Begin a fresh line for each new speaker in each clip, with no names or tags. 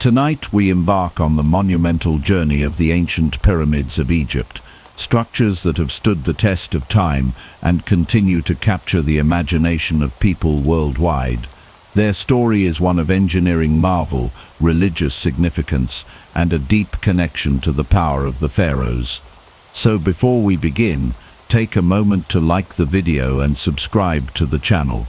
Tonight we embark on the monumental journey of the ancient pyramids of Egypt, structures that have stood the test of time and continue to capture the imagination of people worldwide. Their story is one of engineering marvel, religious significance, and a deep connection to the power of the pharaohs. So before we begin, take a moment to like the video and subscribe to the channel.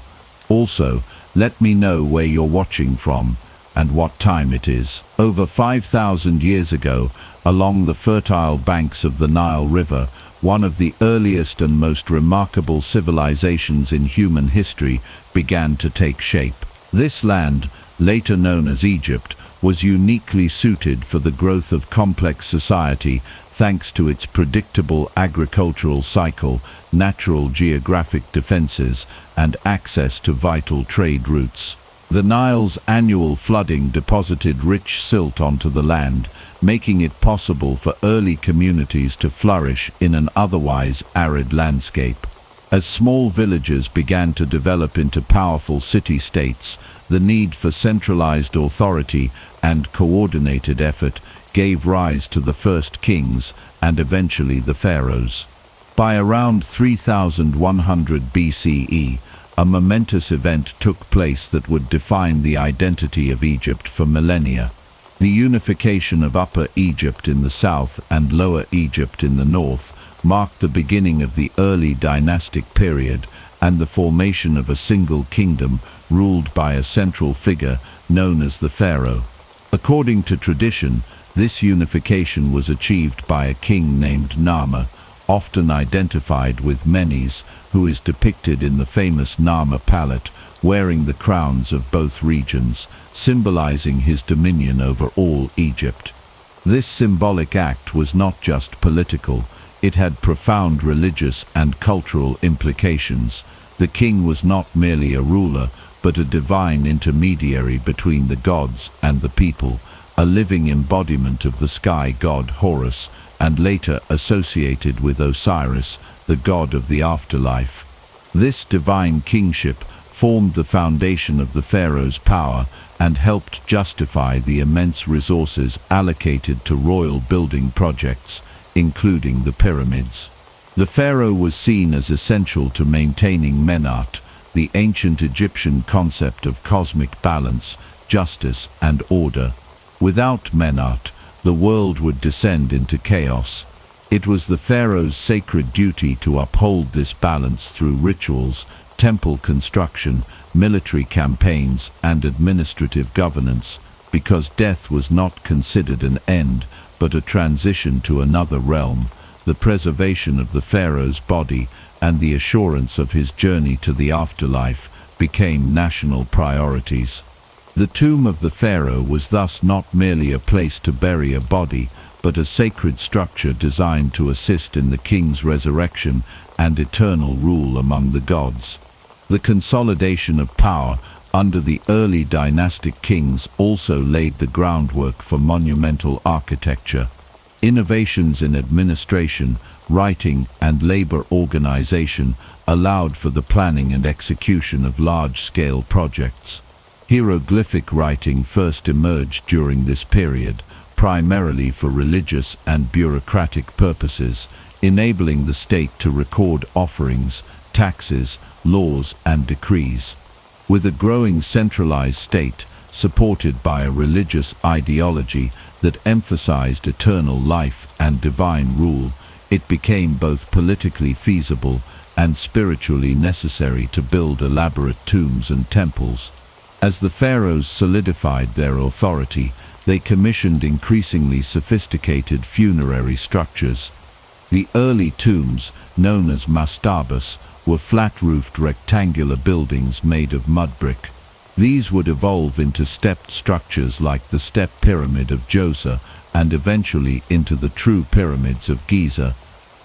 Also, let me know where you're watching from and what time it is. Over 5,000 years ago, along the fertile banks of the Nile River, one of the earliest and most remarkable civilizations in human history began to take shape. This land, later known as Egypt, was uniquely suited for the growth of complex society thanks to its predictable agricultural cycle, natural geographic defenses, and access to vital trade routes. The Nile's annual flooding deposited rich silt onto the land, making it possible for early communities to flourish in an otherwise arid landscape. As small villages began to develop into powerful city-states, the need for centralized authority and coordinated effort gave rise to the first kings and eventually the pharaohs. By around 3100 BCE, a momentous event took place that would define the identity of Egypt for millennia. The unification of Upper Egypt in the south and Lower Egypt in the north marked the beginning of the early dynastic period and the formation of a single kingdom ruled by a central figure known as the pharaoh. According to tradition, this unification was achieved by a king named Nama, often identified with Menes, who is depicted in the famous Nama palette, wearing the crowns of both regions, symbolizing his dominion over all Egypt. This symbolic act was not just political, it had profound religious and cultural implications. The king was not merely a ruler, but a divine intermediary between the gods and the people, a living embodiment of the sky god Horus, and later associated with Osiris, the god of the afterlife. This divine kingship formed the foundation of the pharaoh's power and helped justify the immense resources allocated to royal building projects, including the pyramids. The pharaoh was seen as essential to maintaining Menat, the ancient Egyptian concept of cosmic balance, justice, and order. Without Menat, the world would descend into chaos. It was the pharaoh's sacred duty to uphold this balance through rituals, temple construction, military campaigns, and administrative governance, because death was not considered an end, but a transition to another realm. The preservation of the pharaoh's body and the assurance of his journey to the afterlife became national priorities. The tomb of the pharaoh was thus not merely a place to bury a body, but a sacred structure designed to assist in the king's resurrection and eternal rule among the gods. The consolidation of power under the early dynastic kings also laid the groundwork for monumental architecture. Innovations in administration, writing, and labor organization allowed for the planning and execution of large-scale projects. Hieroglyphic writing first emerged during this period, primarily for religious and bureaucratic purposes, enabling the state to record offerings, taxes, laws, and decrees. With a growing centralized state, supported by a religious ideology that emphasized eternal life and divine rule, it became both politically feasible and spiritually necessary to build elaborate tombs and temples. As the pharaohs solidified their authority, they commissioned increasingly sophisticated funerary structures. The early tombs, known as mastabas, were flat-roofed rectangular buildings made of mud brick. These would evolve into stepped structures like the Step Pyramid of Djoser and eventually into the true pyramids of Giza.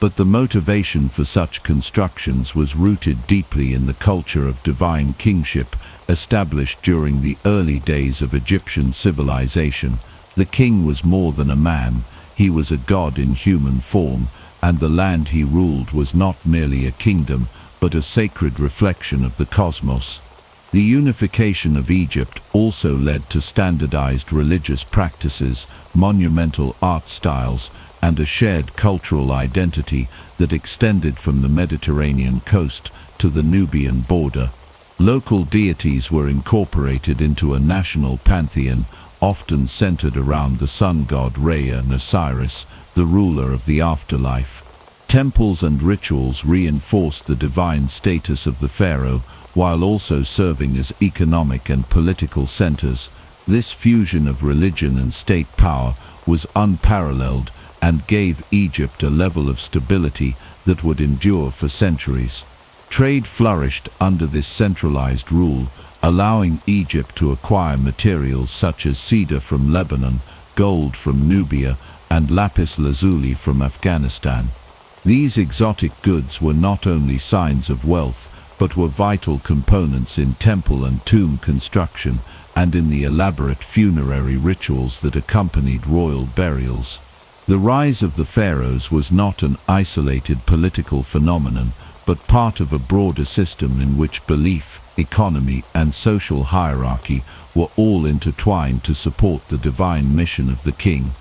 But the motivation for such constructions was rooted deeply in the culture of divine kingship established during the early days of Egyptian civilization. The king was more than a man, he was a god in human form, and the land he ruled was not merely a kingdom, but a sacred reflection of the cosmos. The unification of Egypt also led to standardized religious practices, monumental art styles, and a shared cultural identity that extended from the Mediterranean coast to the Nubian border. Local deities were incorporated into a national pantheon, often centered around the sun god Ra and Osiris, the ruler of the afterlife. Temples and rituals reinforced the divine status of the pharaoh, while also serving as economic and political centers. This fusion of religion and state power was unparalleled and gave Egypt a level of stability that would endure for centuries. Trade flourished under this centralized rule, allowing Egypt to acquire materials such as cedar from Lebanon, gold from Nubia, and lapis lazuli from Afghanistan. These exotic goods were not only signs of wealth, but were vital components in temple and tomb construction and in the elaborate funerary rituals that accompanied royal burials. The rise of the pharaohs was not an isolated political phenomenon, but part of a broader system in which belief, economy, and social hierarchy were all intertwined to support the divine mission of the king.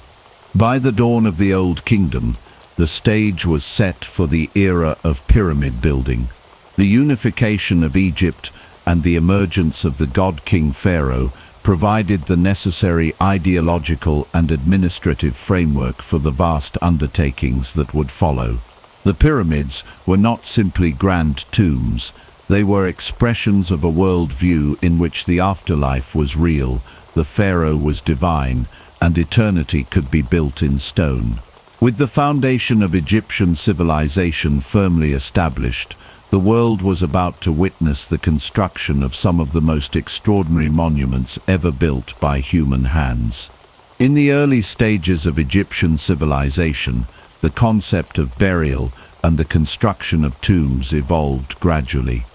By the dawn of the Old Kingdom, the stage was set for the era of pyramid building. The unification of Egypt and the emergence of the god-king pharaoh provided the necessary ideological and administrative framework for the vast undertakings that would follow. The pyramids were not simply grand tombs, they were expressions of a world-view in which the afterlife was real, the pharaoh was divine, and eternity could be built in stone. With the foundation of Egyptian civilization firmly established, the world was about to witness the construction of some of the most extraordinary monuments ever built by human hands. In the early stages of Egyptian civilization, the concept of burial and the construction of tombs evolved gradually.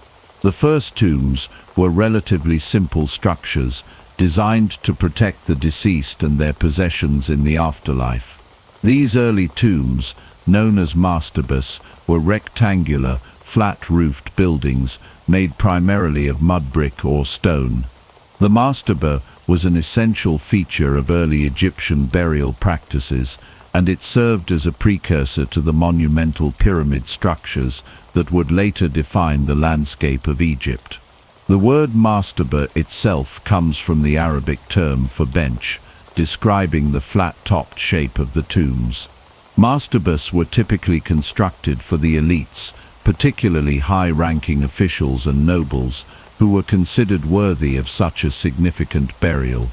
The first tombs were relatively simple structures designed to protect the deceased and their possessions in the afterlife. These early tombs, known as mastabas, were rectangular, flat-roofed buildings made primarily of mud brick or stone. The mastaba was an essential feature of early Egyptian burial practices, and it served as a precursor to the monumental pyramid structures that would later define the landscape of Egypt. The word mastaba itself comes from the Arabic term for bench, describing the flat-topped shape of the tombs. Mastabas were typically constructed for the elites, particularly high-ranking officials and nobles, who were considered worthy of such a significant burial.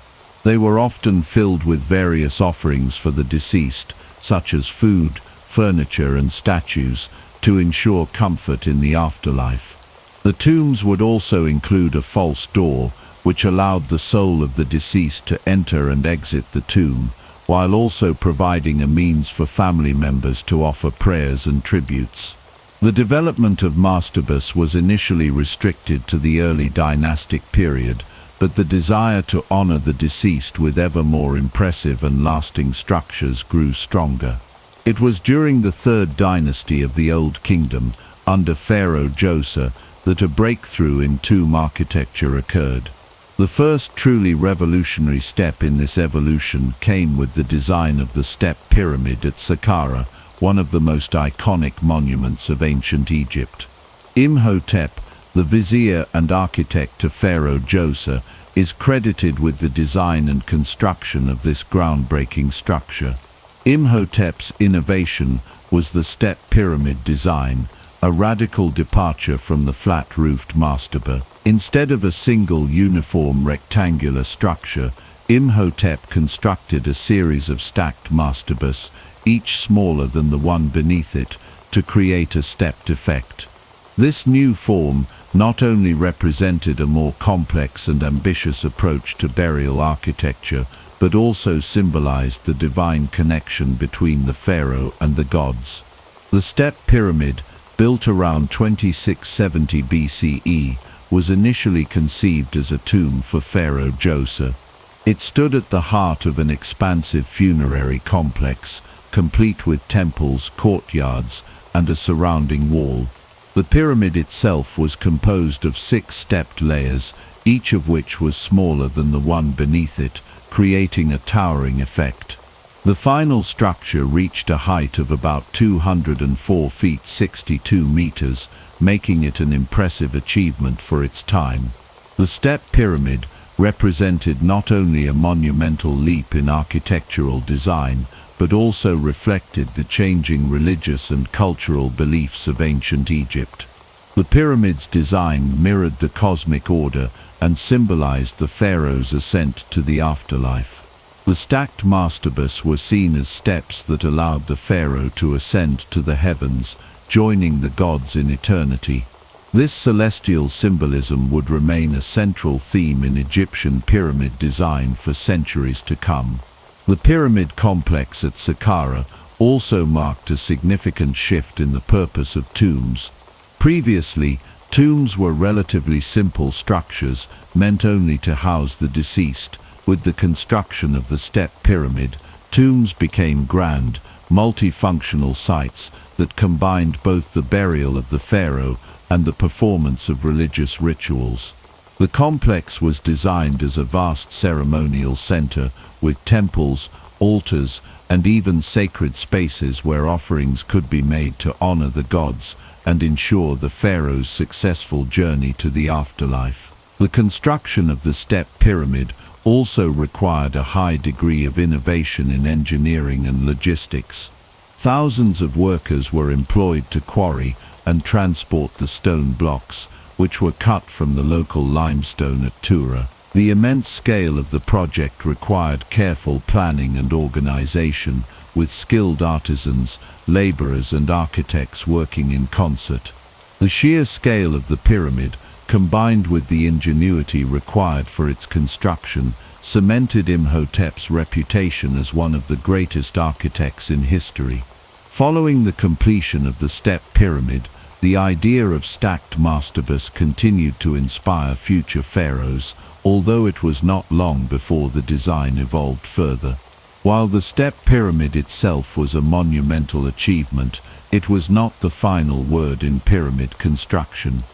They were often filled with various offerings for the deceased, such as food, furniture, and statues, to ensure comfort in the afterlife. The tombs would also include a false door, which allowed the soul of the deceased to enter and exit the tomb, while also providing a means for family members to offer prayers and tributes. The development of mastabas was initially restricted to the early dynastic period, but the desire to honor the deceased with ever more impressive and lasting structures grew stronger. It was during the Third Dynasty of the Old Kingdom, under Pharaoh Djoser, that a breakthrough in tomb architecture occurred. The first truly revolutionary step in this evolution came with the design of the Step Pyramid at Saqqara, one of the most iconic monuments of ancient Egypt. Imhotep, the vizier and architect of Pharaoh Djoser, is credited with the design and construction of this groundbreaking structure. Imhotep's innovation was the step pyramid design, a radical departure from the flat-roofed mastaba. Instead of a single uniform rectangular structure, Imhotep constructed a series of stacked mastabas, each smaller than the one beneath it, to create a stepped effect. This new form not only represented a more complex and ambitious approach to burial architecture, but also symbolized the divine connection between the pharaoh and the gods. The step pyramid, built around 2670 BCE, was initially conceived as a tomb for Pharaoh Djoser. It stood at the heart of an expansive funerary complex, complete with temples, courtyards, and a surrounding wall. The pyramid itself was composed of 6 stepped layers, each of which was smaller than the one beneath it, creating a towering effect. The final structure reached a height of about 204 feet 62 meters, making it an impressive achievement for its time. The step pyramid represented not only a monumental leap in architectural design, but also reflected the changing religious and cultural beliefs of ancient Egypt. The pyramid's design mirrored the cosmic order and symbolized the pharaoh's ascent to the afterlife. The stacked mastebas were seen as steps that allowed the pharaoh to ascend to the heavens, joining the gods in eternity. This celestial symbolism would remain a central theme in Egyptian pyramid design for centuries to come. The pyramid complex at Saqqara also marked a significant shift in the purpose of tombs. Previously, tombs were relatively simple structures meant only to house the deceased. With the construction of the step pyramid, tombs became grand, multifunctional sites that combined both the burial of the pharaoh and the performance of religious rituals. The complex was designed as a vast ceremonial center with temples, altars, and even sacred spaces where offerings could be made to honor the gods and ensure the pharaoh's successful journey to the afterlife. The construction of the step pyramid also required a high degree of innovation in engineering and logistics. Thousands of workers were employed to quarry and transport the stone blocks, which were cut from the local limestone at Tura. The immense scale of the project required careful planning and organization, with skilled artisans, laborers and architects working in concert. The sheer scale of the pyramid, combined with the ingenuity required for its construction, cemented Imhotep's reputation as one of the greatest architects in history. Following the completion of the step pyramid, the idea of stacked mastebas continued to inspire future pharaohs, although it was not long before the design evolved further. While the step pyramid itself was a monumental achievement, it was not the final word in pyramid construction.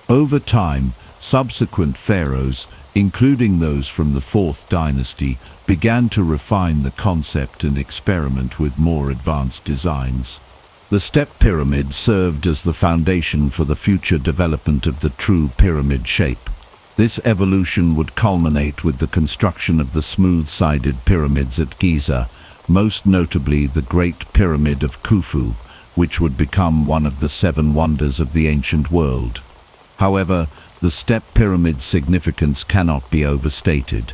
Over time, subsequent pharaohs, including those from the 4th dynasty, began to refine the concept and experiment with more advanced designs. The step pyramid served as the foundation for the future development of the true pyramid shape. This evolution would culminate with the construction of the smooth-sided pyramids at Giza, most notably the Great Pyramid of Khufu, which would become one of the 7 wonders of the ancient world. However, the step pyramid's significance cannot be overstated.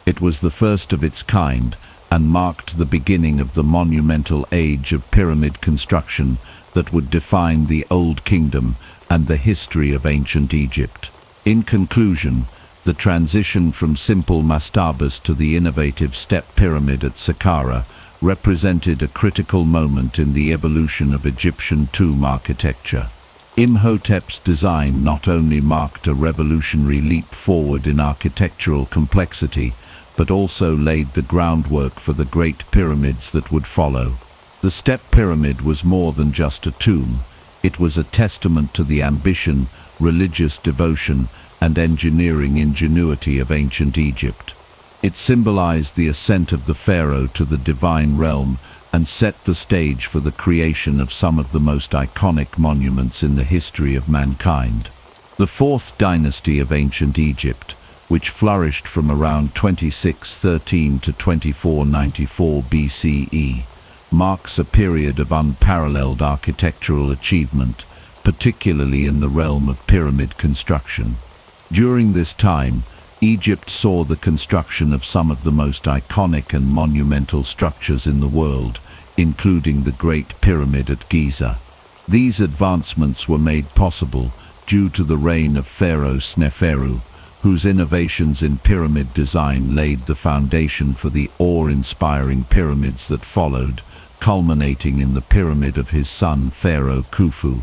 It was the first of its kind and marked the beginning of the monumental age of pyramid construction that would define the Old Kingdom and the history of ancient Egypt. In conclusion, the transition from simple mastabas to the innovative step pyramid at Saqqara represented a critical moment in the evolution of Egyptian tomb architecture. Imhotep's design not only marked a revolutionary leap forward in architectural complexity, but also laid the groundwork for the great pyramids that would follow. The step pyramid was more than just a tomb. It was a testament to the ambition, religious devotion, and engineering ingenuity of ancient Egypt. It symbolized the ascent of the pharaoh to the divine realm and set the stage for the creation of some of the most iconic monuments in the history of mankind. The 4th dynasty of ancient Egypt, which flourished from around 2613 to 2494 BCE, marks a period of unparalleled architectural achievement, particularly in the realm of pyramid construction. During this time, Egypt saw the construction of some of the most iconic and monumental structures in the world, including the Great Pyramid at Giza. These advancements were made possible due to the reign of Pharaoh Sneferu, whose innovations in pyramid design laid the foundation for the awe-inspiring pyramids that followed, culminating in the pyramid of his son Pharaoh Khufu.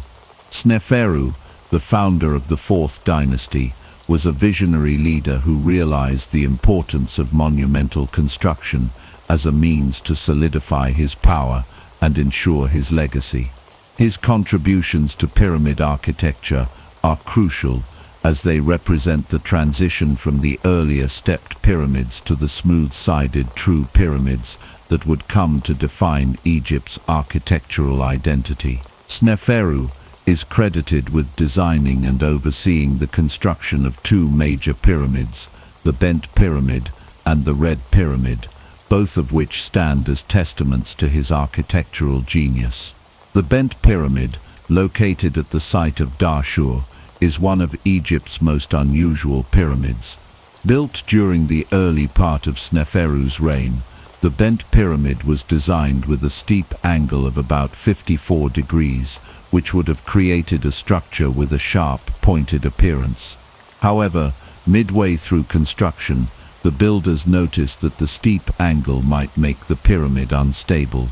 Sneferu, the founder of the 4th dynasty, was a visionary leader who realized the importance of monumental construction as a means to solidify his power and ensure his legacy. His contributions to pyramid architecture are crucial, as they represent the transition from the earlier stepped pyramids to the smooth-sided true pyramids that would come to define Egypt's architectural identity. Sneferu is credited with designing and overseeing the construction of two major pyramids, the Bent Pyramid and the Red Pyramid, both of which stand as testaments to his architectural genius. The Bent Pyramid, located at the site of Dashur, is one of Egypt's most unusual pyramids. Built during the early part of Sneferu's reign, the Bent Pyramid was designed with a steep angle of about 54 degrees, which would have created a structure with a sharp, pointed appearance. However, midway through construction, the builders noticed that the steep angle might make the pyramid unstable.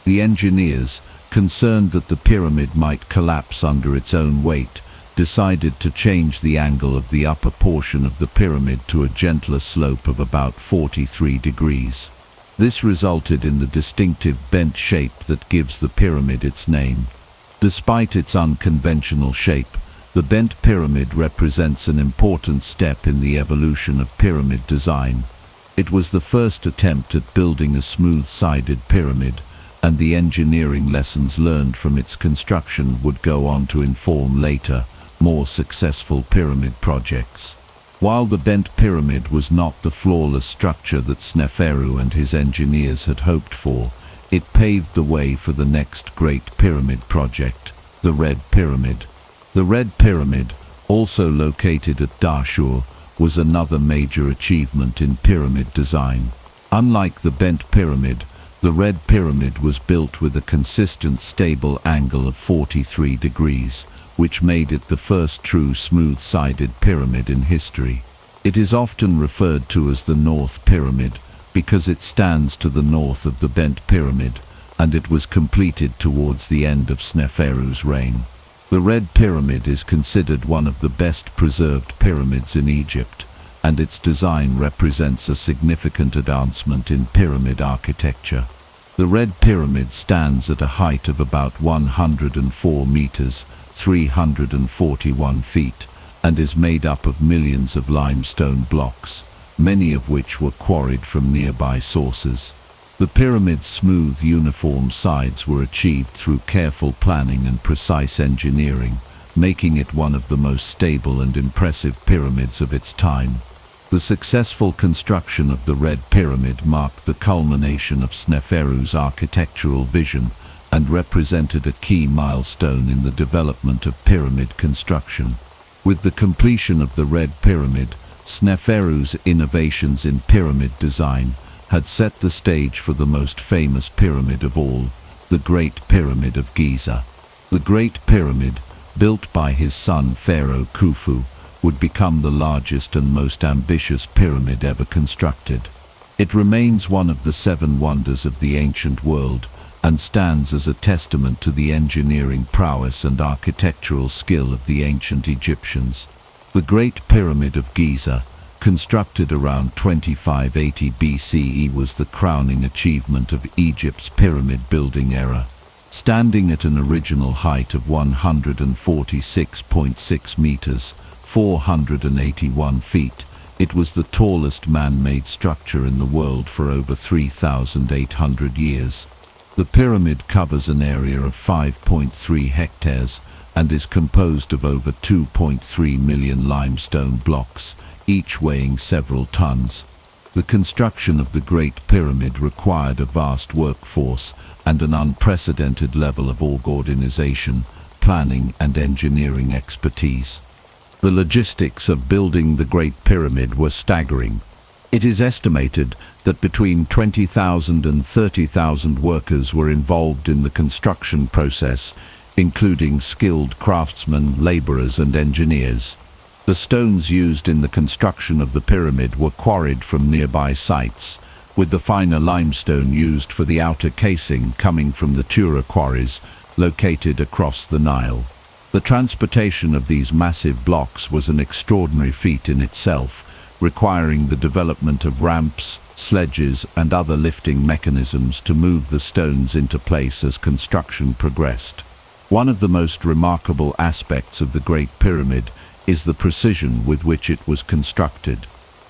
The engineers, concerned that the pyramid might collapse under its own weight, decided to change the angle of the upper portion of the pyramid to a gentler slope of about 43 degrees. This resulted in the distinctive bent shape that gives the pyramid its name. Despite its unconventional shape, the Bent Pyramid represents an important step in the evolution of pyramid design. It was the first attempt at building a smooth-sided pyramid, and the engineering lessons learned from its construction would go on to inform later, more successful pyramid projects. While the Bent Pyramid was not the flawless structure that Sneferu and his engineers had hoped for, it paved the way for the next great pyramid project, the Red Pyramid. The Red Pyramid, also located at Dashur, was another major achievement in pyramid design. Unlike the Bent Pyramid, the Red Pyramid was built with a consistent stable angle of 43 degrees, which made it the first true smooth-sided pyramid in history. It is often referred to as the North Pyramid because it stands to the north of the Bent Pyramid, and it was completed towards the end of Sneferu's reign. The Red Pyramid is considered one of the best preserved pyramids in Egypt, and its design represents a significant advancement in pyramid architecture. The Red Pyramid stands at a height of about 104 meters, 341 feet, and is made up of millions of limestone blocks, many of which were quarried from nearby sources. The pyramid's smooth, uniform sides were achieved through careful planning and precise engineering, making it one of the most stable and impressive pyramids of its time. The successful construction of the Red Pyramid marked the culmination of Sneferu's architectural vision and represented a key milestone in the development of pyramid construction. With the completion of the Red Pyramid, Sneferu's innovations in pyramid design had set the stage for the most famous pyramid of all, the Great Pyramid of Giza. The Great Pyramid, built by his son Pharaoh Khufu, would become the largest and most ambitious pyramid ever constructed. It remains one of the seven wonders of the ancient world and stands as a testament to the engineering prowess and architectural skill of the ancient Egyptians. The Great Pyramid of Giza, constructed around 2580 BCE, was the crowning achievement of Egypt's pyramid building era. Standing at an original height of 146.6 meters, 481 feet, it was the tallest man-made structure in the world for over 3,800 years. The pyramid covers an area of 5.3 hectares and is composed of over 2.3 million limestone blocks, each weighing several tons. The construction of the Great Pyramid required a vast workforce and an unprecedented level of organization, planning and engineering expertise. The logistics of building the Great Pyramid were staggering. It is estimated that between 20,000 and 30,000 workers were involved in the construction process, including skilled craftsmen, laborers and engineers. The stones used in the construction of the pyramid were quarried from nearby sites, with the finer limestone used for the outer casing coming from the Tura quarries located across the Nile. The transportation of these massive blocks was an extraordinary feat in itself, requiring the development of ramps, sledges and other lifting mechanisms to move the stones into place as construction progressed. One of the most remarkable aspects of the Great Pyramid is the precision with which it was constructed.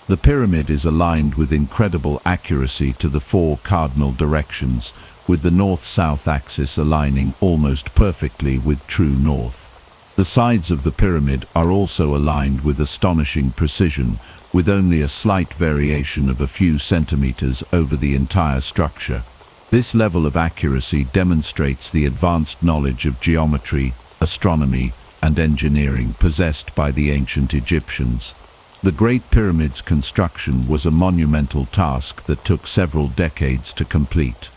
The pyramid is aligned with incredible accuracy to the four cardinal directions, with the north-south axis aligning almost perfectly with true north. The sides of the pyramid are also aligned with astonishing precision, with only a slight variation of a few centimeters over the entire structure. This level of accuracy demonstrates the advanced knowledge of geometry, astronomy, and engineering possessed by the ancient Egyptians. The Great Pyramid's construction was a monumental task that took several decades to complete.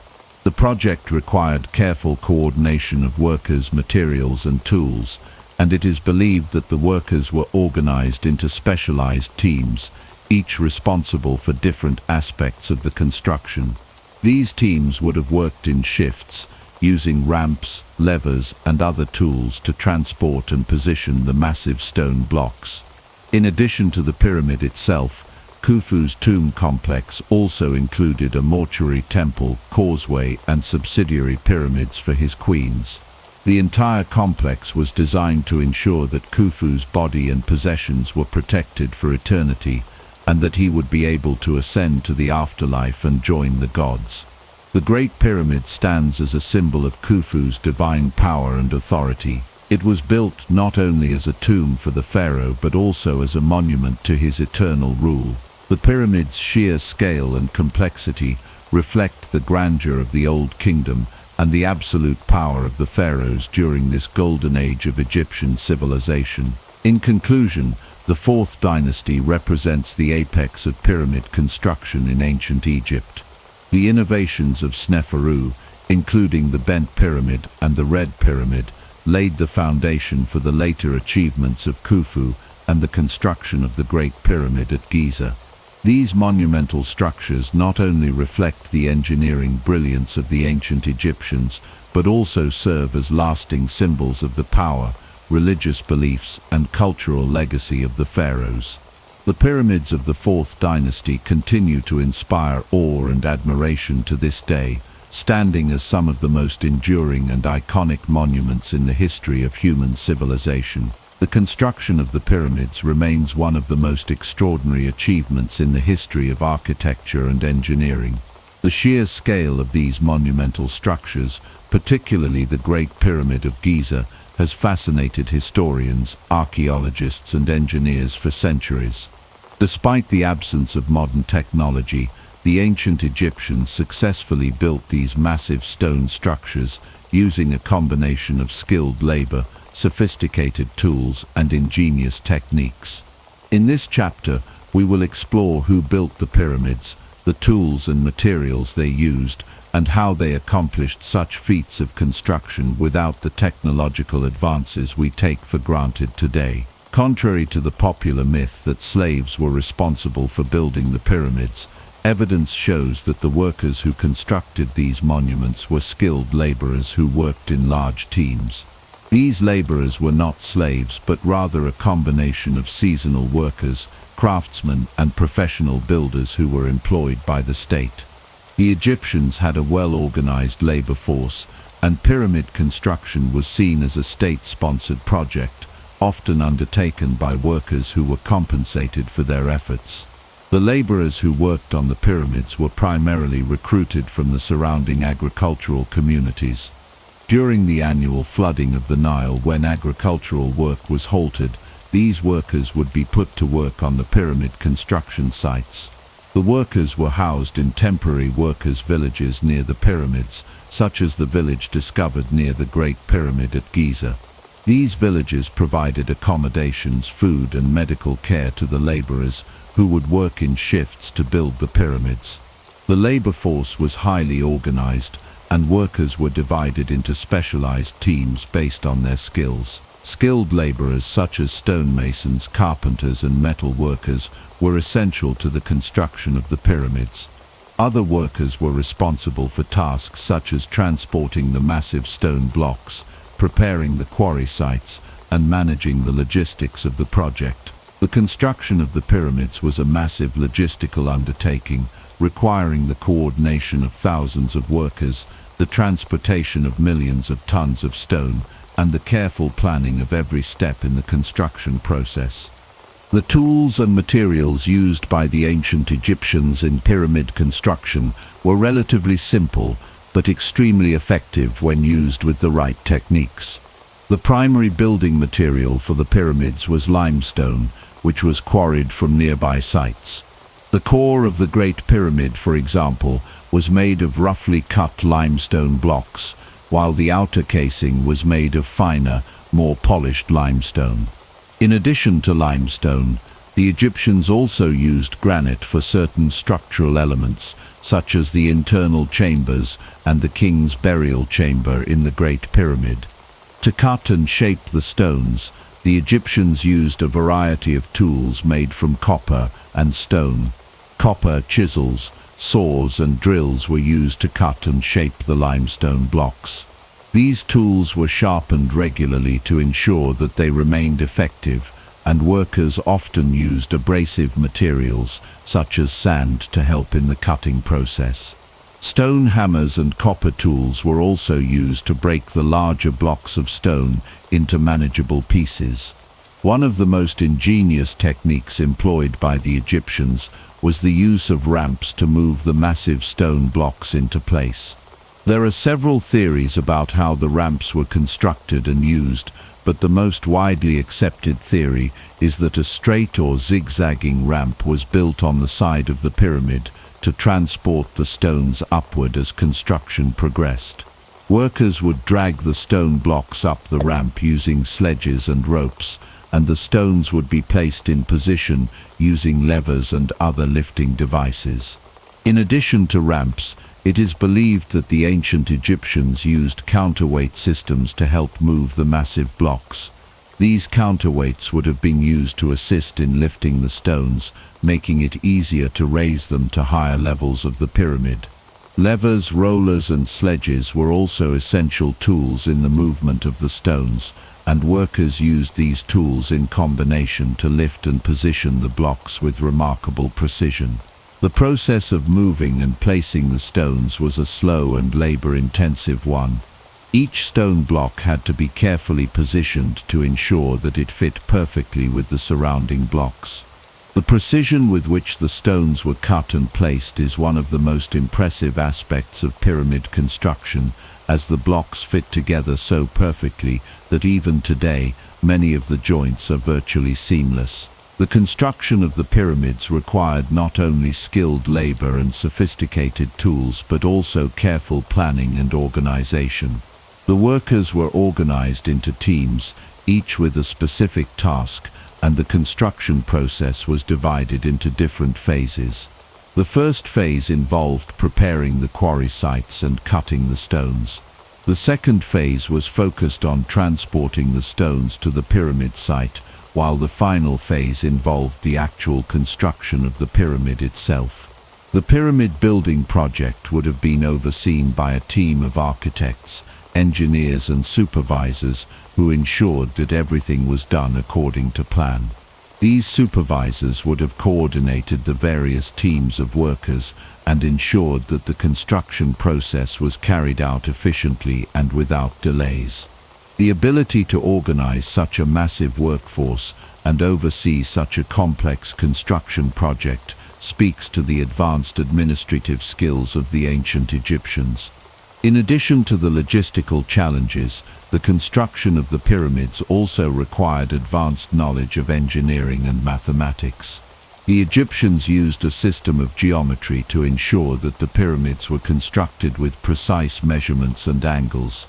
The project required careful coordination of workers, materials, and tools, and it is believed that the workers were organized into specialized teams, each responsible for different aspects of the construction. These teams would have worked in shifts, using ramps, levers, and other tools to transport and position the massive stone blocks. In addition to the pyramid itself, Khufu's tomb complex also included a mortuary temple, causeway, and subsidiary pyramids for his queens. The entire complex was designed to ensure that Khufu's body and possessions were protected for eternity, and that he would be able to ascend to the afterlife and join the gods. The Great Pyramid stands as a symbol of Khufu's divine power and authority. It was built not only as a tomb for the pharaoh but also as a monument to his eternal rule. The pyramid's sheer scale and complexity reflect the grandeur of the Old Kingdom and the absolute power of the pharaohs during this golden age of Egyptian civilization. In conclusion, the Fourth Dynasty represents the apex of pyramid construction in ancient Egypt. The innovations of Sneferu, including the bent pyramid and the red pyramid, laid the foundation for the later achievements of Khufu and the construction of the Great Pyramid at Giza. These monumental structures not only reflect the engineering brilliance of the ancient Egyptians, but also serve as lasting symbols of the power, religious beliefs, and cultural legacy of the pharaohs. The pyramids of the Fourth Dynasty continue to inspire awe and admiration to this day, standing as some of the most enduring and iconic monuments in the history of human civilization. The construction of the pyramids remains one of the most extraordinary achievements in the history of architecture and engineering. The sheer scale of these monumental structures, particularly the Great Pyramid of Giza, has fascinated historians, archaeologists, and engineers for centuries. Despite the absence of modern technology, the ancient Egyptians successfully built these massive stone structures using a combination of skilled labor, sophisticated tools, and ingenious techniques. In this chapter, we will explore who built the pyramids, the tools and materials they used, and how they accomplished such feats of construction without the technological advances we take for granted today. Contrary to the popular myth that slaves were responsible for building the pyramids, evidence shows that the workers who constructed these monuments were skilled laborers who worked in large teams. These laborers were not slaves, but rather a combination of seasonal workers, craftsmen, and professional builders who were employed by the state. The Egyptians had a well-organized labor force, and pyramid construction was seen as a state-sponsored project, often undertaken by workers who were compensated for their efforts. The laborers who worked on the pyramids were primarily recruited from the surrounding agricultural communities. During the annual flooding of the Nile, when agricultural work was halted, these workers would be put to work on the pyramid construction sites. The workers were housed in temporary workers' villages near the pyramids, such as the village discovered near the Great Pyramid at Giza. These villages provided accommodations, food, and medical care to the laborers, who would work in shifts to build the pyramids. The labor force was highly organized, and workers were divided into specialized teams based on their skills. Skilled laborers such as stonemasons, carpenters, and metal workers were essential to the construction of the pyramids. Other workers were responsible for tasks such as transporting the massive stone blocks, preparing the quarry sites, and managing the logistics of the project. The construction of the pyramids was a massive logistical undertaking, requiring the coordination of thousands of workers, the transportation of millions of tons of stone, and the careful planning of every step in the construction process. The tools and materials used by the ancient Egyptians in pyramid construction were relatively simple, but extremely effective when used with the right techniques. The primary building material for the pyramids was limestone, which was quarried from nearby sites. The core of the Great Pyramid, for example, was made of roughly cut limestone blocks, while the outer casing was made of finer, more polished limestone. In addition to limestone, the Egyptians also used granite for certain structural elements, such as the internal chambers and the king's burial chamber in the Great Pyramid. To cut and shape the stones, the Egyptians used a variety of tools made from copper and stone. Copper chisels, saws and drills were used to cut and shape the limestone blocks. These tools were sharpened regularly to ensure that they remained effective, and workers often used abrasive materials such as sand to help in the cutting process. Stone hammers and copper tools were also used to break the larger blocks of stone into manageable pieces. One of the most ingenious techniques employed by the Egyptians was the use of ramps to move the massive stone blocks into place. There are several theories about how the ramps were constructed and used, but the most widely accepted theory is that a straight or zigzagging ramp was built on the side of the pyramid to transport the stones upward as construction progressed. Workers would drag the stone blocks up the ramp using sledges and ropes, and the stones would be placed in position using levers and other lifting devices. In addition to ramps, it is believed that the ancient Egyptians used counterweight systems to help move the massive blocks. These counterweights would have been used to assist in lifting the stones, making it easier to raise them to higher levels of the pyramid. Levers, rollers and sledges were also essential tools in the movement of the stones, and workers used these tools in combination to lift and position the blocks with remarkable precision. The process of moving and placing the stones was a slow and labor-intensive one. Each stone block had to be carefully positioned to ensure that it fit perfectly with the surrounding blocks. The precision with which the stones were cut and placed is one of the most impressive aspects of pyramid construction, as the blocks fit together so perfectly that even today, many of the joints are virtually seamless. The construction of the pyramids required not only skilled labor and sophisticated tools but also careful planning and organization. The workers were organized into teams, each with a specific task, and the construction process was divided into different phases. The first phase involved preparing the quarry sites and cutting the stones. The second phase was focused on transporting the stones to the pyramid site, while the final phase involved the actual construction of the pyramid itself. The pyramid building project would have been overseen by a team of architects, engineers and supervisors who ensured that everything was done according to plan. These supervisors would have coordinated the various teams of workers and ensured that the construction process was carried out efficiently and without delays. The ability to organize such a massive workforce and oversee such a complex construction project speaks to the advanced administrative skills of the ancient Egyptians. In addition to the logistical challenges, the construction of the pyramids also required advanced knowledge of engineering and mathematics. The Egyptians used a system of geometry to ensure that the pyramids were constructed with precise measurements and angles.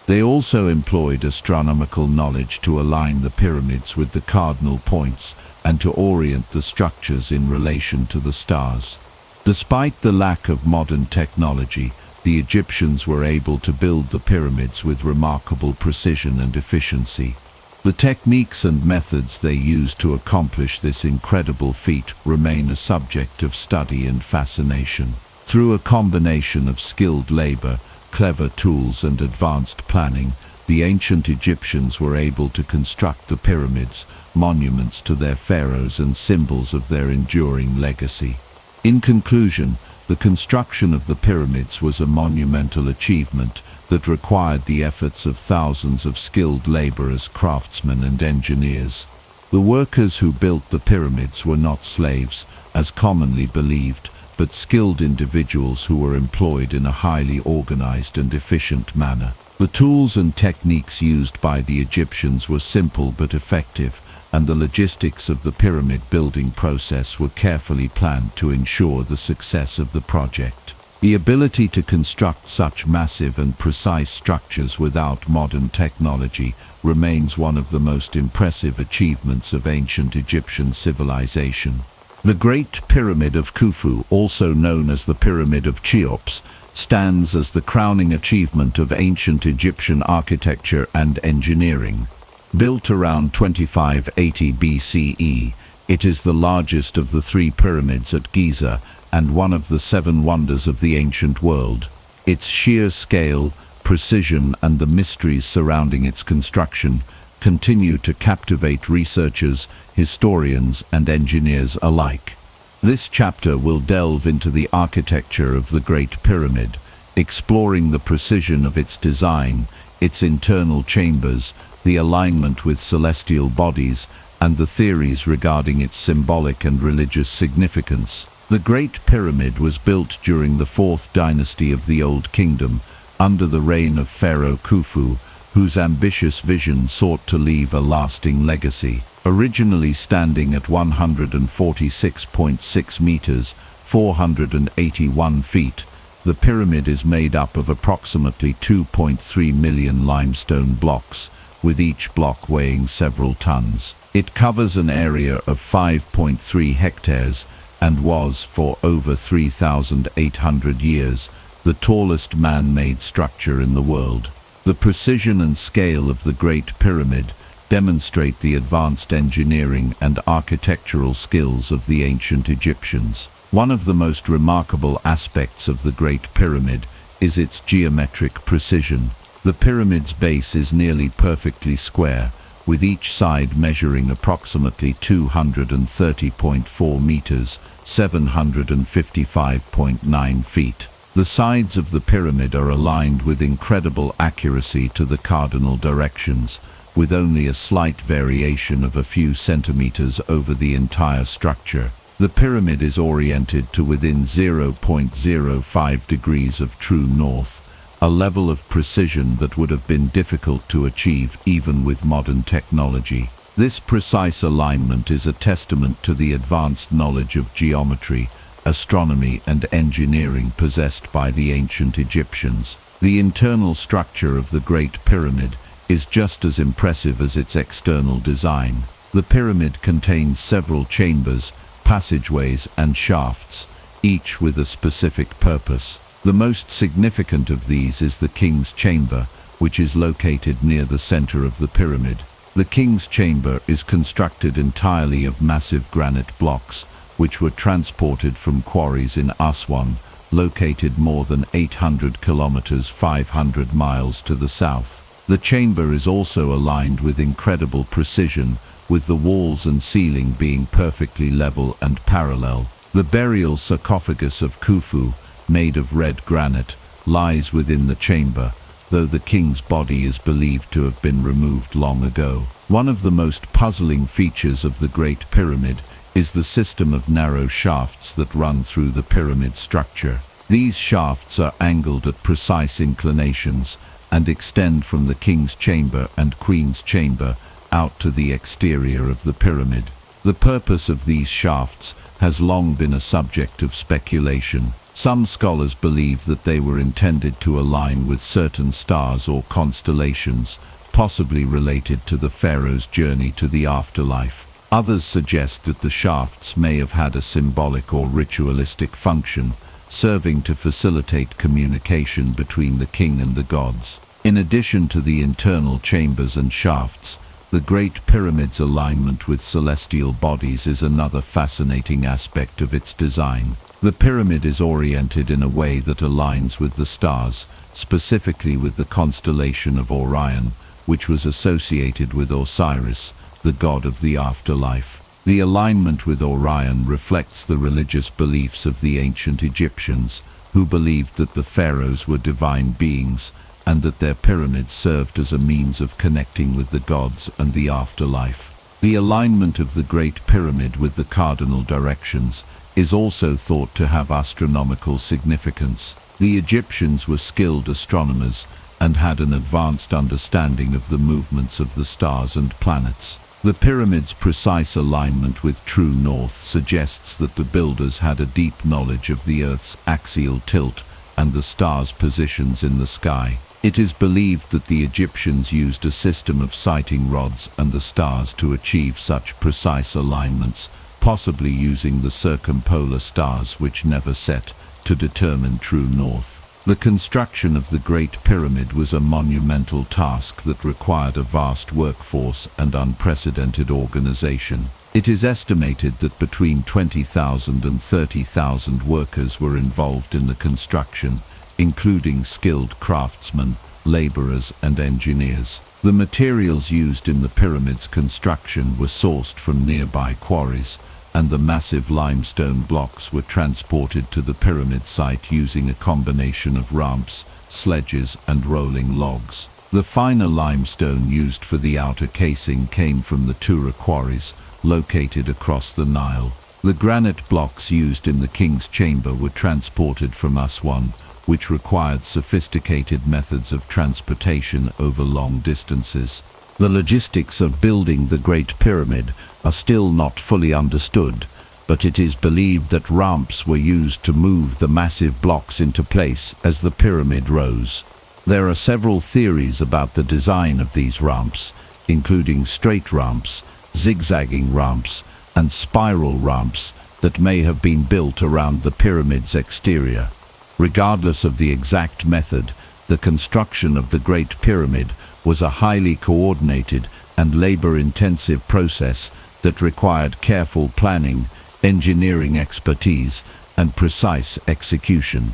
They also employed astronomical knowledge to align the pyramids with the cardinal points and to orient the structures in relation to the stars. Despite the lack of modern technology, the Egyptians were able to build the pyramids with remarkable precision and efficiency. The techniques and methods they used to accomplish this incredible feat remain a subject of study and fascination. Through a combination of skilled labor, clever tools and advanced planning, the ancient Egyptians were able to construct the pyramids, monuments to their pharaohs and symbols of their enduring legacy. In conclusion, the The construction of the pyramids was a monumental achievement that required the efforts of thousands of skilled laborers, craftsmen, and engineers. The workers who built the pyramids were not slaves, as commonly believed, but skilled individuals who were employed in a highly organized and efficient manner. The tools and techniques used by the Egyptians were simple but effective, and the logistics of the pyramid building process were carefully planned to ensure the success of the project. The ability to construct such massive and precise structures without modern technology remains one of the most impressive achievements of ancient Egyptian civilization. The Great Pyramid of Khufu, also known as the Pyramid of Cheops, stands as the crowning achievement of ancient Egyptian architecture and engineering. Built around 2580 BCE, it is the largest of the three pyramids at Giza and one of the seven wonders of the ancient world. Its sheer scale, precision, and the mysteries surrounding its construction continue to captivate researchers, historians, and engineers alike. This chapter will delve into the architecture of the Great Pyramid, exploring the precision of its design, its internal chambers, the alignment with celestial bodies, and the theories regarding its symbolic and religious significance. The Great Pyramid was built during the 4th dynasty of the Old Kingdom, under the reign of Pharaoh Khufu, whose ambitious vision sought to leave a lasting legacy. Originally standing at 146.6 meters, 481 feet, the pyramid is made up of approximately 2.3 million limestone blocks, with each block weighing several tons. It covers an area of 5.3 hectares and was, for over 3,800 years, the tallest man-made structure in the world. The precision and scale of the Great Pyramid demonstrate the advanced engineering and architectural skills of the ancient Egyptians. One of the most remarkable aspects of the Great Pyramid is its geometric precision. The pyramid's base is nearly perfectly square, with each side measuring approximately 230.4 meters, 755.9 feet. The sides of the pyramid are aligned with incredible accuracy to the cardinal directions, with only a slight variation of a few centimeters over the entire structure. The pyramid is oriented to within 0.05 degrees of true north, a level of precision that would have been difficult to achieve even with modern technology. This precise alignment is a testament to the advanced knowledge of geometry, astronomy, and engineering possessed by the ancient Egyptians. The internal structure of the Great Pyramid is just as impressive as its external design. The pyramid contains several chambers, passageways, and shafts, each with a specific purpose. The most significant of these is the King's Chamber, which is located near the center of the pyramid. The King's Chamber is constructed entirely of massive granite blocks, which were transported from quarries in Aswan, located more than 800 kilometers 500 miles to the south. The chamber is also aligned with incredible precision, with the walls and ceiling being perfectly level and parallel. The burial sarcophagus of Khufu, made of red granite, lies within the chamber, though the king's body is believed to have been removed long ago. One of the most puzzling features of the Great Pyramid is the system of narrow shafts that run through the pyramid structure. These shafts are angled at precise inclinations and extend from the King's Chamber and Queen's Chamber out to the exterior of the pyramid. The purpose of these shafts has long been a subject of speculation. Some scholars believe that they were intended to align with certain stars or constellations, possibly related to the pharaoh's journey to the afterlife. Others suggest that the shafts may have had a symbolic or ritualistic function, serving to facilitate communication between the king and the gods. In addition to the internal chambers and shafts, the Great Pyramid's alignment with celestial bodies is another fascinating aspect of its design. The pyramid is oriented in a way that aligns with the stars, specifically with the constellation of Orion, which was associated with Osiris, the god of the afterlife. The alignment with Orion reflects the religious beliefs of the ancient Egyptians, who believed that the pharaohs were divine beings and that their pyramids served as a means of connecting with the gods and the afterlife. The alignment of the Great Pyramid with the cardinal directions is also thought to have astronomical significance. The Egyptians were skilled astronomers and had an advanced understanding of the movements of the stars and planets. The pyramid's precise alignment with true north suggests that the builders had a deep knowledge of the Earth's axial tilt and the stars' positions in the sky. It is believed that the Egyptians used a system of sighting rods and the stars to achieve such precise alignments, possibly using the circumpolar stars which never set to determine true north. The construction of the Great Pyramid was a monumental task that required a vast workforce and unprecedented organization. It is estimated that between 20,000 and 30,000 workers were involved in the construction, including skilled craftsmen, laborers, and engineers. The materials used in the pyramid's construction were sourced from nearby quarries, and the massive limestone blocks were transported to the pyramid site using a combination of ramps, sledges, and rolling logs. The finer limestone used for the outer casing came from the Tura quarries, located across the Nile. The granite blocks used in the king's chamber were transported from Aswan, which required sophisticated methods of transportation over long distances. The logistics of building the Great Pyramid are still not fully understood, but it is believed that ramps were used to move the massive blocks into place as the pyramid rose. There are several theories about the design of these ramps, including straight ramps, zigzagging ramps, and spiral ramps that may have been built around the pyramid's exterior. Regardless of the exact method, the construction of the Great Pyramid was a highly coordinated and labor-intensive process that required careful planning, engineering expertise, and precise execution.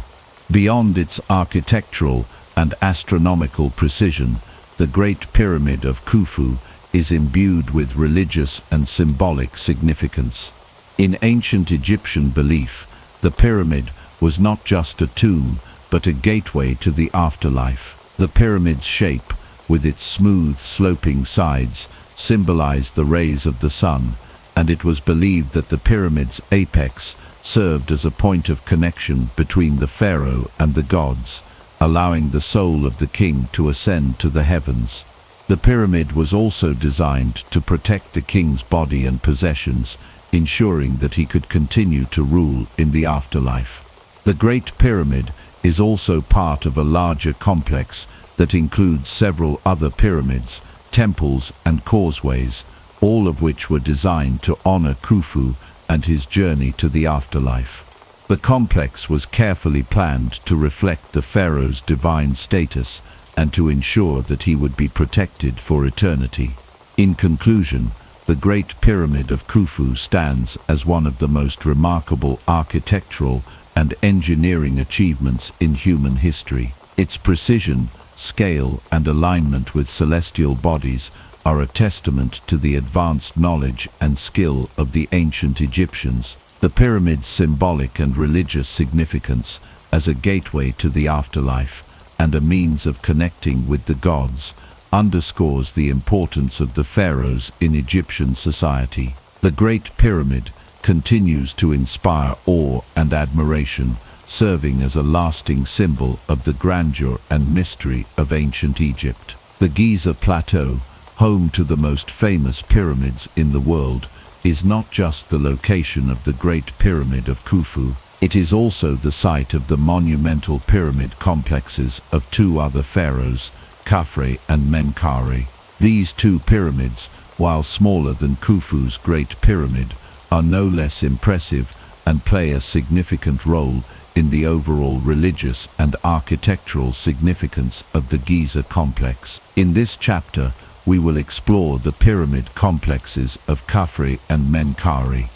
Beyond its architectural and astronomical precision, the Great Pyramid of Khufu is imbued with religious and symbolic significance. In ancient Egyptian belief, the pyramid was not just a tomb, but a gateway to the afterlife. The pyramid's shape, with its smooth, sloping sides, symbolized the rays of the sun, and it was believed that the pyramid's apex served as a point of connection between the pharaoh and the gods, allowing the soul of the king to ascend to the heavens. The pyramid was also designed to protect the king's body and possessions, ensuring that he could continue to rule in the afterlife. The Great Pyramid is also part of a larger complex that includes several other pyramids, temples, and causeways, all of which were designed to honor Khufu and his journey to the afterlife. The complex was carefully planned to reflect the pharaoh's divine status and to ensure that he would be protected for eternity. In conclusion, the Great Pyramid of Khufu stands as one of the most remarkable architectural and engineering achievements in human history. Its precision, scale, and alignment with celestial bodies are a testament to the advanced knowledge and skill of the ancient Egyptians. The pyramid's symbolic and religious significance as a gateway to the afterlife and a means of connecting with the gods underscores the importance of the pharaohs in Egyptian society. The Great Pyramid continues to inspire awe and admiration, serving as a lasting symbol of the grandeur and mystery of ancient Egypt. The Giza Plateau, home to the most famous pyramids in the world, is not just the location of the Great Pyramid of Khufu, it is also the site of the monumental pyramid complexes of two other pharaohs, Khafre and Menkaure. These two pyramids, while smaller than Khufu's Great Pyramid, are no less impressive and play a significant role in the overall religious and architectural significance of the Giza complex. In this chapter, we will explore the pyramid complexes of Khafre and Menkaure,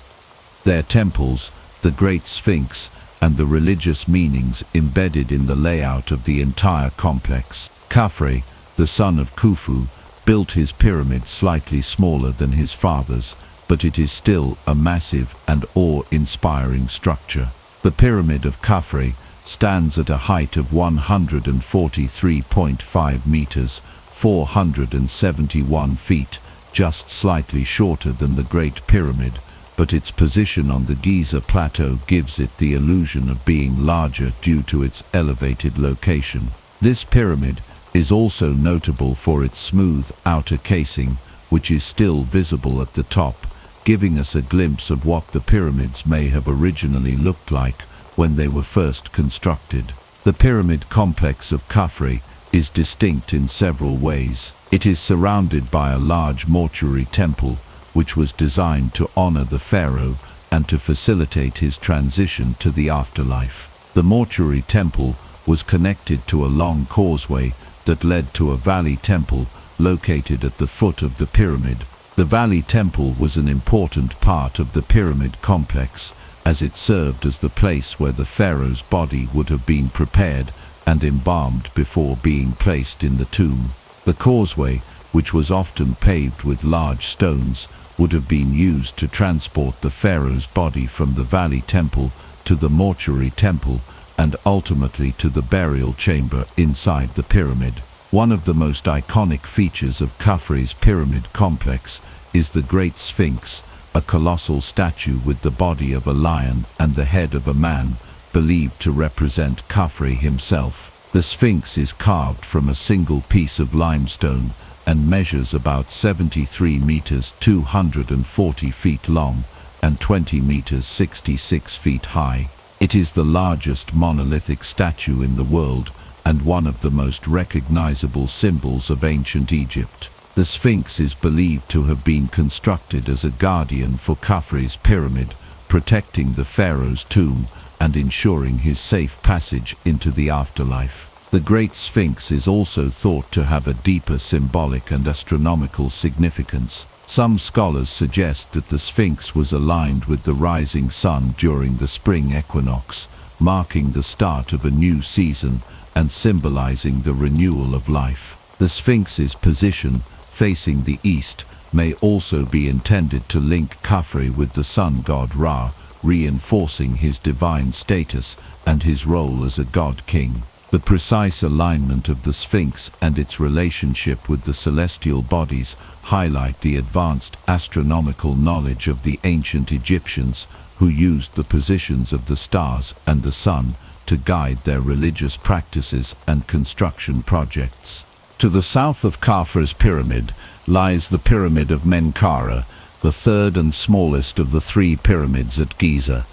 their temples, the Great Sphinx, and the religious meanings embedded in the layout of the entire complex. Khafre, the son of Khufu, built his pyramid slightly smaller than his father's, but it is still a massive and awe-inspiring structure. The Pyramid of Khafre stands at a height of 143.5 meters, 471 feet, just slightly shorter than the Great Pyramid, but its position on the Giza Plateau gives it the illusion of being larger due to its elevated location. This pyramid is also notable for its smooth outer casing, which is still visible at the top, giving us a glimpse of what the pyramids may have originally looked like when they were first constructed. The pyramid complex of Khafre is distinct in several ways. It is surrounded by a large mortuary temple, which was designed to honor the pharaoh and to facilitate his transition to the afterlife. The mortuary temple was connected to a long causeway that led to a valley temple located at the foot of the pyramid. The valley temple was an important part of the pyramid complex, as it served as the place where the pharaoh's body would have been prepared and embalmed before being placed in the tomb. The causeway, which was often paved with large stones, would have been used to transport the pharaoh's body from the valley temple to the mortuary temple and ultimately to the burial chamber inside the pyramid. One of the most iconic features of Khafre's pyramid complex is the Great Sphinx, a colossal statue with the body of a lion and the head of a man, believed to represent Khafre himself. The Sphinx is carved from a single piece of limestone and measures about 73 meters 240 feet long and 20 meters 66 feet high. It is the largest monolithic statue in the world and one of the most recognizable symbols of ancient Egypt. The Sphinx is believed to have been constructed as a guardian for Khafre's pyramid, protecting the pharaoh's tomb and ensuring his safe passage into the afterlife. The Great Sphinx is also thought to have a deeper symbolic and astronomical significance. Some scholars suggest that the Sphinx was aligned with the rising sun during the spring equinox, marking the start of a new season and symbolizing the renewal of life. The Sphinx's position, facing the east, may also be intended to link Khafre with the sun god Ra, reinforcing his divine status and his role as a god-king. The precise alignment of the Sphinx and its relationship with the celestial bodies highlight the advanced astronomical knowledge of the ancient Egyptians, who used the positions of the stars and the sun to guide their religious practices and construction projects. To the south of Khafre's pyramid lies the Pyramid of Menkaure, the third and smallest of the three pyramids at Giza.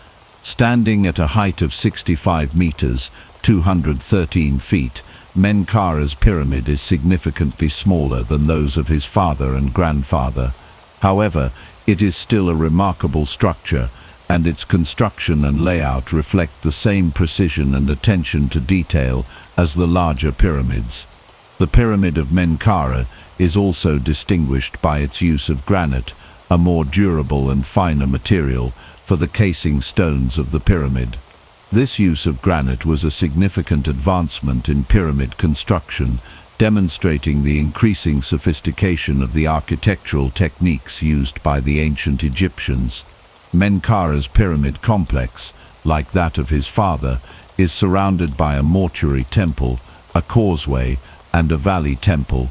Standing at a height of 65 meters, 213 feet, Menkaure's pyramid is significantly smaller than those of his father and grandfather. However, it is still a remarkable structure, and its construction and layout reflect the same precision and attention to detail as the larger pyramids. The Pyramid of Menkaure is also distinguished by its use of granite, a more durable and finer material, for the casing stones of the pyramid. This use of granite was a significant advancement in pyramid construction, demonstrating the increasing sophistication of the architectural techniques used by the ancient Egyptians. Menkaure's pyramid complex, like that of his father, is surrounded by a mortuary temple, a causeway, and a valley temple.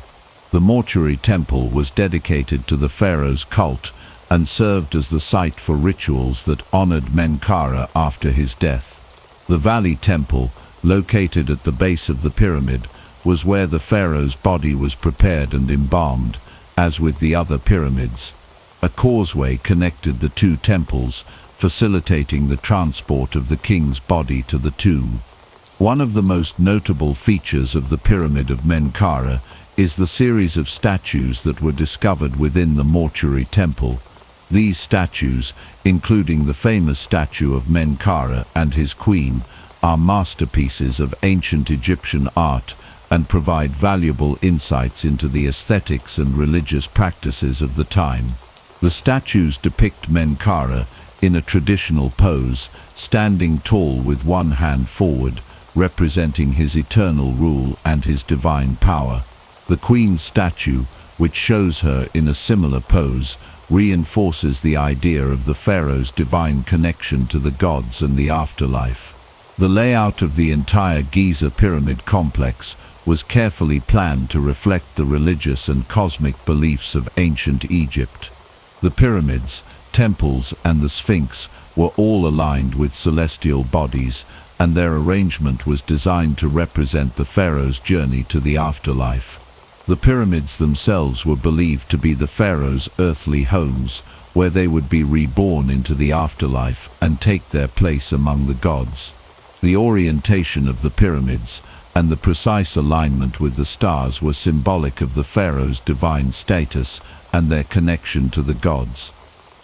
The mortuary temple was dedicated to the pharaoh's cult and served as the site for rituals that honored Menkaure after his death. The valley temple, located at the base of the pyramid, was where the pharaoh's body was prepared and embalmed, as with the other pyramids. A causeway connected the two temples, facilitating the transport of the king's body to the tomb. One of the most notable features of the Pyramid of Menkaure is the series of statues that were discovered within the mortuary temple. These statues, including the famous statue of Menkaure and his queen, are masterpieces of ancient Egyptian art and provide valuable insights into the aesthetics and religious practices of the time. The statues depict Menkaure in a traditional pose, standing tall with one hand forward, representing his eternal rule and his divine power. The queen's statue, which shows her in a similar pose, reinforces the idea of the pharaoh's divine connection to the gods and the afterlife. The layout of the entire Giza pyramid complex was carefully planned to reflect the religious and cosmic beliefs of ancient Egypt. The pyramids, temples, and the Sphinx were all aligned with celestial bodies, and their arrangement was designed to represent the pharaoh's journey to the afterlife. The pyramids themselves were believed to be the pharaoh's earthly homes, where they would be reborn into the afterlife and take their place among the gods. The orientation of the pyramids and the precise alignment with the stars were symbolic of the pharaoh's divine status and their connection to the gods.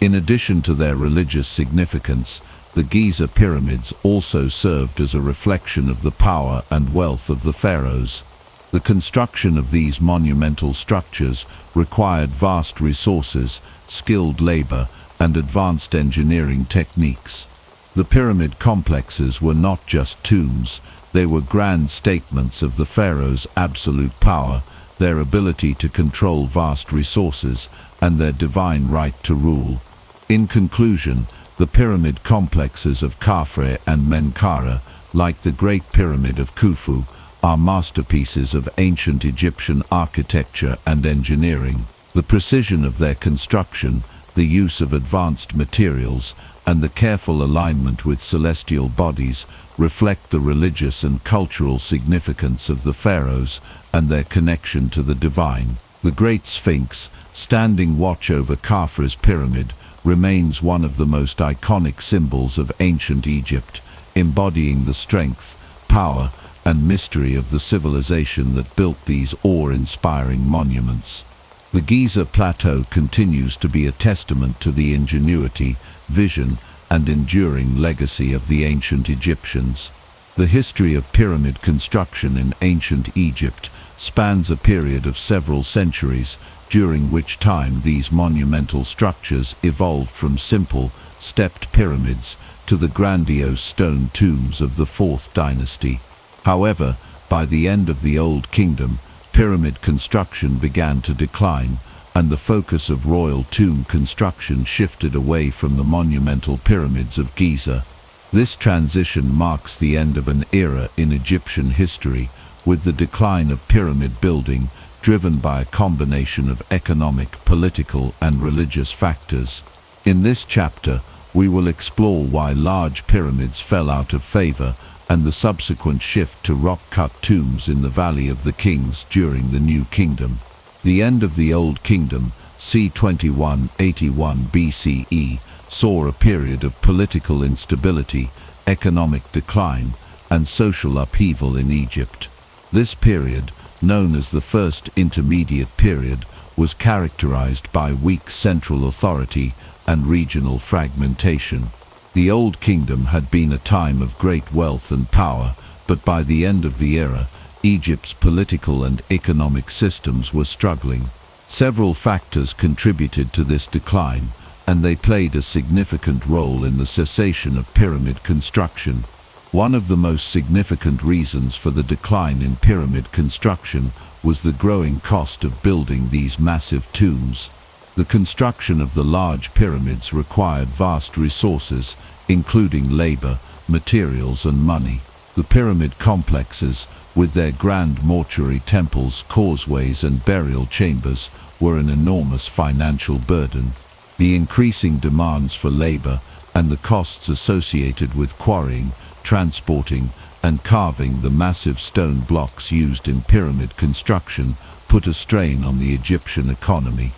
In addition to their religious significance, the Giza pyramids also served as a reflection of the power and wealth of the pharaohs. The construction of these monumental structures required vast resources, skilled labor, and advanced engineering techniques. The pyramid complexes were not just tombs, they were grand statements of the pharaoh's absolute power, their ability to control vast resources, and their divine right to rule. In conclusion, the pyramid complexes of Khafre and Menkaure, like the Great Pyramid of Khufu, are masterpieces of ancient Egyptian architecture and engineering. The precision of their construction, the use of advanced materials, and the careful alignment with celestial bodies reflect the religious and cultural significance of the pharaohs and their connection to the divine. The Great Sphinx, standing watch over Khafre's pyramid, remains one of the most iconic symbols of ancient Egypt, embodying the strength, power, and mystery of the civilization that built these awe-inspiring monuments. The Giza Plateau continues to be a testament to the ingenuity, vision, and enduring legacy of the ancient Egyptians. The history of pyramid construction in ancient Egypt spans a period of several centuries, during which time these monumental structures evolved from simple, stepped pyramids to the grandiose stone tombs of the Fourth Dynasty. However, by the end of the Old Kingdom, pyramid construction began to decline, and the focus of royal tomb construction shifted away from the monumental pyramids of Giza. This transition marks the end of an era in Egyptian history, with the decline of pyramid building driven by a combination of economic, political, and religious factors. In this chapter, we will explore why large pyramids fell out of favor and the subsequent shift to rock-cut tombs in the Valley of the Kings during the New Kingdom. The end of the Old Kingdom, c. 2181 BCE, saw a period of political instability, economic decline, and social upheaval in Egypt. This period, known as the First Intermediate Period, was characterized by weak central authority and regional fragmentation. The Old Kingdom had been a time of great wealth and power, but by the end of the era, Egypt's political and economic systems were struggling. Several factors contributed to this decline, and they played a significant role in the cessation of pyramid construction. One of the most significant reasons for the decline in pyramid construction was the growing cost of building these massive tombs. The construction of the large pyramids required vast resources, including labor, materials, and money. The pyramid complexes, with their grand mortuary temples, causeways, and burial chambers, were an enormous financial burden. The increasing demands for labor and the costs associated with quarrying, transporting, and carving the massive stone blocks used in pyramid construction put a strain on the Egyptian economy.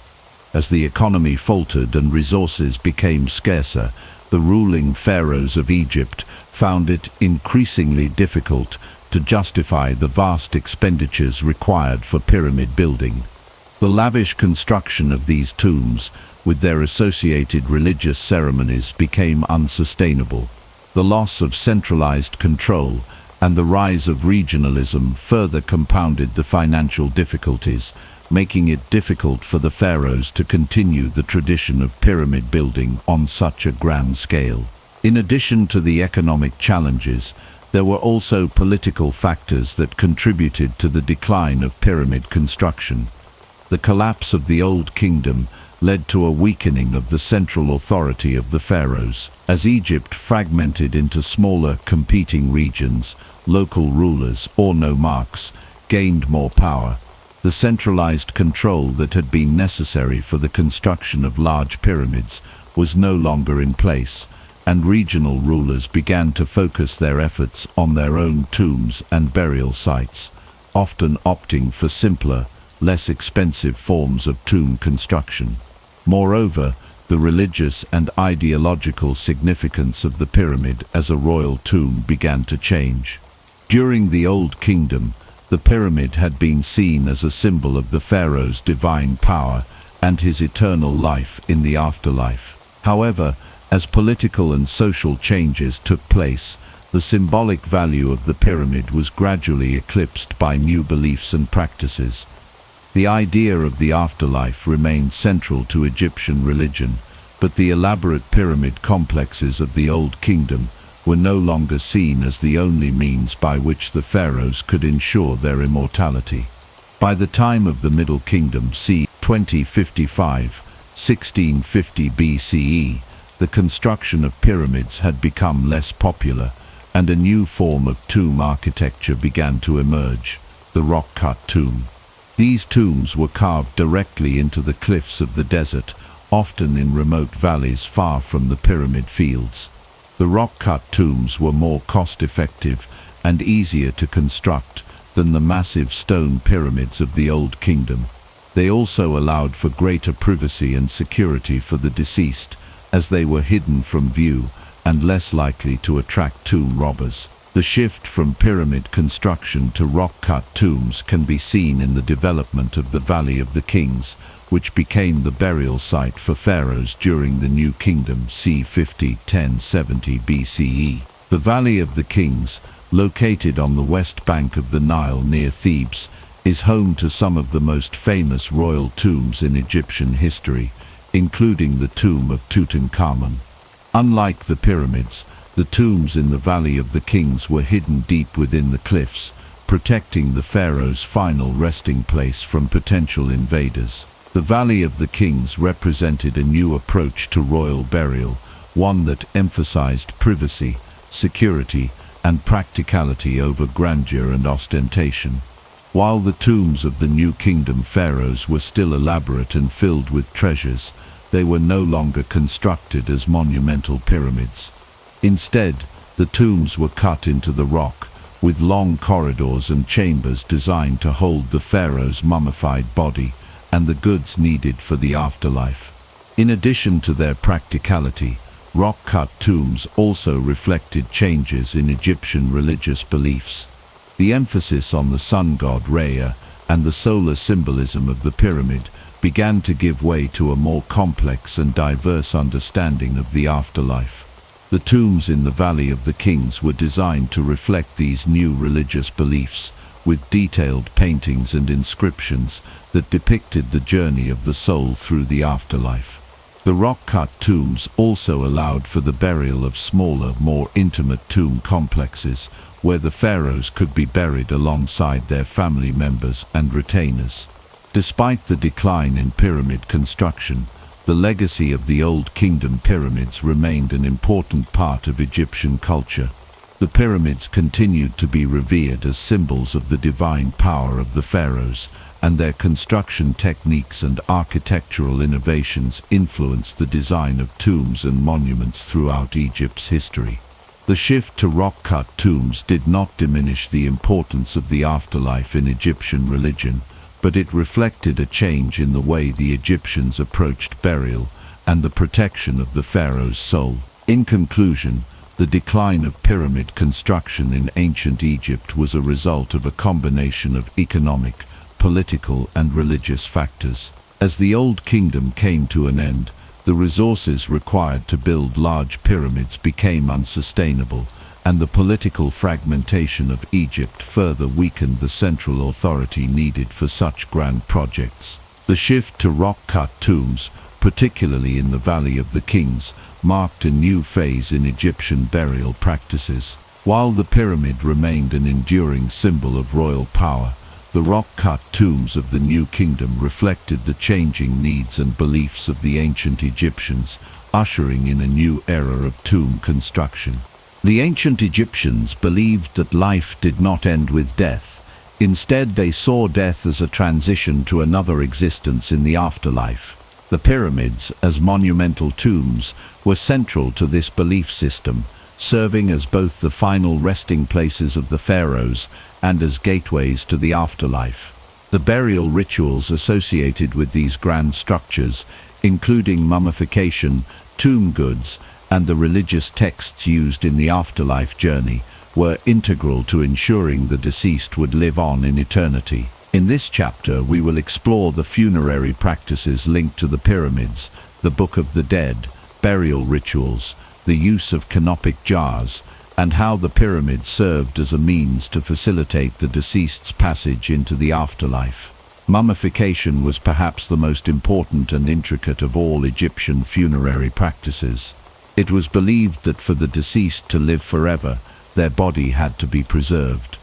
As the economy faltered and resources became scarcer, the ruling pharaohs of Egypt found it increasingly difficult to justify the vast expenditures required for pyramid building. The lavish construction of these tombs, with their associated religious ceremonies, became unsustainable. The loss of centralized control and the rise of regionalism further compounded the financial difficulties, making it difficult for the pharaohs to continue the tradition of pyramid building on such a grand scale. In addition to the economic challenges, there were also political factors that contributed to the decline of pyramid construction. The collapse of the Old Kingdom led to a weakening of the central authority of the pharaohs. As Egypt fragmented into smaller, competing regions, local rulers, or nomarchs, gained more power. The centralized control that had been necessary for the construction of large pyramids was no longer in place, and regional rulers began to focus their efforts on their own tombs and burial sites, often opting for simpler, less expensive forms of tomb construction. Moreover, the religious and ideological significance of the pyramid as a royal tomb began to change. During the Old Kingdom, the pyramid had been seen as a symbol of the pharaoh's divine power and his eternal life in the afterlife. However, as political and social changes took place, the symbolic value of the pyramid was gradually eclipsed by new beliefs and practices. The idea of the afterlife remained central to Egyptian religion, but the elaborate pyramid complexes of the Old Kingdom were no longer seen as the only means by which the pharaohs could ensure their immortality. By the time of the Middle Kingdom, c. 2055, 1650 BCE, the construction of pyramids had become less popular, and a new form of tomb architecture began to emerge: the rock-cut tomb. These tombs were carved directly into the cliffs of the desert, often in remote valleys far from the pyramid fields. The rock-cut tombs were more cost-effective and easier to construct than the massive stone pyramids of the Old Kingdom. They also allowed for greater privacy and security for the deceased, as they were hidden from view and less likely to attract tomb robbers. The shift from pyramid construction to rock-cut tombs can be seen in the development of the Valley of the Kings, which became the burial site for pharaohs during the New Kingdom, c. 1070 BCE. The Valley of the Kings, located on the west bank of the Nile near Thebes, is home to some of the most famous royal tombs in Egyptian history, including the tomb of Tutankhamun. Unlike the pyramids, the tombs in the Valley of the Kings were hidden deep within the cliffs, protecting the pharaoh's final resting place from potential invaders. The Valley of the Kings represented a new approach to royal burial, one that emphasized privacy, security, and practicality over grandeur and ostentation. While the tombs of the New Kingdom pharaohs were still elaborate and filled with treasures, they were no longer constructed as monumental pyramids. Instead, the tombs were cut into the rock, with long corridors and chambers designed to hold the pharaoh's mummified body and the goods needed for the afterlife. In addition to their practicality, rock-cut tombs also reflected changes in Egyptian religious beliefs. The emphasis on the sun god Rhea and the solar symbolism of the pyramid began to give way to a more complex and diverse understanding of the afterlife. The tombs in the Valley of the Kings were designed to reflect these new religious beliefs, with detailed paintings and inscriptions that depicted the journey of the soul through the afterlife. The rock-cut tombs also allowed for the burial of smaller, more intimate tomb complexes, where the pharaohs could be buried alongside their family members and retainers. Despite the decline in pyramid construction, the legacy of the Old Kingdom pyramids remained an important part of Egyptian culture. The pyramids continued to be revered as symbols of the divine power of the pharaohs, and their construction techniques and architectural innovations influenced the design of tombs and monuments throughout Egypt's history. The shift to rock-cut tombs did not diminish the importance of the afterlife in Egyptian religion, but it reflected a change in the way the Egyptians approached burial and the protection of the pharaoh's soul. In conclusion, the decline of pyramid construction in ancient Egypt was a result of a combination of economic, political, and religious factors. As the Old Kingdom came to an end, the resources required to build large pyramids became unsustainable, and the political fragmentation of Egypt further weakened the central authority needed for such grand projects. The shift to rock-cut tombs, particularly in the Valley of the Kings, marked a new phase in Egyptian burial practices. While the pyramid remained an enduring symbol of royal power, The rock-cut tombs of the New Kingdom reflected the changing needs and beliefs of the ancient Egyptians, ushering in a new era of tomb construction. The ancient Egyptians believed that life did not end with death. Instead, they saw death as a transition to another existence in the afterlife. The pyramids, as monumental tombs, were central to this belief system, serving as both the final resting places of the pharaohs and as gateways to the afterlife. The burial rituals associated with these grand structures, including mummification, tomb goods, and the religious texts used in the afterlife journey, were integral to ensuring the deceased would live on in eternity. In this chapter, we will explore the funerary practices linked to the pyramids, the Book of the Dead, burial rituals, the use of canopic jars, and how the pyramids served as a means to facilitate the deceased's passage into the afterlife. Mummification was perhaps the most important and intricate of all Egyptian funerary practices. It was believed that for the deceased to live forever, their body had to be preserved.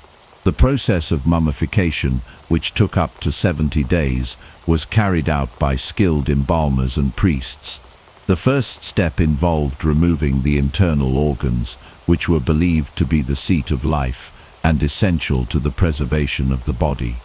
The process of mummification, which took up to 70 days, was carried out by skilled embalmers and priests. The first step involved removing the internal organs, which were believed to be the seat of life and essential to the preservation of the body.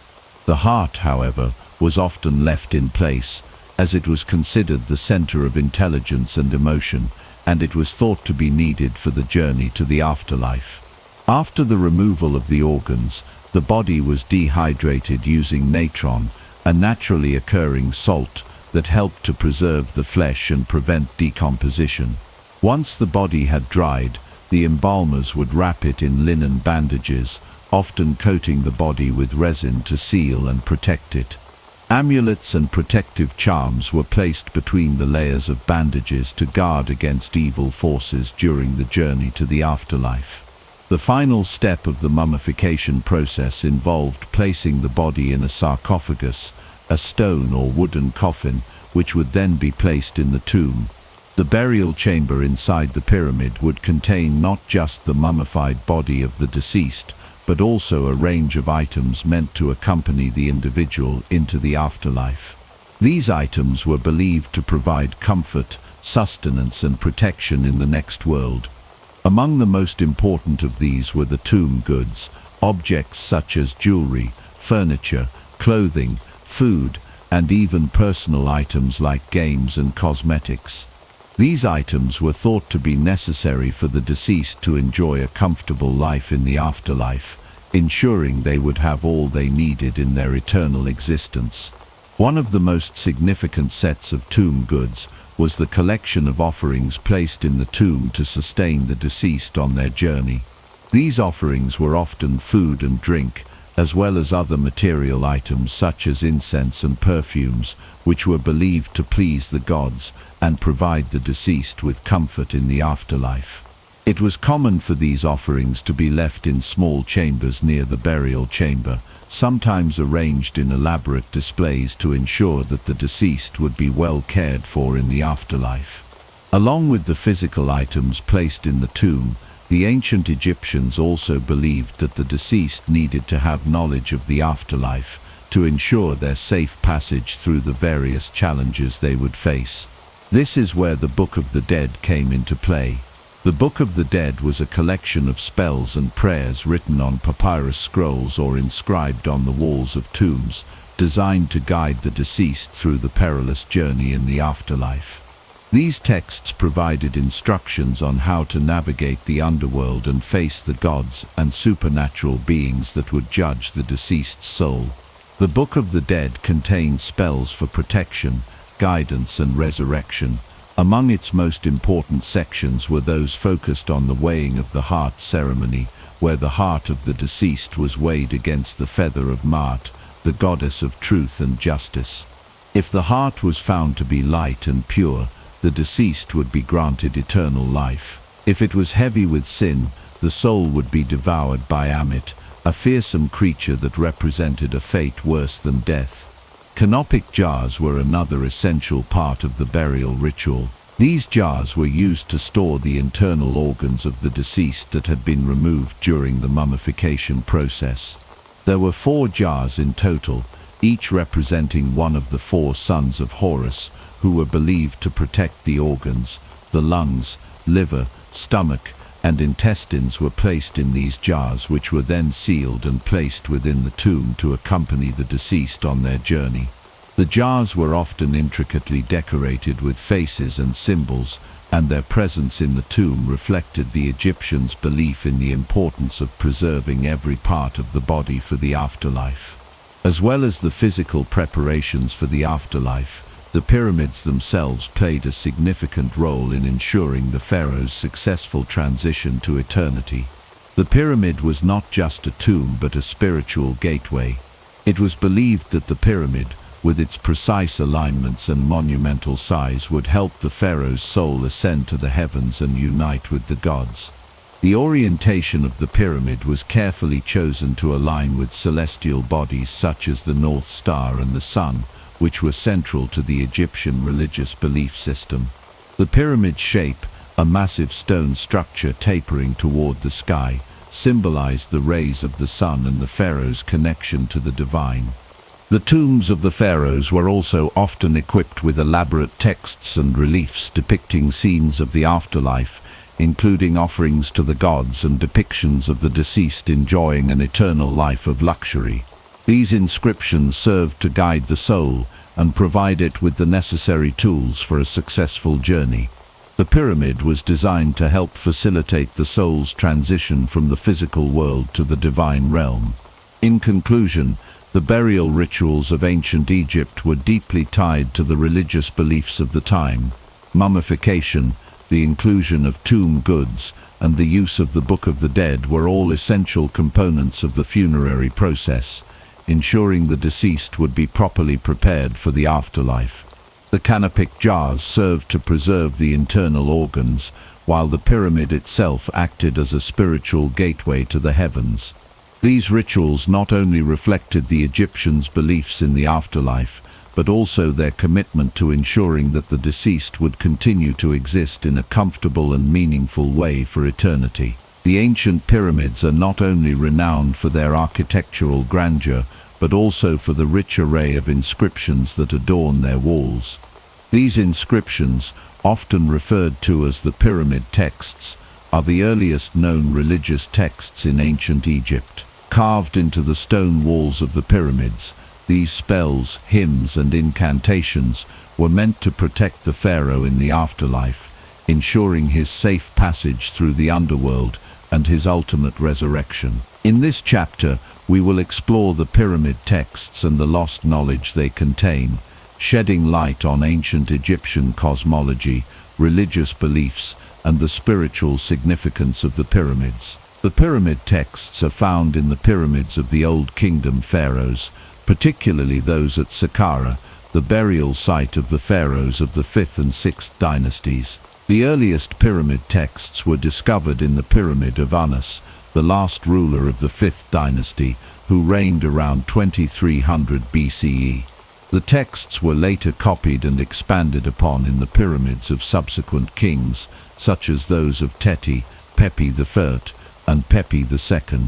The heart, however, was often left in place, as it was considered the center of intelligence and emotion, and it was thought to be needed for the journey to the afterlife. After the removal of the organs, the body was dehydrated using natron, a naturally occurring salt that helped to preserve the flesh and prevent decomposition. Once the body had dried, the embalmers would wrap it in linen bandages, often coating the body with resin to seal and protect it. Amulets and protective charms were placed between the layers of bandages to guard against evil forces during the journey to the afterlife. The final step of the mummification process involved placing the body in a sarcophagus, a stone or wooden coffin, which would then be placed in the tomb. The burial chamber inside the pyramid would contain not just the mummified body of the deceased, but also a range of items meant to accompany the individual into the afterlife. These items were believed to provide comfort, sustenance, and protection in the next world. Among the most important of these were the tomb goods, objects such as jewelry, furniture, clothing, food, and even personal items like games and cosmetics. These items were thought to be necessary for the deceased to enjoy a comfortable life in the afterlife, ensuring they would have all they needed in their eternal existence. One of the most significant sets of tomb goods was the collection of offerings placed in the tomb to sustain the deceased on their journey. These offerings were often food and drink, as well as other material items such as incense and perfumes, which were believed to please the gods and provide the deceased with comfort in the afterlife. It was common for these offerings to be left in small chambers near the burial chamber, sometimes arranged in elaborate displays to ensure that the deceased would be well cared for in the afterlife. Along with the physical items placed in the tomb, the ancient Egyptians also believed that the deceased needed to have knowledge of the afterlife to ensure their safe passage through the various challenges they would face. This is where the Book of the Dead came into play. The Book of the Dead was a collection of spells and prayers written on papyrus scrolls or inscribed on the walls of tombs, designed to guide the deceased through the perilous journey in the afterlife. These texts provided instructions on how to navigate the underworld and face the gods and supernatural beings that would judge the deceased's soul. The Book of the Dead contained spells for protection, guidance, and resurrection. Among its most important sections were those focused on the weighing of the heart ceremony, where the heart of the deceased was weighed against the feather of Maat, the goddess of truth and justice. If the heart was found to be light and pure, the deceased would be granted eternal life. If it was heavy with sin, the soul would be devoured by Ambient, a fearsome creature that represented a fate worse than death. Canopic jars were another essential part of the burial ritual. These jars were used to store the internal organs of the deceased that had been removed during the mummification process. There were 4 jars in total, each representing one of the 4 sons of Horus, who were believed to protect the organs. The lungs, liver, stomach, and intestines were placed in these jars, which were then sealed and placed within the tomb to accompany the deceased on their journey. The jars were often intricately decorated with faces and symbols, and their presence in the tomb reflected the Egyptians' belief in the importance of preserving every part of the body for the afterlife. As well as the physical preparations for the afterlife, the pyramids themselves played a significant role in ensuring the pharaoh's successful transition to eternity. The pyramid was not just a tomb but a spiritual gateway. It was believed that the pyramid, with its precise alignments and monumental size, would help the pharaoh's soul ascend to the heavens and unite with the gods. The orientation of the pyramid was carefully chosen to align with celestial bodies such as the North Star and the Sun, which were central to the Egyptian religious belief system. The pyramid's shape, a massive stone structure tapering toward the sky, symbolized the rays of the sun and the pharaoh's connection to the divine. The tombs of the pharaohs were also often equipped with elaborate texts and reliefs depicting scenes of the afterlife, including offerings to the gods and depictions of the deceased enjoying an eternal life of luxury. These inscriptions served to guide the soul and provide it with the necessary tools for a successful journey. The pyramid was designed to help facilitate the soul's transition from the physical world to the divine realm. In conclusion, the burial rituals of ancient Egypt were deeply tied to the religious beliefs of the time. Mummification, the inclusion of tomb goods, and the use of the Book of the Dead were all essential components of the funerary process, ensuring the deceased would be properly prepared for the afterlife. The canopic jars served to preserve the internal organs, while the pyramid itself acted as a spiritual gateway to the heavens. These rituals not only reflected the Egyptians' beliefs in the afterlife, but also their commitment to ensuring that the deceased would continue to exist in a comfortable and meaningful way for eternity. The ancient pyramids are not only renowned for their architectural grandeur, but also for the rich array of inscriptions that adorn their walls. These inscriptions, often referred to as the pyramid texts, are the earliest known religious texts in ancient Egypt. Carved into the stone walls of the pyramids, these spells, hymns, and incantations were meant to protect the pharaoh in the afterlife, ensuring his safe passage through the underworld and his ultimate resurrection. In this chapter, we will explore the pyramid texts and the lost knowledge they contain, shedding light on ancient Egyptian cosmology, religious beliefs, and the spiritual significance of the pyramids. The pyramid texts are found in the pyramids of the Old Kingdom pharaohs, particularly those at Saqqara, the burial site of the pharaohs of the 5th and 6th dynasties. The earliest pyramid texts were discovered in the Pyramid of Unas, the last ruler of the 5th dynasty, who reigned around 2300 BCE. The texts were later copied and expanded upon in the pyramids of subsequent kings, such as those of Teti, Pepi I, and Pepi II.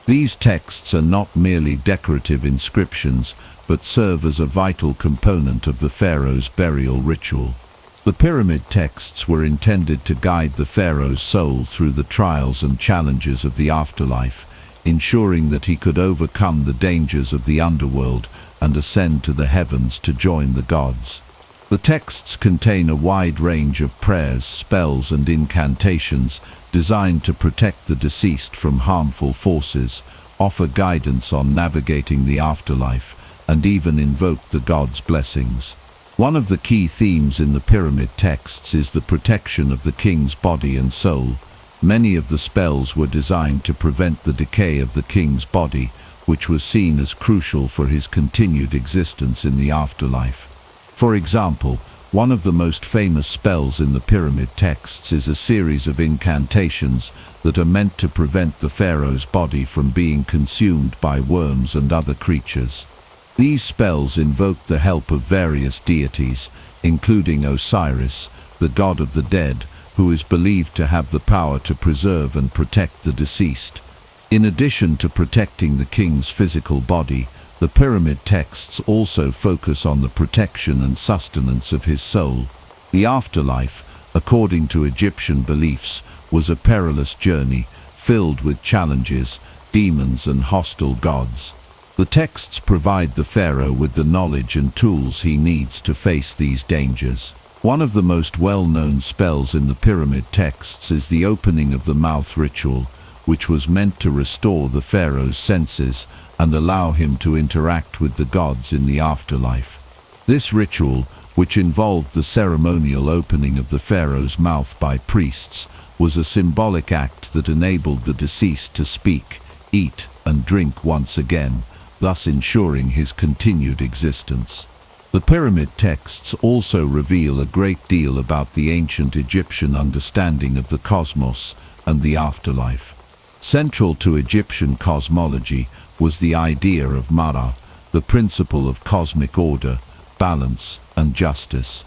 These texts are not merely decorative inscriptions, but serve as a vital component of the pharaoh's burial ritual. The pyramid texts were intended to guide the pharaoh's soul through the trials and challenges of the afterlife, ensuring that he could overcome the dangers of the underworld and ascend to the heavens to join the gods. The texts contain a wide range of prayers, spells, and incantations designed to protect the deceased from harmful forces, offer guidance on navigating the afterlife, and even invoke the gods' blessings. One of the key themes in the pyramid texts is the protection of the king's body and soul. Many of the spells were designed to prevent the decay of the king's body, which was seen as crucial for his continued existence in the afterlife. For example, one of the most famous spells in the pyramid texts is a series of incantations that are meant to prevent the pharaoh's body from being consumed by worms and other creatures. These spells invoke the help of various deities, including Osiris, the god of the dead, who is believed to have the power to preserve and protect the deceased. In addition to protecting the king's physical body, the pyramid texts also focus on the protection and sustenance of his soul. The afterlife, according to Egyptian beliefs, was a perilous journey, filled with challenges, demons and hostile gods. The texts provide the pharaoh with the knowledge and tools he needs to face these dangers. One of the most well-known spells in the pyramid texts is the opening of the mouth ritual, which was meant to restore the pharaoh's senses and allow him to interact with the gods in the afterlife. This ritual, which involved the ceremonial opening of the pharaoh's mouth by priests, was a symbolic act that enabled the deceased to speak, eat, and drink once again, thus ensuring his continued existence. The pyramid texts also reveal a great deal about the ancient Egyptian understanding of the cosmos and the afterlife. Central to Egyptian cosmology was the idea of Mara, the principle of cosmic order, balance, and justice.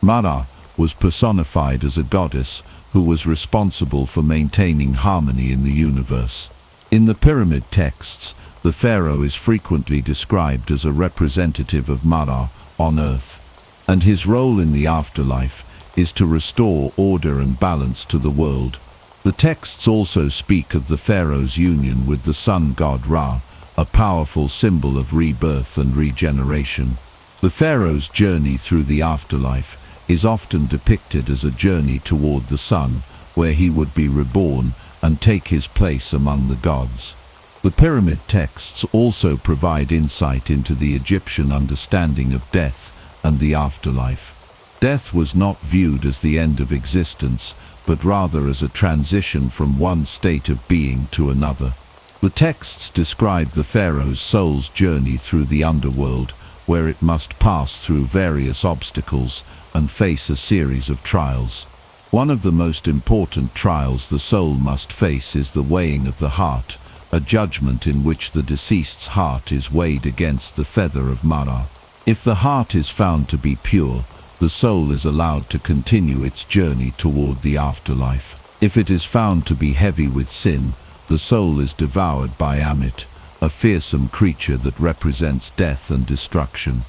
Mara was personified as a goddess who was responsible for maintaining harmony in the universe. In the pyramid texts, the pharaoh is frequently described as a representative of Mara on earth, and his role in the afterlife is to restore order and balance to the world. The texts also speak of the pharaoh's union with the sun god Ra, a powerful symbol of rebirth and regeneration. The pharaoh's journey through the afterlife is often depicted as a journey toward the sun, where he would be reborn and take his place among the gods. The pyramid texts also provide insight into the Egyptian understanding of death and the afterlife. Death was not viewed as the end of existence, but rather as a transition from one state of being to another. The texts describe the pharaoh's soul's journey through the underworld, where it must pass through various obstacles and face a series of trials. One of the most important trials the soul must face is the weighing of the heart, a judgment in which the deceased's heart is weighed against the feather of Mara. If the heart is found to be pure, the soul is allowed to continue its journey toward the afterlife. If it is found to be heavy with sin, the soul is devoured by Ambient, a fearsome creature that represents death and destruction.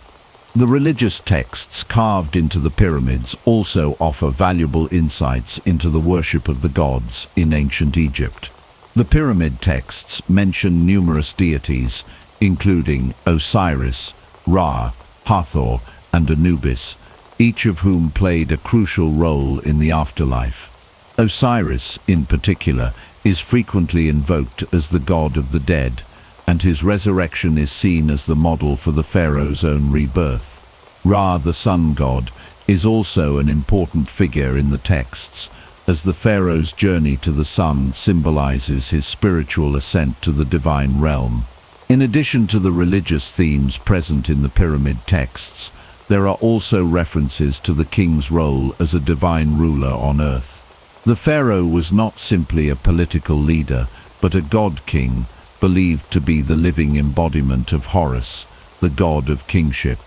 The religious texts carved into the pyramids also offer valuable insights into the worship of the gods in ancient Egypt. The pyramid texts mention numerous deities, including Osiris, Ra, Hathor, and Anubis, each of whom played a crucial role in the afterlife. Osiris, in particular, is frequently invoked as the god of the dead, and his resurrection is seen as the model for the pharaoh's own rebirth. Ra, the sun god, is also an important figure in the texts, as the pharaoh's journey to the sun symbolizes his spiritual ascent to the divine realm. In addition to the religious themes present in the pyramid texts, there are also references to the king's role as a divine ruler on earth. The pharaoh was not simply a political leader, but a god-king, believed to be the living embodiment of Horus, the god of kingship.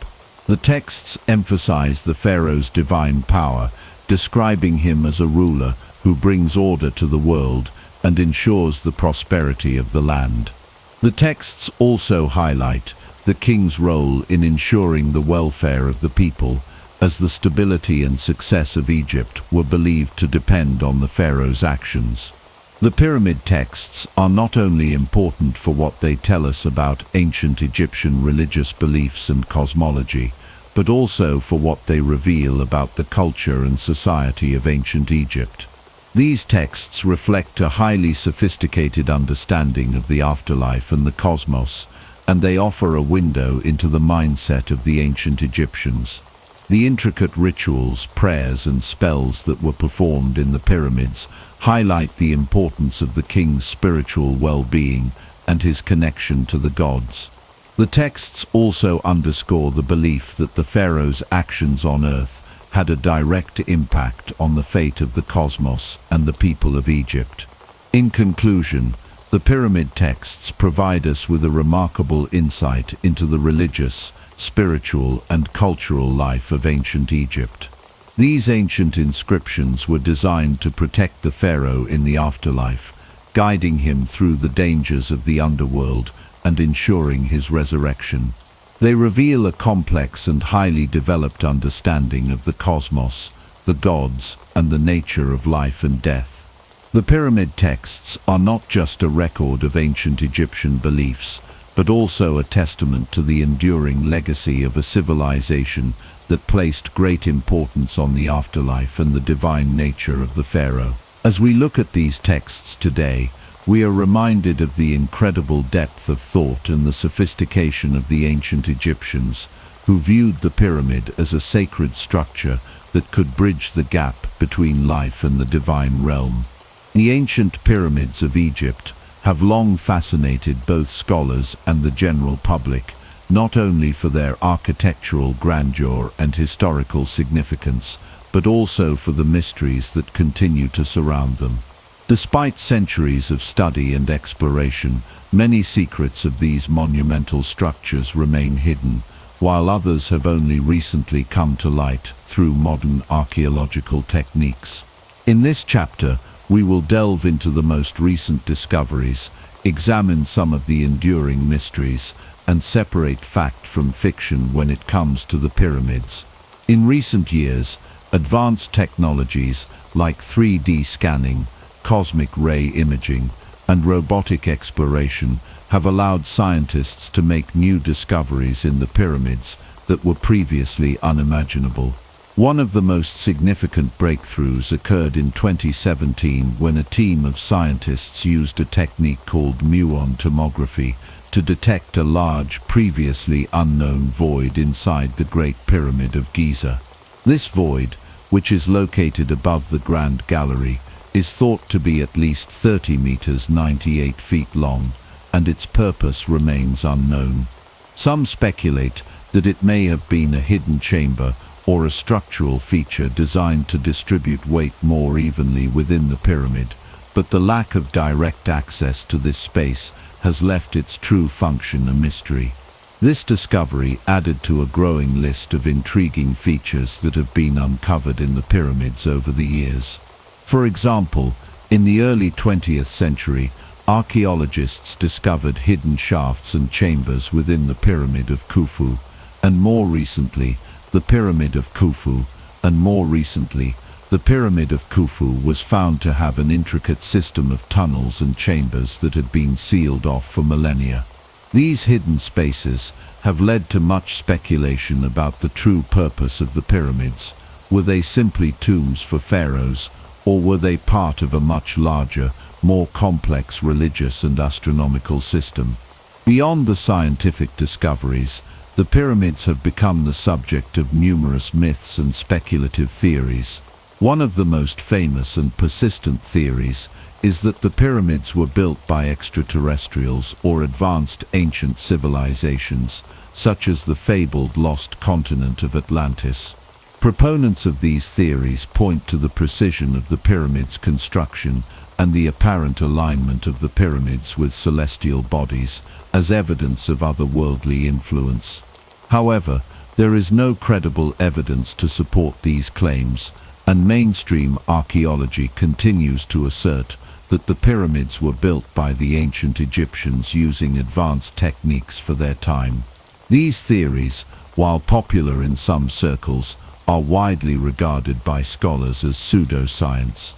The texts emphasize the pharaoh's divine power, describing him as a ruler who brings order to the world and ensures the prosperity of the land. The texts also highlight the king's role in ensuring the welfare of the people, as the stability and success of Egypt were believed to depend on the pharaoh's actions. The pyramid texts are not only important for what they tell us about ancient Egyptian religious beliefs and cosmology, but also for what they reveal about the culture and society of ancient Egypt. These texts reflect a highly sophisticated understanding of the afterlife and the cosmos, and they offer a window into the mindset of the ancient Egyptians. The intricate rituals, prayers, and spells that were performed in the pyramids highlight the importance of the king's spiritual well-being and his connection to the gods. The texts also underscore the belief that the pharaoh's actions on earth had a direct impact on the fate of the cosmos and the people of Egypt. In conclusion, the pyramid texts provide us with a remarkable insight into the religious, spiritual, and cultural life of ancient Egypt. These ancient inscriptions were designed to protect the pharaoh in the afterlife, guiding him through the dangers of the underworld and ensuring his resurrection. They reveal a complex and highly developed understanding of the cosmos, the gods, and the nature of life and death. The pyramid texts are not just a record of ancient Egyptian beliefs, but also a testament to the enduring legacy of a civilization that placed great importance on the afterlife and the divine nature of the pharaoh. As we look at these texts today, we are reminded of the incredible depth of thought and the sophistication of the ancient Egyptians, who viewed the pyramid as a sacred structure that could bridge the gap between life and the divine realm. The ancient pyramids of Egypt have long fascinated both scholars and the general public, not only for their architectural grandeur and historical significance, but also for the mysteries that continue to surround them. Despite centuries of study and exploration, many secrets of these monumental structures remain hidden, while others have only recently come to light through modern archaeological techniques. In this chapter, we will delve into the most recent discoveries, examine some of the enduring mysteries, and separate fact from fiction when it comes to the pyramids. In recent years, advanced technologies like 3D scanning, cosmic ray imaging, and robotic exploration have allowed scientists to make new discoveries in the pyramids that were previously unimaginable. One of the most significant breakthroughs occurred in 2017 when a team of scientists used a technique called muon tomography to detect a large, previously unknown void inside the Great Pyramid of Giza. This void, which is located above the Grand Gallery, is thought to be at least 30 meters 98 feet long, and its purpose remains unknown. Some speculate that it may have been a hidden chamber or a structural feature designed to distribute weight more evenly within the pyramid, but the lack of direct access to this space has left its true function a mystery. This discovery added to a growing list of intriguing features that have been uncovered in the pyramids over the years. For example, in the early 20th century, archaeologists discovered hidden shafts and chambers within the Pyramid of Khufu, and more recently, the Pyramid of Khufu was found to have an intricate system of tunnels and chambers that had been sealed off for millennia. These hidden spaces have led to much speculation about the true purpose of the pyramids. Were they simply tombs for pharaohs, or were they part of a much larger, more complex religious and astronomical system? Beyond the scientific discoveries, the pyramids have become the subject of numerous myths and speculative theories. One of the most famous and persistent theories is that the pyramids were built by extraterrestrials or advanced ancient civilizations, such as the fabled lost continent of Atlantis. Proponents of these theories point to the precision of the pyramid's construction and the apparent alignment of the pyramids with celestial bodies as evidence of otherworldly influence. However, there is no credible evidence to support these claims, and mainstream archaeology continues to assert that the pyramids were built by the ancient Egyptians using advanced techniques for their time. These theories, while popular in some circles, are widely regarded by scholars as pseudoscience.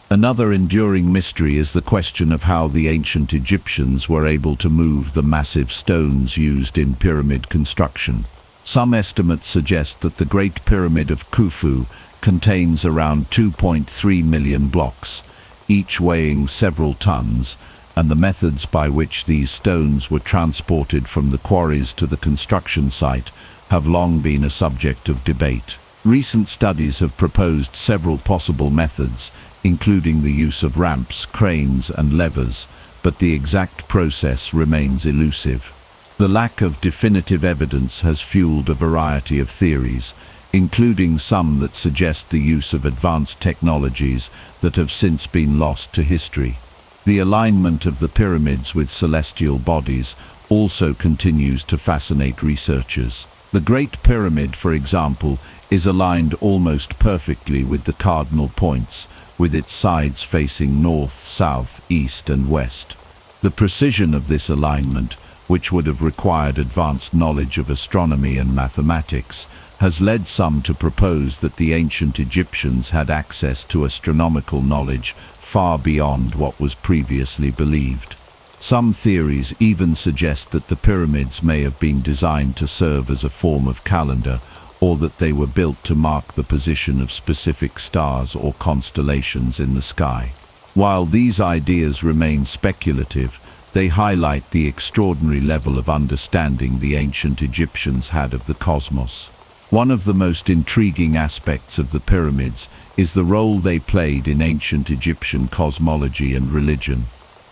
Another enduring mystery is the question of how the ancient Egyptians were able to move the massive stones used in pyramid construction. Some estimates suggest that the Great Pyramid of Khufu contains around 2.3 million blocks, each weighing several tons, and the methods by which these stones were transported from the quarries to the construction site have long been a subject of debate. Recent studies have proposed several possible methods, including the use of ramps, cranes, and levers, but the exact process remains elusive. The lack of definitive evidence has fueled a variety of theories, including some that suggest the use of advanced technologies that have since been lost to history. The alignment of the pyramids with celestial bodies also continues to fascinate researchers. The Great Pyramid, for example, is aligned almost perfectly with the cardinal points, with its sides facing north, south, east, and west. The precision of this alignment, which would have required advanced knowledge of astronomy and mathematics, has led some to propose that the ancient Egyptians had access to astronomical knowledge far beyond what was previously believed. Some theories even suggest that the pyramids may have been designed to serve as a form of calendar, or that they were built to mark the position of specific stars or constellations in the sky. While these ideas remain speculative, they highlight the extraordinary level of understanding the ancient Egyptians had of the cosmos. One of the most intriguing aspects of the pyramids is the role they played in ancient Egyptian cosmology and religion.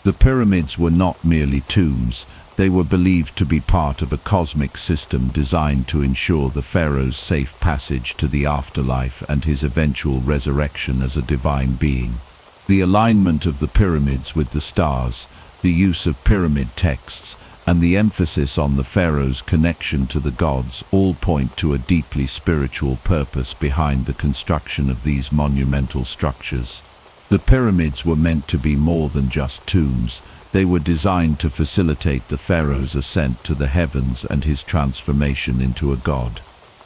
The pyramids were not merely tombs, they were believed to be part of a cosmic system designed to ensure the pharaoh's safe passage to the afterlife and his eventual resurrection as a divine being. The alignment of the pyramids with the stars, the use of pyramid texts, and the emphasis on the pharaoh's connection to the gods all point to a deeply spiritual purpose behind the construction of these monumental structures. The pyramids were meant to be more than just tombs. They were designed to facilitate the pharaoh's ascent to the heavens and his transformation into a god.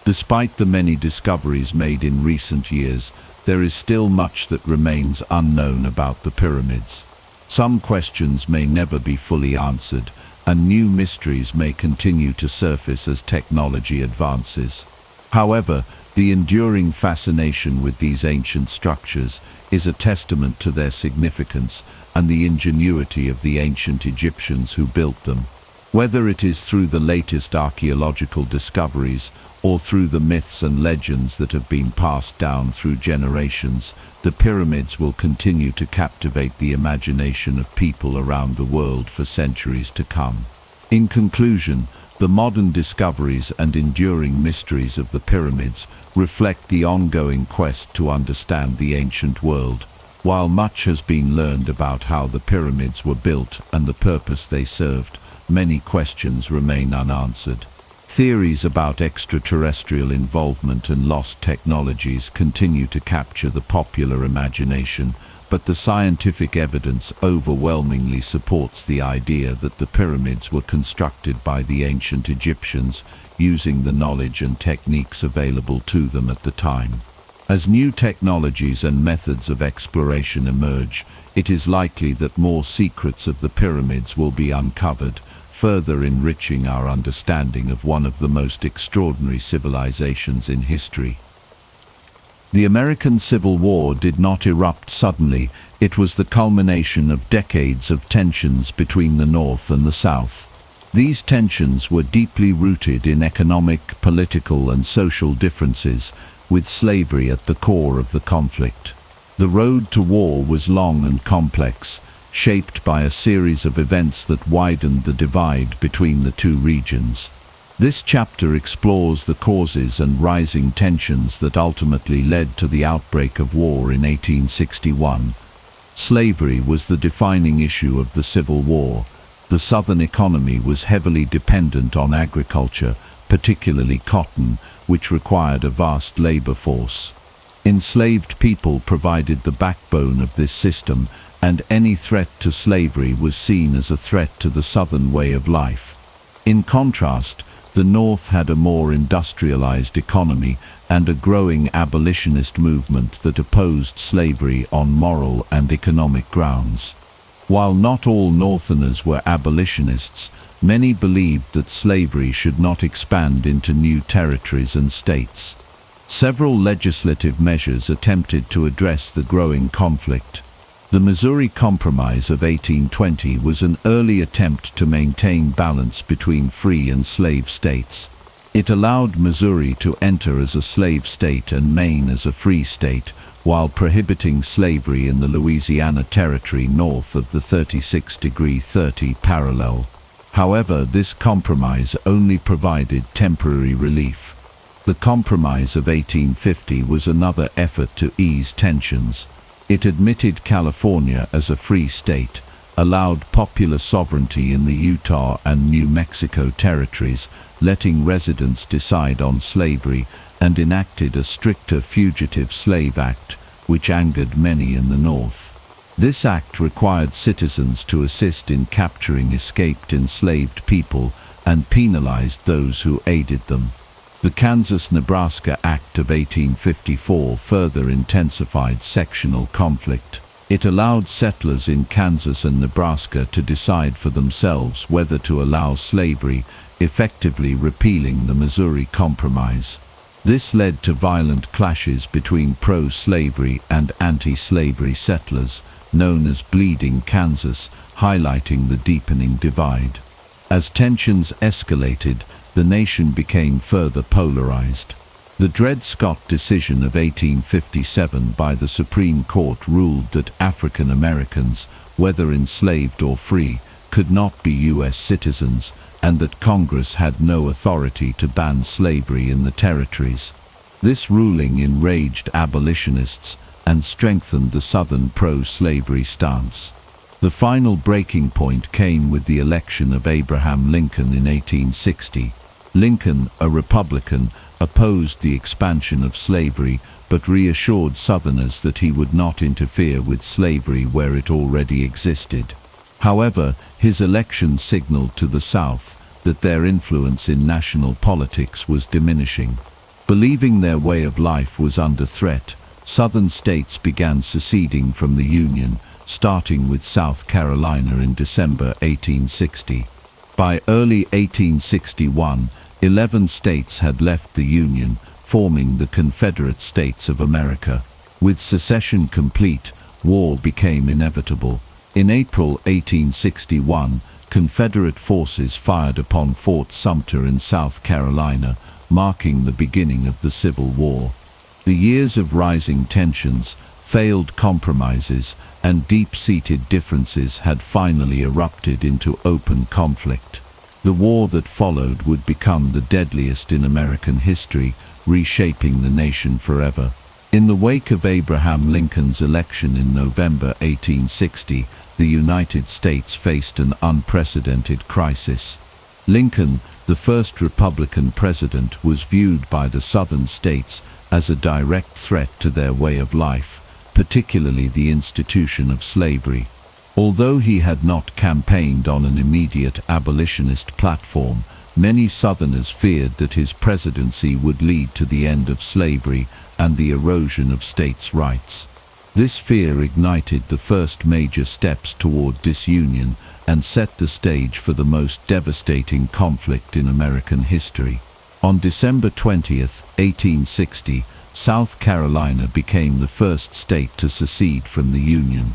Despite the many discoveries made in recent years, there is still much that remains unknown about the pyramids. Some questions may never be fully answered, and new mysteries may continue to surface as technology advances. However, the enduring fascination with these ancient structures is a testament to their significance and the ingenuity of the ancient Egyptians who built them. Whether it is through the latest archaeological discoveries or through the myths and legends that have been passed down through generations, the pyramids will continue to captivate the imagination of people around the world for centuries to come. In conclusion, the modern discoveries and enduring mysteries of the pyramids reflect the ongoing quest to understand the ancient world. While much has been learned about how the pyramids were built and the purpose they served, many questions remain unanswered. Theories about extraterrestrial involvement and lost technologies continue to capture the popular imagination, but the scientific evidence overwhelmingly supports the idea that the pyramids were constructed by the ancient Egyptians using the knowledge and techniques available to them at the time. As new technologies and methods of exploration emerge, it is likely that more secrets of the pyramids will be uncovered, further enriching our understanding of one of the most extraordinary civilizations in history. The American Civil War did not erupt suddenly. It was the culmination of decades of tensions between the North and the South. These tensions were deeply rooted in economic, political, and social differences, with slavery at the core of the conflict. The road to war was long and complex, shaped by a series of events that widened the divide between the two regions. This chapter explores the causes and rising tensions that ultimately led to the outbreak of war in 1861. Slavery was the defining issue of the Civil War. The Southern economy was heavily dependent on agriculture, particularly cotton, which required a vast labor force. Enslaved people provided the backbone of this system, and any threat to slavery was seen as a threat to the Southern way of life. In contrast, the North had a more industrialized economy and a growing abolitionist movement that opposed slavery on moral and economic grounds. While not all Northerners were abolitionists, many believed that slavery should not expand into new territories and states. Several legislative measures attempted to address the growing conflict. The Missouri Compromise of 1820 was an early attempt to maintain balance between free and slave states. It allowed Missouri to enter as a slave state and Maine as a free state, while prohibiting slavery in the Louisiana Territory north of the 36°30 parallel. However, this compromise only provided temporary relief. The Compromise of 1850 was another effort to ease tensions. It admitted California as a free state, allowed popular sovereignty in the Utah and New Mexico territories, letting residents decide on slavery, and enacted a stricter Fugitive Slave Act, which angered many in the North. This act required citizens to assist in capturing escaped enslaved people and penalized those who aided them. The Kansas-Nebraska Act of 1854 further intensified sectional conflict. It allowed settlers in Kansas and Nebraska to decide for themselves whether to allow slavery, effectively repealing the Missouri Compromise. This led to violent clashes between pro-slavery and anti-slavery settlers, known as Bleeding Kansas, highlighting the deepening divide. As tensions escalated, the nation became further polarized. The Dred Scott decision of 1857 by the Supreme Court ruled that African Americans, whether enslaved or free, could not be U.S. citizens, and that Congress had no authority to ban slavery in the territories. This ruling enraged abolitionists and strengthened the Southern pro-slavery stance. The final breaking point came with the election of Abraham Lincoln in 1860. Lincoln, a Republican, opposed the expansion of slavery, but reassured Southerners that he would not interfere with slavery where it already existed. However, his election signaled to the South that their influence in national politics was diminishing. Believing their way of life was under threat, Southern states began seceding from the Union, starting with South Carolina in December 1860. By early 1861, 11 states had left the Union, forming the Confederate States of America. With secession complete, war became inevitable. In April 1861, Confederate forces fired upon Fort Sumter in South Carolina, marking the beginning of the Civil War. The years of rising tensions, failed compromises, and deep-seated differences had finally erupted into open conflict. The war that followed would become the deadliest in American history, reshaping the nation forever. In the wake of Abraham Lincoln's election in November 1860, the United States faced an unprecedented crisis. Lincoln, the first Republican president, was viewed by the Southern states as a direct threat to their way of life, particularly the institution of slavery. Although he had not campaigned on an immediate abolitionist platform, many Southerners feared that his presidency would lead to the end of slavery and the erosion of states' rights. This fear ignited the first major steps toward disunion and set the stage for the most devastating conflict in American history. On December 20, 1860, South Carolina became the first state to secede from the Union.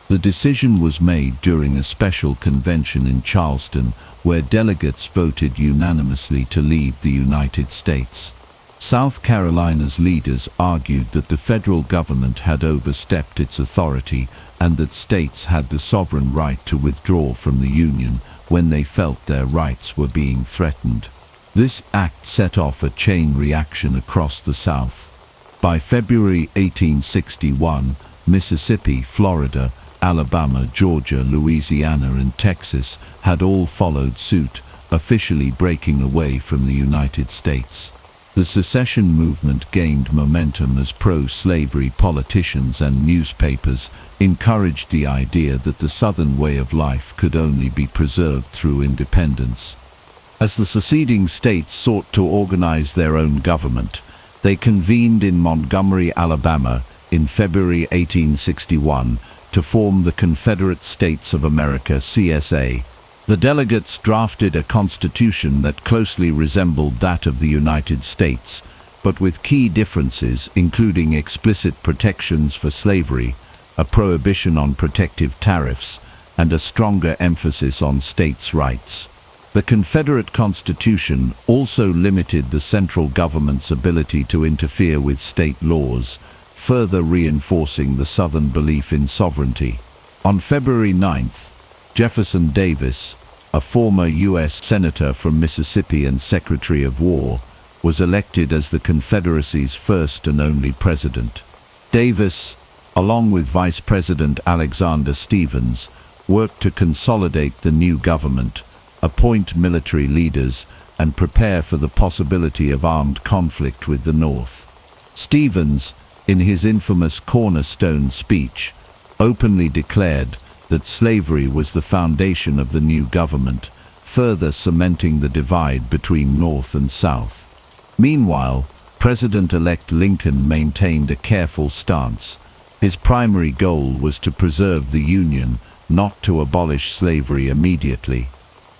The decision was made during a special convention in Charleston, where delegates voted unanimously to leave the United States. South Carolina's leaders argued that the federal government had overstepped its authority and that states had the sovereign right to withdraw from the Union when they felt their rights were being threatened. This act set off a chain reaction across the South. By February 1861, Mississippi, Florida, Alabama, Georgia, Louisiana, and Texas had all followed suit, officially breaking away from the United States. The secession movement gained momentum as pro-slavery politicians and newspapers encouraged the idea that the Southern way of life could only be preserved through independence. As the seceding states sought to organize their own government, they convened in Montgomery, Alabama, in February 1861 to form the Confederate States of America (CSA). The delegates drafted a constitution that closely resembled that of the United States, but with key differences, including explicit protections for slavery, a prohibition on protective tariffs, and a stronger emphasis on states' rights. The Confederate Constitution also limited the central government's ability to interfere with state laws, further reinforcing the Southern belief in sovereignty. On February 9th, Jefferson Davis, a former U.S. Senator from Mississippi and Secretary of War, was elected as the Confederacy's first and only president. Davis, along with Vice President Alexander Stephens, worked to consolidate the new government, appoint military leaders, and prepare for the possibility of armed conflict with the North. Stephens, in his infamous cornerstone speech, openly declared that slavery was the foundation of the new government, further cementing the divide between North and South. Meanwhile, President-elect Lincoln maintained a careful stance. His primary goal was to preserve the Union, not to abolish slavery immediately.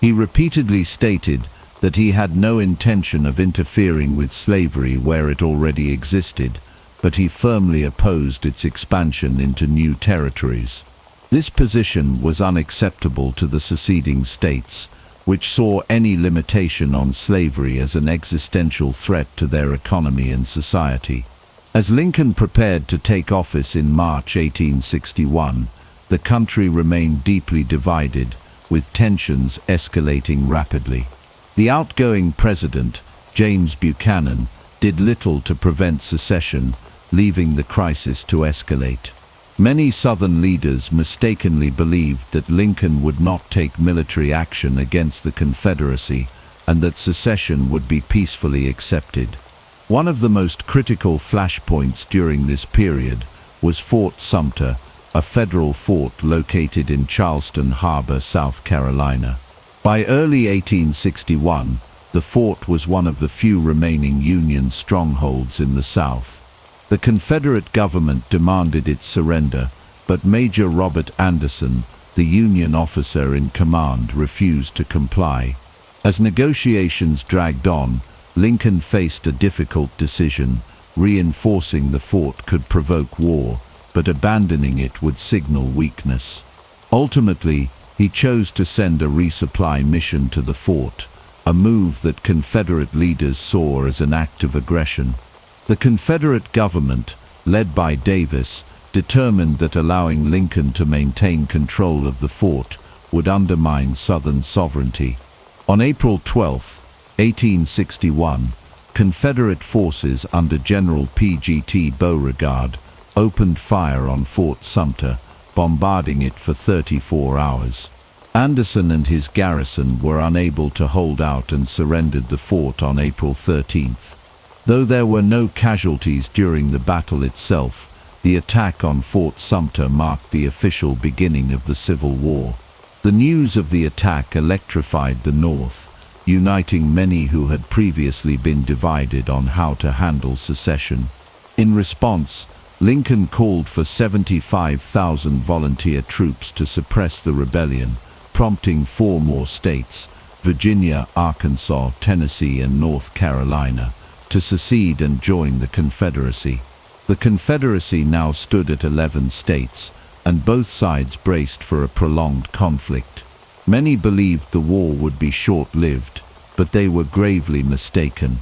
He repeatedly stated that he had no intention of interfering with slavery where it already existed, but he firmly opposed its expansion into new territories. This position was unacceptable to the seceding states, which saw any limitation on slavery as an existential threat to their economy and society. As Lincoln prepared to take office in March 1861, the country remained deeply divided, with tensions escalating rapidly. The outgoing president, James Buchanan, did little to prevent secession, leaving the crisis to escalate. Many Southern leaders mistakenly believed that Lincoln would not take military action against the Confederacy and that secession would be peacefully accepted. One of the most critical flashpoints during this period was Fort Sumter, a federal fort located in Charleston Harbor, South Carolina. By early 1861, the fort was one of the few remaining Union strongholds in the South. The Confederate government demanded its surrender, but Major Robert Anderson, the Union officer in command, refused to comply. As negotiations dragged on, Lincoln faced a difficult decision. Reinforcing the fort could provoke war, but abandoning it would signal weakness. Ultimately, he chose to send a resupply mission to the fort, a move that Confederate leaders saw as an act of aggression. The Confederate government, led by Davis, determined that allowing Lincoln to maintain control of the fort would undermine Southern sovereignty. On April 12, 1861, Confederate forces under General P.G.T. Beauregard opened fire on Fort Sumter, bombarding it for 34 hours. Anderson and his garrison were unable to hold out and surrendered the fort on April 13th. Though there were no casualties during the battle itself, the attack on Fort Sumter marked the official beginning of the Civil War. The news of the attack electrified the North, uniting many who had previously been divided on how to handle secession. In response, Lincoln called for 75,000 volunteer troops to suppress the rebellion, prompting 4 more states, Virginia, Arkansas, Tennessee, and North Carolina, to secede and join the Confederacy. The Confederacy now stood at 11 states, and both sides braced for a prolonged conflict. Many believed the war would be short-lived, but they were gravely mistaken.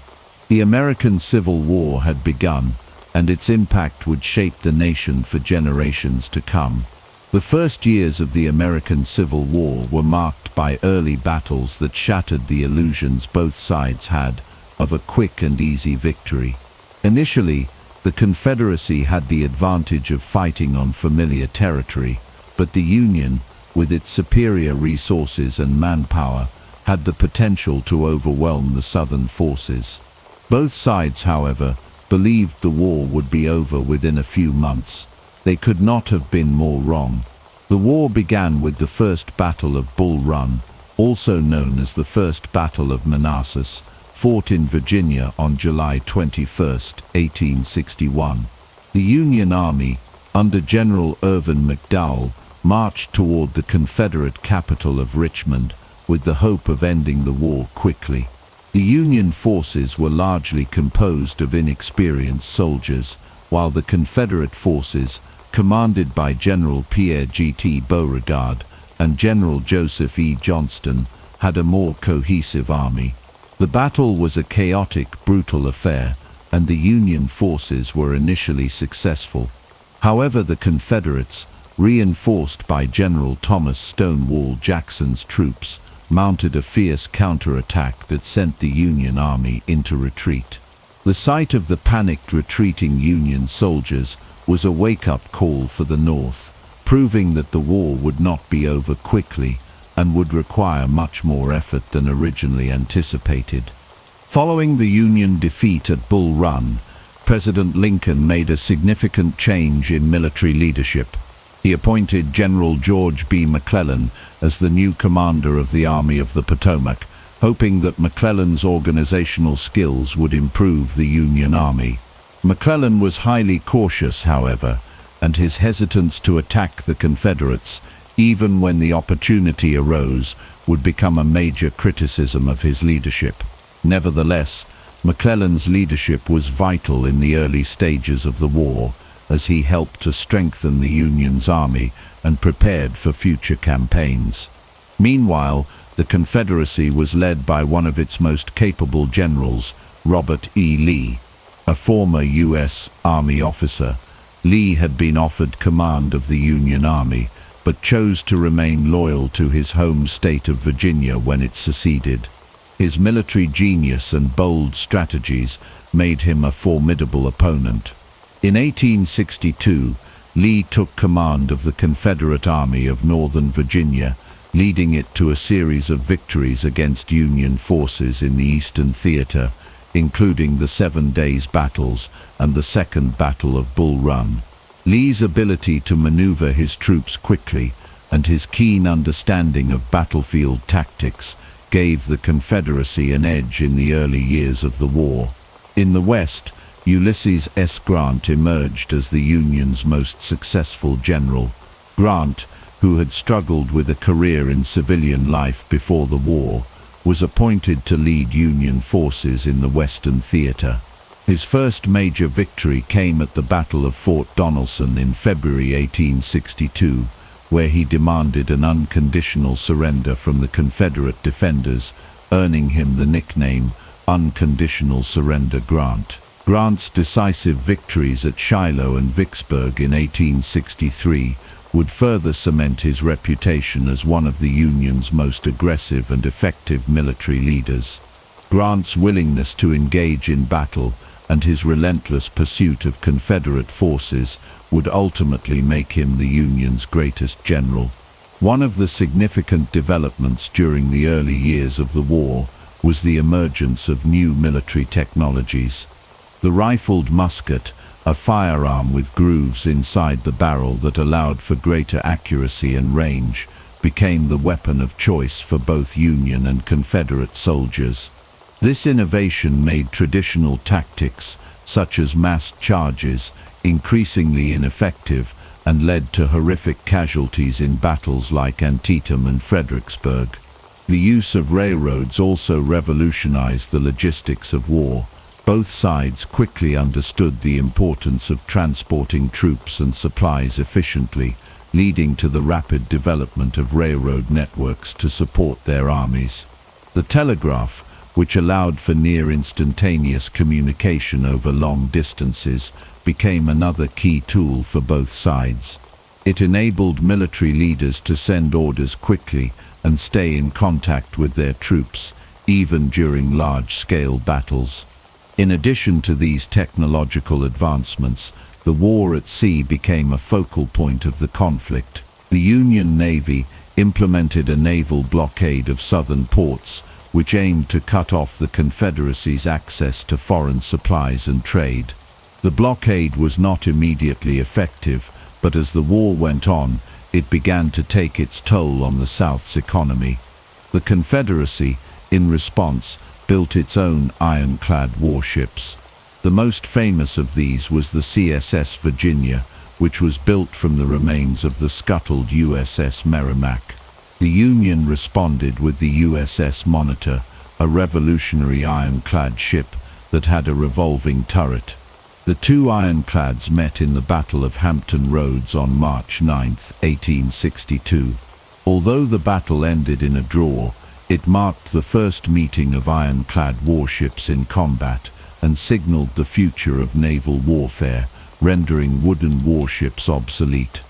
The American Civil War had begun, and its impact would shape the nation for generations to come. The first years of the American Civil War were marked by early battles that shattered the illusions both sides had of a quick and easy victory. Initially, the Confederacy had the advantage of fighting on familiar territory, but the Union, with its superior resources and manpower, had the potential to overwhelm the Southern forces. Both sides, however, believed the war would be over within a few months. They could not have been more wrong. The war began with the First Battle of Bull Run, also known as the First Battle of Manassas, fought in Virginia on July 21, 1861. The Union Army, under General Irvin McDowell, marched toward the Confederate capital of Richmond with the hope of ending the war quickly. The Union forces were largely composed of inexperienced soldiers, while the Confederate forces, commanded by General Pierre G.T. Beauregard and General Joseph E. Johnston, had a more cohesive army. The battle was a chaotic, brutal affair, and the Union forces were initially successful. However, the Confederates, reinforced by General Thomas Stonewall Jackson's troops, mounted a fierce counterattack that sent the Union Army into retreat. The sight of the panicked retreating Union soldiers was a wake-up call for the North, proving that the war would not be over quickly and would require much more effort than originally anticipated. Following the Union defeat at Bull Run, President Lincoln made a significant change in military leadership. He appointed General George B. McClellan as the new commander of the Army of the Potomac, hoping that McClellan's organizational skills would improve the Union Army. McClellan was highly cautious, however, and his hesitance to attack the Confederates, even when the opportunity arose, would become a major criticism of his leadership. Nevertheless, McClellan's leadership was vital in the early stages of the war, as he helped to strengthen the Union's army and prepared for future campaigns. Meanwhile, the Confederacy was led by one of its most capable generals, Robert E. Lee. A former U.S. Army officer, Lee had been offered command of the Union Army, but chose to remain loyal to his home state of Virginia when it seceded. His military genius and bold strategies made him a formidable opponent. In 1862, Lee took command of the Confederate Army of Northern Virginia, leading it to a series of victories against Union forces in the Eastern Theater, including the 7 Days Battles and the Second Battle of Bull Run. Lee's ability to maneuver his troops quickly and his keen understanding of battlefield tactics gave the Confederacy an edge in the early years of the war. In the West, Ulysses S. Grant emerged as the Union's most successful general. Grant, who had struggled with a career in civilian life before the war, was appointed to lead Union forces in the Western Theater. His first major victory came at the Battle of Fort Donelson in February 1862, where he demanded an unconditional surrender from the Confederate defenders, earning him the nickname Unconditional Surrender Grant. Grant's decisive victories at Shiloh and Vicksburg in 1863 would further cement his reputation as one of the Union's most aggressive and effective military leaders. Grant's willingness to engage in battle and his relentless pursuit of Confederate forces would ultimately make him the Union's greatest general. One of the significant developments during the early years of the war was the emergence of new military technologies. The rifled musket, a firearm with grooves inside the barrel that allowed for greater accuracy and range, became the weapon of choice for both Union and Confederate soldiers. This innovation made traditional tactics, such as massed charges, increasingly ineffective and led to horrific casualties in battles like Antietam and Fredericksburg. The use of railroads also revolutionized the logistics of war. Both sides quickly understood the importance of transporting troops and supplies efficiently, leading to the rapid development of railroad networks to support their armies. The telegraph, which allowed for near-instantaneous communication over long distances, became another key tool for both sides. It enabled military leaders to send orders quickly and stay in contact with their troops, even during large-scale battles. In addition to these technological advancements, the war at sea became a focal point of the conflict. The Union Navy implemented a naval blockade of southern ports, which aimed to cut off the Confederacy's access to foreign supplies and trade. The blockade was not immediately effective, but as the war went on, it began to take its toll on the South's economy. The Confederacy, in response, built its own ironclad warships. The most famous of these was the CSS Virginia, which was built from the remains of the scuttled USS Merrimack. The Union responded with the USS Monitor, a revolutionary ironclad ship that had a revolving turret. The two ironclads met in the Battle of Hampton Roads on March 9, 1862. Although the battle ended in a draw, it marked the first meeting of ironclad warships in combat and signaled the future of naval warfare, rendering wooden warships obsolete.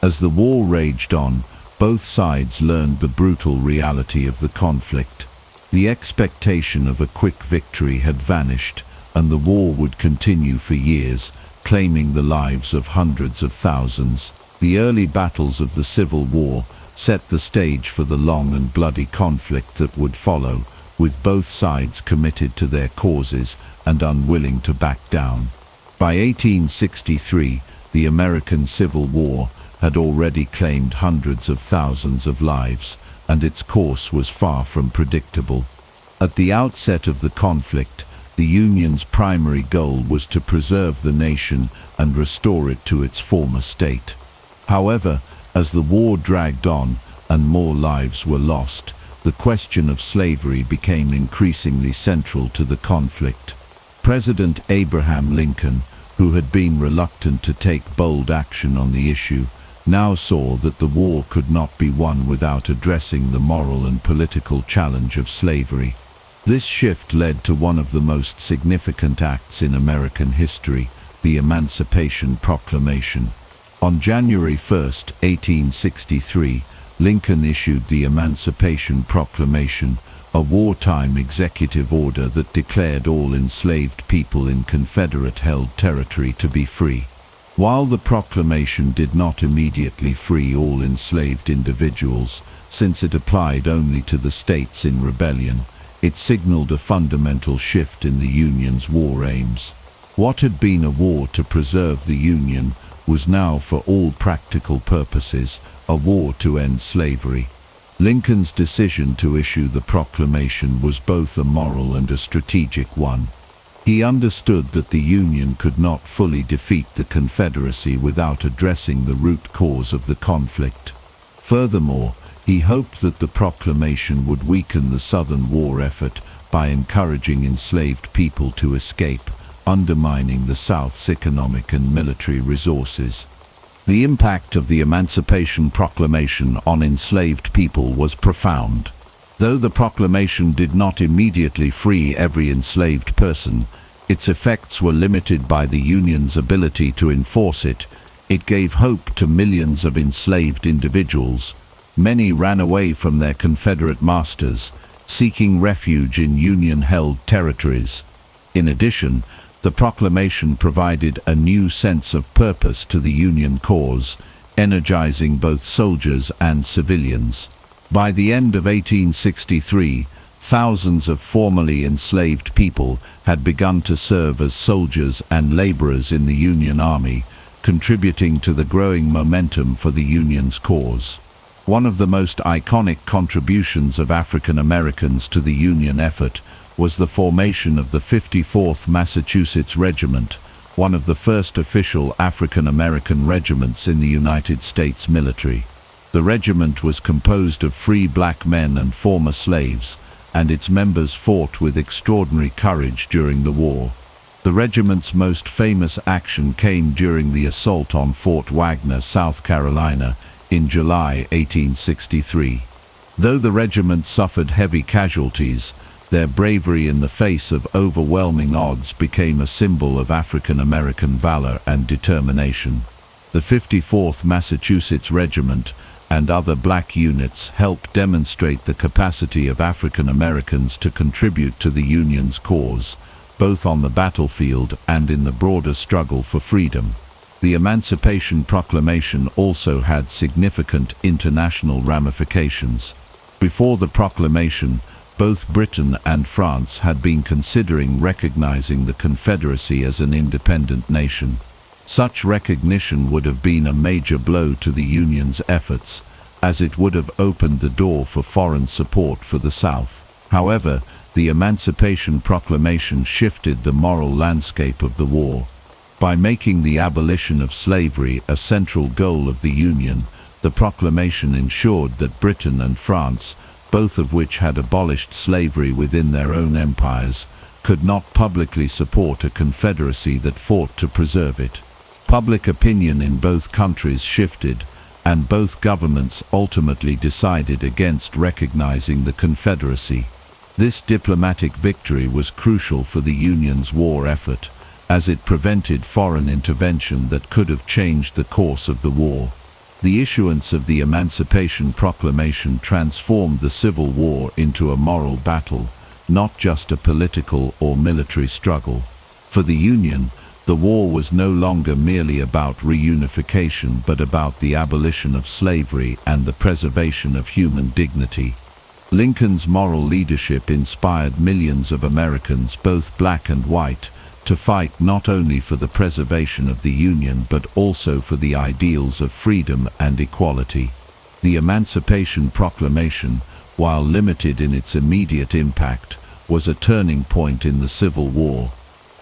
As the war raged on, both sides learned the brutal reality of the conflict. The expectation of a quick victory had vanished, and the war would continue for years, claiming the lives of hundreds of thousands. The early battles of the Civil War set the stage for the long and bloody conflict that would follow, with both sides committed to their causes and unwilling to back down. By 1863, the American Civil War had already claimed hundreds of thousands of lives, and its course was far from predictable. At the outset of the conflict, the Union's primary goal was to preserve the nation and restore it to its former state. However, as the war dragged on and more lives were lost, the question of slavery became increasingly central to the conflict. President Abraham Lincoln, who had been reluctant to take bold action on the issue, now saw that the war could not be won without addressing the moral and political challenge of slavery. This shift led to one of the most significant acts in American history, the Emancipation Proclamation. On January 1, 1863, Lincoln issued the Emancipation Proclamation, a wartime executive order that declared all enslaved people in Confederate-held territory to be free. While the proclamation did not immediately free all enslaved individuals, since it applied only to the states in rebellion, it signaled a fundamental shift in the Union's war aims. What had been a war to preserve the Union was now, for all practical purposes, a war to end slavery. Lincoln's decision to issue the proclamation was both a moral and a strategic one. He understood that the Union could not fully defeat the Confederacy without addressing the root cause of the conflict. Furthermore, he hoped that the proclamation would weaken the Southern war effort by encouraging enslaved people to escape, undermining the South's economic and military resources. The impact of the Emancipation Proclamation on enslaved people was profound. Though the proclamation did not immediately free every enslaved person, its effects were limited by the Union's ability to enforce it. It gave hope to millions of enslaved individuals. Many ran away from their Confederate masters, seeking refuge in Union-held territories. In addition, the proclamation provided a new sense of purpose to the Union cause, energizing both soldiers and civilians. By the end of 1863, thousands of formerly enslaved people had begun to serve as soldiers and laborers in the Union Army, contributing to the growing momentum for the Union's cause. One of the most iconic contributions of African Americans to the Union effort was the formation of the 54th Massachusetts Regiment, one of the first official African American regiments in the United States military. The regiment was composed of free black men and former slaves, and its members fought with extraordinary courage during the war. The regiment's most famous action came during the assault on Fort Wagner, South Carolina, in July 1863. Though the regiment suffered heavy casualties, their bravery in the face of overwhelming odds became a symbol of African American valor and determination. The 54th Massachusetts Regiment and other black units helped demonstrate the capacity of African Americans to contribute to the Union's cause, both on the battlefield and in the broader struggle for freedom. The Emancipation Proclamation also had significant international ramifications. Before the proclamation, both Britain and France had been considering recognizing the Confederacy as an independent nation. Such recognition would have been a major blow to the Union's efforts, as it would have opened the door for foreign support for the South. However, the Emancipation Proclamation shifted the moral landscape of the war. By making the abolition of slavery a central goal of the Union, the proclamation ensured that Britain and France, both of which had abolished slavery within their own empires, could not publicly support a confederacy that fought to preserve it. Public opinion in both countries shifted, and both governments ultimately decided against recognizing the Confederacy. This diplomatic victory was crucial for the Union's war effort, as it prevented foreign intervention that could have changed the course of the war. The issuance of the Emancipation Proclamation transformed the Civil War into a moral battle, not just a political or military struggle. For the Union, the war was no longer merely about reunification but about the abolition of slavery and the preservation of human dignity. Lincoln's moral leadership inspired millions of Americans, both black and white, to fight not only for the preservation of the Union but also for the ideals of freedom and equality. The Emancipation Proclamation, while limited in its immediate impact, was a turning point in the Civil War.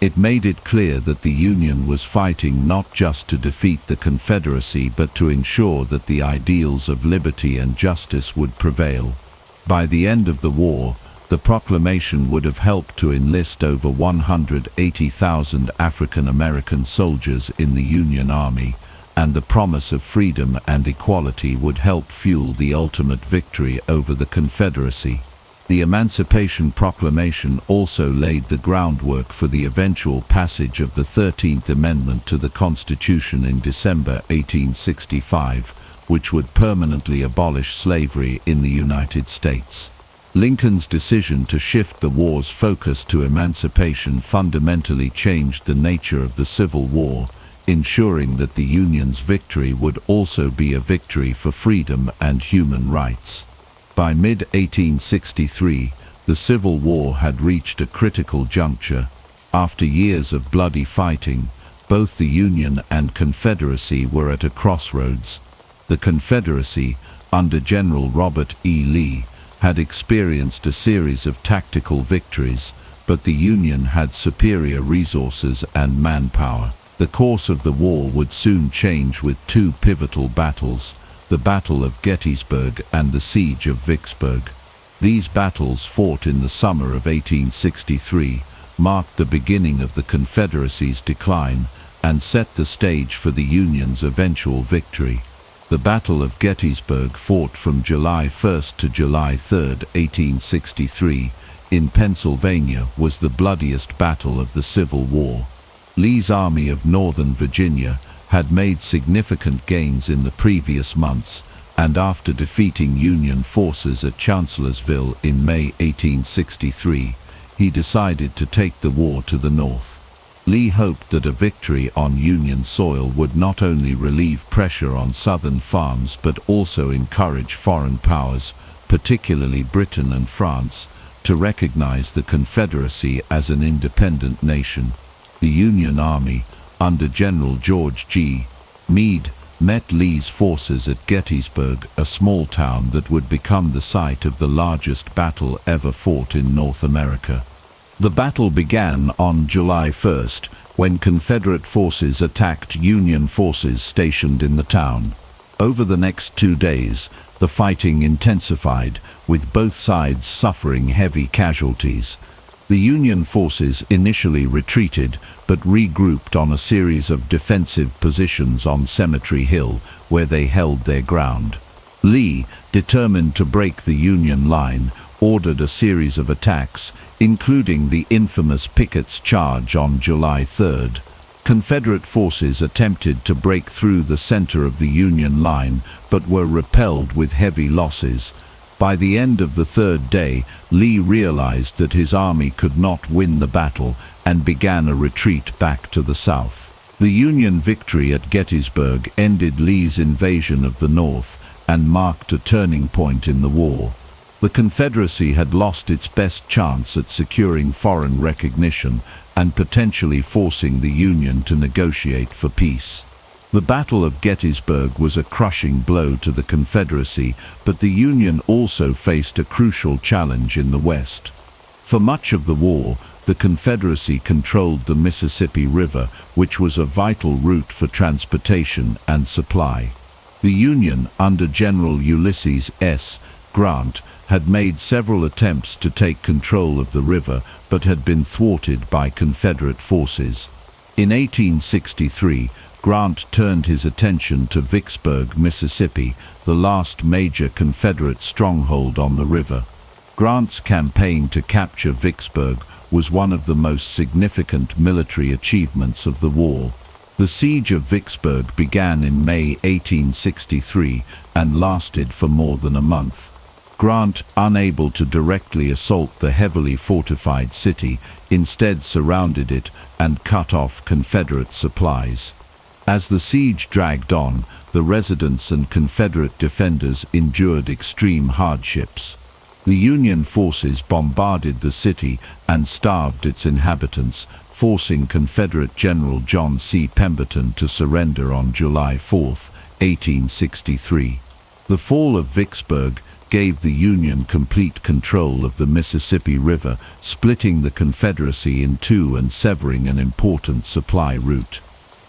It made it clear that the Union was fighting not just to defeat the Confederacy but to ensure that the ideals of liberty and justice would prevail. By the end of the war, the proclamation would have helped to enlist over 180,000 African American soldiers in the Union Army, and the promise of freedom and equality would help fuel the ultimate victory over the Confederacy. The Emancipation Proclamation also laid the groundwork for the eventual passage of the 13th Amendment to the Constitution in December 1865, which would permanently abolish slavery in the United States. Lincoln's decision to shift the war's focus to emancipation fundamentally changed the nature of the Civil War, ensuring that the Union's victory would also be a victory for freedom and human rights. By mid-1863, the Civil War had reached a critical juncture. After years of bloody fighting, both the Union and Confederacy were at a crossroads. The Confederacy, under General Robert E. Lee, had experienced a series of tactical victories, but the Union had superior resources and manpower. The course of the war would soon change with two pivotal battles, the Battle of Gettysburg and the Siege of Vicksburg. These battles, fought in the summer of 1863, marked the beginning of the Confederacy's decline and set the stage for the Union's eventual victory. The Battle of Gettysburg, fought from July 1 to July 3, 1863, in Pennsylvania, was the bloodiest battle of the Civil War. Lee's Army of Northern Virginia had made significant gains in the previous months, and after defeating Union forces at Chancellorsville in May 1863, he decided to take the war to the north. Lee hoped that a victory on Union soil would not only relieve pressure on Southern farms but also encourage foreign powers, particularly Britain and France, to recognize the Confederacy as an independent nation. The Union Army, under General George G. Meade, met Lee's forces at Gettysburg, a small town that would become the site of the largest battle ever fought in North America. The battle began on July 1st, when Confederate forces attacked Union forces stationed in the town. Over the next 2 days, the fighting intensified, with both sides suffering heavy casualties. The Union forces initially retreated, but regrouped on a series of defensive positions on Cemetery Hill, where they held their ground. Lee, determined to break the Union line, ordered a series of attacks, including the infamous Pickett's Charge on July 3rd. Confederate forces attempted to break through the center of the Union line, but were repelled with heavy losses. By the end of the third day, Lee realized that his army could not win the battle and began a retreat back to the south. The Union victory at Gettysburg ended Lee's invasion of the North and marked a turning point in the war. The Confederacy had lost its best chance at securing foreign recognition and potentially forcing the Union to negotiate for peace. The Battle of Gettysburg was a crushing blow to the Confederacy, but the Union also faced a crucial challenge in the West. For much of the war, the Confederacy controlled the Mississippi River, which was a vital route for transportation and supply. The Union, under General Ulysses S. Grant, had made several attempts to take control of the river, but had been thwarted by Confederate forces. In 1863, Grant turned his attention to Vicksburg, Mississippi, the last major Confederate stronghold on the river. Grant's campaign to capture Vicksburg was one of the most significant military achievements of the war. The siege of Vicksburg began in May 1863 and lasted for more than a month. Grant, unable to directly assault the heavily fortified city, instead surrounded it and cut off Confederate supplies. As the siege dragged on, the residents and Confederate defenders endured extreme hardships. The Union forces bombarded the city and starved its inhabitants, forcing Confederate General John C. Pemberton to surrender on July 4, 1863. The fall of Vicksburg gave the Union complete control of the Mississippi River, splitting the Confederacy in two and severing an important supply route.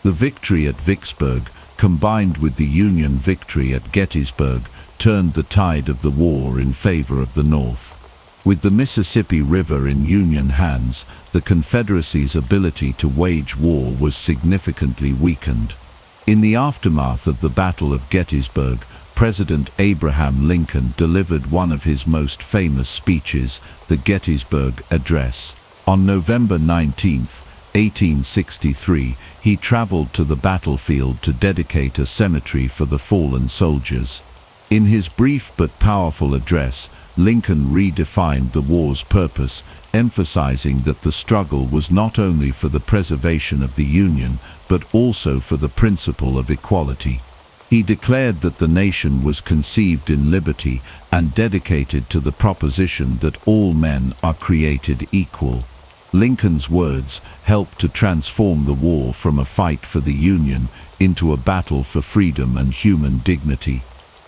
The victory at Vicksburg, combined with the Union victory at Gettysburg, turned the tide of the war in favor of the North. With the Mississippi River in Union hands, the Confederacy's ability to wage war was significantly weakened. In the aftermath of the Battle of Gettysburg, President Abraham Lincoln delivered one of his most famous speeches, the Gettysburg Address. On November 19, 1863, he traveled to the battlefield to dedicate a cemetery for the fallen soldiers. In his brief but powerful address, Lincoln redefined the war's purpose, emphasizing that the struggle was not only for the preservation of the Union, but also for the principle of equality. He declared that the nation was conceived in liberty and dedicated to the proposition that all men are created equal. Lincoln's words helped to transform the war from a fight for the Union into a battle for freedom and human dignity.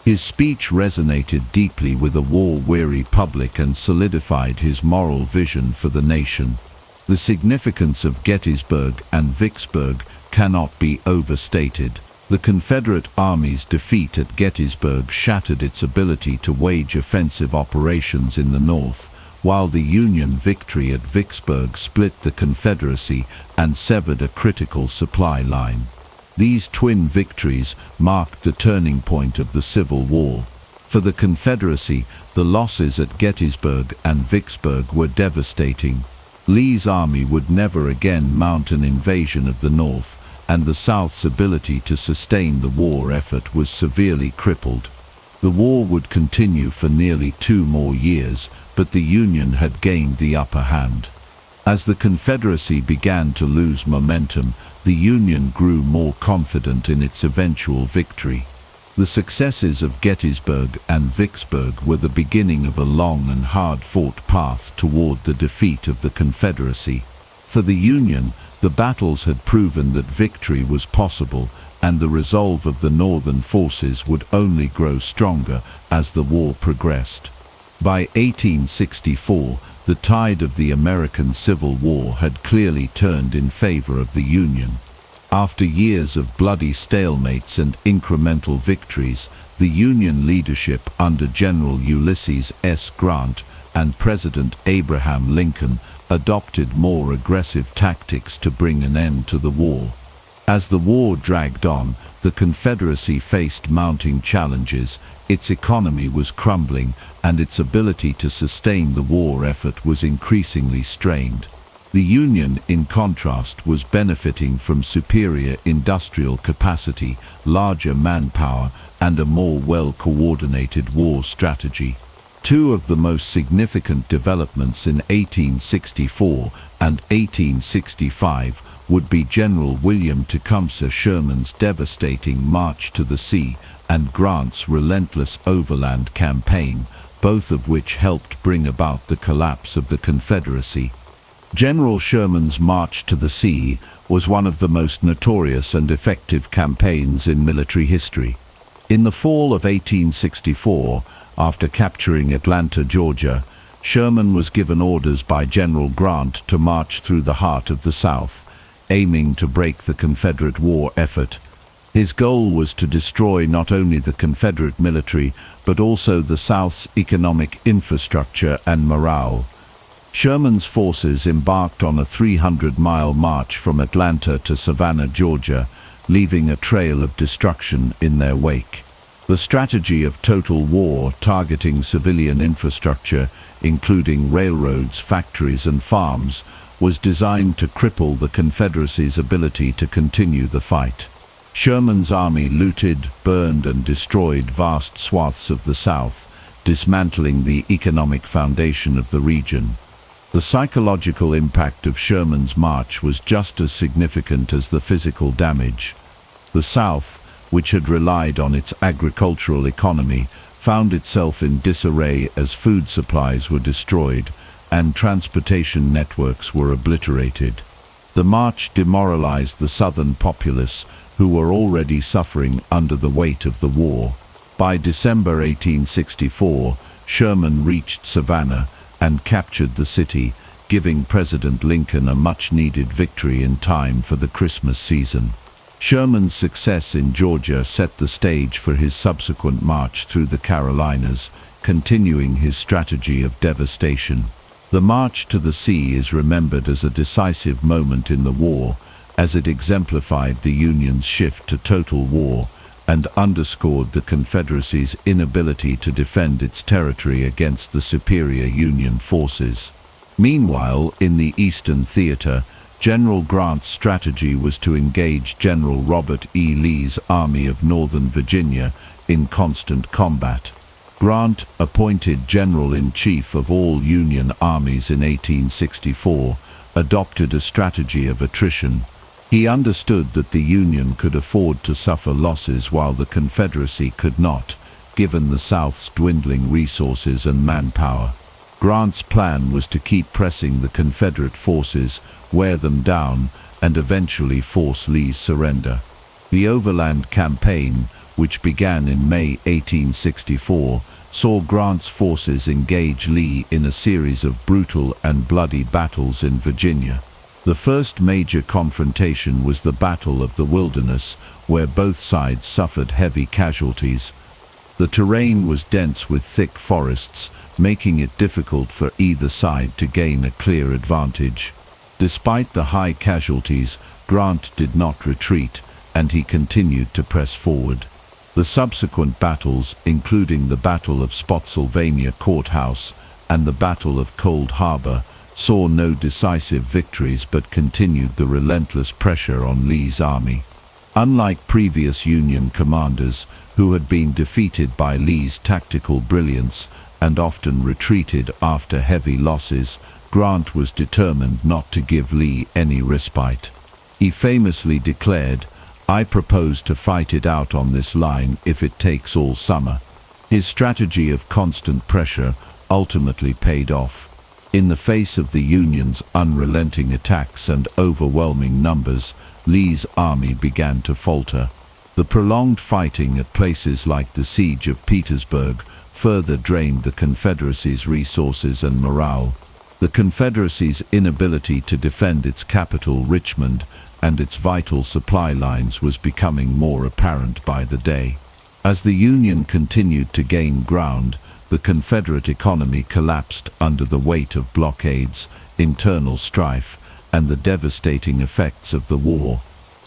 His speech resonated deeply with a war-weary public and solidified his moral vision for the nation. The significance of Gettysburg and Vicksburg cannot be overstated. The Confederate Army's defeat at Gettysburg shattered its ability to wage offensive operations in the North, while the Union victory at Vicksburg split the Confederacy and severed a critical supply line. These twin victories marked the turning point of the Civil War. For the Confederacy, the losses at Gettysburg and Vicksburg were devastating. Lee's army would never again mount an invasion of the North, and the South's ability to sustain the war effort was severely crippled. The war would continue for nearly 2 more years, but the Union had gained the upper hand. As the Confederacy began to lose momentum, the Union grew more confident in its eventual victory. The successes of Gettysburg and Vicksburg were the beginning of a long and hard-fought path toward the defeat of the Confederacy. For the Union, the battles had proven that victory was possible, and the resolve of the Northern forces would only grow stronger as the war progressed. By 1864, the tide of the American Civil War had clearly turned in favor of the Union. After years of bloody stalemates and incremental victories, the Union leadership under General Ulysses S. Grant and President Abraham Lincoln adopted more aggressive tactics to bring an end to the war. As the war dragged on, the Confederacy faced mounting challenges. Its economy was crumbling, and its ability to sustain the war effort was increasingly strained. The Union, in contrast, was benefiting from superior industrial capacity, larger manpower, and a more well-coordinated war strategy. Two of the most significant developments in 1864 and 1865 would be General William Tecumseh Sherman's devastating march to the sea and Grant's relentless overland campaign, both of which helped bring about the collapse of the Confederacy. General Sherman's march to the sea was one of the most notorious and effective campaigns in military history. In the fall of 1864, after capturing Atlanta, Georgia, Sherman was given orders by General Grant to march through the heart of the South, aiming to break the Confederate war effort. His goal was to destroy not only the Confederate military, but also the South's economic infrastructure and morale. Sherman's forces embarked on a 300-mile march from Atlanta to Savannah, Georgia, leaving a trail of destruction in their wake. The strategy of total war, targeting civilian infrastructure, including railroads, factories, and farms, was designed to cripple the Confederacy's ability to continue the fight. Sherman's army looted, burned, and destroyed vast swaths of the South, dismantling the economic foundation of the region. The psychological impact of Sherman's march was just as significant as the physical damage. The South, which had relied on its agricultural economy, found itself in disarray as food supplies were destroyed and transportation networks were obliterated. The march demoralized the southern populace, who were already suffering under the weight of the war. By December 1864, Sherman reached Savannah and captured the city, giving President Lincoln a much-needed victory in time for the Christmas season. Sherman's success in Georgia set the stage for his subsequent march through the Carolinas, continuing his strategy of devastation. The march to the sea is remembered as a decisive moment in the war, as it exemplified the Union's shift to total war and underscored the Confederacy's inability to defend its territory against the superior Union forces. Meanwhile, in the Eastern Theater, General Grant's strategy was to engage General Robert E. Lee's Army of Northern Virginia in constant combat. Grant, appointed General-in-Chief of all Union armies in 1864, adopted a strategy of attrition. He understood that the Union could afford to suffer losses while the Confederacy could not, given the South's dwindling resources and manpower. Grant's plan was to keep pressing the Confederate forces, wear them down, and eventually force Lee's surrender. The Overland Campaign, which began in May 1864, saw Grant's forces engage Lee in a series of brutal and bloody battles in Virginia. The first major confrontation was the Battle of the Wilderness, where both sides suffered heavy casualties. The terrain was dense with thick forests, making it difficult for either side to gain a clear advantage. Despite the high casualties, Grant did not retreat, and he continued to press forward. The subsequent battles, including the Battle of Spotsylvania Courthouse and the Battle of Cold Harbor, saw no decisive victories but continued the relentless pressure on Lee's army. Unlike previous Union commanders, who had been defeated by Lee's tactical brilliance and often retreated after heavy losses, Grant was determined not to give Lee any respite. He famously declared, "I propose to fight it out on this line if it takes all summer." His strategy of constant pressure ultimately paid off. In the face of the Union's unrelenting attacks and overwhelming numbers, Lee's army began to falter. The prolonged fighting at places like the Siege of Petersburg further drained the Confederacy's resources and morale. The Confederacy's inability to defend its capital, Richmond, and its vital supply lines was becoming more apparent by the day. As the Union continued to gain ground, the Confederate economy collapsed under the weight of blockades, internal strife, and the devastating effects of the war.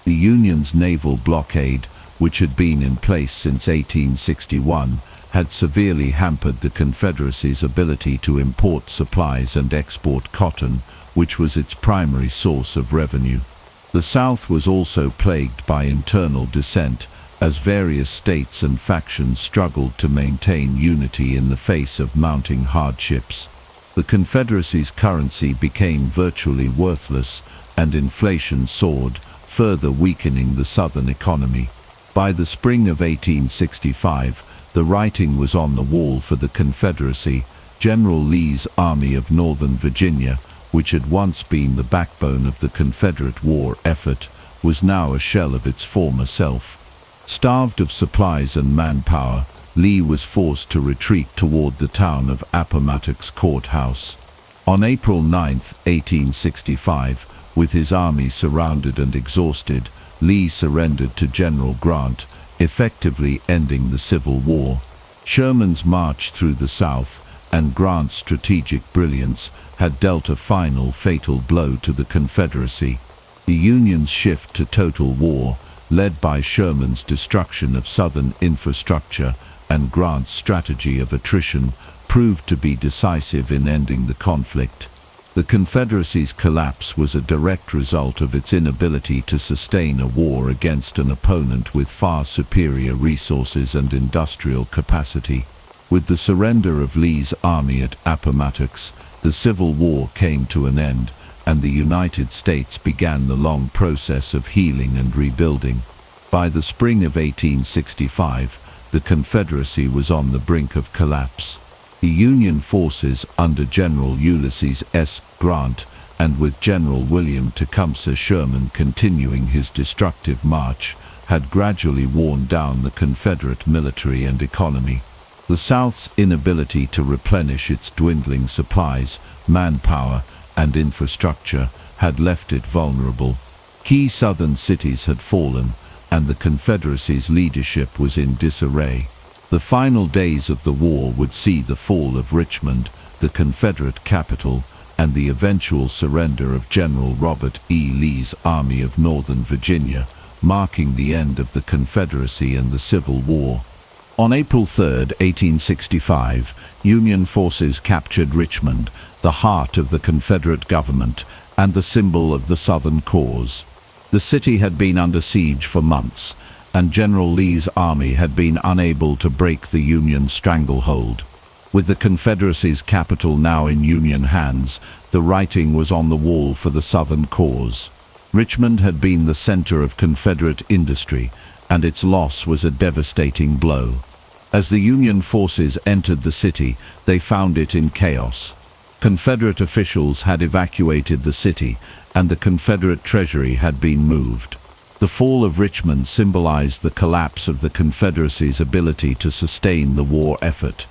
The Union's naval blockade, which had been in place since 1861, had severely hampered the Confederacy's ability to import supplies and export cotton, which was its primary source of revenue. The South was also plagued by internal dissent, as various states and factions struggled to maintain unity in the face of mounting hardships. The Confederacy's currency became virtually worthless, and inflation soared, further weakening the Southern economy. By the spring of 1865, the writing was on the wall for the Confederacy. General Lee's Army of Northern Virginia, which had once been the backbone of the Confederate war effort, was now a shell of its former self. Starved of supplies and manpower, Lee was forced to retreat toward the town of Appomattox Courthouse. On April 9, 1865, with his army surrounded and exhausted, Lee surrendered to General Grant, effectively ending the Civil War. Sherman's march through the South and Grant's strategic brilliance had dealt a final fatal blow to the Confederacy. The Union's shift to total war, led by Sherman's destruction of Southern infrastructure and Grant's strategy of attrition, proved to be decisive in ending the conflict. The Confederacy's collapse was a direct result of its inability to sustain a war against an opponent with far superior resources and industrial capacity. With the surrender of Lee's army at Appomattox, the Civil War came to an end, and the United States began the long process of healing and rebuilding. By the spring of 1865, the Confederacy was on the brink of collapse. The Union forces under General Ulysses S. Grant and with General William Tecumseh Sherman continuing his destructive march, had gradually worn down the Confederate military and economy. The South's inability to replenish its dwindling supplies, manpower, and infrastructure had left it vulnerable. Key Southern cities had fallen, and the Confederacy's leadership was in disarray. The final days of the war would see the fall of Richmond, the Confederate capital, and the eventual surrender of General Robert E. Lee's Army of Northern Virginia, marking the end of the Confederacy and the Civil War. On April 3, 1865, Union forces captured Richmond, the heart of the Confederate government and the symbol of the Southern cause. The city had been under siege for months, and General Lee's army had been unable to break the Union stranglehold. With the Confederacy's capital now in Union hands, the writing was on the wall for the Southern cause. Richmond had been the center of Confederate industry, and its loss was a devastating blow. As the Union forces entered the city, they found it in chaos. Confederate officials had evacuated the city, and the Confederate treasury had been moved. The fall of Richmond symbolized the collapse of the Confederacy's ability to sustain the war effort.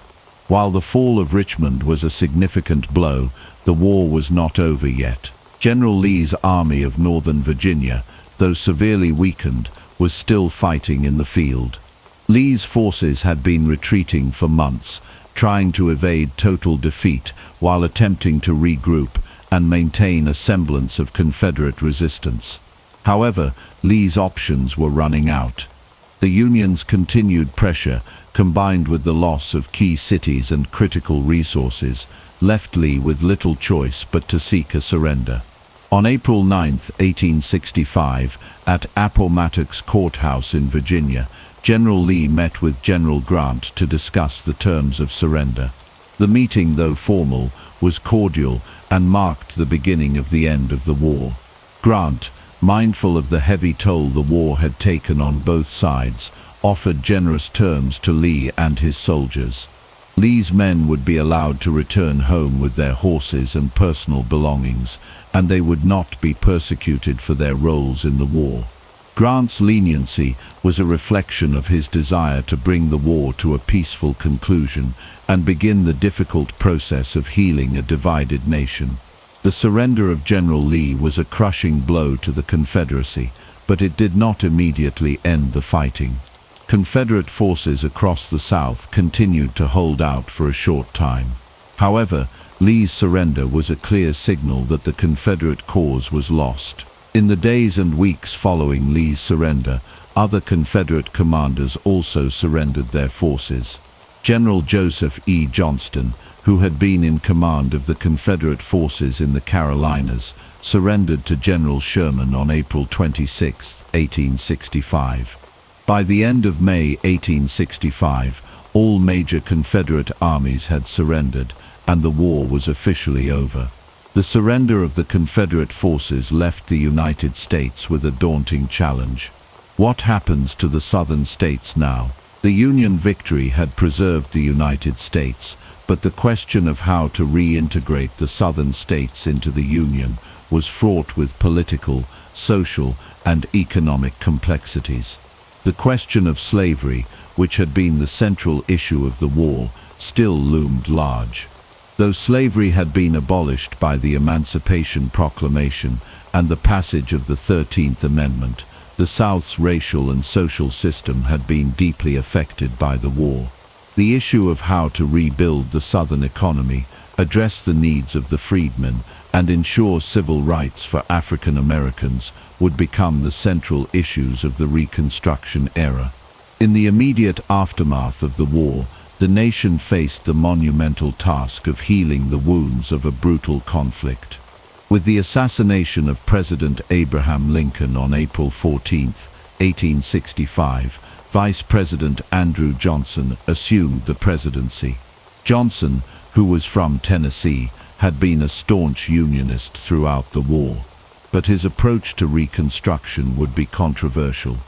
While the fall of Richmond was a significant blow, the war was not over yet. General Lee's Army of Northern Virginia, though severely weakened, was still fighting in the field. Lee's forces had been retreating for months, trying to evade total defeat while attempting to regroup and maintain a semblance of Confederate resistance. However, Lee's options were running out. The Union's continued pressure, combined with the loss of key cities and critical resources, left Lee with little choice but to seek a surrender. On April 9, 1865, at Appomattox Courthouse in Virginia, General Lee met with General Grant to discuss the terms of surrender. The meeting, though formal, was cordial and marked the beginning of the end of the war. Grant, mindful of the heavy toll the war had taken on both sides, offered generous terms to Lee and his soldiers. Lee's men would be allowed to return home with their horses and personal belongings, and they would not be persecuted for their roles in the war. Grant's leniency was a reflection of his desire to bring the war to a peaceful conclusion and begin the difficult process of healing a divided nation. The surrender of General Lee was a crushing blow to the Confederacy, but it did not immediately end the fighting. Confederate forces across the South continued to hold out for a short time. However, Lee's surrender was a clear signal that the Confederate cause was lost. In the days and weeks following Lee's surrender, other Confederate commanders also surrendered their forces. General Joseph E. Johnston, who had been in command of the Confederate forces in the Carolinas, surrendered to General Sherman on April 26, 1865. By the end of May 1865, all major Confederate armies had surrendered, and the war was officially over. The surrender of the Confederate forces left the United States with a daunting challenge. What happens to the Southern states now? The Union victory had preserved the United States, but the question of how to reintegrate the Southern states into the Union was fraught with political, social, and economic complexities. The question of slavery, which had been the central issue of the war, still loomed large. Though slavery had been abolished by the Emancipation Proclamation and the passage of the 13th Amendment, the South's racial and social system had been deeply affected by the war. The issue of how to rebuild the Southern economy, address the needs of the freedmen, and ensure civil rights for African Americans would become the central issues of the Reconstruction era. In the immediate aftermath of the war, the nation faced the monumental task of healing the wounds of a brutal conflict. With the assassination of President Abraham Lincoln on April 14, 1865, Vice President Andrew Johnson assumed the presidency. Johnson, who was from Tennessee, had been a staunch Unionist throughout the war, but his approach to Reconstruction would be controversial.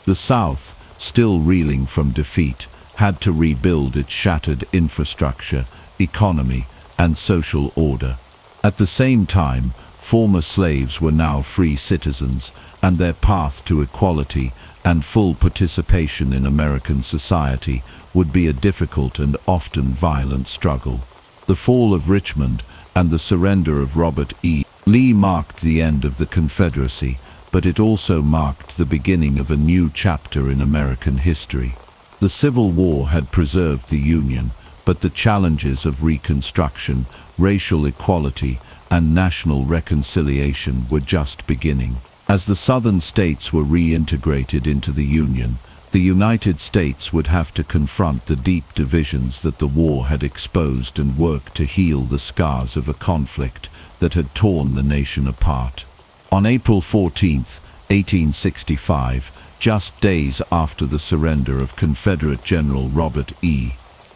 The South, still reeling from defeat, had to rebuild its shattered infrastructure, economy, and social order. At the same time, former slaves were now free citizens, and their path to equality and full participation in American society would be a difficult and often violent struggle. The fall of Richmond and the surrender of Robert E. Lee marked the end of the Confederacy, but it also marked the beginning of a new chapter in American history. The Civil War had preserved the Union, but the challenges of Reconstruction, racial equality, and national reconciliation were just beginning. As the Southern states were reintegrated into the Union, the United States would have to confront the deep divisions that the war had exposed and work to heal the scars of a conflict that had torn the nation apart. On April 14, 1865, just days after the surrender of Confederate General Robert E.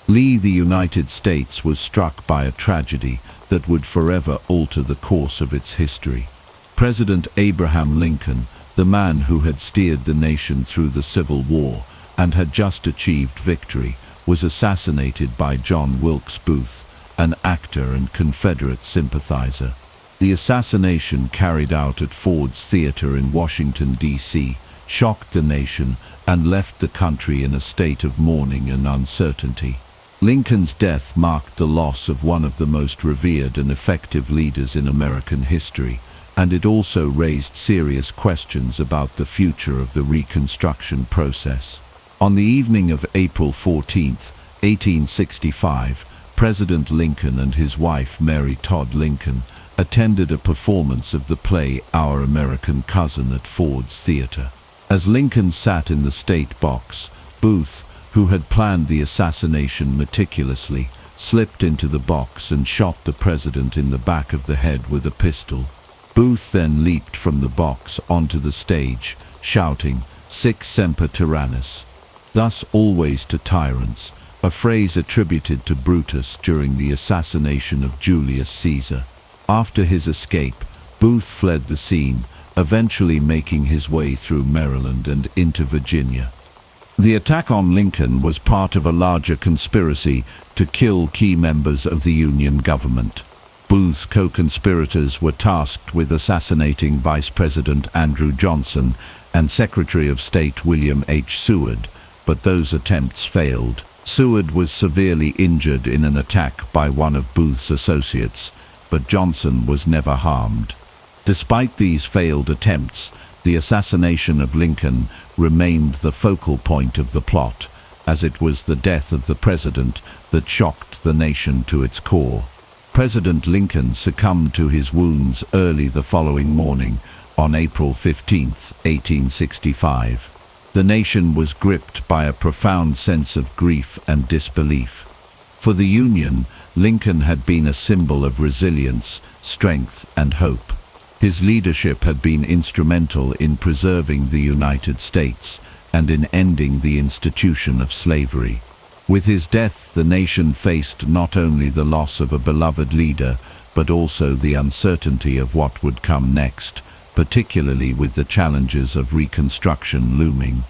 Lee, the United States was struck by a tragedy that would forever alter the course of its history. President Abraham Lincoln, the man who had steered the nation through the Civil War and had just achieved victory, was assassinated by John Wilkes Booth, an actor and Confederate sympathizer. The assassination, carried out at Ford's Theater in Washington, D.C., shocked the nation and left the country in a state of mourning and uncertainty. Lincoln's death marked the loss of one of the most revered and effective leaders in American history, and it also raised serious questions about the future of the Reconstruction process. On the evening of April 14, 1865, President Lincoln and his wife Mary Todd Lincoln attended a performance of the play Our American Cousin at Ford's Theater. As Lincoln sat in the state box, Booth, who had planned the assassination meticulously, slipped into the box and shot the president in the back of the head with a pistol. Booth then leaped from the box onto the stage, shouting, "Sic semper tyrannis," thus always to tyrants, a phrase attributed to Brutus during the assassination of Julius Caesar. After his escape, Booth fled the scene, eventually making his way through Maryland and into Virginia. The attack on Lincoln was part of a larger conspiracy to kill key members of the Union government. Booth's co-conspirators were tasked with assassinating Vice President Andrew Johnson and Secretary of State William H. Seward, but those attempts failed. Seward was severely injured in an attack by one of Booth's associates, but Johnson was never harmed. Despite these failed attempts, the assassination of Lincoln remained the focal point of the plot, as it was the death of the president that shocked the nation to its core. President Lincoln succumbed to his wounds early the following morning, on April 15, 1865. The nation was gripped by a profound sense of grief and disbelief. For the Union, Lincoln had been a symbol of resilience, strength, and hope. His leadership had been instrumental in preserving the United States and in ending the institution of slavery. With his death, the nation faced not only the loss of a beloved leader, but also the uncertainty of what would come next, particularly with the challenges of Reconstruction looming.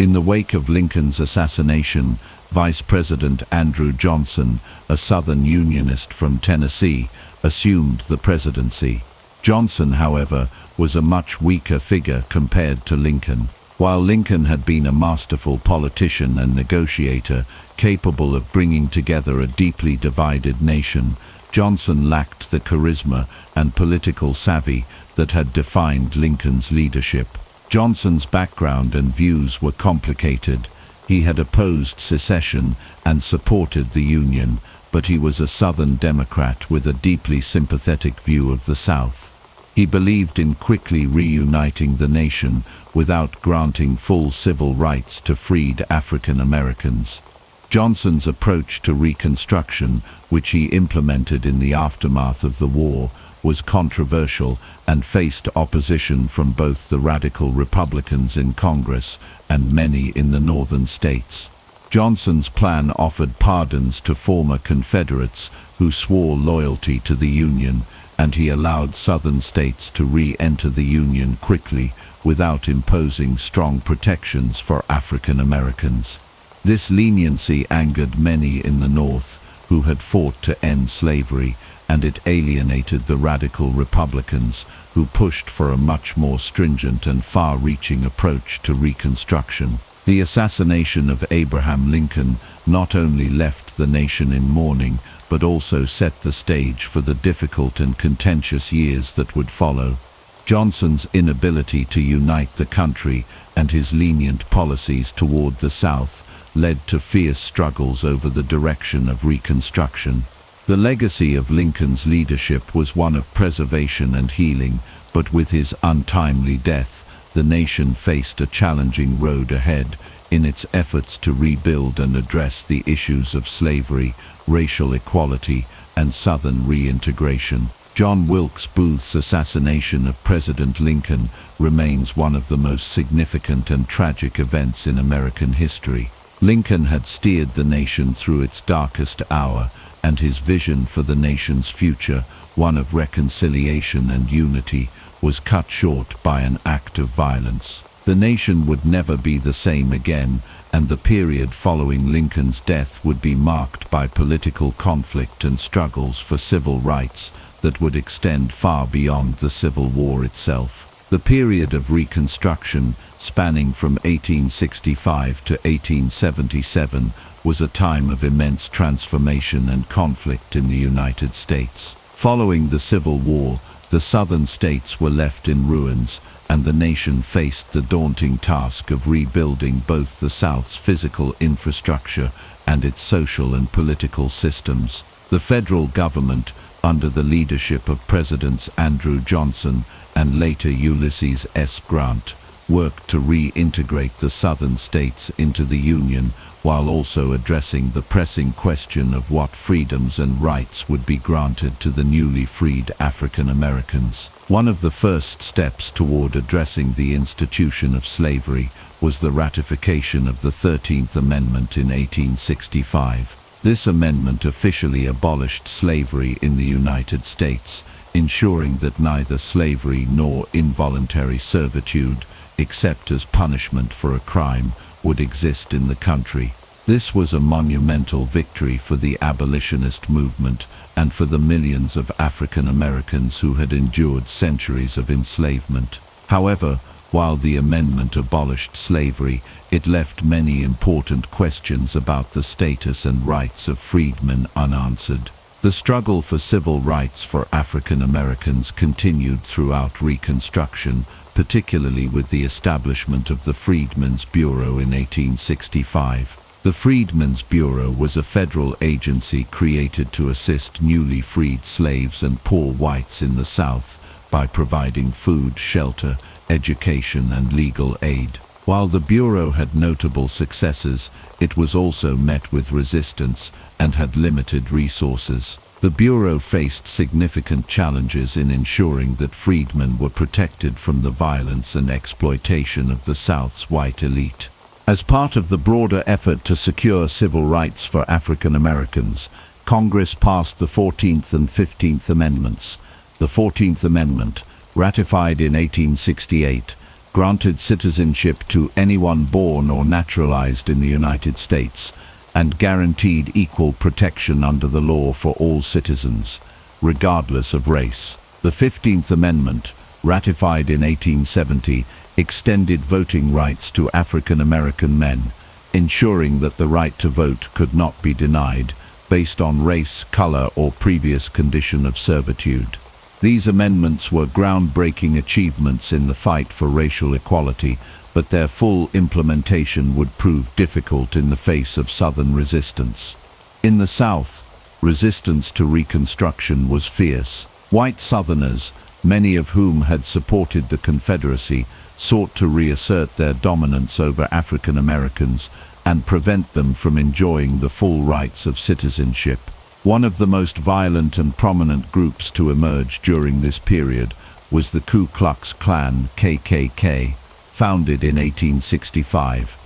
In the wake of Lincoln's assassination, Vice President Andrew Johnson, a Southern Unionist from Tennessee, assumed the presidency. Johnson, however, was a much weaker figure compared to Lincoln. While Lincoln had been a masterful politician and negotiator, capable of bringing together a deeply divided nation, Johnson lacked the charisma and political savvy that had defined Lincoln's leadership. Johnson's background and views were complicated. He had opposed secession and supported the Union, but he was a Southern Democrat with a deeply sympathetic view of the South. He believed in quickly reuniting the nation without granting full civil rights to freed African Americans. Johnson's approach to Reconstruction, which he implemented in the aftermath of the war, was controversial and faced opposition from both the radical Republicans in Congress and many in the northern states. Johnson's plan offered pardons to former Confederates who swore loyalty to the Union, and he allowed Southern states to re-enter the Union quickly without imposing strong protections for African Americans. This leniency angered many in the North who had fought to end slavery, and it alienated the radical Republicans who pushed for a much more stringent and far-reaching approach to Reconstruction. The assassination of Abraham Lincoln not only left the nation in mourning, but also set the stage for the difficult and contentious years that would follow. Johnson's inability to unite the country and his lenient policies toward the South led to fierce struggles over the direction of Reconstruction. The legacy of Lincoln's leadership was one of preservation and healing, but with his untimely death, the nation faced a challenging road ahead in its efforts to rebuild and address the issues of slavery, racial equality, and Southern reintegration. John Wilkes Booth's assassination of President Lincoln remains one of the most significant and tragic events in American history. Lincoln had steered the nation through its darkest hour, and his vision for the nation's future, one of reconciliation and unity, was cut short by an act of violence. The nation would never be the same again, and the period following Lincoln's death would be marked by political conflict and struggles for civil rights that would extend far beyond the Civil War itself. The period of Reconstruction, spanning from 1865 to 1877, was a time of immense transformation and conflict in the United States. Following the Civil War, the southern states were left in ruins, and the nation faced the daunting task of rebuilding both the South's physical infrastructure and its social and political systems. The federal government, under the leadership of Presidents Andrew Johnson and later Ulysses S. Grant, worked to reintegrate the southern states into the Union, while also addressing the pressing question of what freedoms and rights would be granted to the newly freed African Americans. One of the first steps toward addressing the institution of slavery was the ratification of the 13th Amendment in 1865. This amendment officially abolished slavery in the United States, ensuring that neither slavery nor involuntary servitude, except as punishment for a crime, would exist in the country. This was a monumental victory for the abolitionist movement and for the millions of African Americans who had endured centuries of enslavement. However, while the amendment abolished slavery, it left many important questions about the status and rights of freedmen unanswered. The struggle for civil rights for African Americans continued throughout Reconstruction, particularly with the establishment of the Freedmen's Bureau in 1865. The Freedmen's Bureau was a federal agency created to assist newly freed slaves and poor whites in the South by providing food, shelter, education, and legal aid. While the Bureau had notable successes, it was also met with resistance and had limited resources. The Bureau faced significant challenges in ensuring that freedmen were protected from the violence and exploitation of the South's white elite. As part of the broader effort to secure civil rights for African Americans, Congress passed the 14th and 15th Amendments. The 14th Amendment, ratified in 1868, granted citizenship to anyone born or naturalized in the United States, and guaranteed equal protection under the law for all citizens, regardless of race. The 15th Amendment, ratified in 1870, extended voting rights to African American men, ensuring that the right to vote could not be denied based on race, color, or previous condition of servitude. These amendments were groundbreaking achievements in the fight for racial equality, but their full implementation would prove difficult in the face of Southern resistance. In the South, resistance to Reconstruction was fierce. White Southerners, many of whom had supported the Confederacy, sought to reassert their dominance over African Americans and prevent them from enjoying the full rights of citizenship. One of the most violent and prominent groups to emerge during this period was the Ku Klux Klan, KKK, founded in 1865.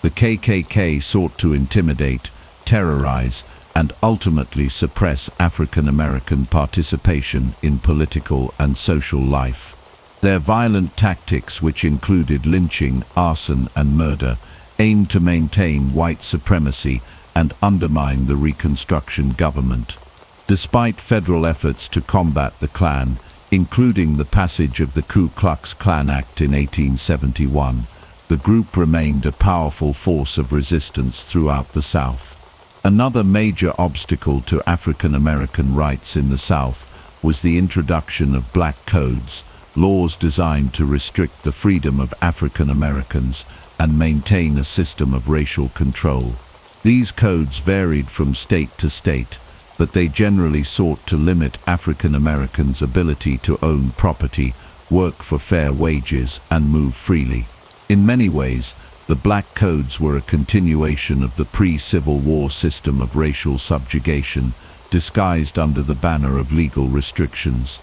The KKK sought to intimidate, terrorize, and ultimately suppress African American participation in political and social life. Their violent tactics, which included lynching, arson, and murder, aimed to maintain white supremacy and undermine the Reconstruction government. Despite federal efforts to combat the Klan, including the passage of the Ku Klux Klan Act in 1871, the group remained a powerful force of resistance throughout the South. Another major obstacle to African American rights in the South was the introduction of black codes, laws designed to restrict the freedom of African Americans and maintain a system of racial control. These codes varied from state to state, but they generally sought to limit African Americans' ability to own property, work for fair wages, and move freely. In many ways, the Black Codes were a continuation of the pre-Civil War system of racial subjugation, disguised under the banner of legal restrictions.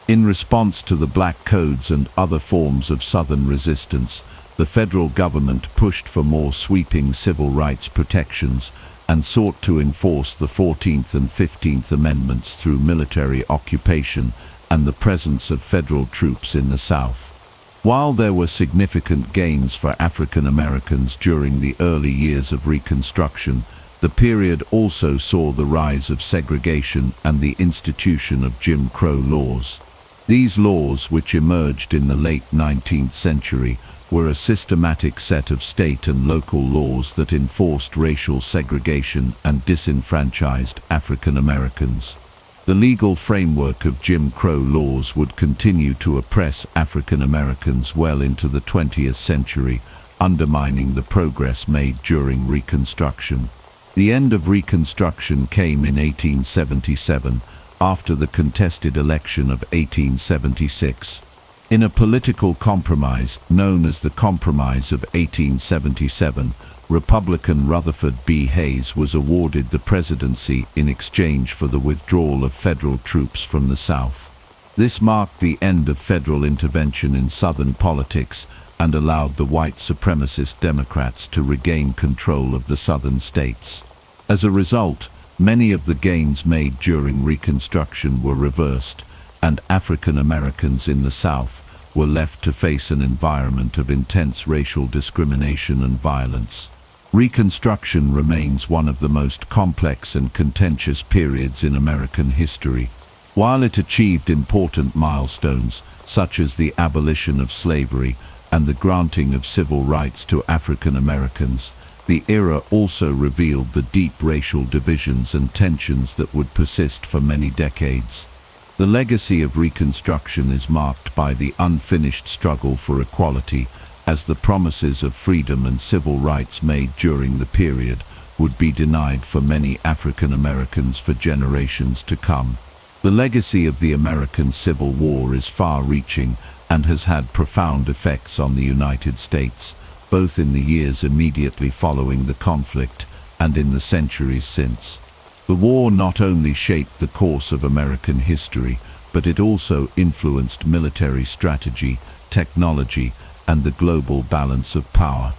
In response to the Black Codes and other forms of Southern resistance, the federal government pushed for more sweeping civil rights protections and sought to enforce the 14th and 15th Amendments through military occupation and the presence of federal troops in the South. While there were significant gains for African Americans during the early years of Reconstruction, the period also saw the rise of segregation and the institution of Jim Crow laws. These laws, which emerged in the late 19th century, were a systematic set of state and local laws that enforced racial segregation and disenfranchised African Americans. The legal framework of Jim Crow laws would continue to oppress African Americans well into the 20th century, undermining the progress made during Reconstruction. The end of Reconstruction came in 1877, after the contested election of 1876. In a political compromise known as the Compromise of 1877, Republican Rutherford B. Hayes was awarded the presidency in exchange for the withdrawal of federal troops from the South. This marked the end of federal intervention in Southern politics and allowed the white supremacist Democrats to regain control of the Southern states. As a result, many of the gains made during Reconstruction were reversed, and African Americans in the South were left to face an environment of intense racial discrimination and violence. Reconstruction remains one of the most complex and contentious periods in American history. While it achieved important milestones, such as the abolition of slavery and the granting of civil rights to African Americans, the era also revealed the deep racial divisions and tensions that would persist for many decades. The legacy of Reconstruction is marked by the unfinished struggle for equality, as the promises of freedom and civil rights made during the period would be denied for many African Americans for generations to come. The legacy of the American Civil War is far-reaching and has had profound effects on the United States, both in the years immediately following the conflict and in the centuries since. The war not only shaped the course of American history, but it also influenced military strategy, technology, and the global balance of power.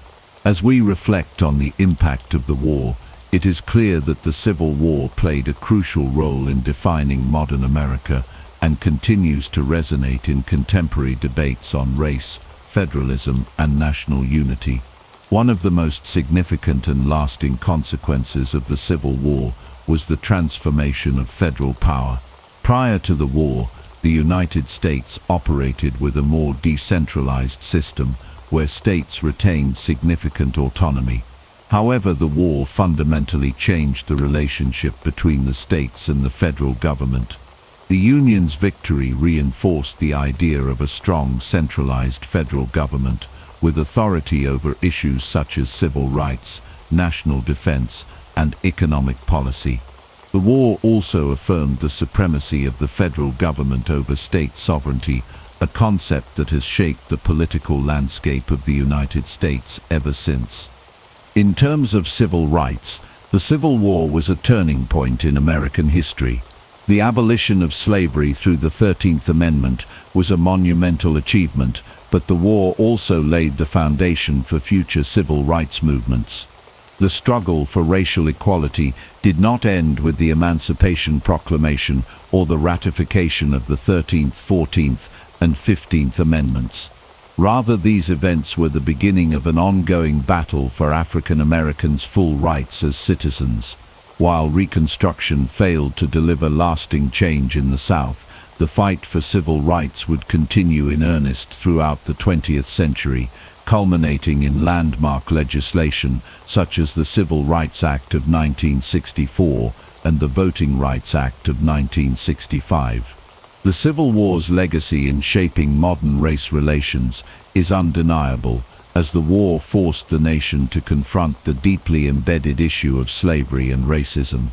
As we reflect on the impact of the war, it is clear that the Civil War played a crucial role in defining modern America and continues to resonate in contemporary debates on race, federalism, and national unity. One of the most significant and lasting consequences of the Civil War was the transformation of federal power. Prior to the war, the United States operated with a more decentralized system where states retained significant autonomy. However, the war fundamentally changed the relationship between the states and the federal government. The Union's victory reinforced the idea of a strong centralized federal government with authority over issues such as civil rights, national defense, and economic policy. The war also affirmed the supremacy of the federal government over state sovereignty, a concept that has shaped the political landscape of the United States ever since. In terms of civil rights, the Civil War was a turning point in American history. The abolition of slavery through the 13th Amendment was a monumental achievement, but the war also laid the foundation for future civil rights movements. The struggle for racial equality did not end with the Emancipation Proclamation or the ratification of the 13th, 14th, and 15th Amendments. Rather, these events were the beginning of an ongoing battle for African Americans' full rights as citizens. While Reconstruction failed to deliver lasting change in the South, the fight for civil rights would continue in earnest throughout the 20th century, culminating in landmark legislation such as the Civil Rights Act of 1964 and the Voting Rights Act of 1965. The Civil War's legacy in shaping modern race relations is undeniable, as the war forced the nation to confront the deeply embedded issue of slavery and racism.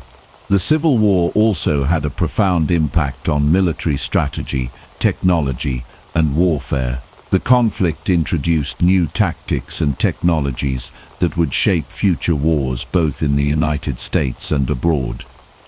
The Civil War also had a profound impact on military strategy, technology, and warfare. The conflict introduced new tactics and technologies that would shape future wars both in the United States and abroad.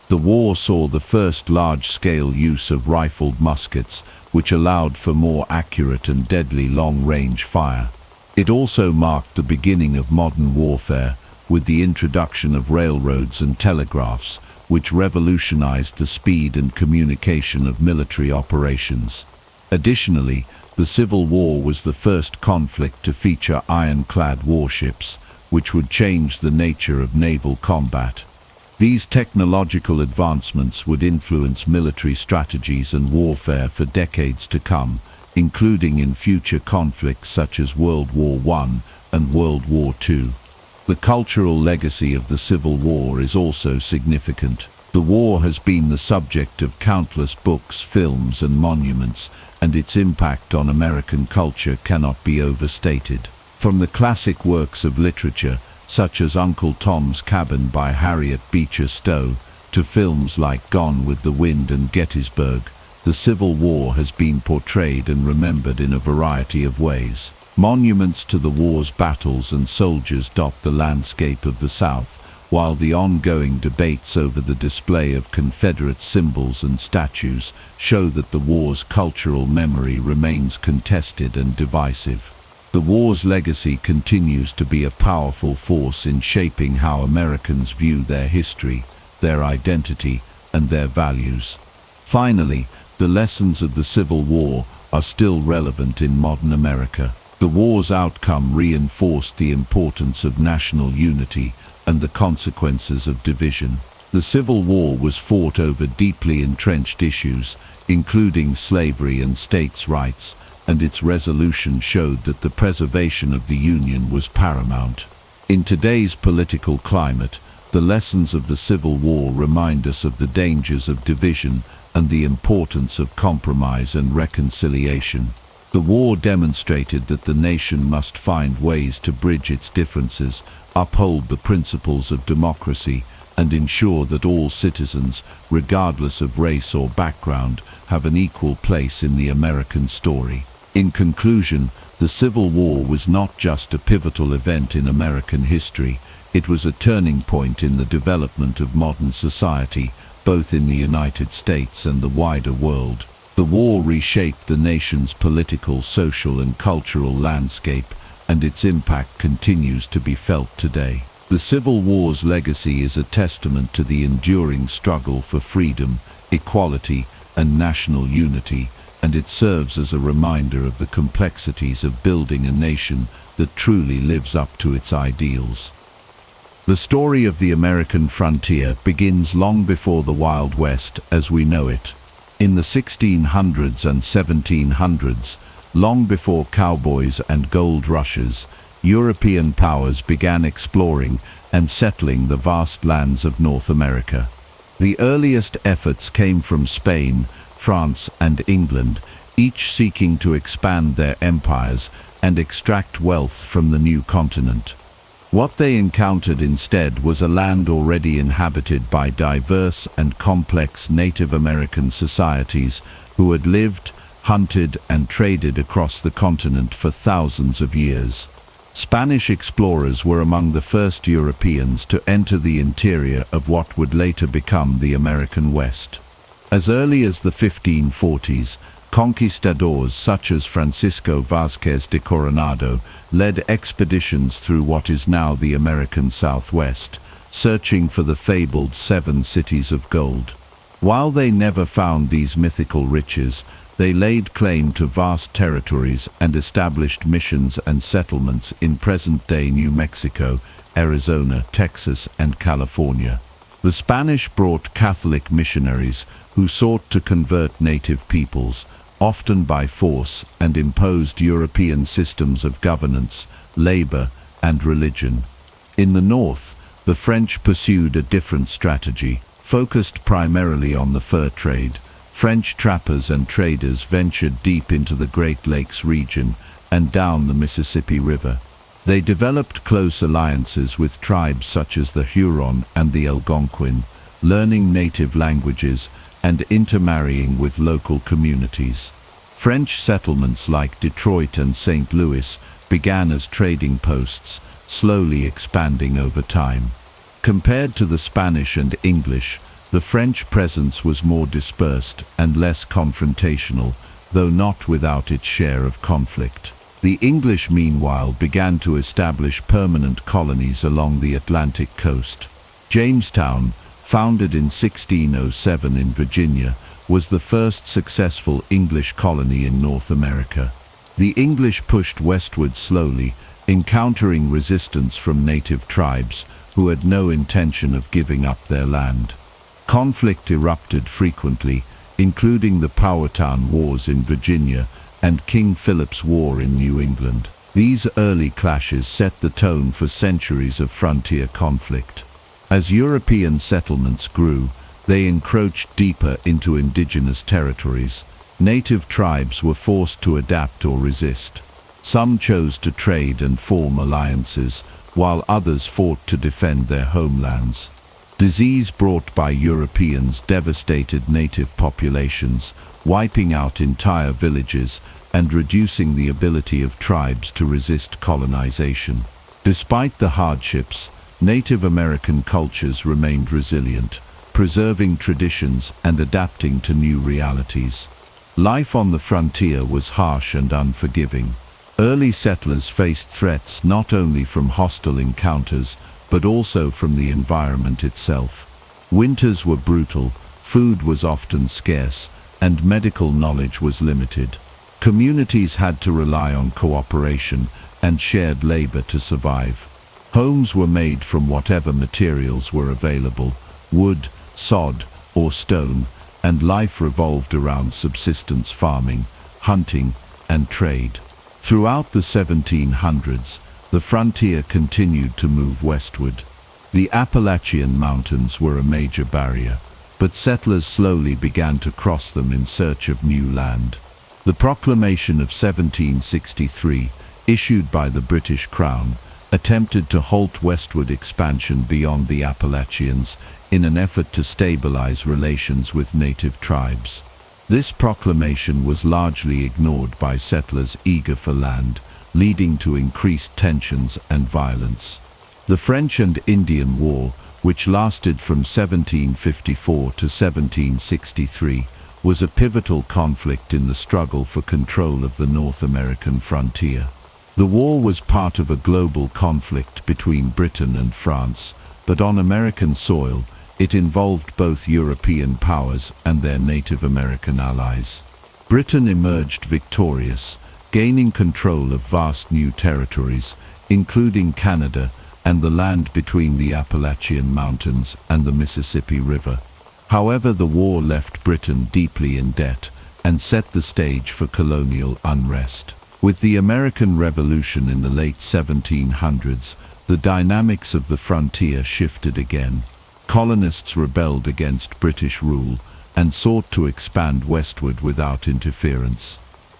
The war saw the first large-scale use of rifled muskets, which allowed for more accurate and deadly long-range fire. It also marked the beginning of modern warfare, with the introduction of railroads and telegraphs, which revolutionized the speed and communication of military operations. Additionally, the Civil War was the first conflict to feature ironclad warships, which would change the nature of naval combat. These technological advancements would influence military strategies and warfare for decades to come, including in future conflicts such as World War I and World War II. The cultural legacy of the Civil War is also significant. The war has been the subject of countless books, films, and monuments, and its impact on American culture cannot be overstated. From the classic works of literature, such as Uncle Tom's Cabin by Harriet Beecher Stowe, to films like Gone with the Wind and Gettysburg, the Civil War has been portrayed and remembered in a variety of ways. Monuments to the war's battles and soldiers dot the landscape of the South, while the ongoing debates over the display of Confederate symbols and statues show that the war's cultural memory remains contested and divisive. The war's legacy continues to be a powerful force in shaping how Americans view their history, their identity, and their values. Finally, the lessons of the Civil War are still relevant in modern America. The war's outcome reinforced the importance of national unity and the consequences of division. The Civil War was fought over deeply entrenched issues, including slavery and states' rights, and its resolution showed that the preservation of the Union was paramount. In today's political climate, the lessons of the Civil War remind us of the dangers of division and the importance of compromise and reconciliation. The war demonstrated that the nation must find ways to bridge its differences, uphold the principles of democracy, and ensure that all citizens, regardless of race or background, have an equal place in the American story. In conclusion, the Civil War was not just a pivotal event in American history, it was a turning point in the development of modern society, both in the United States and the wider world. The war reshaped the nation's political, social, and cultural landscape, and its impact continues to be felt today. The Civil War's legacy is a testament to the enduring struggle for freedom, equality, and national unity, and it serves as a reminder of the complexities of building a nation that truly lives up to its ideals. The story of the American frontier begins long before the Wild West as we know it. In the 1600s and 1700s, long before cowboys and gold rushes, European powers began exploring and settling the vast lands of North America. The earliest efforts came from Spain, France, and England, each seeking to expand their empires and extract wealth from the new continent. What they encountered instead was a land already inhabited by diverse and complex Native American societies who had lived, hunted, and traded across the continent for thousands of years. Spanish explorers were among the first Europeans to enter the interior of what would later become the American West. As early as the 1540s, conquistadors such as Francisco Vázquez de Coronado led expeditions through what is now the American Southwest, searching for the fabled 7 cities of gold. While they never found these mythical riches, They laid claim to vast territories and established missions and settlements in present-day New Mexico, Arizona, Texas, and California. The Spanish brought Catholic missionaries who sought to convert native peoples, often by force, and imposed European systems of governance, labor, and religion. In the north, the French pursued a different strategy, focused primarily on the fur trade. French trappers and traders ventured deep into the Great Lakes region and down the Mississippi River. They developed close alliances with tribes such as the Huron and the Algonquin, learning native languages and intermarrying with local communities. French settlements like Detroit and St. Louis began as trading posts, slowly expanding over time. Compared to the Spanish and English, the French presence was more dispersed and less confrontational, though not without its share of conflict. The English, meanwhile, began to establish permanent colonies along the Atlantic coast. Jamestown, founded in 1607 in Virginia, was the first successful English colony in North America. The English pushed westward slowly, encountering resistance from native tribes who had no intention of giving up their land. Conflict erupted frequently, including the Powhatan Wars in Virginia and King Philip's War in New England. These early clashes set the tone for centuries of frontier conflict. As European settlements grew, they encroached deeper into indigenous territories. Native tribes were forced to adapt or resist. Some chose to trade and form alliances, while others fought to defend their homelands. Disease brought by Europeans devastated native populations, wiping out entire villages and reducing the ability of tribes to resist colonization. Despite the hardships, Native American cultures remained resilient, preserving traditions and adapting to new realities. Life on the frontier was harsh and unforgiving. Early settlers faced threats not only from hostile encounters, but also from the environment itself. Winters were brutal, food was often scarce, and medical knowledge was limited. Communities had to rely on cooperation and shared labor to survive. Homes were made from whatever materials were available, wood, sod, or stone, and life revolved around subsistence farming, hunting, and trade. Throughout the 1700s, the frontier continued to move westward. The Appalachian Mountains were a major barrier, but settlers slowly began to cross them in search of new land. The Proclamation of 1763, issued by the British Crown, attempted to halt westward expansion beyond the Appalachians in an effort to stabilize relations with native tribes. This proclamation was largely ignored by settlers eager for land, leading to increased tensions and violence. The French and Indian War, which lasted from 1754 to 1763, was a pivotal conflict in the struggle for control of the North American frontier. The war was part of a global conflict between Britain and France, but on American soil, it involved both European powers and their Native American allies. Britain emerged victorious, gaining control of vast new territories, including Canada and the land between the Appalachian Mountains and the Mississippi River. However, the war left Britain deeply in debt and set the stage for colonial unrest. With the American Revolution in the late 1700s, the dynamics of the frontier shifted again. Colonists rebelled against British rule and sought to expand westward without interference.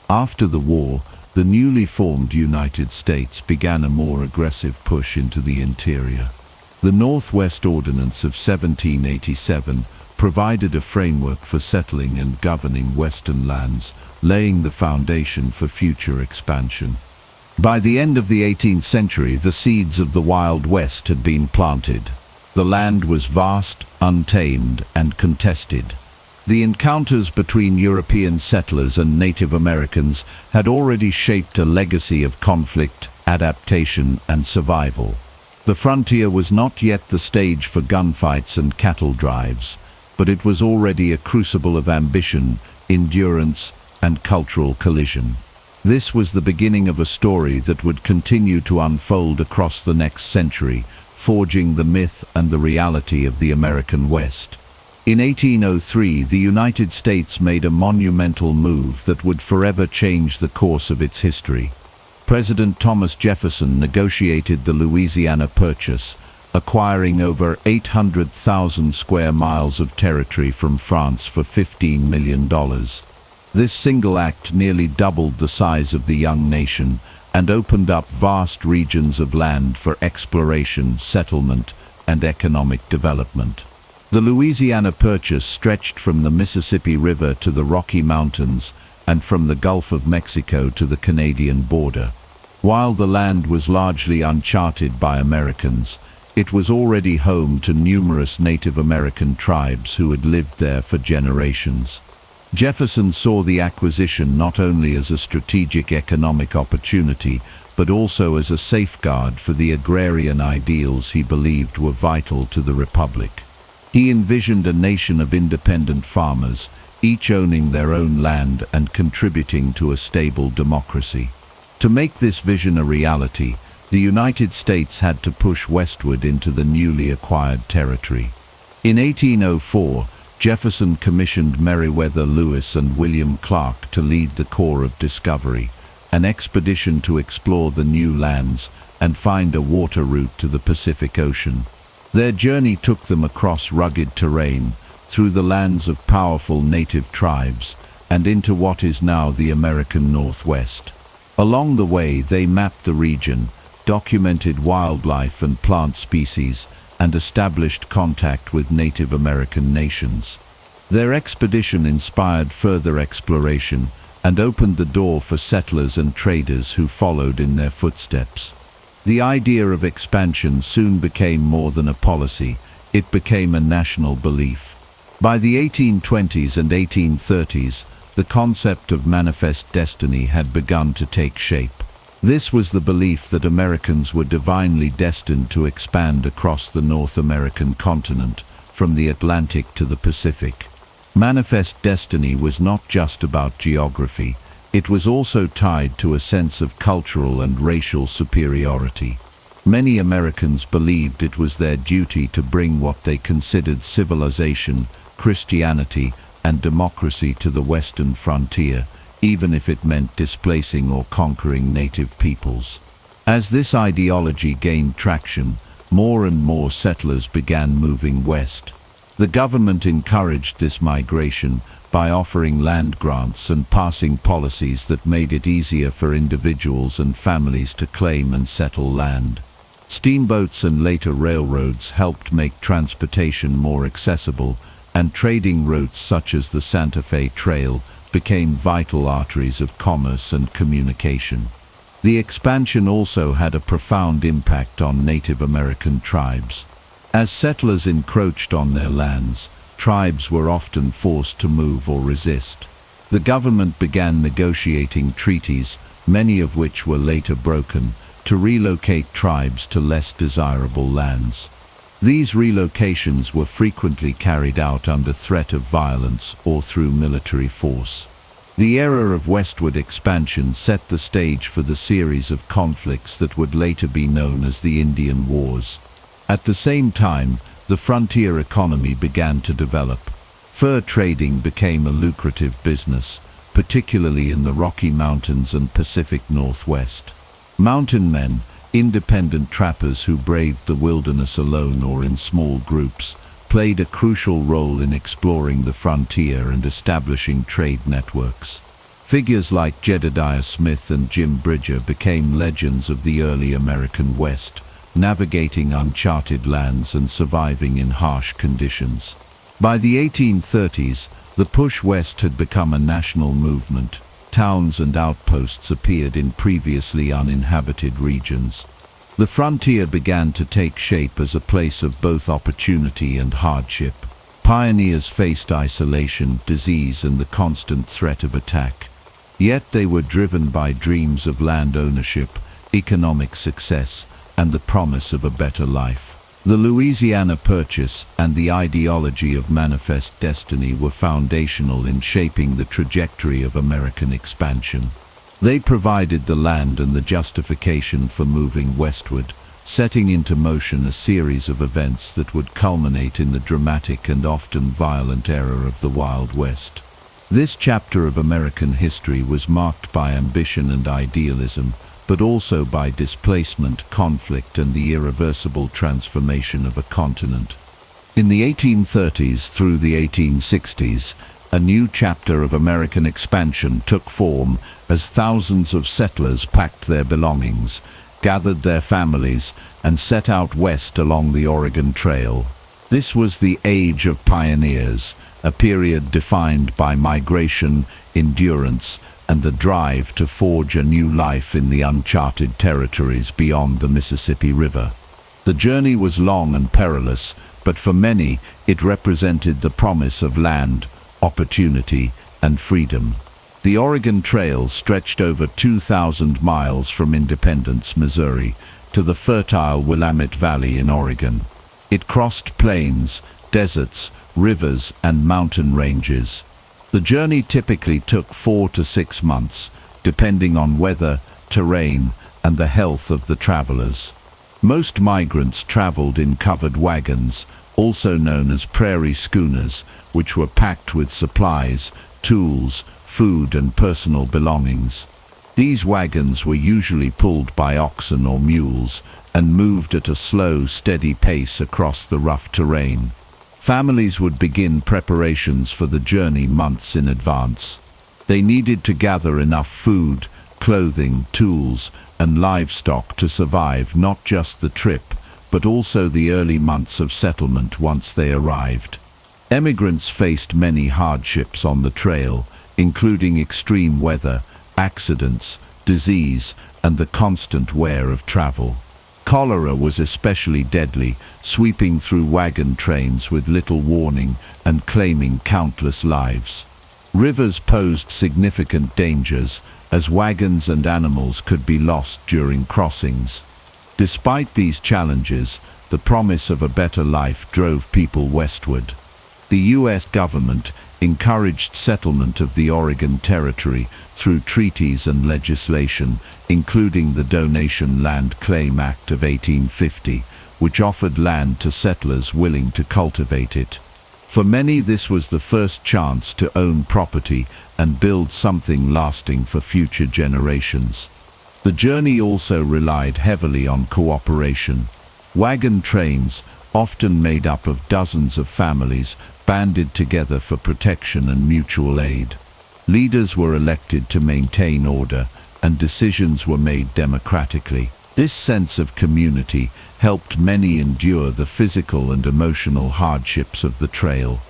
After the war, the newly formed United States began a more aggressive push into the interior. The Northwest Ordinance of 1787 provided a framework for settling and governing western lands, laying the foundation for future expansion. By the end of the 18th century, the seeds of the Wild West had been planted. The land was vast, untamed, and contested. The encounters between European settlers and Native Americans had already shaped a legacy of conflict, adaptation, and survival. The frontier was not yet the stage for gunfights and cattle drives, but it was already a crucible of ambition, endurance, and cultural collision. This was the beginning of a story that would continue to unfold across the next century, forging the myth and the reality of the American West. In 1803, the United States made a monumental move that would forever change the course of its history. President Thomas Jefferson negotiated the Louisiana Purchase, acquiring over 800,000 square miles of territory from France for $15 million. This single act nearly doubled the size of the young nation and opened up vast regions of land for exploration, settlement, and economic development. The Louisiana Purchase stretched from the Mississippi River to the Rocky Mountains and from the Gulf of Mexico to the Canadian border. While the land was largely uncharted by Americans, it was already home to numerous Native American tribes who had lived there for generations. Jefferson saw the acquisition not only as a strategic economic opportunity, but also as a safeguard for the agrarian ideals he believed were vital to the Republic. He envisioned a nation of independent farmers, each owning their own land and contributing to a stable democracy. To make this vision a reality, the United States had to push westward into the newly acquired territory. In 1804, Jefferson commissioned Meriwether Lewis and William Clark to lead the Corps of Discovery, an expedition to explore the new lands and find a water route to the Pacific Ocean. Their journey took them across rugged terrain, through the lands of powerful native tribes, and into what is now the American Northwest. Along the way, they mapped the region, documented wildlife and plant species, and established contact with Native American nations. Their expedition inspired further exploration and opened the door for settlers and traders who followed in their footsteps. The idea of expansion soon became more than a policy, it became a national belief. By the 1820s and 1830s, the concept of manifest destiny had begun to take shape. This was the belief that Americans were divinely destined to expand across the North American continent, from the Atlantic to the Pacific. Manifest destiny was not just about geography, it was also tied to a sense of cultural and racial superiority. Many Americans believed it was their duty to bring what they considered civilization, Christianity, and democracy to the western frontier, even if it meant displacing or conquering native peoples. As this ideology gained traction, more and more settlers began moving west. The government encouraged this migration by offering land grants and passing policies that made it easier for individuals and families to claim and settle land. Steamboats and later railroads helped make transportation more accessible, and trading routes such as the Santa Fe Trail became vital arteries of commerce and communication. The expansion also had a profound impact on Native American tribes. As settlers encroached on their lands, tribes were often forced to move or resist. The government began negotiating treaties, many of which were later broken, to relocate tribes to less desirable lands. These relocations were frequently carried out under threat of violence or through military force. The era of westward expansion set the stage for the series of conflicts that would later be known as the Indian Wars. At the same time, the frontier economy began to develop. Fur trading became a lucrative business, particularly in the Rocky Mountains and Pacific Northwest. Mountain men, independent trappers who braved the wilderness alone or in small groups, played a crucial role in exploring the frontier and establishing trade networks. Figures like Jedediah Smith and Jim Bridger became legends of the early American West, navigating uncharted lands and surviving in harsh conditions. By the 1830s, the push west had become a national movement. Towns and outposts appeared in previously uninhabited regions. The frontier began to take shape as a place of both opportunity and hardship. Pioneers faced isolation, disease, and the constant threat of attack. Yet they were driven by dreams of land ownership, economic success, and the promise of a better life. The Louisiana Purchase and the ideology of Manifest Destiny were foundational in shaping the trajectory of American expansion. They provided the land and the justification for moving westward, setting into motion a series of events that would culminate in the dramatic and often violent era of the Wild West. This chapter of American history was marked by ambition and idealism, but also by displacement, conflict, and the irreversible transformation of a continent. In the 1830s through the 1860s, a new chapter of American expansion took form as thousands of settlers packed their belongings, gathered their families, and set out west along the Oregon Trail. This was the Age of Pioneers, a period defined by migration, endurance, and the drive to forge a new life in the uncharted territories beyond the Mississippi River. The journey was long and perilous, but for many it represented the promise of land, opportunity, and freedom. The Oregon Trail stretched over 2,000 miles from Independence, Missouri, to the fertile Willamette Valley in Oregon. It crossed plains, deserts, rivers, and mountain ranges. The journey typically took 4 to 6 months, depending on weather, terrain, and the health of the travelers. Most migrants traveled in covered wagons, also known as prairie schooners, which were packed with supplies, tools, food, and personal belongings. These wagons were usually pulled by oxen or mules and moved at a slow, steady pace across the rough terrain. Families would begin preparations for the journey months in advance. They needed to gather enough food, clothing, tools, and livestock to survive not just the trip, but also the early months of settlement once they arrived. Emigrants faced many hardships on the trail, including extreme weather, accidents, disease, and the constant wear of travel. Cholera was especially deadly, sweeping through wagon trains with little warning and claiming countless lives. Rivers posed significant dangers, as wagons and animals could be lost during crossings. Despite these challenges, the promise of a better life drove people westward. The U.S. government encouraged settlement of the Oregon Territory through treaties and legislation, including the Donation Land Claim Act of 1850, which offered land to settlers willing to cultivate it. For many, this was the first chance to own property and build something lasting for future generations. The journey also relied heavily on cooperation. Wagon trains, often made up of dozens of families, banded together for protection and mutual aid. Leaders were elected to maintain order, and decisions were made democratically. This sense of community helped many endure the physical and emotional hardships of the trail.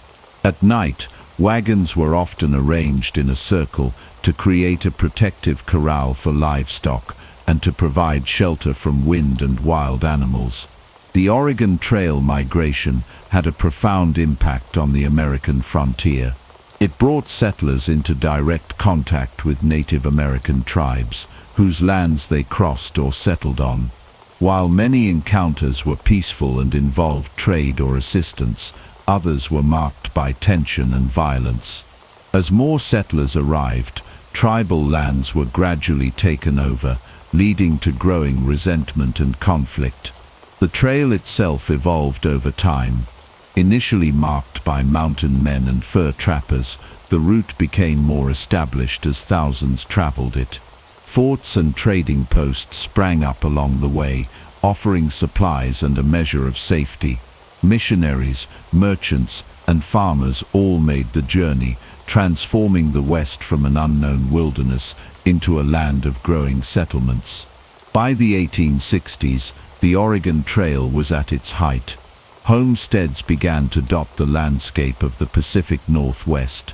At night, wagons were often arranged in a circle to create a protective corral for livestock and to provide shelter from wind and wild animals. The Oregon Trail migration had a profound impact on the American frontier. It brought settlers into direct contact with Native American tribes, whose lands they crossed or settled on. While many encounters were peaceful and involved trade or assistance, others were marked by tension and violence. As more settlers arrived, tribal lands were gradually taken over, leading to growing resentment and conflict. The trail itself evolved over time. Initially marked by mountain men and fur trappers, the route became more established as thousands traveled it. Forts and trading posts sprang up along the way, offering supplies and a measure of safety. Missionaries, merchants, and farmers all made the journey, transforming the West from an unknown wilderness into a land of growing settlements. By the 1860s, the Oregon Trail was at its height. Homesteads began to dot the landscape of the Pacific Northwest.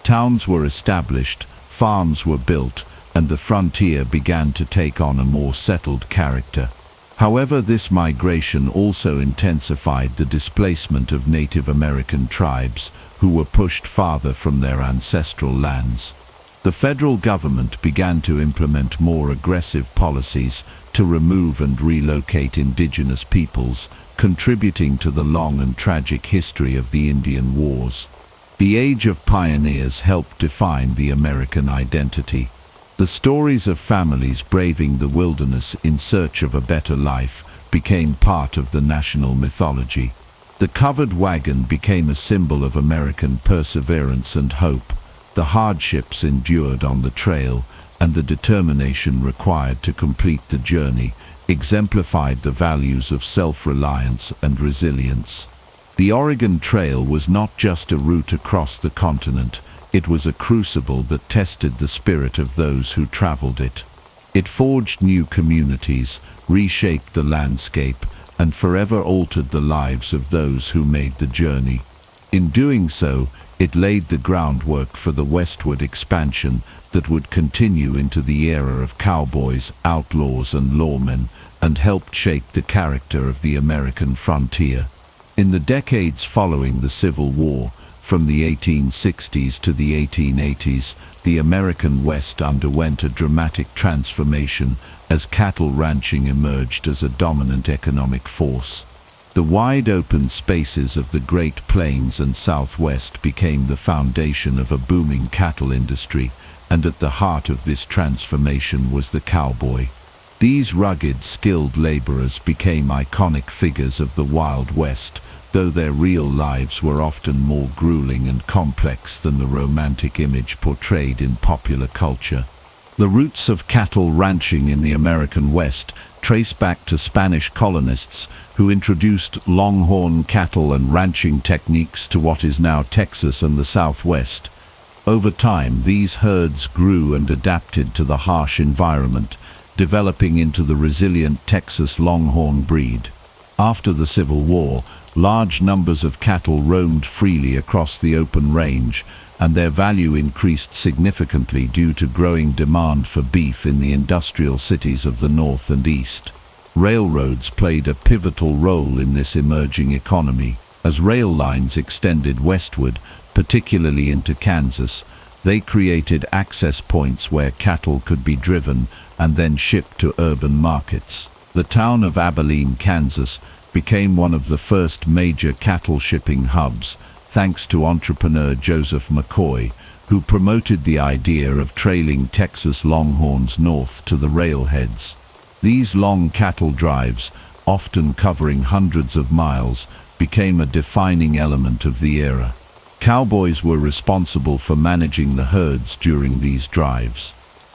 Towns were established, farms were built, and the frontier began to take on a more settled character. However, this migration also intensified the displacement of Native American tribes, who were pushed farther from their ancestral lands. The federal government began to implement more aggressive policies to remove and relocate indigenous peoples, contributing to the long and tragic history of the Indian Wars. The Age of Pioneers helped define the American identity. The stories of families braving the wilderness in search of a better life became part of the national mythology. The covered wagon became a symbol of American perseverance and hope. The hardships endured on the trail and the determination required to complete the journey exemplified the values of self-reliance and resilience. The Oregon Trail was not just a route across the continent, it was a crucible that tested the spirit of those who traveled it. It forged new communities, reshaped the landscape, and forever altered the lives of those who made the journey. In doing so, it laid the groundwork for the westward expansion that would continue into the era of cowboys, outlaws, and lawmen, and helped shape the character of the American frontier. In the decades following the Civil War, from the 1860s to the 1880s, the American West underwent a dramatic transformation as cattle ranching emerged as a dominant economic force. The wide open spaces of the Great Plains and Southwest became the foundation of a booming cattle industry, and at the heart of this transformation was the cowboy. These rugged, skilled laborers became iconic figures of the Wild West, though their real lives were often more grueling and complex than the romantic image portrayed in popular culture. The roots of cattle ranching in the American West trace back to Spanish colonists who introduced longhorn cattle and ranching techniques to what is now Texas and the Southwest. Over time, these herds grew and adapted to the harsh environment, developing into the resilient Texas Longhorn breed. After the Civil War, large numbers of cattle roamed freely across the open range, and their value increased significantly due to growing demand for beef in the industrial cities of the North and East. Railroads played a pivotal role in this emerging economy. As rail lines extended westward, particularly into Kansas, they created access points where cattle could be driven and then shipped to urban markets. The town of Abilene, Kansas, became one of the first major cattle shipping hubs, thanks to entrepreneur Joseph McCoy, who promoted the idea of trailing Texas Longhorns north to the railheads. These long cattle drives, often covering hundreds of miles, became a defining element of the era. Cowboys were responsible for managing the herds during these drives.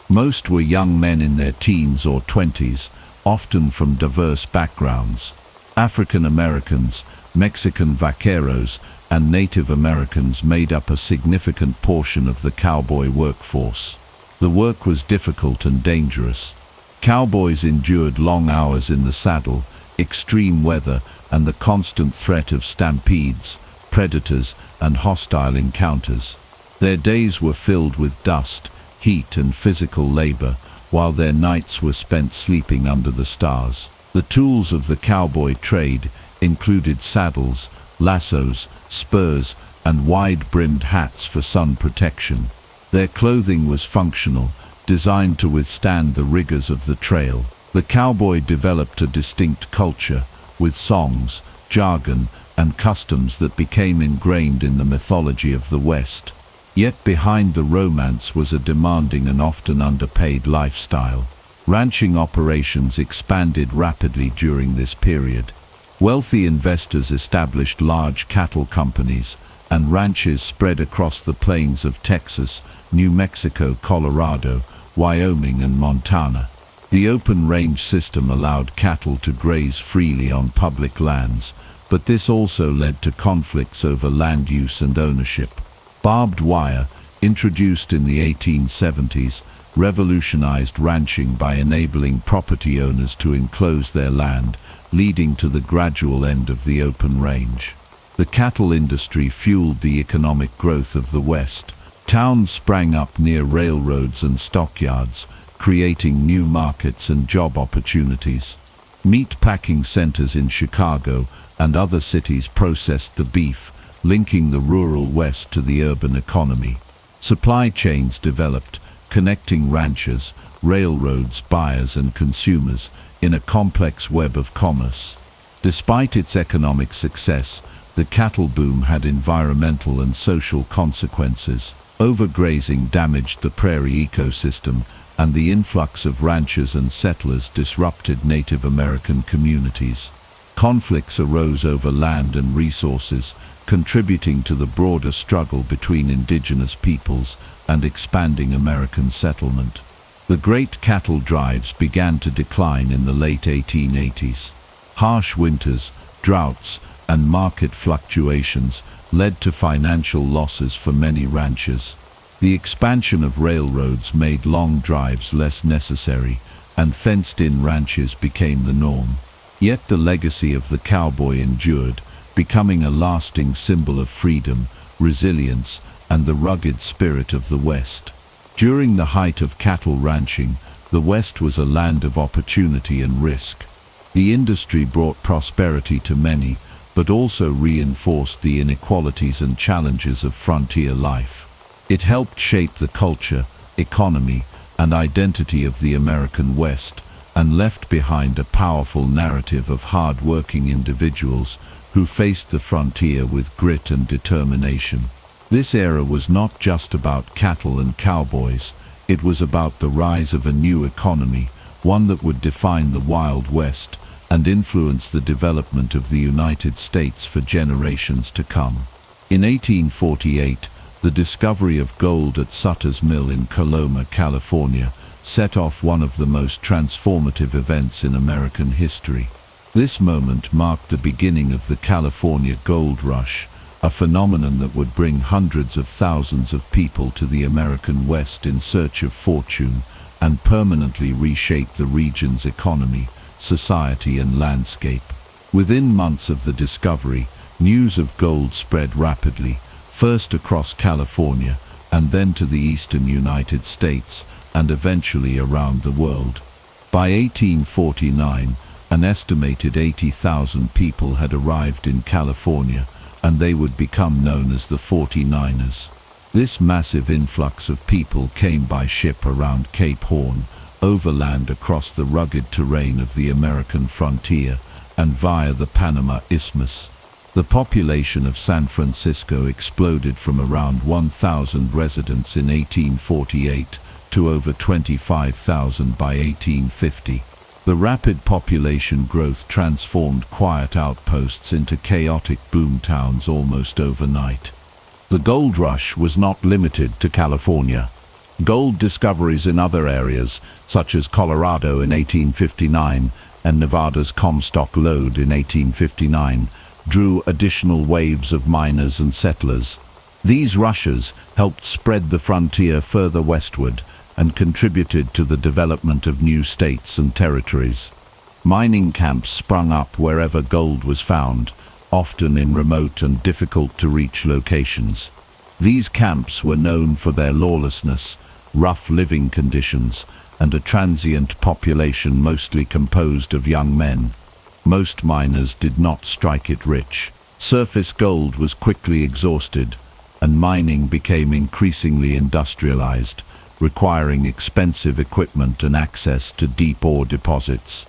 Most were young men in their teens or 20s, often from diverse backgrounds. African Americans, Mexican vaqueros, and Native Americans made up a significant portion of the cowboy workforce. The work was difficult and dangerous. Cowboys endured long hours in the saddle, extreme weather, and the constant threat of stampedes, predators, and hostile encounters. Their days were filled with dust, heat, and physical labor, while their nights were spent sleeping under the stars. The tools of the cowboy trade included saddles, lassos, spurs, and wide-brimmed hats for sun protection. Their clothing was functional, designed to withstand the rigors of the trail. The cowboy developed a distinct culture, with songs, jargon, and customs that became ingrained in the mythology of the West. Yet behind the romance was a demanding and often underpaid lifestyle. Ranching operations expanded rapidly during this period. Wealthy investors established large cattle companies, and ranches spread across the plains of Texas, New Mexico, Colorado, Wyoming, and Montana. The open range system allowed cattle to graze freely on public lands, but this also led to conflicts over land use and ownership. Barbed wire, introduced in the 1870s, revolutionized ranching by enabling property owners to enclose their land, leading to the gradual end of the open range. The cattle industry fueled the economic growth of the West. Towns sprang up near railroads and stockyards, creating new markets and job opportunities. Meat packing centers in Chicago and other cities processed the beef, linking the rural West to the urban economy. Supply chains developed, connecting ranchers, railroads, buyers and consumers in a complex web of commerce. Despite its economic success, the cattle boom had environmental and social consequences. Overgrazing damaged the prairie ecosystem, and the influx of ranchers and settlers disrupted Native American communities. Conflicts arose over land and resources, contributing to the broader struggle between indigenous peoples and expanding American settlement. The great cattle drives began to decline in the late 1880s. Harsh winters, droughts, and market fluctuations led to financial losses for many ranchers. The expansion of railroads made long drives less necessary, and fenced-in ranches became the norm. Yet the legacy of the cowboy endured, becoming a lasting symbol of freedom, resilience, and the rugged spirit of the West. During the height of cattle ranching, the West was a land of opportunity and risk. The industry brought prosperity to many, but also reinforced the inequalities and challenges of frontier life. It helped shape the culture, economy, and identity of the American West, and left behind a powerful narrative of hard-working individuals who faced the frontier with grit and determination. This era was not just about cattle and cowboys, it was about the rise of a new economy, one that would define the Wild West and influence the development of the United States for generations to come. In 1848, the discovery of gold at Sutter's Mill in Coloma, California, set off one of the most transformative events in American history. This moment marked the beginning of the California Gold Rush, a phenomenon that would bring hundreds of thousands of people to the American West in search of fortune and permanently reshape the region's economy, society and landscape. Within months of the discovery, news of gold spread rapidly, first across California and then to the eastern United States and eventually around the world. By 1849, an estimated 80,000 people had arrived in California, and they would become known as the 49ers. This massive influx of people came by ship around Cape Horn, overland across the rugged terrain of the American frontier, and via the Panama Isthmus. The population of San Francisco exploded from around 1,000 residents in 1848 to over 25,000 by 1850. The rapid population growth transformed quiet outposts into chaotic boomtowns almost overnight. The gold rush was not limited to California. Gold discoveries in other areas, such as Colorado in 1859 and Nevada's Comstock Lode in 1859, drew additional waves of miners and settlers. These rushes helped spread the frontier further westward and contributed to the development of new states and territories. Mining camps sprung up wherever gold was found, often in remote and difficult-to-reach locations. These camps were known for their lawlessness, rough living conditions, and a transient population mostly composed of young men. Most miners did not strike it rich. Surface gold was quickly exhausted, and mining became increasingly industrialized, requiring expensive equipment and access to deep ore deposits.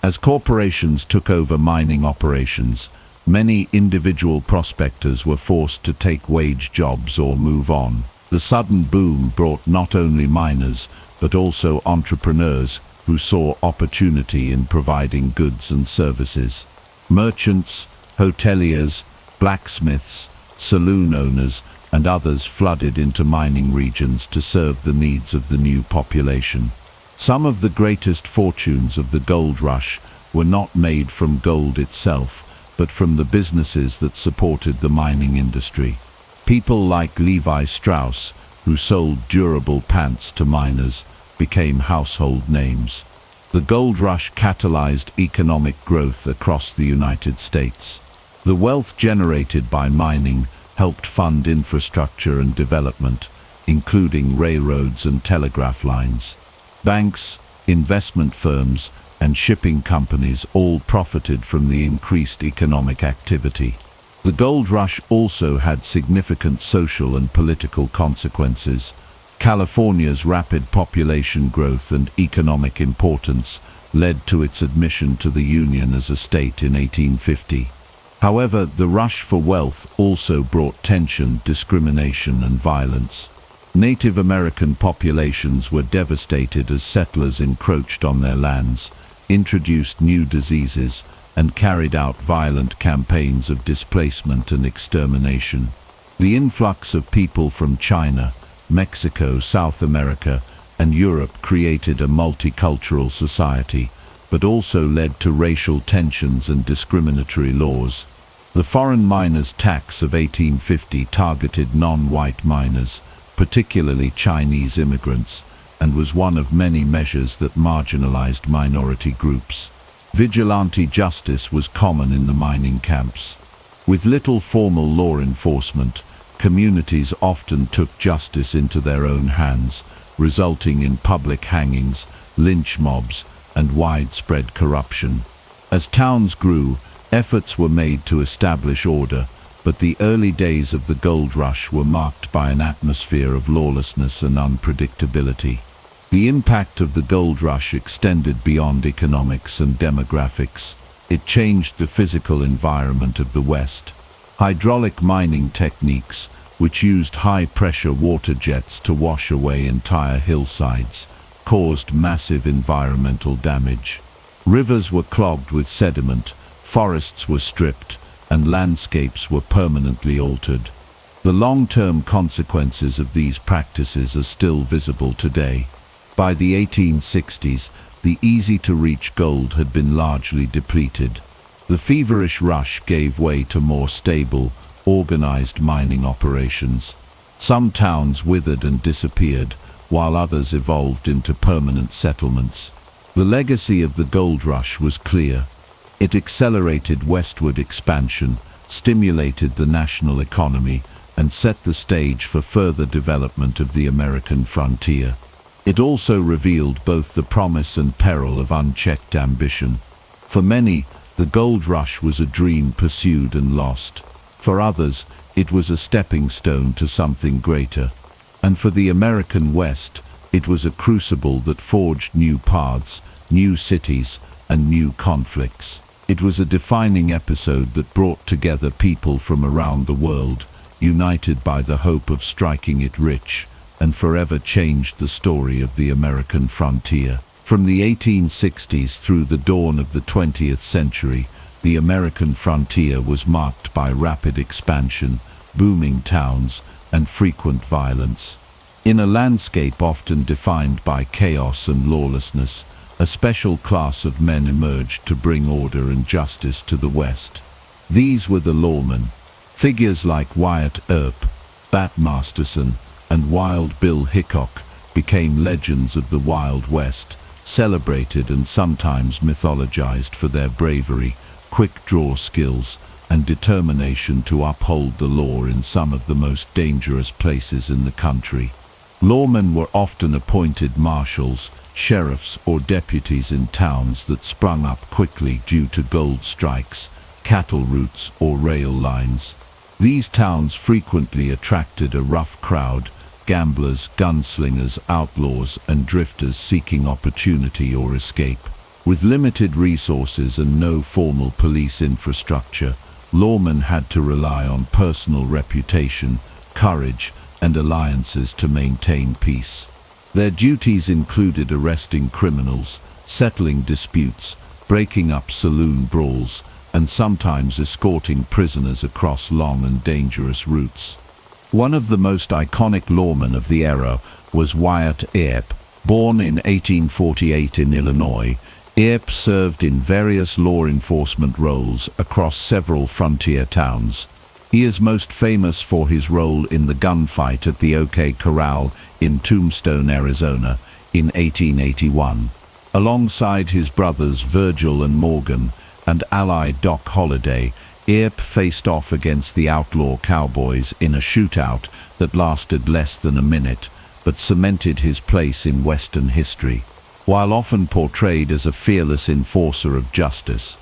As corporations took over mining operations, many individual prospectors were forced to take wage jobs or move on. The sudden boom brought not only miners, but also entrepreneurs who saw opportunity in providing goods and services. Merchants, hoteliers, blacksmiths, saloon owners, and others flooded into mining regions to serve the needs of the new population. Some of the greatest fortunes of the gold rush were not made from gold itself, but from the businesses that supported the mining industry. People like Levi Strauss, who sold durable pants to miners, became household names. The gold rush catalyzed economic growth across the United States. The wealth generated by mining helped fund infrastructure and development, including railroads and telegraph lines. Banks, investment firms, and shipping companies all profited from the increased economic activity. The gold rush also had significant social and political consequences. California's rapid population growth and economic importance led to its admission to the Union as a state in 1850. However, the rush for wealth also brought tension, discrimination, and violence. Native American populations were devastated as settlers encroached on their lands, introduced new diseases, and carried out violent campaigns of displacement and extermination. The influx of people from China, Mexico, South America, and Europe created a multicultural society, but also led to racial tensions and discriminatory laws. The foreign miners' tax of 1850 targeted non-white miners, particularly Chinese immigrants, and was one of many measures that marginalized minority groups. Vigilante justice was common in the mining camps. With little formal law enforcement, communities often took justice into their own hands, resulting in public hangings, lynch mobs, and widespread corruption. As towns grew, efforts were made to establish order, but the early days of the gold rush were marked by an atmosphere of lawlessness and unpredictability. The impact of the gold rush extended beyond economics and demographics. It changed the physical environment of the West. Hydraulic mining techniques, which used high-pressure water jets to wash away entire hillsides, caused massive environmental damage. Rivers were clogged with sediment, forests were stripped, and landscapes were permanently altered. The long-term consequences of these practices are still visible today. By the 1860s, the easy-to-reach gold had been largely depleted. The feverish rush gave way to more stable, organized mining operations. Some towns withered and disappeared, while others evolved into permanent settlements. The legacy of the gold rush was clear. It accelerated westward expansion, stimulated the national economy, and set the stage for further development of the American frontier. It also revealed both the promise and peril of unchecked ambition. For many, the gold rush was a dream pursued and lost. For others, it was a stepping stone to something greater. And for the American West, it was a crucible that forged new paths, new cities, and new conflicts. It was a defining episode that brought together people from around the world, united by the hope of striking it rich, and forever changed the story of the American frontier. From the 1860s through the dawn of the 20th century, the American frontier was marked by rapid expansion, booming towns, and frequent violence. In a landscape often defined by chaos and lawlessness, a special class of men emerged to bring order and justice to the West. These were the lawmen. Figures like Wyatt Earp, Bat Masterson, and Wild Bill Hickok became legends of the Wild West, celebrated and sometimes mythologized for their bravery, quick-draw skills, and determination to uphold the law in some of the most dangerous places in the country. Lawmen were often appointed marshals, sheriffs, or deputies in towns that sprung up quickly due to gold strikes, cattle routes, or rail lines. These towns frequently attracted a rough crowd, gamblers, gunslingers, outlaws, and drifters seeking opportunity or escape. With limited resources and no formal police infrastructure, lawmen had to rely on personal reputation, courage, and alliances to maintain peace. Their duties included arresting criminals, settling disputes, breaking up saloon brawls, and sometimes escorting prisoners across long and dangerous routes. One of the most iconic lawmen of the era was Wyatt Earp. Born in 1848 in Illinois, Earp served in various law enforcement roles across several frontier towns. He is most famous for his role in the gunfight at the OK Corral in Tombstone, Arizona, in 1881. Alongside his brothers Virgil and Morgan and ally Doc Holliday, Earp faced off against the outlaw cowboys in a shootout that lasted less than a minute, but cemented his place in Western history. While often portrayed as a fearless enforcer of justice,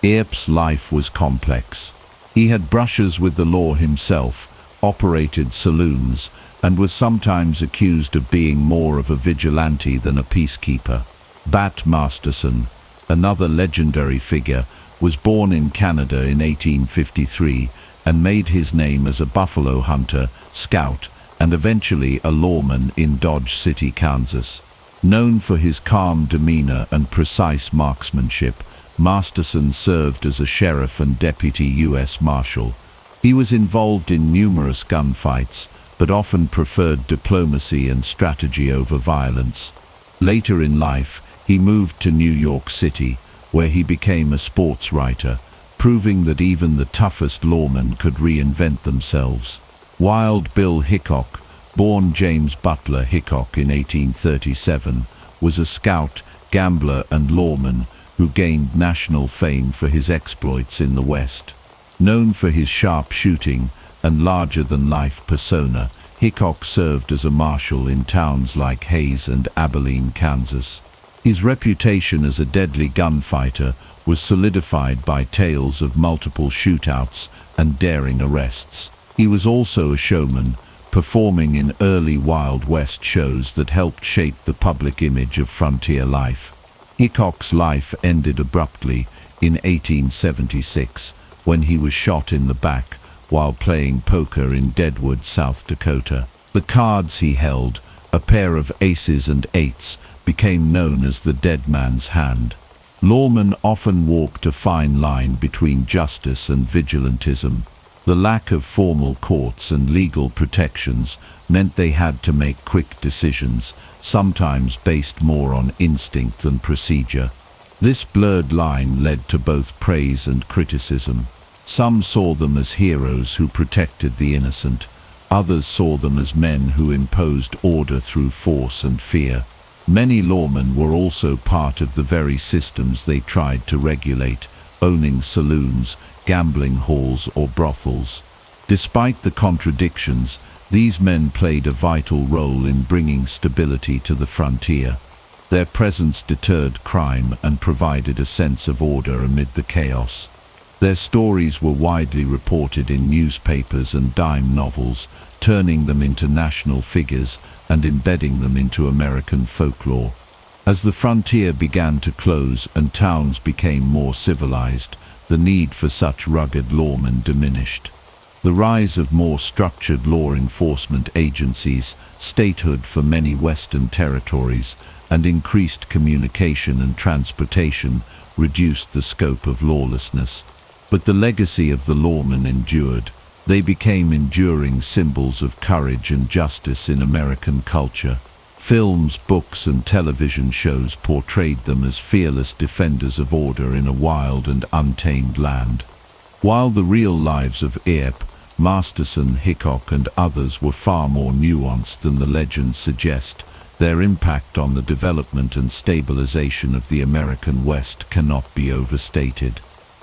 Earp's life was complex. He had brushes with the law himself, operated saloons, and was sometimes accused of being more of a vigilante than a peacekeeper. Bat Masterson, another legendary figure, was born in Canada in 1853 and made his name as a buffalo hunter, scout, and eventually a lawman in Dodge City, Kansas. Known for his calm demeanor and precise marksmanship, Masterson served as a sheriff and deputy U.S. Marshal. He was involved in numerous gunfights, but often preferred diplomacy and strategy over violence. Later in life, he moved to New York City, where he became a sports writer, proving that even the toughest lawmen could reinvent themselves. Wild Bill Hickok, born James Butler Hickok in 1837, was a scout, gambler, and lawman who gained national fame for his exploits in the West. Known for his sharp shooting and larger-than-life persona, Hickok served as a marshal in towns like Hays and Abilene, Kansas. His reputation as a deadly gunfighter was solidified by tales of multiple shootouts and daring arrests. He was also a showman, performing in early Wild West shows that helped shape the public image of frontier life. Hickok's life ended abruptly in 1876 when he was shot in the back while playing poker in Deadwood, South Dakota. The cards he held, a pair of aces and eights, became known as the dead man's hand. Lawmen often walked a fine line between justice and vigilantism. The lack of formal courts and legal protections meant they had to make quick decisions, sometimes based more on instinct than procedure. This blurred line led to both praise and criticism. Some saw them as heroes who protected the innocent. Others saw them as men who imposed order through force and fear. Many lawmen were also part of the very systems they tried to regulate, owning saloons, gambling halls, or brothels. Despite the contradictions, these men played a vital role in bringing stability to the frontier. Their presence deterred crime and provided a sense of order amid the chaos. Their stories were widely reported in newspapers and dime novels, turning them into national figures and embedding them into American folklore. As the frontier began to close and towns became more civilized, the need for such rugged lawmen diminished. The rise of more structured law enforcement agencies, statehood for many Western territories, and increased communication and transportation reduced the scope of lawlessness. But the legacy of the lawmen endured. They became enduring symbols of courage and justice in American culture. Films, books, and television shows portrayed them as fearless defenders of order in a wild and untamed land. While the real lives of Earp, Masterson, Hickok, and others were far more nuanced than the legends suggest, their impact on the development and stabilization of the American West cannot be overstated.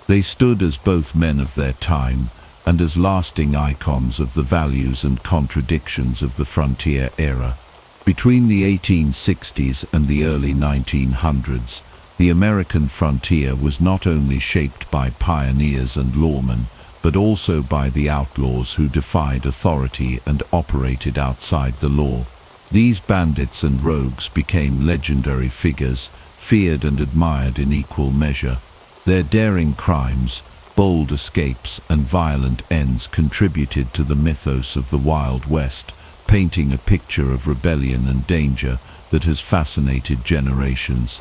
They stood as both men of their time and as lasting icons of the values and contradictions of the frontier era. Between the 1860s and the early 1900s, the American frontier was not only shaped by pioneers and lawmen, but also by the outlaws who defied authority and operated outside the law. These bandits and rogues became legendary figures, feared and admired in equal measure. Their daring crimes, bold escapes, and violent ends contributed to the mythos of the Wild West, painting a picture of rebellion and danger that has fascinated generations.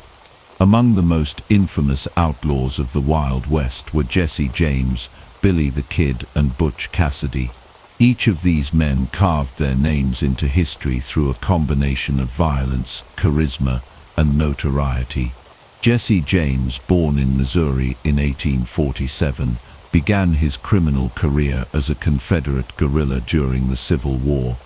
Among the most infamous outlaws of the Wild West were Jesse James, Billy the Kid, and Butch Cassidy. Each of these men carved their names into history through a combination of violence, charisma, and notoriety. Jesse James, born in Missouri in 1847, began his criminal career as a Confederate guerrilla during the Civil War.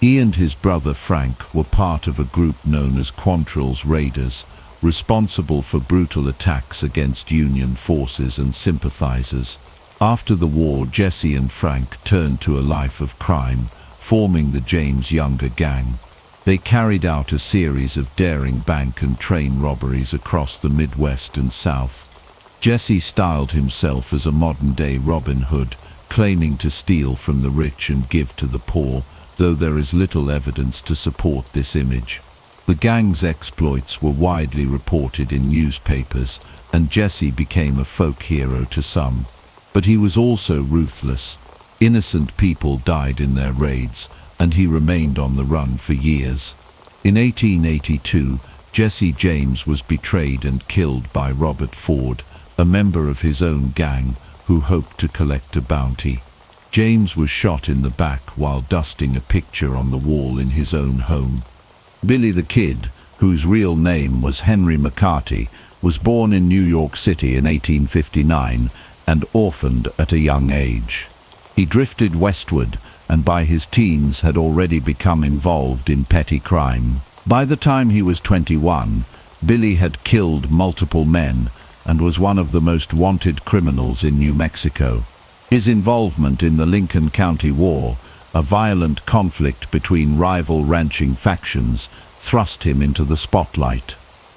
He and his brother Frank were part of a group known as Quantrill's Raiders, responsible for brutal attacks against Union forces and sympathizers. After the war, Jesse and Frank turned to a life of crime, forming the James Younger Gang. They carried out a series of daring bank and train robberies across the Midwest and South. Jesse styled himself as a modern-day Robin Hood, claiming to steal from the rich and give to the poor, though there is little evidence to support this image. The gang's exploits were widely reported in newspapers, and Jesse became a folk hero to some. But he was also ruthless. Innocent people died in their raids, and he remained on the run for years. In 1882, Jesse James was betrayed and killed by Robert Ford, a member of his own gang, who hoped to collect a bounty. James was shot in the back while dusting a picture on the wall in his own home. Billy the Kid, whose real name was Henry McCarty, was born in New York City in 1859 and orphaned at a young age. He drifted westward and by his teens had already become involved in petty crime. By the time he was 21, Billy had killed multiple men and was one of the most wanted criminals in New Mexico. His involvement in the Lincoln County War, a violent conflict between rival ranching factions, thrust him into the spotlight.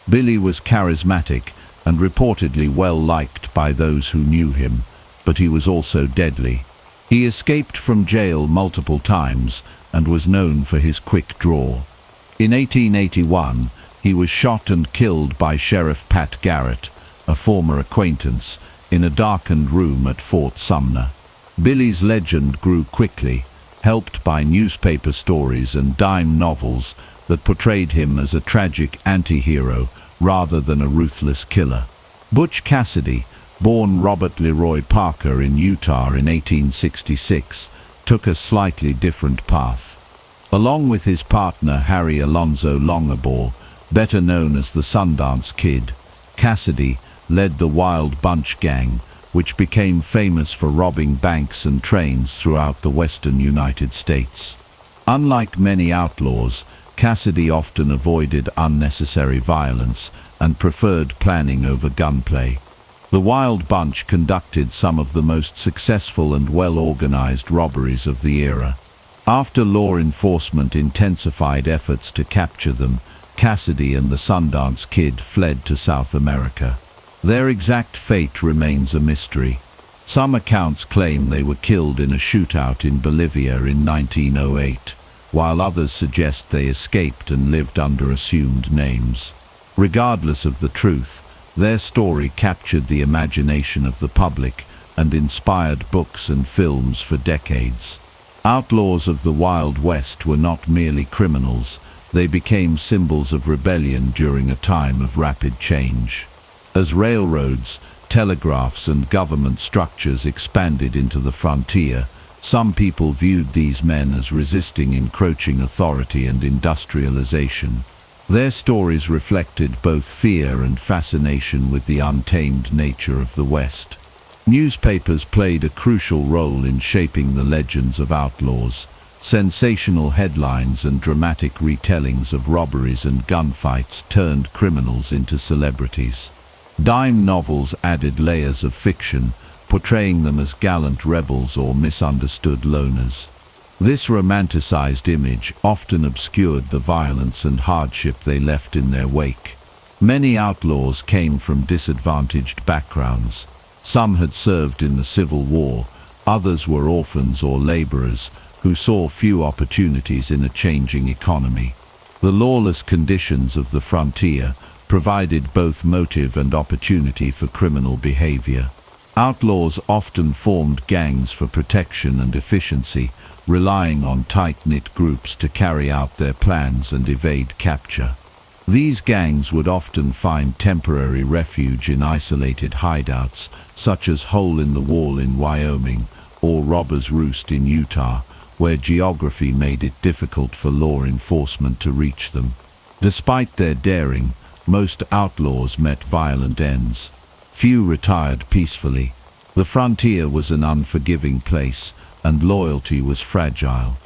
Billy was charismatic and reportedly well liked by those who knew him, but he was also deadly. He escaped from jail multiple times and was known for his quick draw. In 1881, he was shot and killed by Sheriff Pat Garrett, a former acquaintance, in a darkened room at Fort Sumner. Billy's legend grew quickly, helped by newspaper stories and dime novels that portrayed him as a tragic anti-hero rather than a ruthless killer. Butch Cassidy, born Robert Leroy Parker in Utah in 1866, took a slightly different path. Along with his partner Harry Alonzo Longabaugh, better known as the Sundance Kid, Cassidy led the Wild Bunch Gang, which became famous for robbing banks and trains throughout the western United States. Unlike many outlaws, Cassidy often avoided unnecessary violence and preferred planning over gunplay. The Wild Bunch conducted some of the most successful and well-organized robberies of the era. After law enforcement intensified efforts to capture them, Cassidy and the Sundance Kid fled to South America. Their exact fate remains a mystery. Some accounts claim they were killed in a shootout in Bolivia in 1908, while others suggest they escaped and lived under assumed names. Regardless of the truth, their story captured the imagination of the public and inspired books and films for decades. Outlaws of the Wild West were not merely criminals, they became symbols of rebellion during a time of rapid change. As railroads, telegraphs and government structures expanded into the frontier, some people viewed these men as resisting encroaching authority and industrialization. Their stories reflected both fear and fascination with the untamed nature of the West. Newspapers played a crucial role in shaping the legends of outlaws. Sensational headlines and dramatic retellings of robberies and gunfights turned criminals into celebrities. Dime novels added layers of fiction, portraying them as gallant rebels or misunderstood loners. This romanticized image often obscured the violence and hardship they left in their wake. Many outlaws came from disadvantaged backgrounds. Some had served in the Civil War, others were orphans or laborers who saw few opportunities in a changing economy. The lawless conditions of the frontier provided both motive and opportunity for criminal behavior. Outlaws often formed gangs for protection and efficiency, relying on tight-knit groups to carry out their plans and evade capture. These gangs would often find temporary refuge in isolated hideouts, such as Hole in the Wall in Wyoming or Robber's Roost in Utah, where geography made it difficult for law enforcement to reach them. Despite their daring, most outlaws met violent ends. Few retired peacefully. The frontier was an unforgiving place, and loyalty was fragile.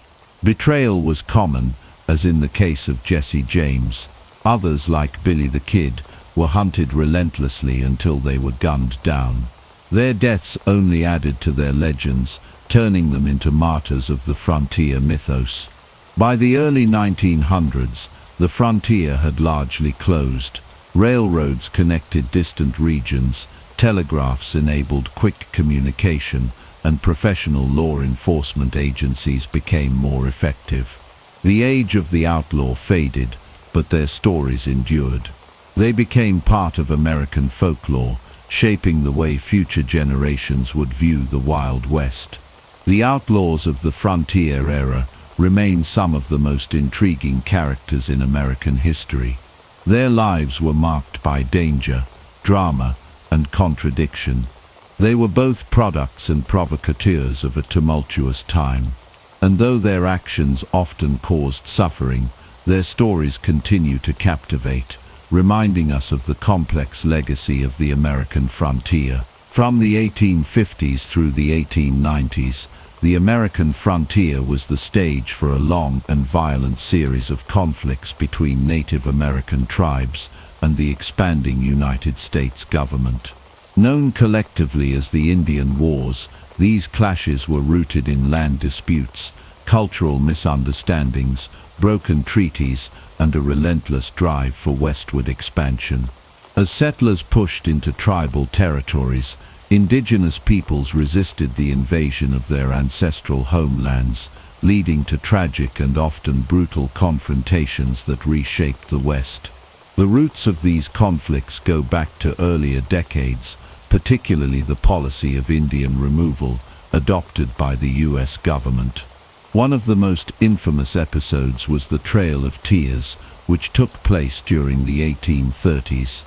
Betrayal was common, as in the case of Jesse James. Others, like Billy the Kid, were hunted relentlessly until they were gunned down. Their deaths only added to their legends, turning them into martyrs of the frontier mythos. By the early 1900s, the frontier had largely closed. Railroads connected distant regions, telegraphs enabled quick communication, and professional law enforcement agencies became more effective. The age of the outlaw faded, but their stories endured. They became part of American folklore, shaping the way future generations would view the Wild West. The outlaws of the frontier era remain some of the most intriguing characters in American history. Their lives were marked by danger, drama, and contradiction. They were both products and provocateurs of a tumultuous time. And though their actions often caused suffering, their stories continue to captivate, reminding us of the complex legacy of the American frontier. From the 1850s through the 1890s, the American frontier was the stage for a long and violent series of conflicts between Native American tribes and the expanding United States government. Known collectively as the Indian Wars, these clashes were rooted in land disputes, cultural misunderstandings, broken treaties, and a relentless drive for westward expansion. As settlers pushed into tribal territories, indigenous peoples resisted the invasion of their ancestral homelands, leading to tragic and often brutal confrontations that reshaped the West. The roots of these conflicts go back to earlier decades, particularly the policy of Indian removal adopted by the U.S. government. One of the most infamous episodes was the Trail of Tears, which took place during the 1830s.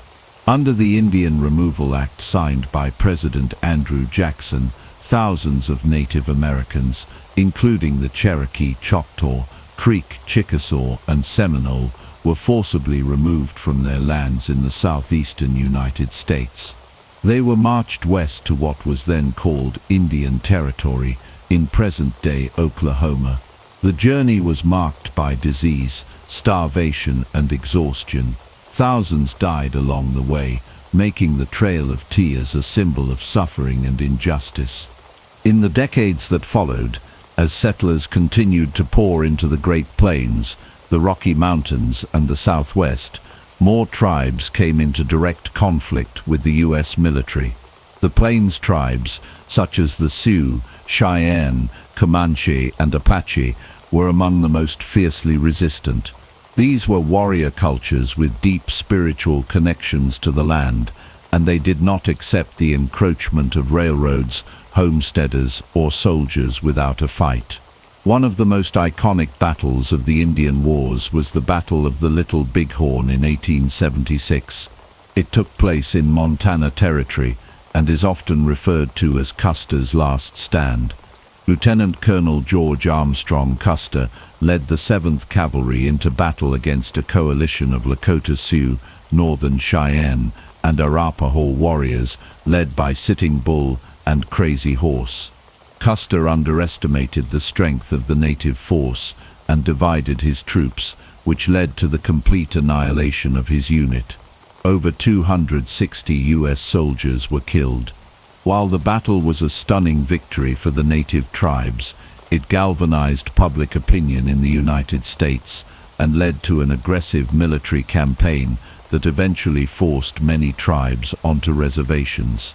Under the Indian Removal Act signed by President Andrew Jackson, thousands of Native Americans, including the Cherokee, Choctaw, Creek, Chickasaw, and Seminole, were forcibly removed from their lands in the southeastern United States. They were marched west to what was then called Indian Territory, in present-day Oklahoma. The journey was marked by disease, starvation, and exhaustion. Thousands died along the way, making the Trail of Tears a symbol of suffering and injustice. In the decades that followed, as settlers continued to pour into the Great Plains, the Rocky Mountains, and the Southwest, more tribes came into direct conflict with the U.S. military. The Plains tribes, such as the Sioux, Cheyenne, Comanche, and Apache, were among the most fiercely resistant. These were warrior cultures with deep spiritual connections to the land, and they did not accept the encroachment of railroads, homesteaders, or soldiers without a fight. One of the most iconic battles of the Indian Wars was the Battle of the Little Bighorn in 1876. It took place in Montana Territory and is often referred to as Custer's Last Stand. Lieutenant Colonel George Armstrong Custer led the 7th Cavalry into battle against a coalition of Lakota Sioux, Northern Cheyenne, and Arapaho warriors led by Sitting Bull and Crazy Horse. Custer underestimated the strength of the native force and divided his troops, which led to the complete annihilation of his unit. Over 260 U.S. soldiers were killed. While the battle was a stunning victory for the native tribes, it galvanized public opinion in the United States and led to an aggressive military campaign that eventually forced many tribes onto reservations.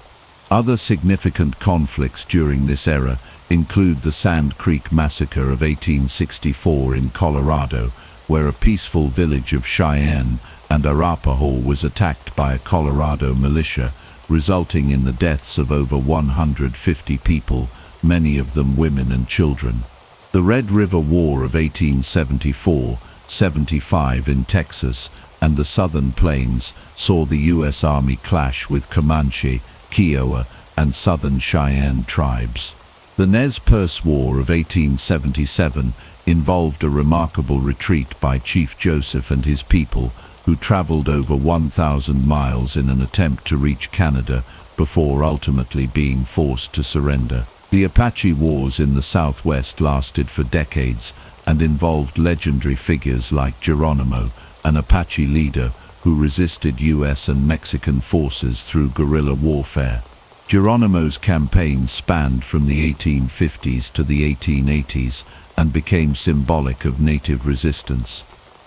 Other significant conflicts during this era include the Sand Creek Massacre of 1864 in Colorado, where a peaceful village of Cheyenne and Arapaho was attacked by a Colorado militia, resulting in the deaths of over 150 people, many of them women and children. The Red River War of 1874-75 in Texas and the Southern Plains saw the U.S. Army clash with Comanche, Kiowa, and Southern Cheyenne tribes. The Nez Perce War of 1877 involved a remarkable retreat by Chief Joseph and his people, who traveled over 1,000 miles in an attempt to reach Canada before ultimately being forced to surrender. The Apache Wars in the Southwest lasted for decades and involved legendary figures like Geronimo, an Apache leader who resisted U.S. and Mexican forces through guerrilla warfare. Geronimo's campaign spanned from the 1850s to the 1880s and became symbolic of native resistance.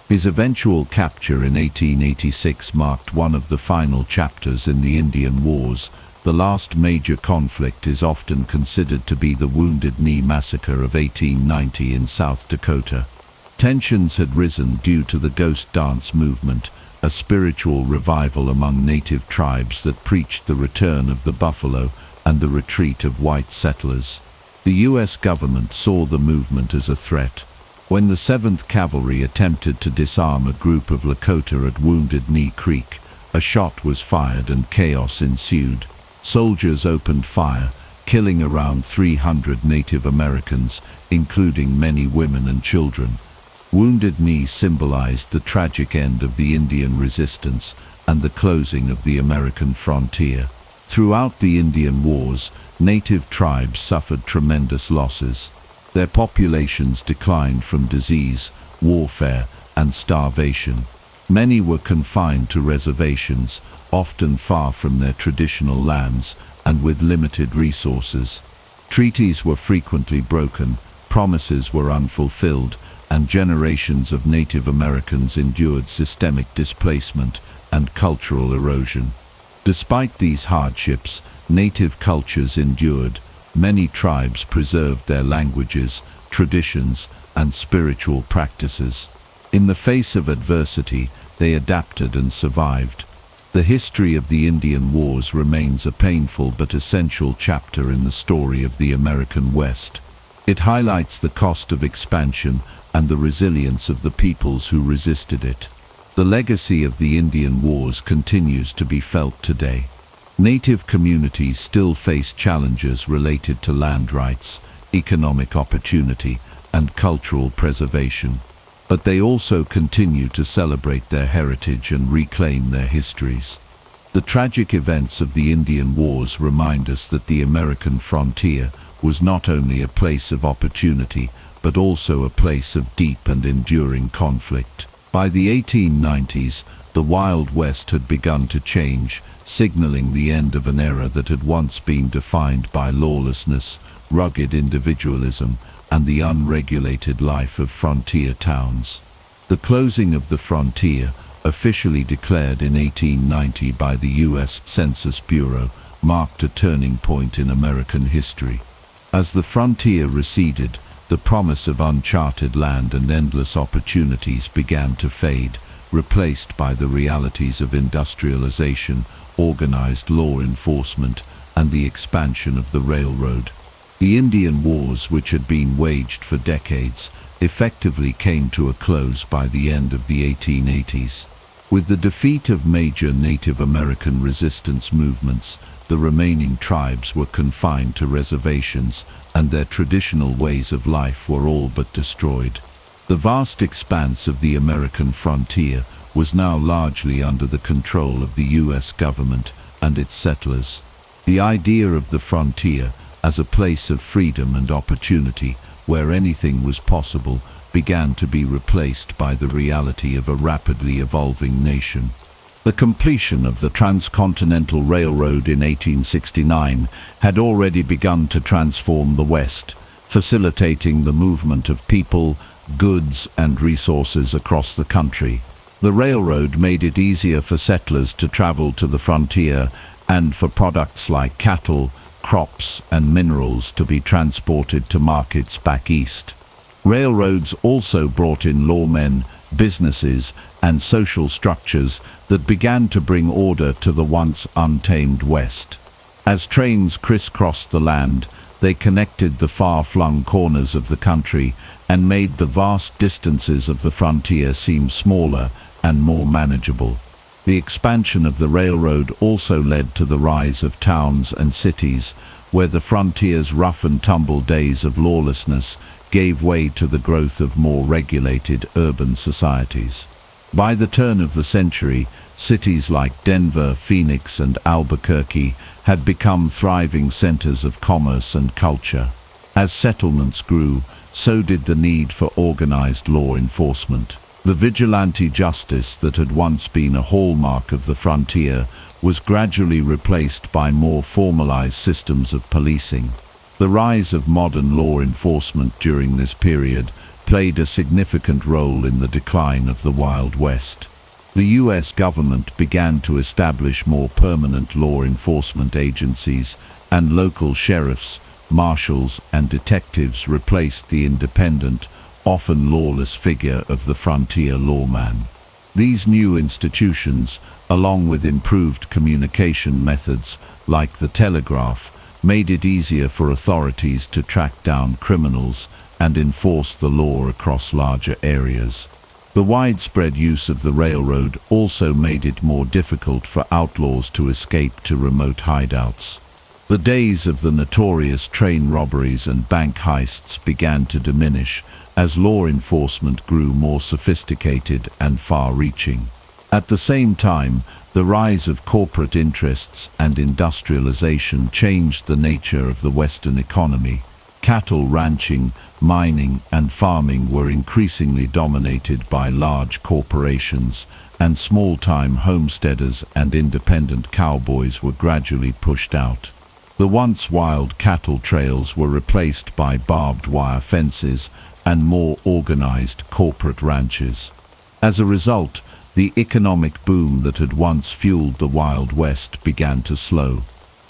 His eventual capture in 1886 marked one of the final chapters in the Indian Wars, The last major conflict is often considered to be the Wounded Knee Massacre of 1890 in South Dakota. Tensions had risen due to the ghost dance movement, a spiritual revival among native tribes that preached the return of the buffalo and the retreat of white settlers. The U.S. government saw the movement as a threat. When the 7th Cavalry attempted to disarm a group of Lakota at Wounded Knee Creek, a shot was fired and chaos ensued. Soldiers opened fire, killing around 300 Native Americans, including many women and children. Wounded Knee symbolized the tragic end of the Indian resistance and the closing of the American frontier. Throughout the Indian Wars, native tribes suffered tremendous losses. Their populations declined from disease, warfare, and starvation. Many were confined to reservations, often far from their traditional lands and with limited resources. Treaties were frequently broken, promises were unfulfilled, and generations of Native Americans endured systemic displacement and cultural erosion. Despite these hardships, native cultures endured. Many tribes preserved their languages, traditions, and spiritual practices. In the face of adversity, they adapted and survived. The history of the Indian Wars remains a painful but essential chapter in the story of the American West. It highlights the cost of expansion and the resilience of the peoples who resisted it. The legacy of the Indian Wars continues to be felt today. Native communities still face challenges related to land rights, economic opportunity, and cultural preservation. But they also continue to celebrate their heritage and reclaim their histories. The tragic events of the Indian Wars remind us that the American frontier was not only a place of opportunity, but also a place of deep and enduring conflict. By the 1890s, the Wild West had begun to change, signaling the end of an era that had once been defined by lawlessness, rugged individualism, and the unregulated life of frontier towns. The closing of the frontier, officially declared in 1890 by the U.S. Census Bureau, marked a turning point in American history. As the frontier receded, the promise of uncharted land and endless opportunities began to fade, replaced by the realities of industrialization, organized law enforcement, and the expansion of the railroad. The Indian Wars, which had been waged for decades, effectively came to a close by the end of the 1880s. With the defeat of major Native American resistance movements, the remaining tribes were confined to reservations, and their traditional ways of life were all but destroyed. The vast expanse of the American frontier was now largely under the control of the U.S. government and its settlers. The idea of the frontier as a place of freedom and opportunity, where anything was possible, began to be replaced by the reality of a rapidly evolving nation. The completion of the Transcontinental Railroad in 1869 had already begun to transform the West, facilitating the movement of people, goods, and resources across the country. The railroad made it easier for settlers to travel to the frontier and for products like cattle, crops, and minerals to be transported to markets back east. Railroads also brought in lawmen, businesses, and social structures that began to bring order to the once untamed West. As trains crisscrossed the land, they connected the far-flung corners of the country and made the vast distances of the frontier seem smaller and more manageable. The expansion of the railroad also led to the rise of towns and cities, where the frontier's rough-and-tumble days of lawlessness gave way to the growth of more regulated urban societies. By the turn of the century, cities like Denver, Phoenix, and Albuquerque had become thriving centers of commerce and culture. As settlements grew, so did the need for organized law enforcement. The vigilante justice that had once been a hallmark of the frontier was gradually replaced by more formalized systems of policing. The rise of modern law enforcement during this period played a significant role in the decline of the Wild West. The US government began to establish more permanent law enforcement agencies, and local sheriffs, marshals, and detectives replaced the independent, often lawless figure of the frontier lawman. These new institutions, along with improved communication methods like the telegraph, made it easier for authorities to track down criminals and enforce the law across larger areas. The widespread use of the railroad also made it more difficult for outlaws to escape to remote hideouts. The days of the notorious train robberies and bank heists began to diminish as law enforcement grew more sophisticated and far-reaching. At the same time, the rise of corporate interests and industrialization changed the nature of the Western economy. Cattle ranching, mining, and farming were increasingly dominated by large corporations, and small-time homesteaders and independent cowboys were gradually pushed out. The once wild cattle trails were replaced by barbed wire fences and more organized corporate ranches. As a result, the economic boom that had once fueled the Wild West began to slow.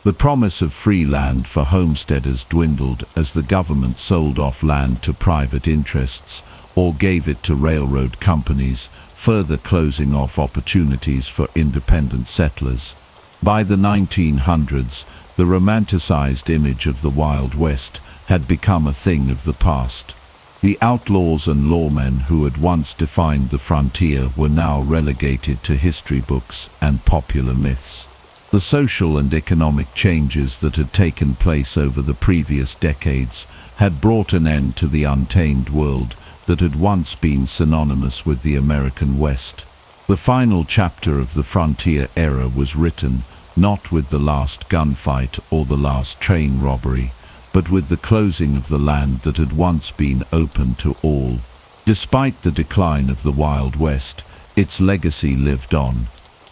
The promise of free land for homesteaders dwindled as the government sold off land to private interests or gave it to railroad companies, further closing off opportunities for independent settlers. By the 1900s, the romanticized image of the Wild West had become a thing of the past. The outlaws and lawmen who had once defined the frontier were now relegated to history books and popular myths. The social and economic changes that had taken place over the previous decades had brought an end to the untamed world that had once been synonymous with the American West. The final chapter of the frontier era was written not with the last gunfight or the last train robbery, but with the closing of the land that had once been open to all. Despite the decline of the Wild West, its legacy lived on.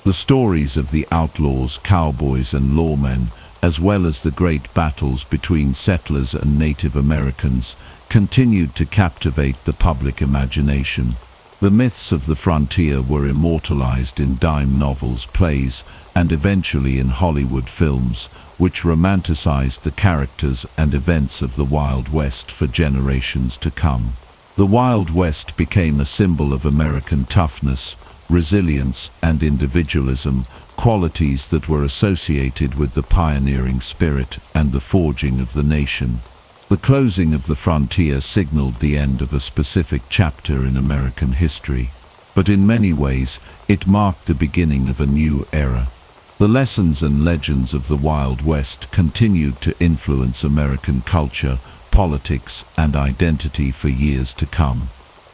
The stories of the outlaws, cowboys, and lawmen, as well as the great battles between settlers and Native Americans, continued to captivate the public imagination. The myths of the frontier were immortalized in dime novels, plays, and eventually in Hollywood films, which romanticized the characters and events of the Wild West for generations to come. The Wild West became a symbol of American toughness, resilience, and individualism, qualities that were associated with the pioneering spirit and the forging of the nation. The closing of the frontier signaled the end of a specific chapter in American history, but in many ways it marked the beginning of a new era. The lessons and legends of the Wild West continued to influence American culture, politics, and identity for years to come.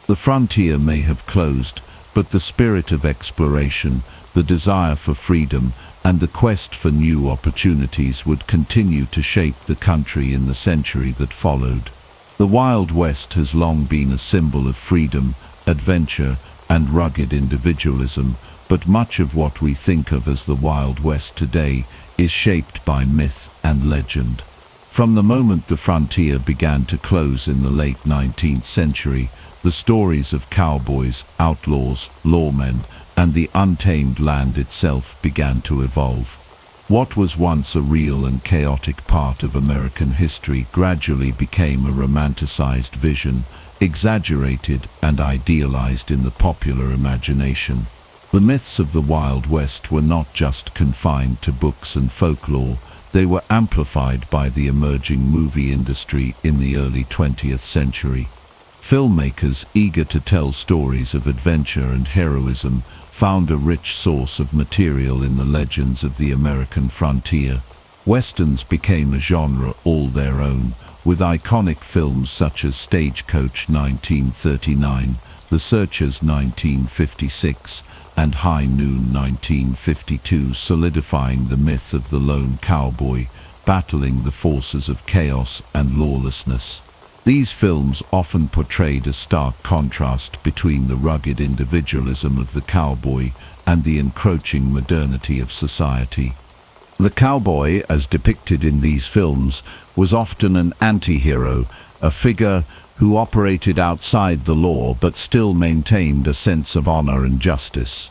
The frontier may have closed, but the spirit of exploration, the desire for freedom, and the quest for new opportunities would continue to shape the country in the century that followed. The Wild West has long been a symbol of freedom, adventure, and rugged individualism, but much of what we think of as the Wild West today is shaped by myth and legend. From the moment the frontier began to close in the late 19th century, the stories of cowboys, outlaws, lawmen, and the untamed land itself began to evolve. What was once a real and chaotic part of American history gradually became a romanticized vision, exaggerated and idealized in the popular imagination. The myths of the Wild West were not just confined to books and folklore, they were amplified by the emerging movie industry in the early 20th century. Filmmakers eager to tell stories of adventure and heroism found a rich source of material in the legends of the American frontier. Westerns became a genre all their own, with iconic films such as Stagecoach 1939, The Searchers 1956, and High Noon 1952 solidifying the myth of the lone cowboy, battling the forces of chaos and lawlessness. These films often portrayed a stark contrast between the rugged individualism of the cowboy and the encroaching modernity of society. The cowboy, as depicted in these films, was often an anti-hero, a figure who operated outside the law but still maintained a sense of honor and justice.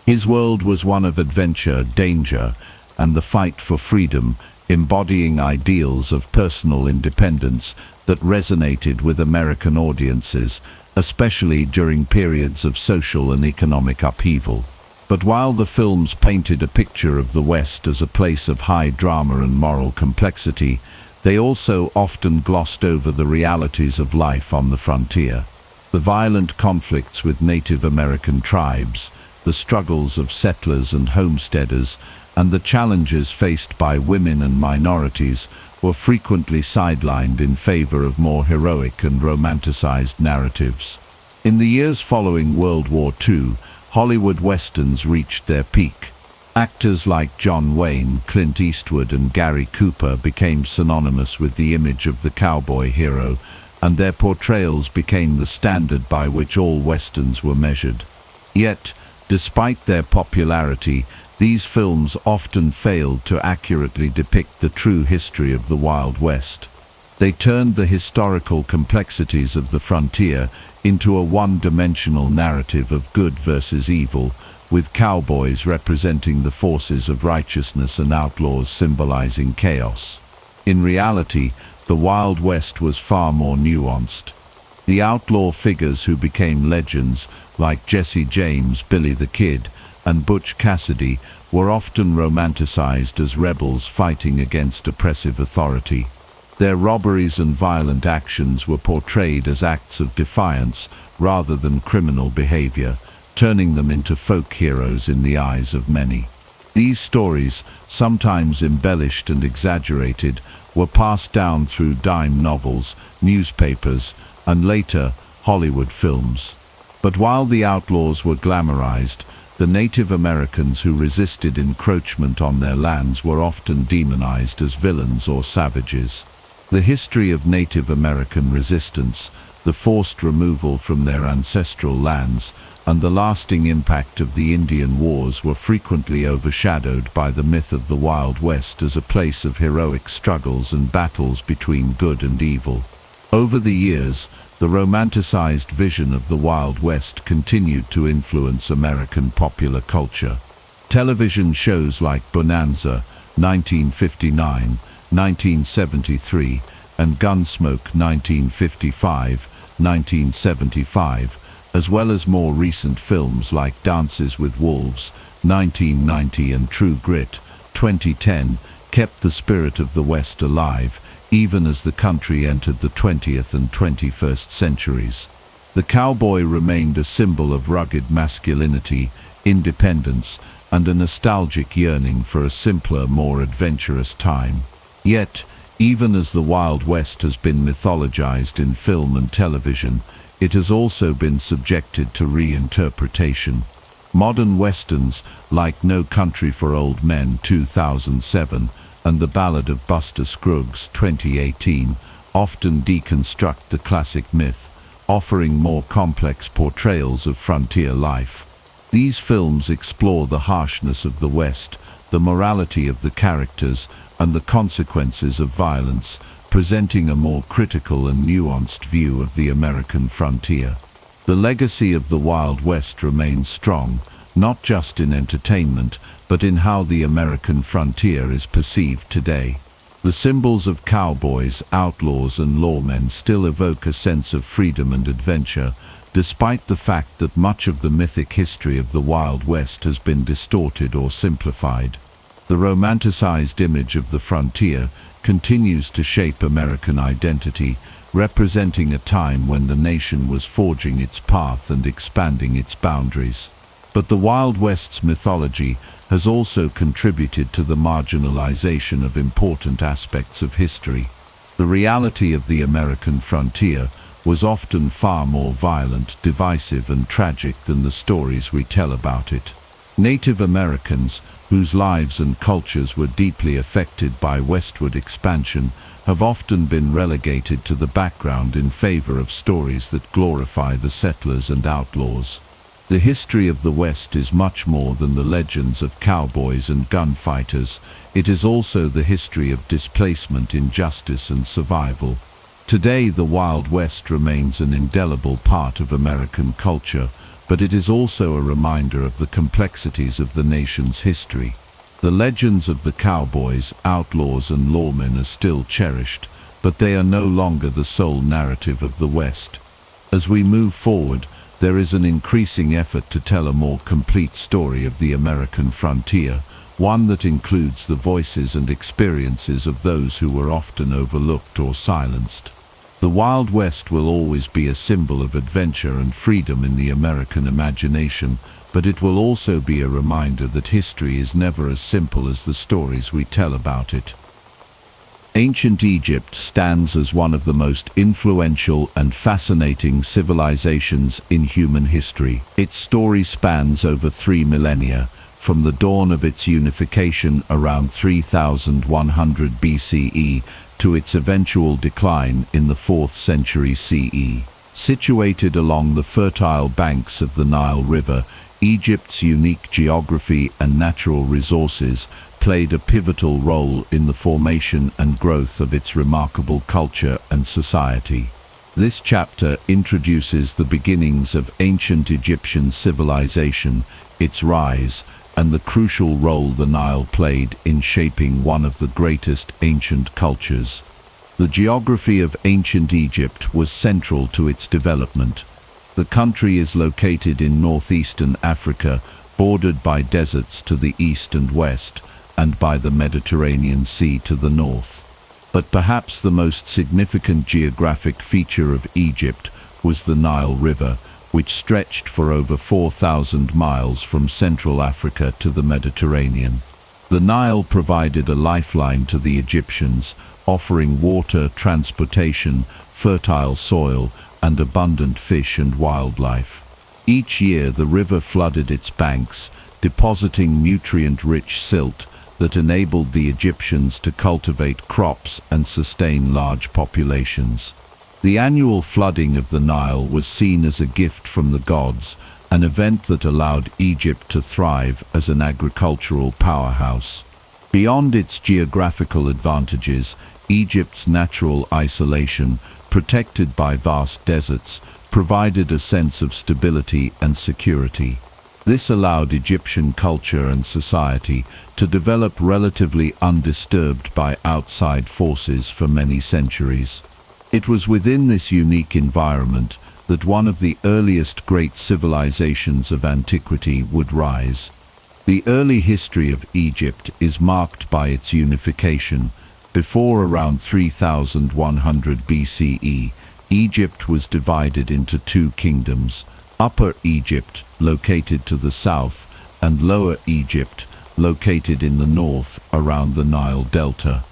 His world was one of adventure, danger, and the fight for freedom, embodying ideals of personal independence that resonated with American audiences, especially during periods of social and economic upheaval. But while the films painted a picture of the West as a place of high drama and moral complexity, they also often glossed over the realities of life on the frontier. The violent conflicts with Native American tribes, the struggles of settlers and homesteaders, and the challenges faced by women and minorities were frequently sidelined in favor of more heroic and romanticized narratives. In the years following World War II, Hollywood westerns reached their peak. Actors like John Wayne, Clint Eastwood, and Gary Cooper became synonymous with the image of the cowboy hero, and their portrayals became the standard by which all westerns were measured. Yet, despite their popularity, these films often failed to accurately depict the true history of the Wild West. They turned the historical complexities of the frontier into a one-dimensional narrative of good versus evil, with cowboys representing the forces of righteousness and outlaws symbolizing chaos. In reality, the Wild West was far more nuanced. The outlaw figures who became legends, like Jesse James, Billy the Kid, and Butch Cassidy, were often romanticized as rebels fighting against oppressive authority. Their robberies and violent actions were portrayed as acts of defiance rather than criminal behavior, turning them into folk heroes in the eyes of many. These stories, sometimes embellished and exaggerated, were passed down through dime novels, newspapers, and later, Hollywood films. But while the outlaws were glamorized, the Native Americans who resisted encroachment on their lands were often demonized as villains or savages. The history of Native American resistance, the forced removal from their ancestral lands, and the lasting impact of the Indian Wars were frequently overshadowed by the myth of the Wild West as a place of heroic struggles and battles between good and evil. Over the years, the romanticized vision of the Wild West continued to influence American popular culture. Television shows like Bonanza, 1959, 1973, and Gunsmoke, 1955, 1975, as well as more recent films like Dances with Wolves, 1990, and True Grit, 2010, kept the spirit of the West alive, even as the country entered the 20th and 21st centuries. The cowboy remained a symbol of rugged masculinity, independence, and a nostalgic yearning for a simpler, more adventurous time. Yet, even as the Wild West has been mythologized in film and television, it has also been subjected to reinterpretation. Modern westerns, like No Country for Old Men, 2007, and The Ballad of Buster Scruggs, 2018, often deconstruct the classic myth, offering more complex portrayals of frontier life. These films explore the harshness of the West, the morality of the characters, and the consequences of violence, presenting a more critical and nuanced view of the American frontier. The legacy of the Wild West remains strong, not just in entertainment, but in how the American frontier is perceived today. The symbols of cowboys, outlaws, and lawmen still evoke a sense of freedom and adventure, despite the fact that much of the mythic history of the Wild West has been distorted or simplified. The romanticized image of the frontier continues to shape American identity, representing a time when the nation was forging its path and expanding its boundaries. But the Wild West's mythology has also contributed to the marginalization of important aspects of history. The reality of the American frontier was often far more violent, divisive, and tragic than the stories we tell about it. Native Americans, whose lives and cultures were deeply affected by westward expansion, have often been relegated to the background in favor of stories that glorify the settlers and outlaws. The history of the West is much more than the legends of cowboys and gunfighters. It is also the history of displacement, injustice, and survival. Today, the Wild West remains an indelible part of American culture, but it is also a reminder of the complexities of the nation's history. The legends of the cowboys, outlaws and lawmen are still cherished, but they are no longer the sole narrative of the West. As we move forward, there is an increasing effort to tell a more complete story of the American frontier, one that includes the voices and experiences of those who were often overlooked or silenced. The Wild West will always be a symbol of adventure and freedom in the American imagination, but it will also be a reminder that history is never as simple as the stories we tell about it. Ancient Egypt stands as one of the most influential and fascinating civilizations in human history. Its story spans over 3 millennia, from the dawn of its unification around 3100 BCE to its eventual decline in the 4th century CE. Situated along the fertile banks of the Nile River, Egypt's unique geography and natural resources played a pivotal role in the formation and growth of its remarkable culture and society. This chapter introduces the beginnings of ancient Egyptian civilization, its rise, and the crucial role the Nile played in shaping one of the greatest ancient cultures. The geography of ancient Egypt was central to its development. The country is located in northeastern Africa, bordered by deserts to the east and west, and by the Mediterranean Sea to the north. But perhaps the most significant geographic feature of Egypt was the Nile River, which stretched for over 4,000 miles from Central Africa to the Mediterranean. The Nile provided a lifeline to the Egyptians, offering water, transportation, fertile soil, and abundant fish and wildlife. Each year the river flooded its banks, depositing nutrient-rich silt that enabled the Egyptians to cultivate crops and sustain large populations. The annual flooding of the Nile was seen as a gift from the gods, an event that allowed Egypt to thrive as an agricultural powerhouse. Beyond its geographical advantages, Egypt's natural isolation, protected by vast deserts, provided a sense of stability and security. This allowed Egyptian culture and society to develop relatively undisturbed by outside forces for many centuries. It was within this unique environment that one of the earliest great civilizations of antiquity would rise. The early history of Egypt is marked by its unification. Before around 3100 BCE, Egypt was divided into two kingdoms: Upper Egypt, located to the south, and Lower Egypt, located in the north around the Nile Delta.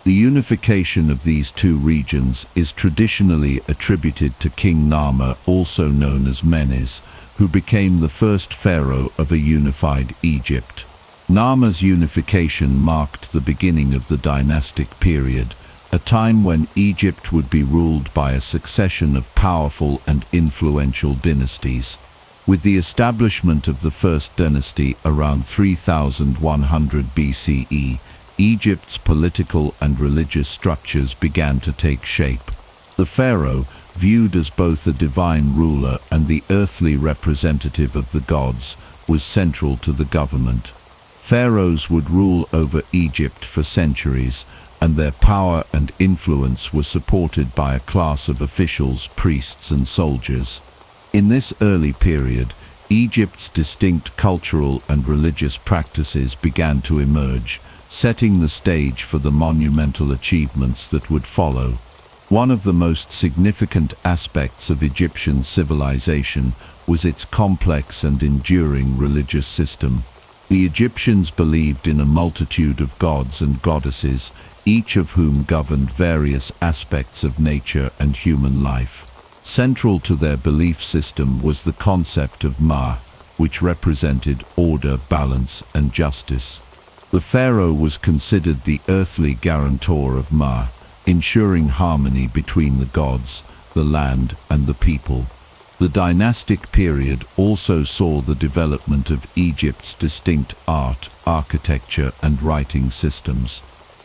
The unification of these two regions is traditionally attributed to King Narmer, also known as Menes, who became the first pharaoh of a unified Egypt. Narmer's unification marked the beginning of the dynastic period, a time when Egypt would be ruled by a succession of powerful and influential dynasties. With the establishment of the first dynasty around 3100 BCE, Egypt's political and religious structures began to take shape. The pharaoh, viewed as both a divine ruler and the earthly representative of the gods, was central to the government. Pharaohs would rule over Egypt for centuries, and their power and influence were supported by a class of officials, priests, and soldiers. In this early period, Egypt's distinct cultural and religious practices began to emerge, setting the stage for the monumental achievements that would follow. One of the most significant aspects of Egyptian civilization was its complex and enduring religious system. The Egyptians believed in a multitude of gods and goddesses, each of whom governed various aspects of nature and human life. Central to their belief system was the concept of Ma, which represented order, balance, and justice. The pharaoh was considered the earthly guarantor of Ma, ensuring harmony between the gods, the land, and the people. The dynastic period also saw the development of Egypt's distinct art, architecture, and writing systems.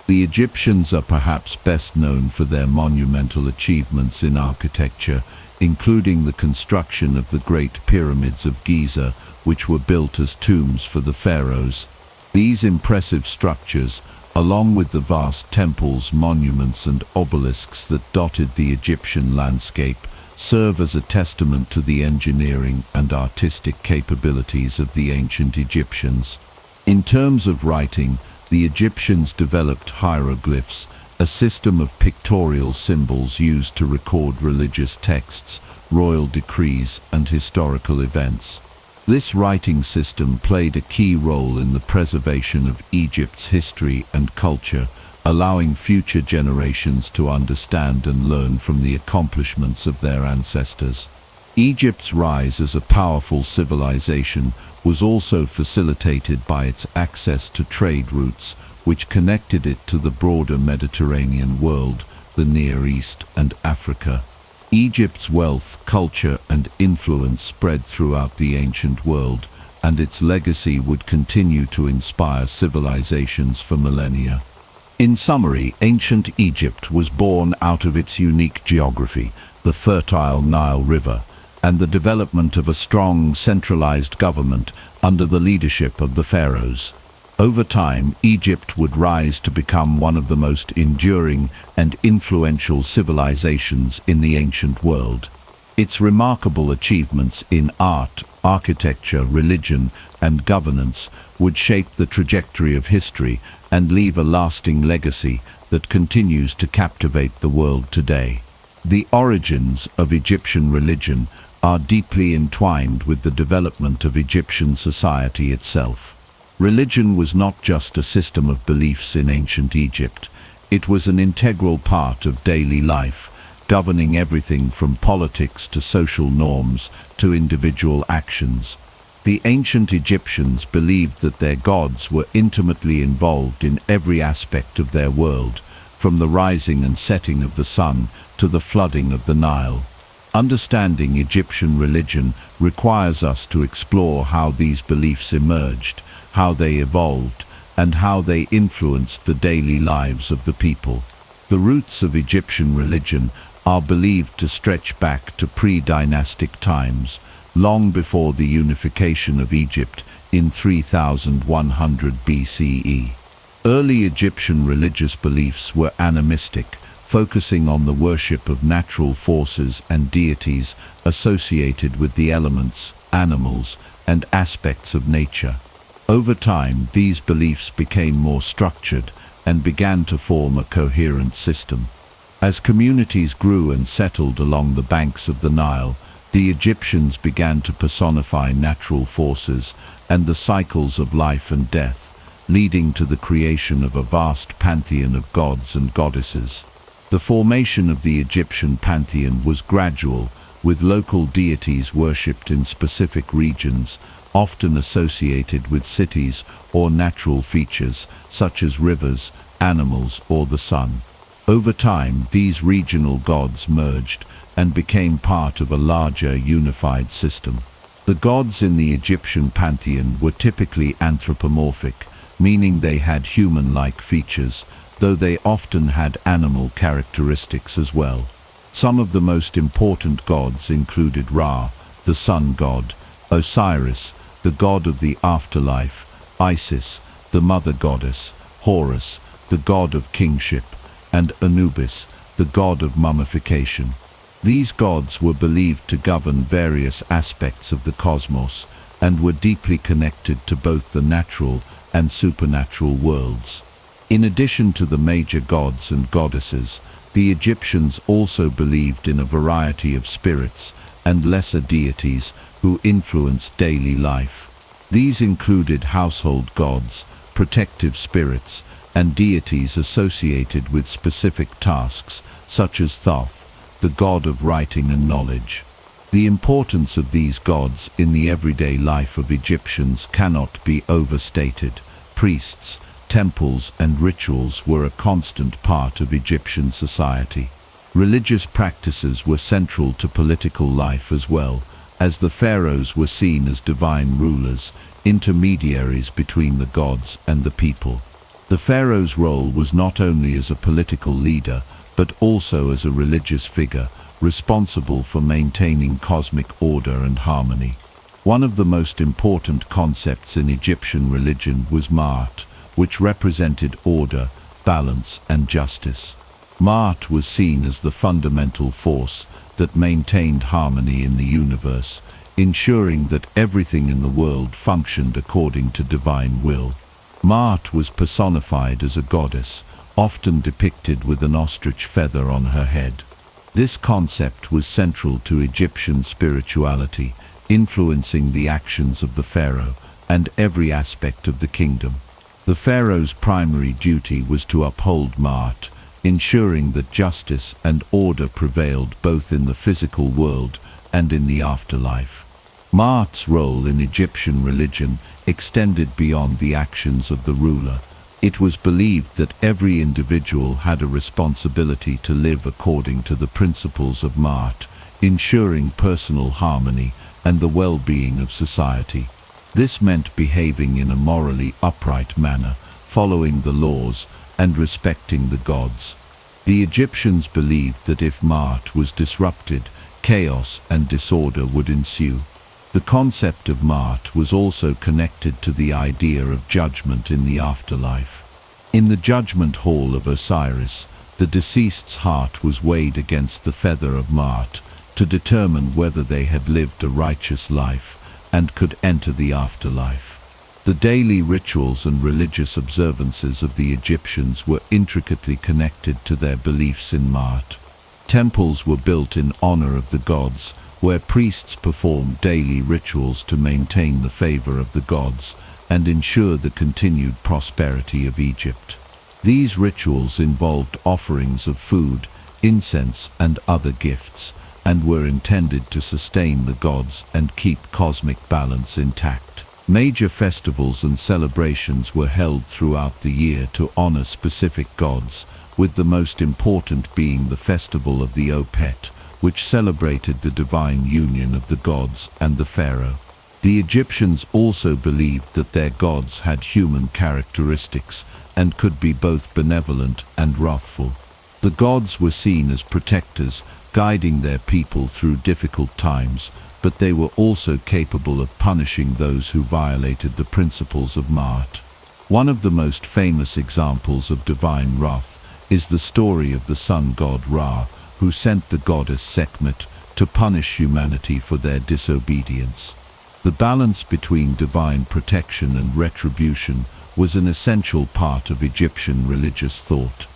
The Egyptians are perhaps best known for their monumental achievements in architecture, including the construction of the Great Pyramids of Giza, which were built as tombs for the pharaohs. These impressive structures, along with the vast temples, monuments and obelisks that dotted the Egyptian landscape, serve as a testament to the engineering and artistic capabilities of the ancient Egyptians. In terms of writing, the Egyptians developed hieroglyphs, a system of pictorial symbols used to record religious texts, royal decrees, and historical events. This writing system played a key role in the preservation of Egypt's history and culture, allowing future generations to understand and learn from the accomplishments of their ancestors. Egypt's rise as a powerful civilization was also facilitated by its access to trade routes, which connected it to the broader Mediterranean world, the Near East, and Africa. Egypt's wealth, culture, and influence spread throughout the ancient world, and its legacy would continue to inspire civilizations for millennia. In summary, ancient Egypt was born out of its unique geography, the fertile Nile River, and the development of a strong, centralized government under the leadership of the pharaohs. Over time, Egypt would rise to become one of the most enduring and influential civilizations in the ancient world. Its remarkable achievements in art, architecture, religion, and governance would shape the trajectory of history and leave a lasting legacy that continues to captivate the world today. The origins of Egyptian religion are deeply entwined with the development of Egyptian society itself. Religion was not just a system of beliefs in ancient Egypt. It was an integral part of daily life, governing everything from politics to social norms to individual actions. The ancient Egyptians believed that their gods were intimately involved in every aspect of their world, from the rising and setting of the sun to the flooding of the Nile. Understanding Egyptian religion requires us to explore how these beliefs emerged, how they evolved, and how they influenced the daily lives of the people. The roots of Egyptian religion are believed to stretch back to pre-dynastic times, long before the unification of Egypt in 3100 BCE. Early Egyptian religious beliefs were animistic, focusing on the worship of natural forces and deities associated with the elements, animals, and aspects of nature. Over time, these beliefs became more structured and began to form a coherent system. As communities grew and settled along the banks of the Nile, the Egyptians began to personify natural forces and the cycles of life and death, leading to the creation of a vast pantheon of gods and goddesses. The formation of the Egyptian pantheon was gradual, with local deities worshipped in specific regions, often associated with cities or natural features such as rivers, animals, or the sun. Over time, these regional gods merged and became part of a larger unified system. The gods in the Egyptian pantheon were typically anthropomorphic, meaning they had human-like features, though they often had animal characteristics as well. Some of the most important gods included Ra, the sun god, Osiris, the god of the afterlife, Isis, the mother goddess, Horus, the god of kingship, and Anubis, the god of mummification. These gods were believed to govern various aspects of the cosmos and were deeply connected to both the natural and supernatural worlds. In addition to the major gods and goddesses, the Egyptians also believed in a variety of spirits and lesser deities who influenced daily life. These included household gods, protective spirits, and deities associated with specific tasks, such as Thoth, the god of writing and knowledge. The importance of these gods in the everyday life of Egyptians cannot be overstated. Priests, temples, and rituals were a constant part of Egyptian society. Religious practices were central to political life as well, as the pharaohs were seen as divine rulers, intermediaries between the gods and the people. The pharaoh's role was not only as a political leader, but also as a religious figure, responsible for maintaining cosmic order and harmony. One of the most important concepts in Egyptian religion was Ma'at, which represented order, balance, and justice. Ma'at was seen as the fundamental force that maintained harmony in the universe, ensuring that everything in the world functioned according to divine will. Ma'at was personified as a goddess, often depicted with an ostrich feather on her head. This concept was central to Egyptian spirituality, influencing the actions of the pharaoh and every aspect of the kingdom. The pharaoh's primary duty was to uphold Ma'at, ensuring that justice and order prevailed both in the physical world and in the afterlife. Ma'at's role in Egyptian religion extended beyond the actions of the ruler. It was believed that every individual had a responsibility to live according to the principles of Ma'at, ensuring personal harmony and the well-being of society. This meant behaving in a morally upright manner, following the laws, and respecting the gods. The Egyptians believed that if Ma'at was disrupted, chaos and disorder would ensue. The concept of Ma'at was also connected to the idea of judgment in the afterlife. In the judgment hall of Osiris, the deceased's heart was weighed against the feather of Ma'at to determine whether they had lived a righteous life and could enter the afterlife. The daily rituals and religious observances of the Egyptians were intricately connected to their beliefs in Ma'at. Temples were built in honor of the gods, where priests performed daily rituals to maintain the favor of the gods and ensure the continued prosperity of Egypt. These rituals involved offerings of food, incense, and other gifts, and were intended to sustain the gods and keep cosmic balance intact. Major festivals and celebrations were held throughout the year to honor specific gods, with the most important being the Festival of the Opet, which celebrated the divine union of the gods and the pharaoh. The Egyptians also believed that their gods had human characteristics and could be both benevolent and wrathful. The gods were seen as protectors, guiding their people through difficult times, but they were also capable of punishing those who violated the principles of Ma'at. One of the most famous examples of divine wrath is the story of the sun god Ra, who sent the goddess Sekhmet to punish humanity for their disobedience. The balance between divine protection and retribution was an essential part of Egyptian religious thought.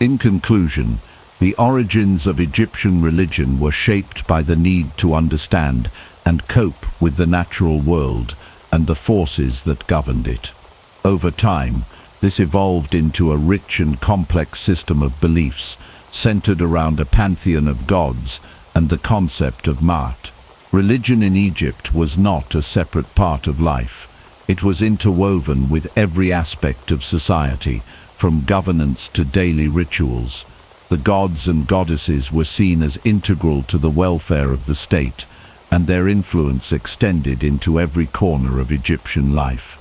In conclusion, the origins of Egyptian religion were shaped by the need to understand and cope with the natural world and the forces that governed it. Over time, this evolved into a rich and complex system of beliefs centered around a pantheon of gods and the concept of Ma'at. Religion in Egypt was not a separate part of life. It was interwoven with every aspect of society, from governance to daily rituals. The gods and goddesses were seen as integral to the welfare of the state, and their influence extended into every corner of Egyptian life.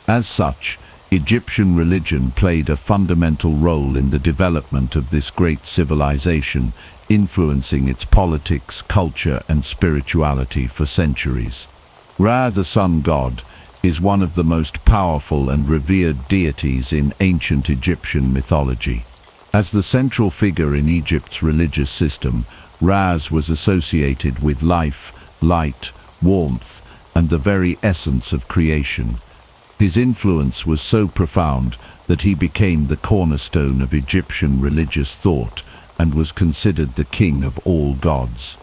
As such, Egyptian religion played a fundamental role in the development of this great civilization, influencing its politics, culture, and spirituality for centuries. Ra, the sun god, is one of the most powerful and revered deities in ancient Egyptian mythology. As the central figure in Egypt's religious system, Ra was associated with life, light, warmth, and the very essence of creation. His influence was so profound that he became the cornerstone of Egyptian religious thought and was considered the king of all gods.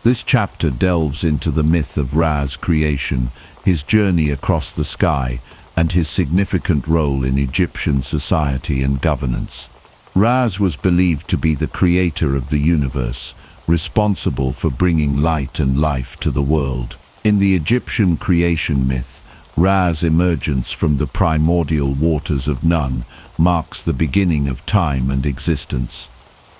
This chapter delves into the myth of Ra's creation, his journey across the sky, and his significant role in Egyptian society and governance. Ra was believed to be the creator of the universe, responsible for bringing light and life to the world. In the Egyptian creation myth, Ra's emergence from the primordial waters of Nun marks the beginning of time and existence.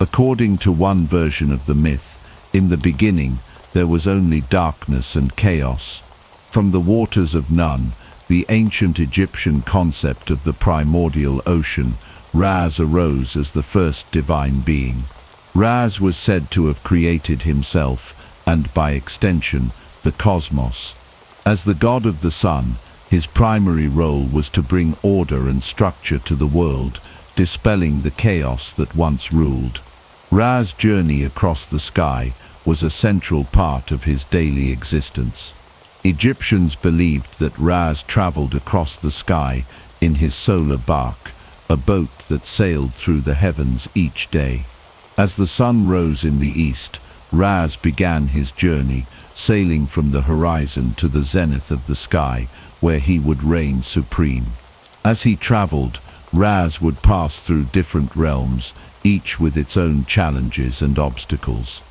According to one version of the myth, in the beginning there was only darkness and chaos. From the waters of Nun, the ancient Egyptian concept of the primordial ocean, Ra arose as the first divine being. Raz was said to have created himself, and by extension, the cosmos. As the god of the sun, his primary role was to bring order and structure to the world, dispelling the chaos that once ruled. Ra's journey across the sky was a central part of his daily existence. Egyptians believed that Raz traveled across the sky in his solar bark, a boat that sailed through the heavens each day. As the sun rose in the east, Raz began his journey, sailing from the horizon to the zenith of the sky, where he would reign supreme. As he traveled, Raz would pass through different realms, each with its own challenges and obstacles.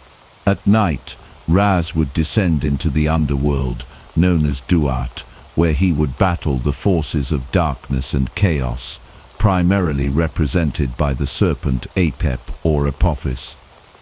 At night, Raz would descend into the underworld, known as Duat, where he would battle the forces of darkness and chaos, primarily represented by the serpent Apep or Apophis.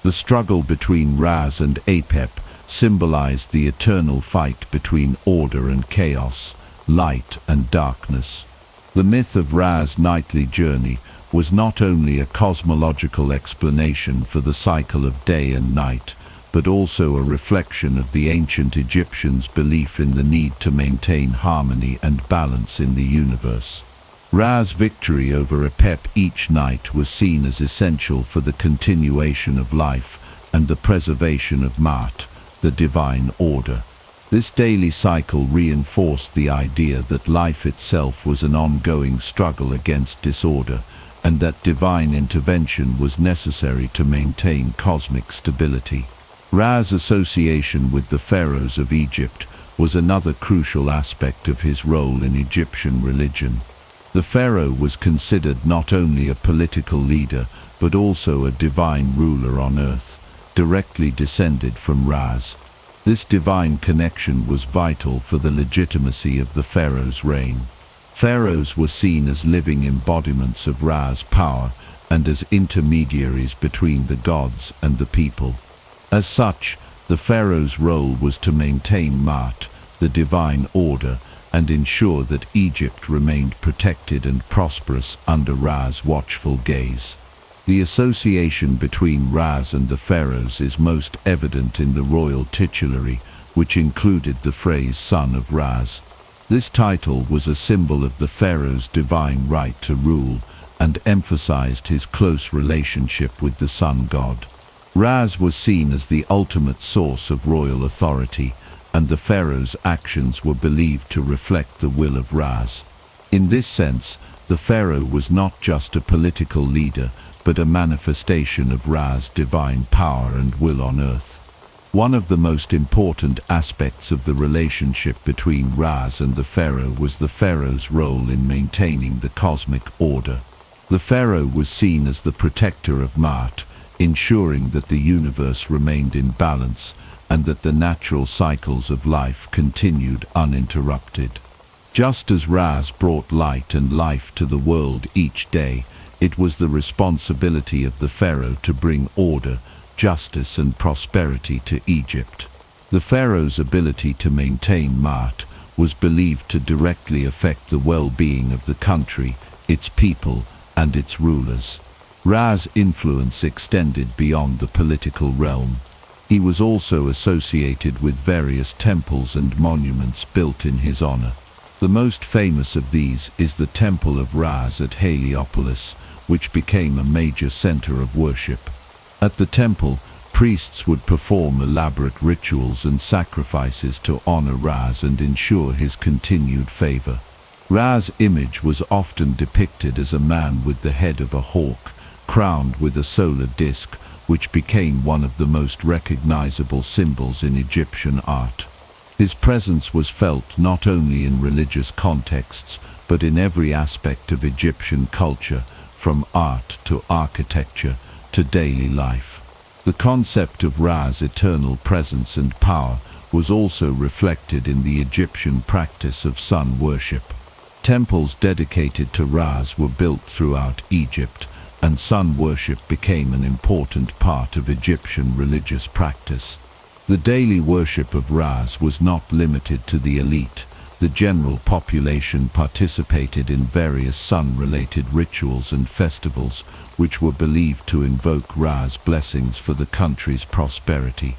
The struggle between Raz and Apep symbolized the eternal fight between order and chaos, light and darkness. The myth of Ra's nightly journey was not only a cosmological explanation for the cycle of day and night, but also a reflection of the ancient Egyptians' belief in the need to maintain harmony and balance in the universe. Ra's victory over Apep each night was seen as essential for the continuation of life and the preservation of Maat, the divine order. This daily cycle reinforced the idea that life itself was an ongoing struggle against disorder, and that divine intervention was necessary to maintain cosmic stability. Ra's association with the pharaohs of Egypt was another crucial aspect of his role in Egyptian religion. The pharaoh was considered not only a political leader, but also a divine ruler on earth, directly descended from Raz. This divine connection was vital for the legitimacy of the pharaoh's reign. Pharaohs were seen as living embodiments of Ra's power and as intermediaries between the gods and the people. As such, the pharaoh's role was to maintain Maat, the divine order, and ensure that Egypt remained protected and prosperous under Ra's watchful gaze. The association between Raz and the pharaohs is most evident in the royal titulary, which included the phrase "son of Raz." This title was a symbol of the pharaoh's divine right to rule and emphasized his close relationship with the sun god. Raz was seen as the ultimate source of royal authority, and the pharaoh's actions were believed to reflect the will of Raz. In this sense, the pharaoh was not just a political leader, but a manifestation of Ra's divine power and will on earth. One of the most important aspects of the relationship between Raz and the pharaoh was the pharaoh's role in maintaining the cosmic order. The pharaoh was seen as the protector of Maat, ensuring that the universe remained in balance and that the natural cycles of life continued uninterrupted. Just as Raz brought light and life to the world each day, it was the responsibility of the pharaoh to bring order, justice and prosperity to Egypt. The pharaoh's ability to maintain Maat was believed to directly affect the well-being of the country, its people and its rulers. Ra's influence extended beyond the political realm. He was also associated with various temples and monuments built in his honor. The most famous of these is the Temple of Raz at Heliopolis, which became a major center of worship. At the temple, priests would perform elaborate rituals and sacrifices to honor Raz and ensure his continued favor. Ra's image was often depicted as a man with the head of a hawk, crowned with a solar disk, which became one of the most recognizable symbols in Egyptian art. His presence was felt not only in religious contexts, but in every aspect of Egyptian culture, from art to architecture to daily life. The concept of Ra's eternal presence and power was also reflected in the Egyptian practice of sun worship. Temples dedicated to Raz were built throughout Egypt, and sun worship became an important part of Egyptian religious practice. The daily worship of Raz was not limited to the elite, The general population participated in various sun-related rituals and festivals, which were believed to invoke Ra's blessings for the country's prosperity.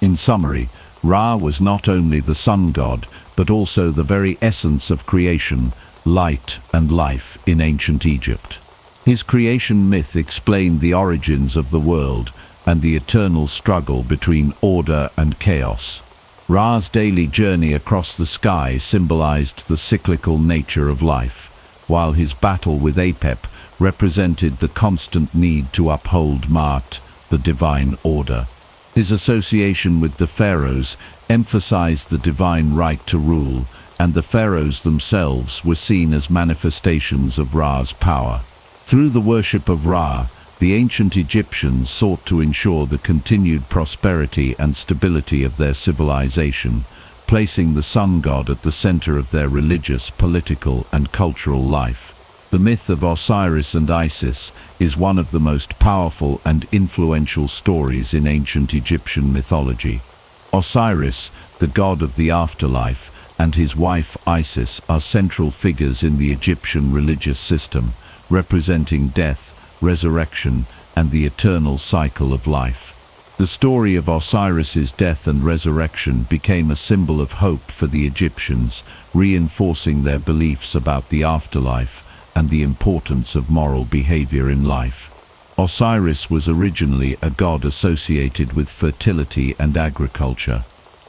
In summary, Ra was not only the sun god, but also the very essence of creation, light and life in ancient Egypt. His creation myth explained the origins of the world and the eternal struggle between order and chaos. Ra's daily journey across the sky symbolized the cyclical nature of life, while his battle with Apep represented the constant need to uphold Ma'at, the divine order. His association with the pharaohs emphasized the divine right to rule, and the pharaohs themselves were seen as manifestations of Ra's power. Through the worship of Ra, the ancient Egyptians sought to ensure the continued prosperity and stability of their civilization, placing the sun god at the center of their religious, political, and cultural life. The myth of Osiris and Isis is one of the most powerful and influential stories in ancient Egyptian mythology. Osiris, the god of the afterlife, and his wife Isis are central figures in the Egyptian religious system, representing death, resurrection, and the eternal cycle of life. The story of Osiris's death and resurrection became a symbol of hope for the Egyptians, reinforcing their beliefs about the afterlife and the importance of moral behavior in life. Osiris was originally a god associated with fertility and agriculture.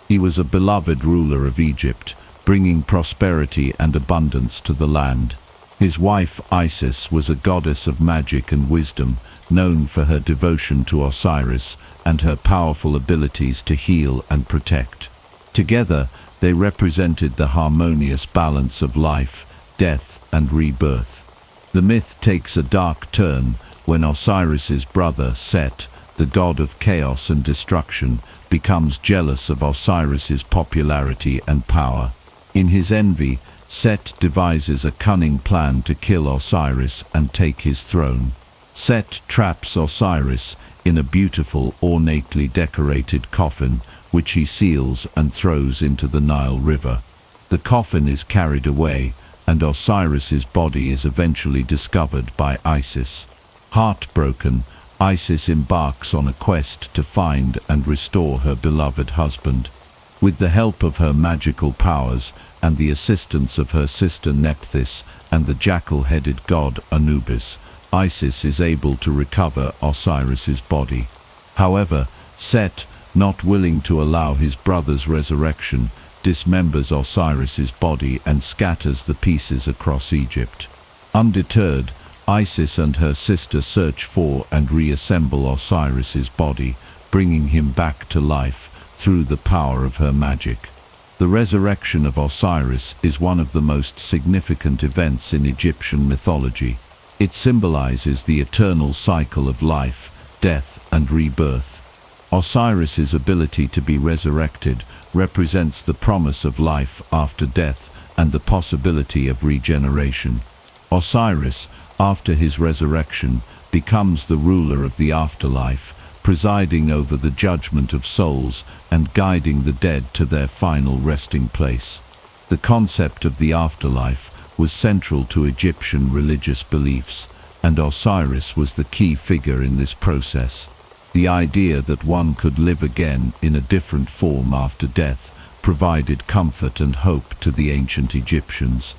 He was a beloved ruler of Egypt, bringing prosperity and abundance to the land. His wife Isis was a goddess of magic and wisdom, known for her devotion to Osiris and her powerful abilities to heal and protect. Together, they represented the harmonious balance of life, death, and rebirth. The myth takes a dark turn when Osiris's brother Set, the god of chaos and destruction, becomes jealous of Osiris's popularity and power. In his envy, Set devises a cunning plan to kill Osiris and take his throne. Set traps Osiris in a beautiful, ornately decorated coffin, which he seals and throws into the Nile River. The coffin is carried away, and Osiris's body is eventually discovered by Isis. Heartbroken, Isis embarks on a quest to find and restore her beloved husband. With the help of her magical powers and the assistance of her sister Nephthys and the jackal-headed god Anubis, Isis is able to recover Osiris's body. However, Set, not willing to allow his brother's resurrection, dismembers Osiris's body and scatters the pieces across Egypt. Undeterred, Isis and her sister search for and reassemble Osiris's body, bringing him back to life through the power of her magic. The resurrection of Osiris is one of the most significant events in Egyptian mythology. It symbolizes the eternal cycle of life, death, and rebirth. Osiris's ability to be resurrected represents the promise of life after death and the possibility of regeneration. Osiris, after his resurrection, becomes the ruler of the afterlife, presiding over the judgment of souls and guiding the dead to their final resting place. The concept of the afterlife was central to Egyptian religious beliefs, and Osiris was the key figure in this process. The idea that one could live again in a different form after death provided comfort and hope to the ancient Egyptians.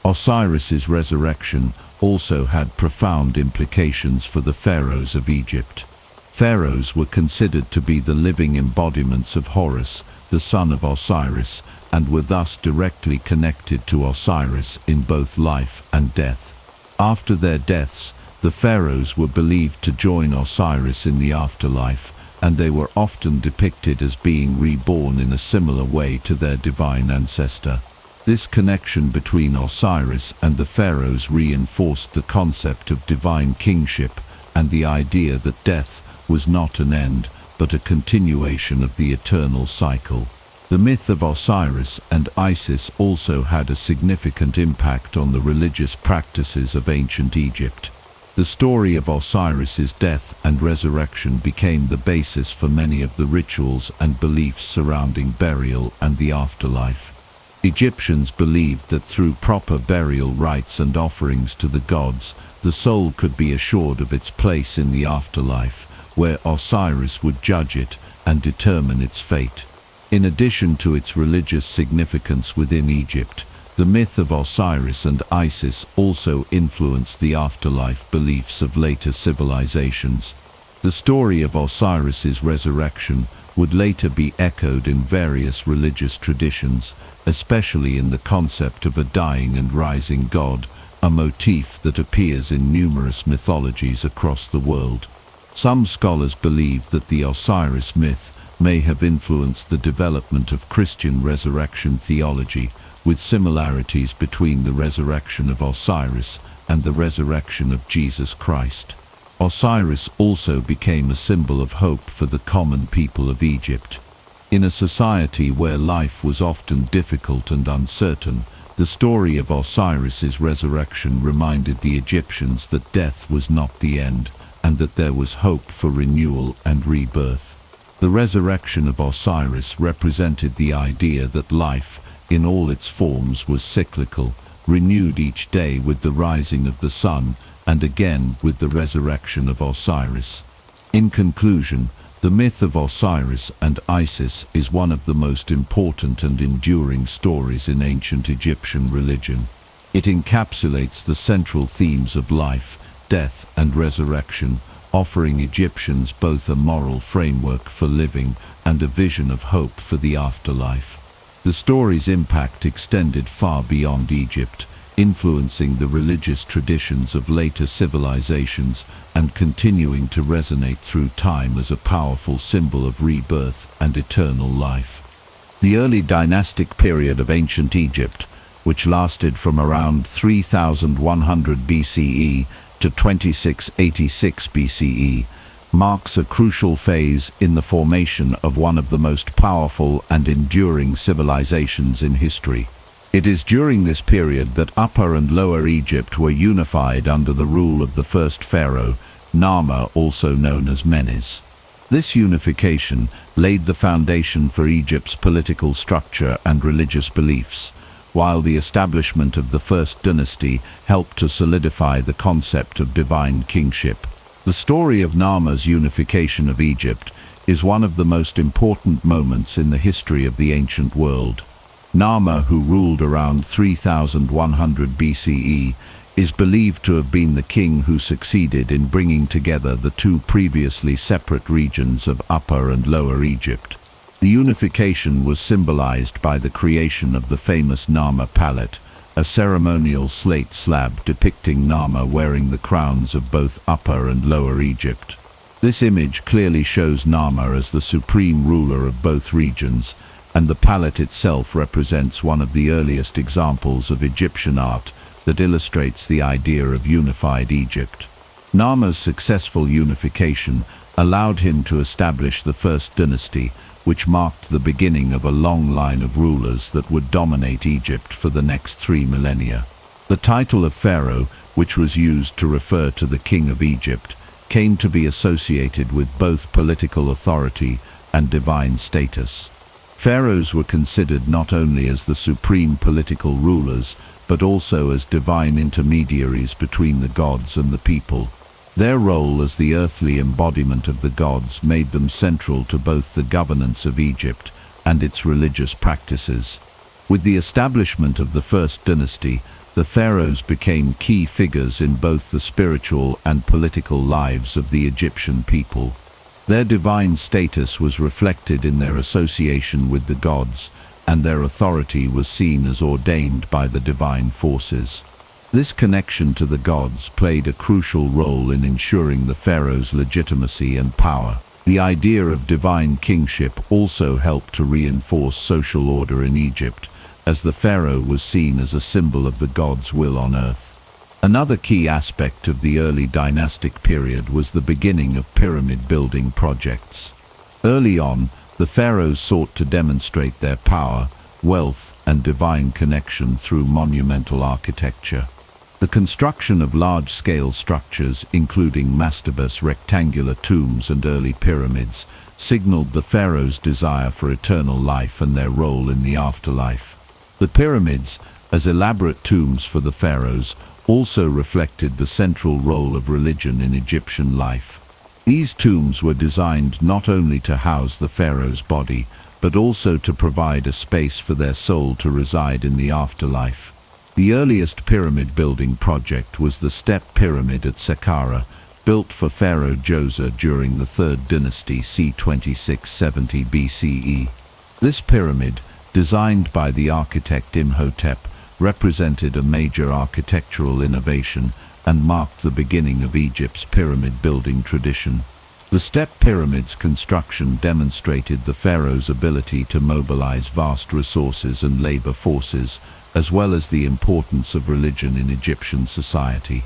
Osiris's resurrection also had profound implications for the pharaohs of Egypt. Pharaohs were considered to be the living embodiments of Horus, the son of Osiris, and were thus directly connected to Osiris in both life and death. After their deaths, the pharaohs were believed to join Osiris in the afterlife, and they were often depicted as being reborn in a similar way to their divine ancestor. This connection between Osiris and the pharaohs reinforced the concept of divine kingship and the idea that death was not an end, but a continuation of the eternal cycle. The myth of Osiris and Isis also had a significant impact on the religious practices of ancient Egypt. The story of Osiris's death and resurrection became the basis for many of the rituals and beliefs surrounding burial and the afterlife. Egyptians believed that through proper burial rites and offerings to the gods, the soul could be assured of its place in the afterlife, where Osiris would judge it and determine its fate. In addition to its religious significance within Egypt, the myth of Osiris and Isis also influenced the afterlife beliefs of later civilizations. The story of Osiris's resurrection would later be echoed in various religious traditions, especially in the concept of a dying and rising god, a motif that appears in numerous mythologies across the world. Some scholars believe that the Osiris myth may have influenced the development of Christian resurrection theology, with similarities between the resurrection of Osiris and the resurrection of Jesus Christ. Osiris also became a symbol of hope for the common people of Egypt. In a society where life was often difficult and uncertain, the story of Osiris's resurrection reminded the Egyptians that death was not the end, and that there was hope for renewal and rebirth. The resurrection of Osiris represented the idea that life, in all its forms, was cyclical, renewed each day with the rising of the sun, and again with the resurrection of Osiris. In conclusion, the myth of Osiris and Isis is one of the most important and enduring stories in ancient Egyptian religion. It encapsulates the central themes of life, death, and resurrection, offering Egyptians both a moral framework for living and a vision of hope for the afterlife. The story's impact extended far beyond Egypt, influencing the religious traditions of later civilizations and continuing to resonate through time as a powerful symbol of rebirth and eternal life. The early dynastic period of ancient Egypt, which lasted from around 3100 BCE to 2686 BCE, marks a crucial phase in the formation of one of the most powerful and enduring civilizations in history. It is during this period that Upper and Lower Egypt were unified under the rule of the first pharaoh, Narmer, also known as Menes. This unification laid the foundation for Egypt's political structure and religious beliefs, while the establishment of the First Dynasty helped to solidify the concept of divine kingship. The story of Narmer's unification of Egypt is one of the most important moments in the history of the ancient world. Narmer, who ruled around 3100 BCE, is believed to have been the king who succeeded in bringing together the two previously separate regions of Upper and Lower Egypt. The unification was symbolized by the creation of the famous Narmer palette, a ceremonial slate slab depicting Narmer wearing the crowns of both Upper and Lower Egypt. This image clearly shows Narmer as the supreme ruler of both regions, and the palette itself represents one of the earliest examples of Egyptian art that illustrates the idea of unified Egypt. Narmer's successful unification allowed him to establish the First Dynasty, which marked the beginning of a long line of rulers that would dominate Egypt for the next 3 millennia. The title of pharaoh, which was used to refer to the king of Egypt, came to be associated with both political authority and divine status. Pharaohs were considered not only as the supreme political rulers, but also as divine intermediaries between the gods and the people. Their role as the earthly embodiment of the gods made them central to both the governance of Egypt and its religious practices. With the establishment of the First Dynasty, the pharaohs became key figures in both the spiritual and political lives of the Egyptian people. Their divine status was reflected in their association with the gods, and their authority was seen as ordained by the divine forces. This connection to the gods played a crucial role in ensuring the pharaoh's legitimacy and power. The idea of divine kingship also helped to reinforce social order in Egypt, as the pharaoh was seen as a symbol of the gods' will on earth. Another key aspect of the early dynastic period was the beginning of pyramid building projects. Early on, the pharaohs sought to demonstrate their power, wealth, and divine connection through monumental architecture. The construction of large-scale structures, including mastebous rectangular tombs and early pyramids, signaled the pharaohs' desire for eternal life and their role in the afterlife. The pyramids, as elaborate tombs for the pharaohs, also reflected the central role of religion in Egyptian life. These tombs were designed not only to house the pharaoh's body, but also to provide a space for their soul to reside in the afterlife. The earliest pyramid building project was the Step Pyramid at Saqqara, built for Pharaoh Djoser during the 3rd dynasty c. 2670 BCE. This pyramid, designed by the architect Imhotep, represented a major architectural innovation and marked the beginning of Egypt's pyramid building tradition. The Step Pyramid's construction demonstrated the pharaoh's ability to mobilize vast resources and labor forces, as well as the importance of religion in Egyptian society.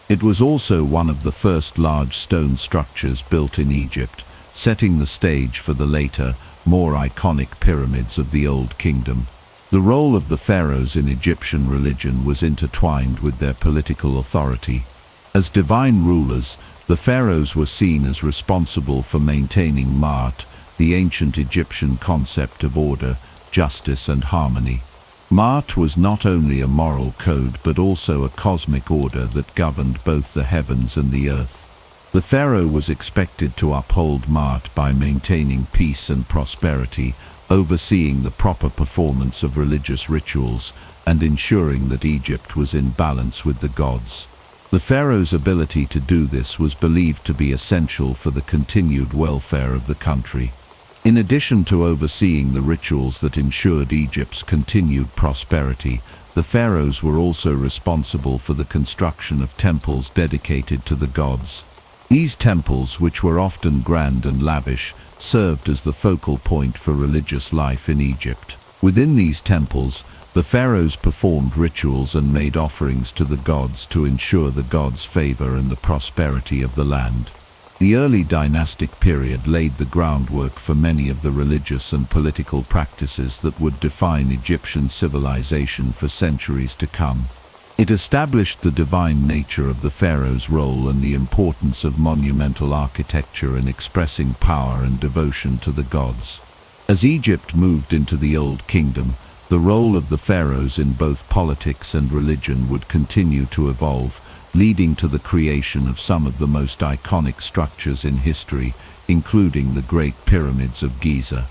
It was also one of the first large stone structures built in Egypt, setting the stage for the later, more iconic pyramids of the Old Kingdom. The role of the pharaohs in Egyptian religion was intertwined with their political authority. As divine rulers, the pharaohs were seen as responsible for maintaining Ma'at, the ancient Egyptian concept of order, justice and harmony. Ma'at was not only a moral code but also a cosmic order that governed both the heavens and the earth. The pharaoh was expected to uphold Ma'at by maintaining peace and prosperity, overseeing the proper performance of religious rituals, and ensuring that Egypt was in balance with the gods. The pharaoh's ability to do this was believed to be essential for the continued welfare of the country. In addition to overseeing the rituals that ensured Egypt's continued prosperity, the pharaohs were also responsible for the construction of temples dedicated to the gods. These temples, which were often grand and lavish, served as the focal point for religious life in Egypt. Within these temples, the pharaohs performed rituals and made offerings to the gods to ensure the gods' favor and the prosperity of the land. The early dynastic period laid the groundwork for many of the religious and political practices that would define Egyptian civilization for centuries to come. It established the divine nature of the pharaoh's role and the importance of monumental architecture in expressing power and devotion to the gods. As Egypt moved into the Old Kingdom, the role of the pharaohs in both politics and religion would continue to evolve, leading to the creation of some of the most iconic structures in history, including the Great Pyramids of Giza.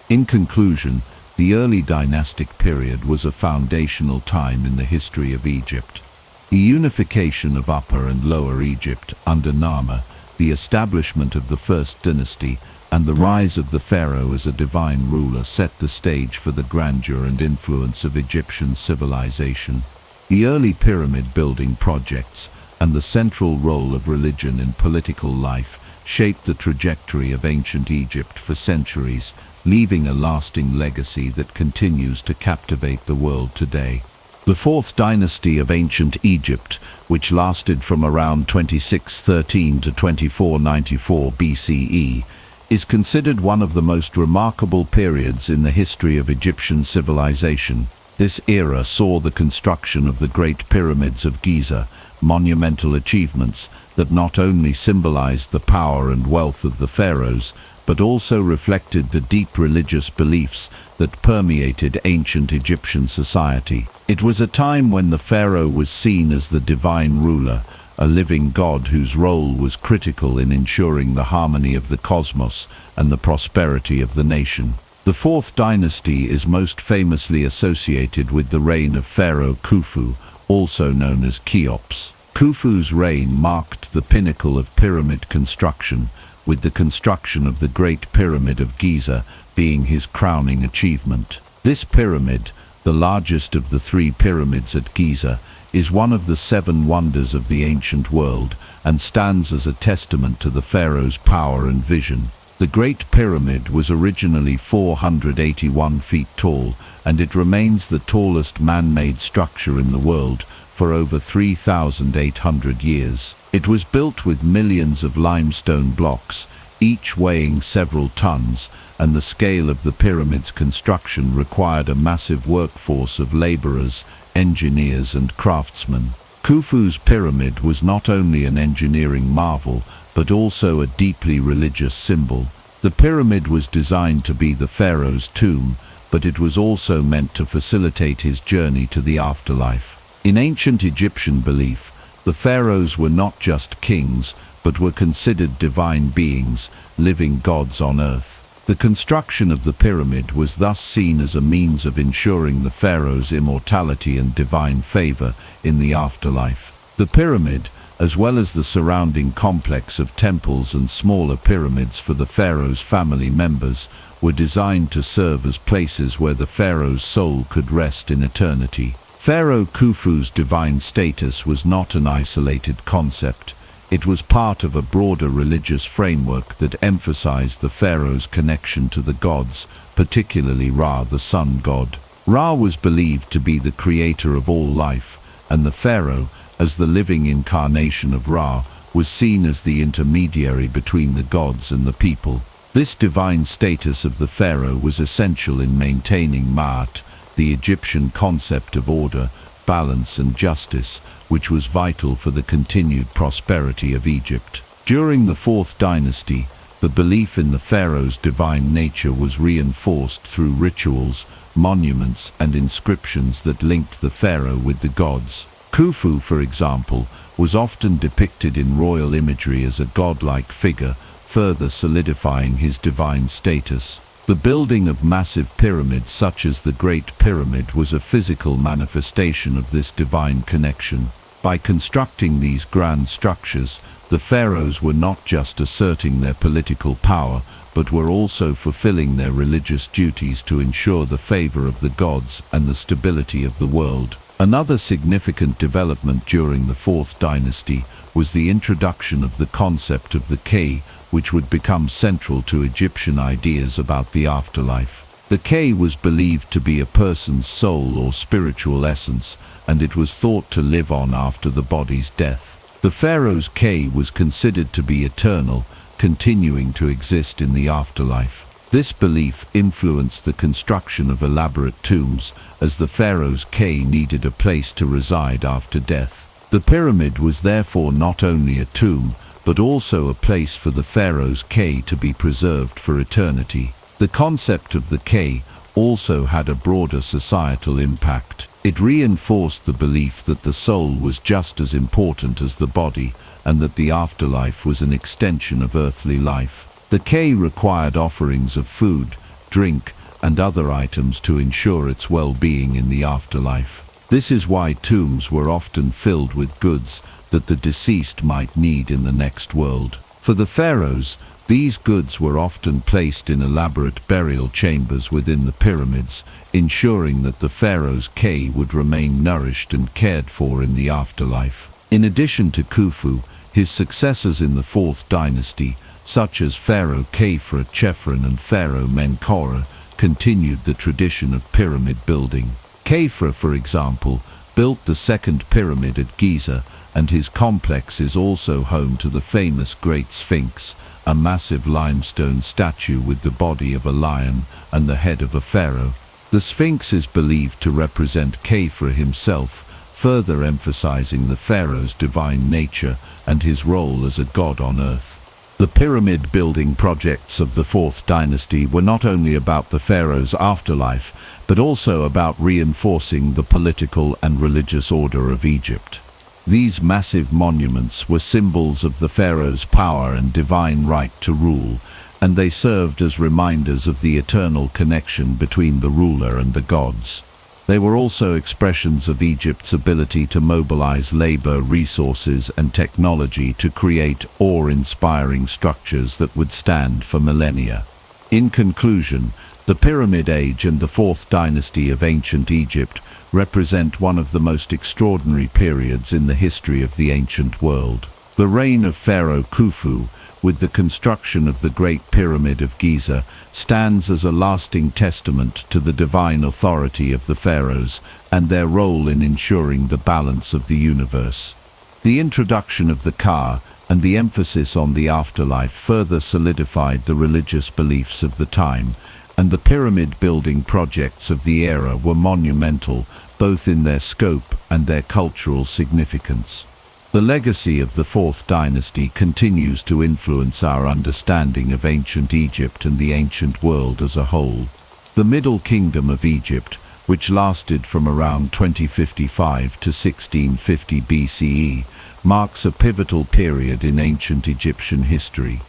In conclusion, the early dynastic period was a foundational time in the history of Egypt. The unification of Upper and Lower Egypt under Narmer, the establishment of the First Dynasty, and the rise of the pharaoh as a divine ruler set the stage for the grandeur and influence of Egyptian civilization. The early pyramid building projects and the central role of religion in political life shaped the trajectory of ancient Egypt for centuries, leaving a lasting legacy that continues to captivate the world today. The Fourth Dynasty of ancient Egypt, which lasted from around 2613 to 2494 BCE, is considered one of the most remarkable periods in the history of Egyptian civilization. This era saw the construction of the Great Pyramids of Giza, monumental achievements that not only symbolized the power and wealth of the pharaohs, but also reflected the deep religious beliefs that permeated ancient Egyptian society. It was a time when the pharaoh was seen as the divine ruler, a living god whose role was critical in ensuring the harmony of the cosmos and the prosperity of the nation. The Fourth Dynasty is most famously associated with the reign of Pharaoh Khufu, also known as Cheops. Khufu's reign marked the pinnacle of pyramid construction, with the construction of the Great Pyramid of Giza being his crowning achievement. This pyramid, the largest of the 3 pyramids at Giza, is one of the 7 wonders of the ancient world and stands as a testament to the pharaoh's power and vision. The Great Pyramid was originally 481 feet tall, and it remains the tallest man-made structure in the world for over 3,800 years. It was built with millions of limestone blocks, each weighing several tons, and the scale of the pyramid's construction required a massive workforce of laborers, engineers and craftsmen. Khufu's pyramid was not only an engineering marvel, but also a deeply religious symbol. The pyramid was designed to be the pharaoh's tomb, but it was also meant to facilitate his journey to the afterlife. In ancient Egyptian belief, the pharaohs were not just kings, but were considered divine beings, living gods on earth. The construction of the pyramid was thus seen as a means of ensuring the pharaoh's immortality and divine favor in the afterlife. The pyramid, as well as the surrounding complex of temples and smaller pyramids for the pharaoh's family members, were designed to serve as places where the pharaoh's soul could rest in eternity. Pharaoh Khufu's divine status was not an isolated concept. It was part of a broader religious framework that emphasized the pharaoh's connection to the gods, particularly Ra, the sun god. Ra was believed to be the creator of all life, and the pharaoh, as the living incarnation of Ra, was seen as the intermediary between the gods and the people. This divine status of the pharaoh was essential in maintaining Ma'at, the Egyptian concept of order, balance and justice, which was vital for the continued prosperity of Egypt. During the Fourth Dynasty, the belief in the pharaoh's divine nature was reinforced through rituals, monuments and inscriptions that linked the pharaoh with the gods. Khufu, for example, was often depicted in royal imagery as a godlike figure, further solidifying his divine status. The building of massive pyramids such as the Great Pyramid was a physical manifestation of this divine connection. By constructing these grand structures, the pharaohs were not just asserting their political power, but were also fulfilling their religious duties to ensure the favor of the gods and the stability of the world. Another significant development during the Fourth Dynasty was the introduction of the concept of the Ka, which would become central to Egyptian ideas about the afterlife. The Ka was believed to be a person's soul or spiritual essence, and it was thought to live on after the body's death. The pharaoh's Ka was considered to be eternal, continuing to exist in the afterlife. This belief influenced the construction of elaborate tombs, as the pharaoh's Ka needed a place to reside after death. The pyramid was therefore not only a tomb, but also a place for the pharaoh's Ka to be preserved for eternity. The concept of the Ka also had a broader societal impact. It reinforced the belief that the soul was just as important as the body, and that the afterlife was an extension of earthly life. The Ka required offerings of food, drink, and other items to ensure its well-being in the afterlife. This is why tombs were often filled with goods that the deceased might need in the next world. For the pharaohs, these goods were often placed in elaborate burial chambers within the pyramids, ensuring that the pharaoh's Ka would remain nourished and cared for in the afterlife. In addition to Khufu, his successors in the Fourth Dynasty, such as Pharaoh Khafre Chephren and Pharaoh Menkaure, continued the tradition of pyramid building. Khafre, for example, built the second pyramid at Giza, and his complex is also home to the famous Great Sphinx, a massive limestone statue with the body of a lion and the head of a pharaoh. The Sphinx is believed to represent Khafre himself, further emphasizing the pharaoh's divine nature and his role as a god on earth. The pyramid building projects of the Fourth Dynasty were not only about the pharaoh's afterlife, but also about reinforcing the political and religious order of Egypt. These massive monuments were symbols of the pharaoh's power and divine right to rule, and they served as reminders of the eternal connection between the ruler and the gods. They were also expressions of Egypt's ability to mobilize labor, resources, and technology to create awe-inspiring structures that would stand for millennia. In conclusion, the Pyramid Age and the Fourth Dynasty of ancient Egypt represent one of the most extraordinary periods in the history of the ancient world. The reign of Pharaoh Khufu, with the construction of the Great Pyramid of Giza, stands as a lasting testament to the divine authority of the pharaohs and their role in ensuring the balance of the universe. The introduction of the Ka and the emphasis on the afterlife further solidified the religious beliefs of the time, and the pyramid-building projects of the era were monumental, both in their scope and their cultural significance. The legacy of the Fourth Dynasty continues to influence our understanding of ancient Egypt and the ancient world as a whole. The Middle Kingdom of Egypt, which lasted from around 2055 to 1650 BCE, marks a pivotal period in ancient Egyptian history.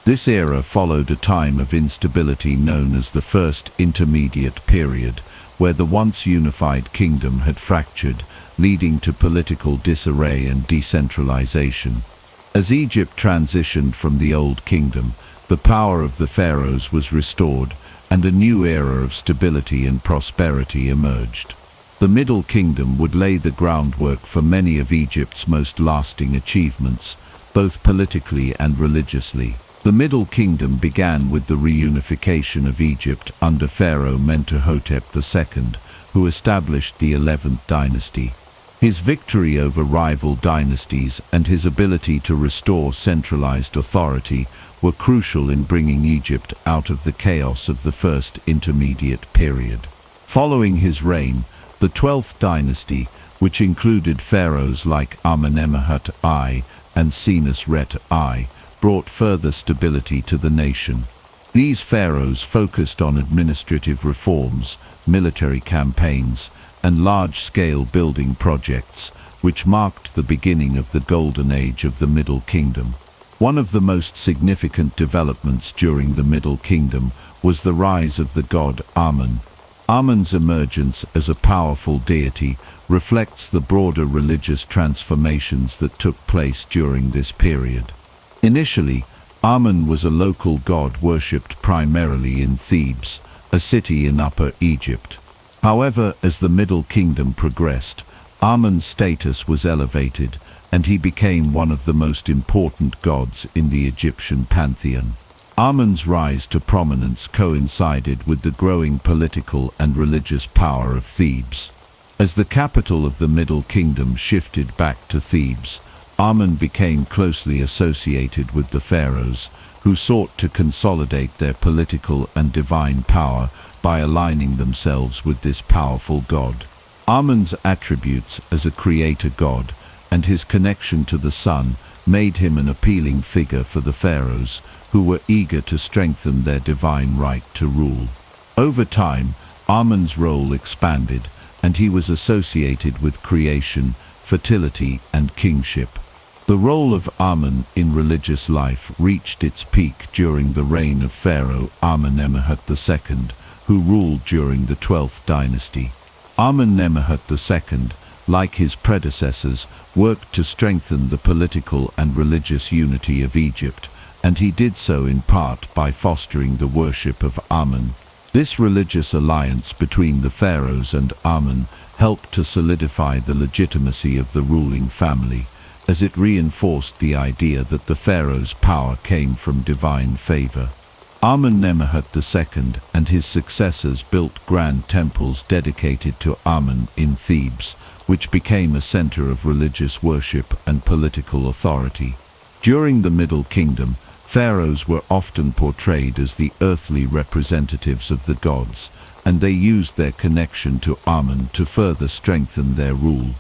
This era followed a time of instability known as the First Intermediate Period, where the once unified kingdom had fractured, leading to political disarray and decentralization. As Egypt transitioned from the Old Kingdom, the power of the pharaohs was restored, and a new era of stability and prosperity emerged. The Middle Kingdom would lay the groundwork for many of Egypt's most lasting achievements, both politically and religiously. The Middle Kingdom began with the reunification of Egypt under Pharaoh Mentuhotep II, who established the 11th dynasty. His victory over rival dynasties and his ability to restore centralized authority were crucial in bringing Egypt out of the chaos of the First Intermediate Period. Following his reign, the 12th dynasty, which included pharaohs like Amenemhat I and Senusret I, brought further stability to the nation. These pharaohs focused on administrative reforms, military campaigns, and large-scale building projects, which marked the beginning of the Golden Age of the Middle Kingdom. One of the most significant developments during the Middle Kingdom was the rise of the god Amun. Amun's emergence as a powerful deity reflects the broader religious transformations that took place during this period. Initially, Amun was a local god worshipped primarily in Thebes, a city in Upper Egypt. However, as the Middle Kingdom progressed, Amun's status was elevated, and he became one of the most important gods in the Egyptian pantheon. Amun's rise to prominence coincided with the growing political and religious power of Thebes. As the capital of the Middle Kingdom shifted back to Thebes, Amun became closely associated with the pharaohs, who sought to consolidate their political and divine power by aligning themselves with this powerful god. Amun's attributes as a creator god and his connection to the sun made him an appealing figure for the pharaohs, who were eager to strengthen their divine right to rule. Over time, Amun's role expanded, and he was associated with creation, fertility, and kingship. The role of Amun in religious life reached its peak during the reign of Pharaoh Amenemhat II, who ruled during the 12th dynasty. Amenemhat II, like his predecessors, worked to strengthen the political and religious unity of Egypt, and he did so in part by fostering the worship of Amun. This religious alliance between the pharaohs and Amun helped to solidify the legitimacy of the ruling family, as it reinforced the idea that the pharaoh's power came from divine favor. Amenemhat II and his successors built grand temples dedicated to Amun in Thebes, which became a center of religious worship and political authority. During the Middle Kingdom, pharaohs were often portrayed as the earthly representatives of the gods, and they used their connection to Amun to further strengthen their rule.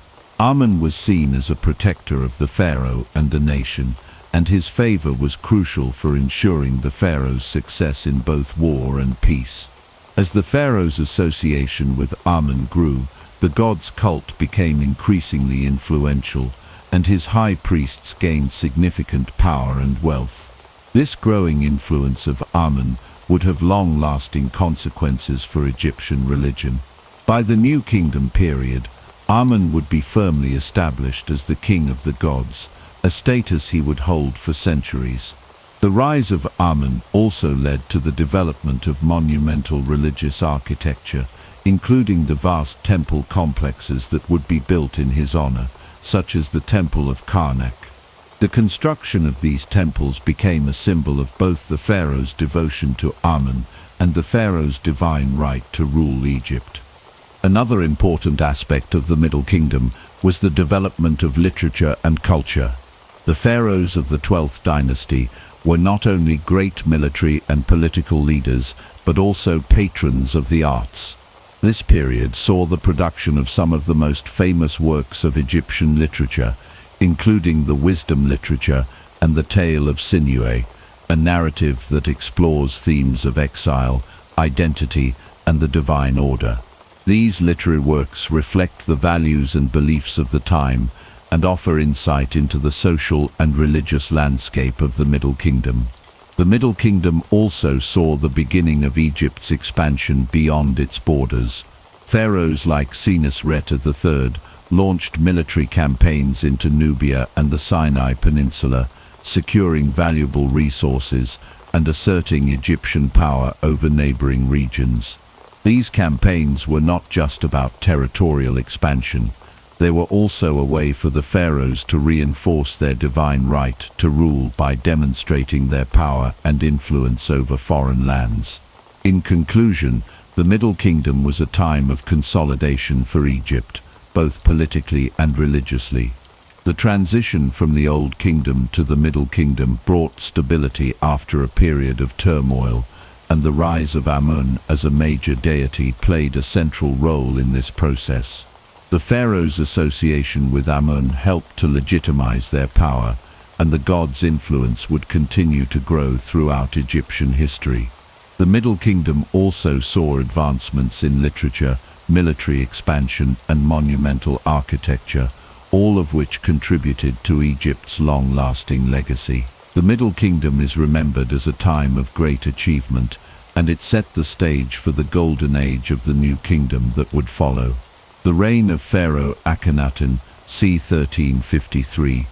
Amun was seen as a protector of the pharaoh and the nation, and his favor was crucial for ensuring the pharaoh's success in both war and peace. As the pharaoh's association with Amun grew, the god's cult became increasingly influential, and his high priests gained significant power and wealth. This growing influence of Amun would have long-lasting consequences for Egyptian religion. By the New Kingdom period, Amun would be firmly established as the king of the gods, a status he would hold for centuries. The rise of Amun also led to the development of monumental religious architecture, including the vast temple complexes that would be built in his honor, such as the Temple of Karnak. The construction of these temples became a symbol of both the pharaoh's devotion to Amun and the pharaoh's divine right to rule Egypt. Another important aspect of the Middle Kingdom was the development of literature and culture. The pharaohs of the 12th dynasty were not only great military and political leaders, but also patrons of the arts. This period saw the production of some of the most famous works of Egyptian literature, including the wisdom literature and the Tale of Sinuhe, a narrative that explores themes of exile, identity, and the divine order. These literary works reflect the values and beliefs of the time and offer insight into the social and religious landscape of the Middle Kingdom. The Middle Kingdom also saw the beginning of Egypt's expansion beyond its borders. Pharaohs like Senusret III launched military campaigns into Nubia and the Sinai Peninsula, securing valuable resources and asserting Egyptian power over neighboring regions. These campaigns were not just about territorial expansion. They were also a way for the pharaohs to reinforce their divine right to rule by demonstrating their power and influence over foreign lands. In conclusion, the Middle Kingdom was a time of consolidation for Egypt, both politically and religiously. The transition from the Old Kingdom to the Middle Kingdom brought stability after a period of turmoil, and the rise of Amun as a major deity played a central role in this process. The pharaohs' association with Amun helped to legitimize their power, and the god's influence would continue to grow throughout Egyptian history. The Middle Kingdom also saw advancements in literature, military expansion, and monumental architecture, all of which contributed to Egypt's long-lasting legacy. The Middle Kingdom is remembered as a time of great achievement, and it set the stage for the golden age of the new kingdom that would follow. The reign of Pharaoh Akhenaten, c. 1353–1336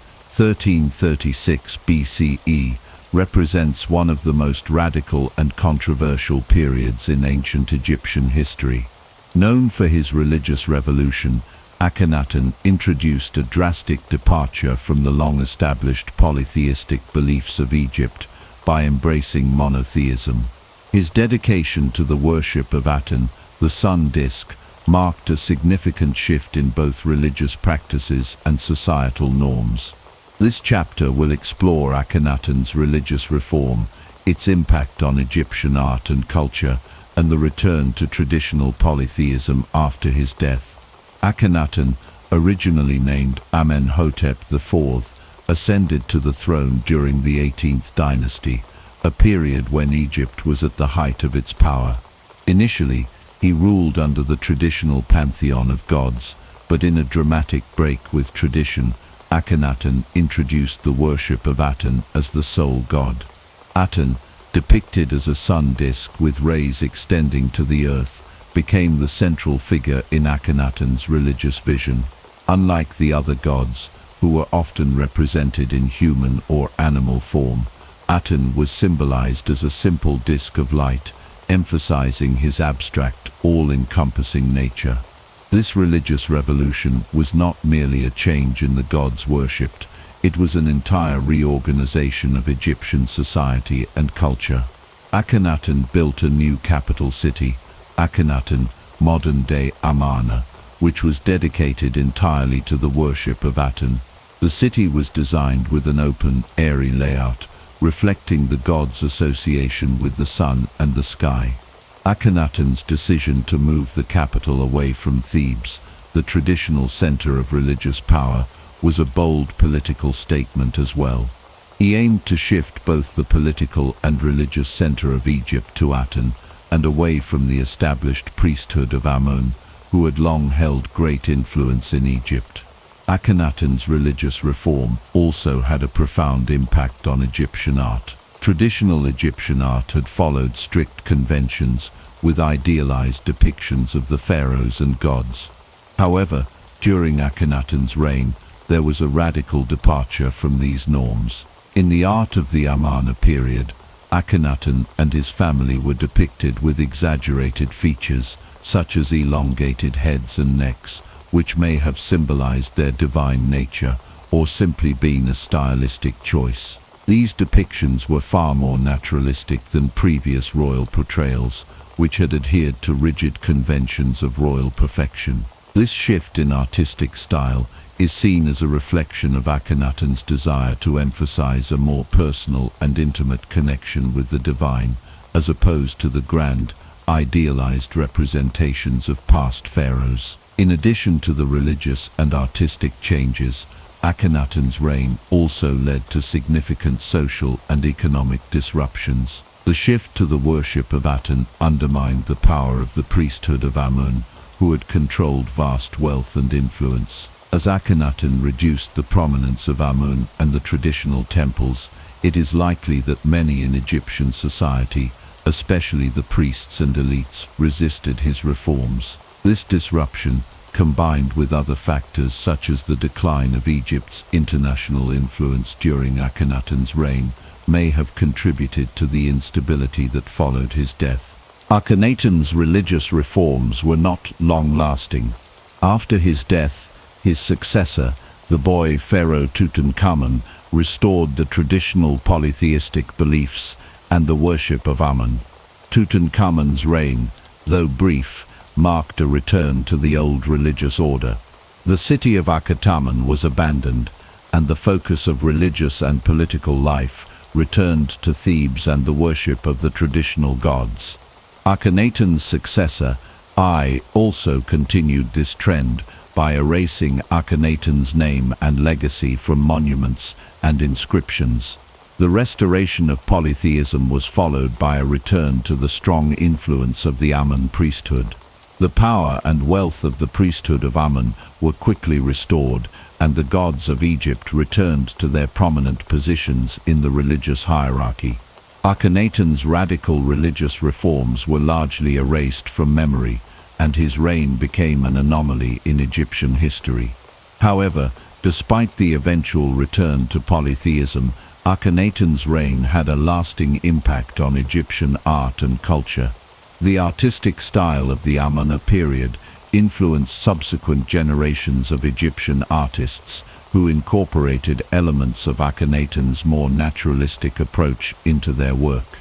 BCE, represents one of the most radical and controversial periods in ancient Egyptian history. Known for his religious revolution, Akhenaten introduced a drastic departure from the long-established polytheistic beliefs of Egypt by embracing monotheism. His dedication to the worship of Aten, the sun disk, marked a significant shift in both religious practices and societal norms. This chapter will explore Akhenaten's religious reform, its impact on Egyptian art and culture, and the return to traditional polytheism after his death. Akhenaten, originally named Amenhotep IV, ascended to the throne during the 18th dynasty, a period when Egypt was at the height of its power. Initially, he ruled under the traditional pantheon of gods, but in a dramatic break with tradition, Akhenaten introduced the worship of Aten as the sole god. Aten, depicted as a sun disk with rays extending to the earth, became the central figure in Akhenaten's religious vision. Unlike the other gods, who were often represented in human or animal form, Aten was symbolized as a simple disk of light, emphasizing his abstract, all-encompassing nature. This religious revolution was not merely a change in the gods worshipped, it was an entire reorganization of Egyptian society and culture. Akhenaten built a new capital city, Akhenaten, modern-day Amarna, which was dedicated entirely to the worship of Aten. The city was designed with an open, airy layout, reflecting the god's association with the sun and the sky. Akhenaten's decision to move the capital away from Thebes, the traditional center of religious power, was a bold political statement as well. He aimed to shift both the political and religious center of Egypt to Aten, and away from the established priesthood of Amun, who had long held great influence in Egypt. Akhenaten's religious reform also had a profound impact on Egyptian art. Traditional Egyptian art had followed strict conventions, with idealized depictions of the pharaohs and gods. However, during Akhenaten's reign, there was a radical departure from these norms. In the art of the Amarna period, Akhenaten and his family were depicted with exaggerated features, such as elongated heads and necks, which may have symbolized their divine nature, or simply been a stylistic choice. These depictions were far more naturalistic than previous royal portrayals, which had adhered to rigid conventions of royal perfection. This shift in artistic style is seen as a reflection of Akhenaten's desire to emphasize a more personal and intimate connection with the divine, as opposed to the grand, idealized representations of past pharaohs. In addition to the religious and artistic changes, Akhenaten's reign also led to significant social and economic disruptions. The shift to the worship of Aten undermined the power of the priesthood of Amun, who had controlled vast wealth and influence. As Akhenaten reduced the prominence of Amun and the traditional temples, it is likely that many in Egyptian society, especially the priests and elites, resisted his reforms. This disruption, combined with other factors such as the decline of Egypt's international influence during Akhenaten's reign, may have contributed to the instability that followed his death. Akhenaten's religious reforms were not long-lasting. After his death, his successor, the boy pharaoh Tutankhamun, restored the traditional polytheistic beliefs and the worship of Amun. Tutankhamun's reign, though brief, marked a return to the old religious order. The city of Akhetamun was abandoned, and the focus of religious and political life returned to Thebes and the worship of the traditional gods. Akhenaten's successor, I, also continued this trend by erasing Akhenaten's name and legacy from monuments and inscriptions. The restoration of polytheism was followed by a return to the strong influence of the Amun priesthood. The power and wealth of the priesthood of Amun were quickly restored, and the gods of Egypt returned to their prominent positions in the religious hierarchy. Akhenaten's radical religious reforms were largely erased from memory, and his reign became an anomaly in Egyptian history. However, despite the eventual return to polytheism, Akhenaten's reign had a lasting impact on Egyptian art and culture. The artistic style of the Amun period influenced subsequent generations of Egyptian artists who incorporated elements of Akhenaten's more naturalistic approach into their work.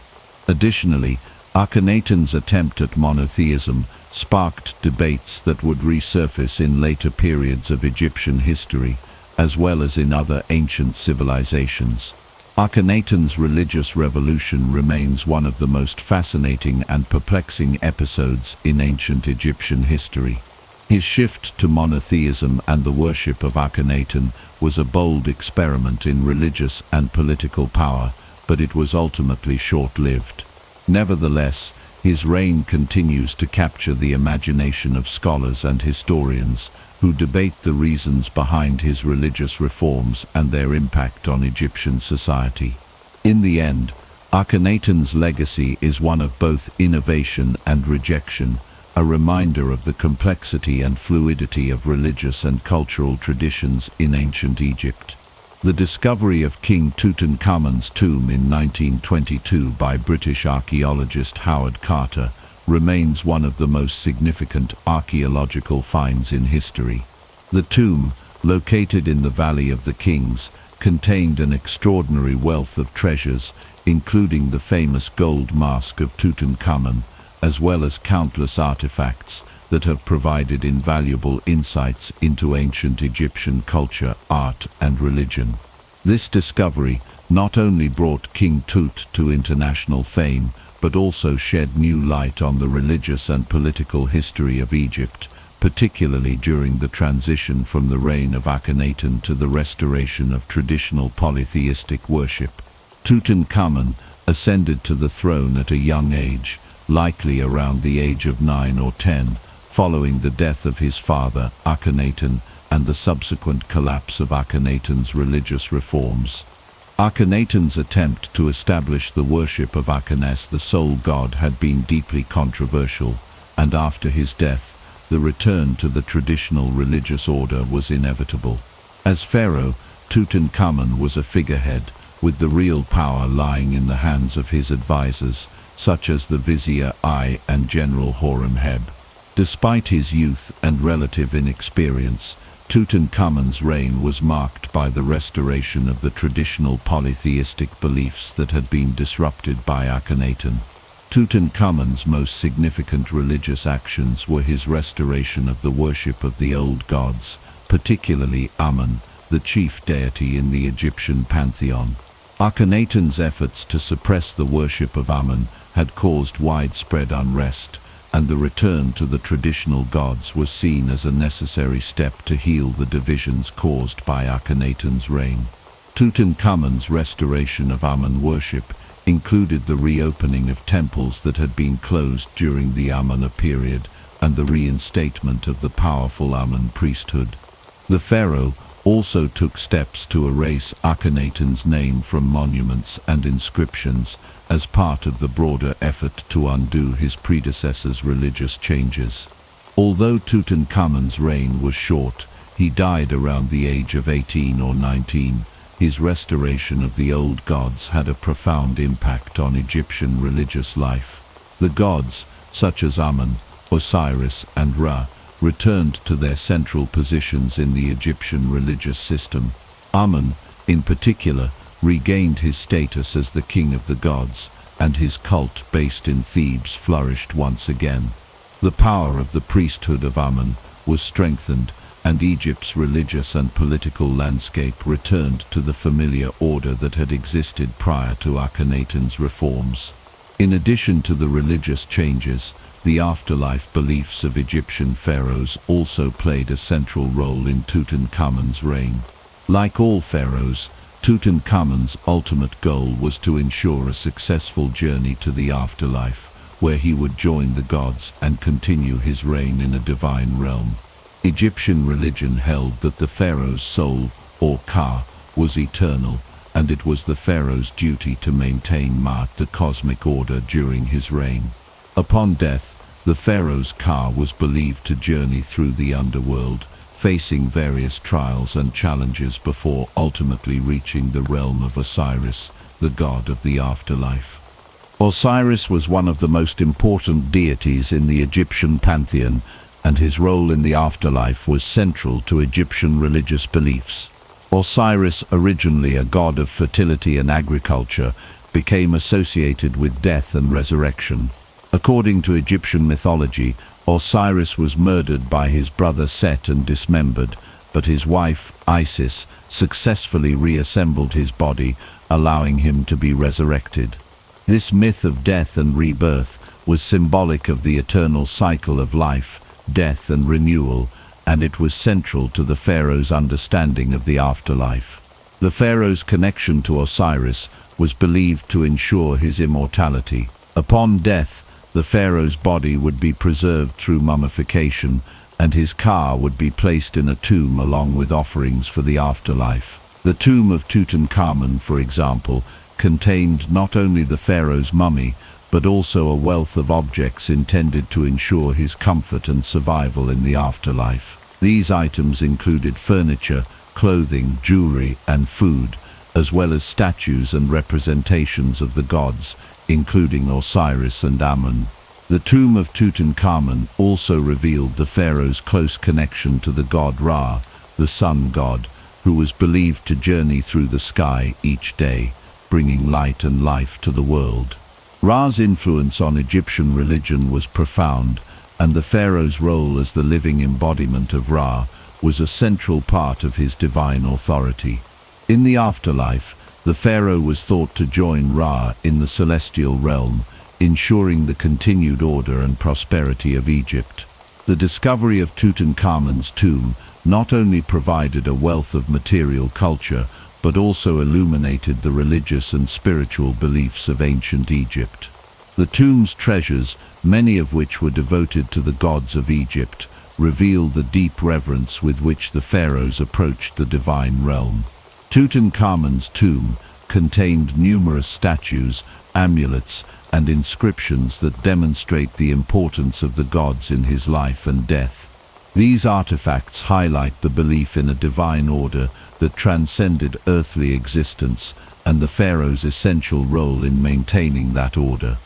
Additionally, Akhenaten's attempt at monotheism sparked debates that would resurface in later periods of Egyptian history, as well as in other ancient civilizations. Akhenaten's religious revolution remains one of the most fascinating and perplexing episodes in ancient Egyptian history. His shift to monotheism and the worship of Akhenaten was a bold experiment in religious and political power, but it was ultimately short-lived. Nevertheless, his reign continues to capture the imagination of scholars and historians who debate the reasons behind his religious reforms and their impact on Egyptian society. In the end, Akhenaten's legacy is one of both innovation and rejection, a reminder of the complexity and fluidity of religious and cultural traditions in ancient Egypt. The discovery of King Tutankhamun's tomb in 1922 by British archaeologist Howard Carter remains one of the most significant archaeological finds in history. The tomb, located in the Valley of the Kings, contained an extraordinary wealth of treasures, including the famous gold mask of Tutankhamun, as well as countless artifacts that have provided invaluable insights into ancient Egyptian culture, art, and religion. This discovery not only brought King Tut to international fame, but also shed new light on the religious and political history of Egypt, particularly during the transition from the reign of Akhenaten to the restoration of traditional polytheistic worship. Tutankhamun ascended to the throne at a young age, likely around the age of 9 or 10, following the death of his father, Akhenaten, and the subsequent collapse of Akhenaten's religious reforms. Akhenaten's attempt to establish the worship of Akenes, the sole god, had been deeply controversial, and after his death, the return to the traditional religious order was inevitable. As pharaoh, Tutankhamun was a figurehead, with the real power lying in the hands of his advisors, such as the Vizier I and General Horemheb. Despite his youth and relative inexperience, Tutankhamun's reign was marked by the restoration of the traditional polytheistic beliefs that had been disrupted by Akhenaten. Tutankhamun's most significant religious actions were his restoration of the worship of the old gods, particularly Amun, the chief deity in the Egyptian pantheon. Akhenaten's efforts to suppress the worship of Amun had caused widespread unrest, and the return to the traditional gods was seen as a necessary step to heal the divisions caused by Akhenaten's reign. Tutankhamun's restoration of Amun worship included the reopening of temples that had been closed during the Amunna period and the reinstatement of the powerful Amun priesthood. The pharaoh also took steps to erase Akhenaten's name from monuments and inscriptions as part of the broader effort to undo his predecessor's religious changes. Although Tutankhamun's reign was short, he died around the age of 18 or 19. His restoration of the old gods had a profound impact on Egyptian religious life. The gods, such as Amun, Osiris, and Ra, returned to their central positions in the Egyptian religious system. Amun, in particular, regained his status as the king of the gods, and his cult based in Thebes flourished once again. The power of the priesthood of Amun was strengthened, and Egypt's religious and political landscape returned to the familiar order that had existed prior to Akhenaten's reforms. In addition to the religious changes, the afterlife beliefs of Egyptian pharaohs also played a central role in Tutankhamun's reign. Like all pharaohs, Tutankhamun's ultimate goal was to ensure a successful journey to the afterlife, where he would join the gods and continue his reign in a divine realm. Egyptian religion held that the pharaoh's soul, or Ka, was eternal, and it was the pharaoh's duty to maintain Ma'at, the cosmic order, during his reign. Upon death, the pharaoh's Ka was believed to journey through the underworld, facing various trials and challenges before ultimately reaching the realm of Osiris, the god of the afterlife. Osiris was one of the most important deities in the Egyptian pantheon, and his role in the afterlife was central to Egyptian religious beliefs. Osiris, originally a god of fertility and agriculture, became associated with death and resurrection. According to Egyptian mythology, Osiris was murdered by his brother Set and dismembered, but his wife, Isis, successfully reassembled his body, allowing him to be resurrected. This myth of death and rebirth was symbolic of the eternal cycle of life, death and renewal, and it was central to the pharaoh's understanding of the afterlife. The pharaoh's connection to Osiris was believed to ensure his immortality. Upon death, the pharaoh's body would be preserved through mummification, and his Ka would be placed in a tomb along with offerings for the afterlife. The tomb of Tutankhamun, for example, contained not only the pharaoh's mummy, but also a wealth of objects intended to ensure his comfort and survival in the afterlife. These items included furniture, clothing, jewelry, and food, as well as statues and representations of the gods, including Osiris and Amun. The tomb of Tutankhamun also revealed the pharaoh's close connection to the god Ra, the sun god, who was believed to journey through the sky each day, bringing light and life to the world. Ra's influence on Egyptian religion was profound, and the pharaoh's role as the living embodiment of Ra was a central part of his divine authority. In the afterlife, the pharaoh was thought to join Ra in the celestial realm, ensuring the continued order and prosperity of Egypt. The discovery of Tutankhamun's tomb not only provided a wealth of material culture, but also illuminated the religious and spiritual beliefs of ancient Egypt. The tomb's treasures, many of which were devoted to the gods of Egypt, reveal the deep reverence with which the pharaohs approached the divine realm. Tutankhamun's tomb contained numerous statues, amulets, and inscriptions that demonstrate the importance of the gods in his life and death. These artifacts highlight the belief in a divine order that transcended earthly existence and the pharaoh's essential role in maintaining that order.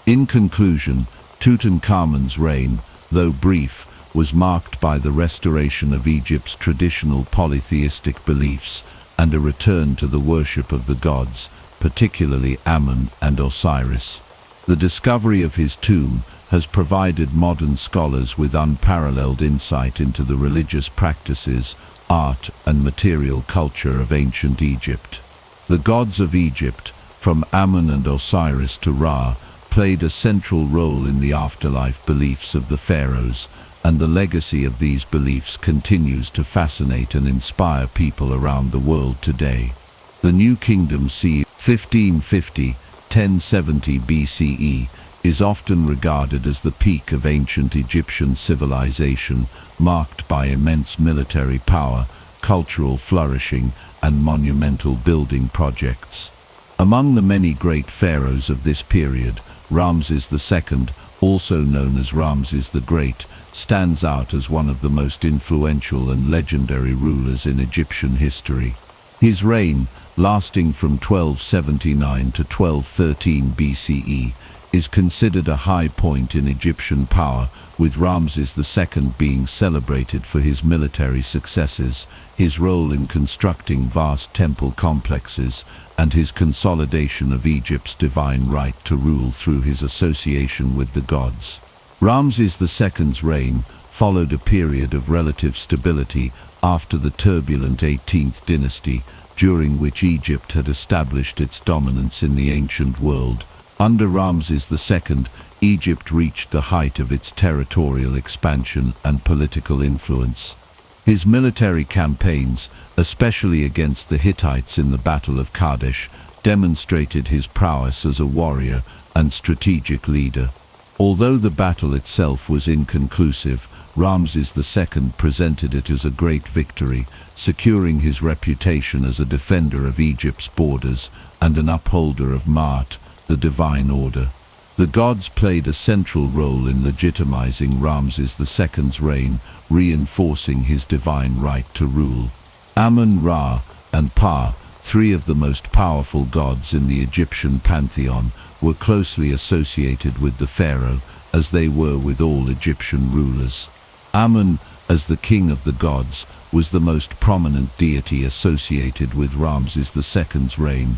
In conclusion, Tutankhamun's reign, though brief, was marked by the restoration of Egypt's traditional polytheistic beliefs and a return to the worship of the gods, particularly Amun and Osiris. The discovery of his tomb has provided modern scholars with unparalleled insight into the religious practices, art, and material culture of ancient Egypt. The gods of Egypt, from Amun and Osiris to Ra, played a central role in the afterlife beliefs of the pharaohs, and the legacy of these beliefs continues to fascinate and inspire people around the world today. The New Kingdom c. 1550 1070 BCE, is often regarded as the peak of ancient Egyptian civilization, marked by immense military power, cultural flourishing, and monumental building projects. Among the many great pharaohs of this period, Ramses II, also known as Ramses the Great, stands out as one of the most influential and legendary rulers in Egyptian history. His reign, lasting from 1279 to 1213 BCE, is considered a high point in Egyptian power, with Ramses II being celebrated for his military successes, his role in constructing vast temple complexes, and his consolidation of Egypt's divine right to rule through his association with the gods. Ramses II's reign followed a period of relative stability after the turbulent 18th dynasty, during which Egypt had established its dominance in the ancient world. Under Ramses II, Egypt reached the height of its territorial expansion and political influence. His military campaigns, especially against the Hittites in the Battle of Kadesh, demonstrated his prowess as a warrior and strategic leader. Although the battle itself was inconclusive, Ramses II presented it as a great victory, securing his reputation as a defender of Egypt's borders and an upholder of Ma'at, the divine order. The gods played a central role in legitimizing Ramses II's reign, reinforcing his divine right to rule. Amun, Ra, and Pa, three of the most powerful gods in the Egyptian pantheon, were closely associated with the pharaoh, as they were with all Egyptian rulers. Amun, as the king of the gods, was the most prominent deity associated with Ramses II's reign.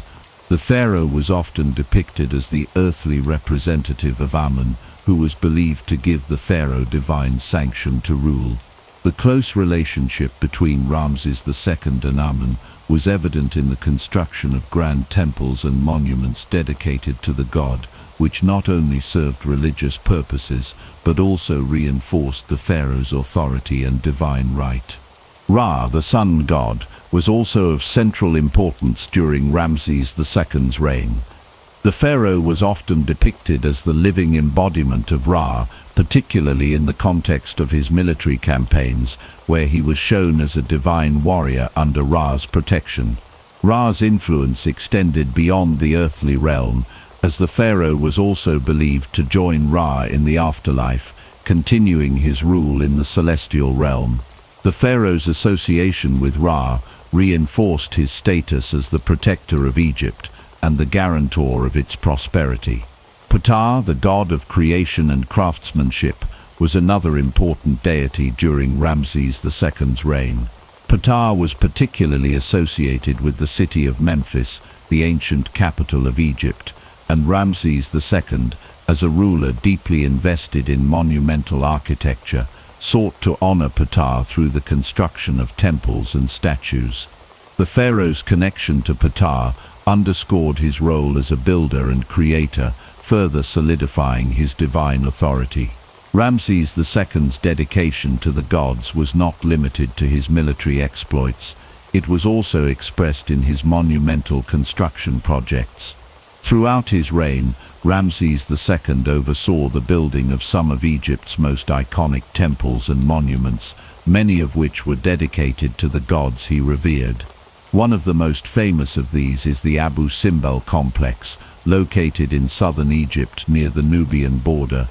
The pharaoh was often depicted as the earthly representative of Amun, who was believed to give the pharaoh divine sanction to rule. The close relationship between Ramses II and Amun was evident in the construction of grand temples and monuments dedicated to the god, which not only served religious purposes, but also reinforced the pharaoh's authority and divine right. Ra, the sun god, was also of central importance during Ramses II's reign. The pharaoh was often depicted as the living embodiment of Ra, particularly in the context of his military campaigns, where he was shown as a divine warrior under Ra's protection. Ra's influence extended beyond the earthly realm, as the pharaoh was also believed to join Ra in the afterlife, continuing his rule in the celestial realm. The pharaoh's association with Ra reinforced his status as the protector of Egypt and the guarantor of its prosperity. Ptah, the god of creation and craftsmanship, was another important deity during Ramses II's reign. Ptah was particularly associated with the city of Memphis, the ancient capital of Egypt, and Ramses II, as a ruler deeply invested in monumental architecture, sought to honor Ptah through the construction of temples and statues. The pharaoh's connection to Ptah underscored his role as a builder and creator, further solidifying his divine authority. Ramses II's dedication to the gods was not limited to his military exploits. It was also expressed in his monumental construction projects. Throughout his reign, Ramses II oversaw the building of some of Egypt's most iconic temples and monuments, many of which were dedicated to the gods he revered. One of the most famous of these is the Abu Simbel complex, located in southern Egypt near the Nubian border.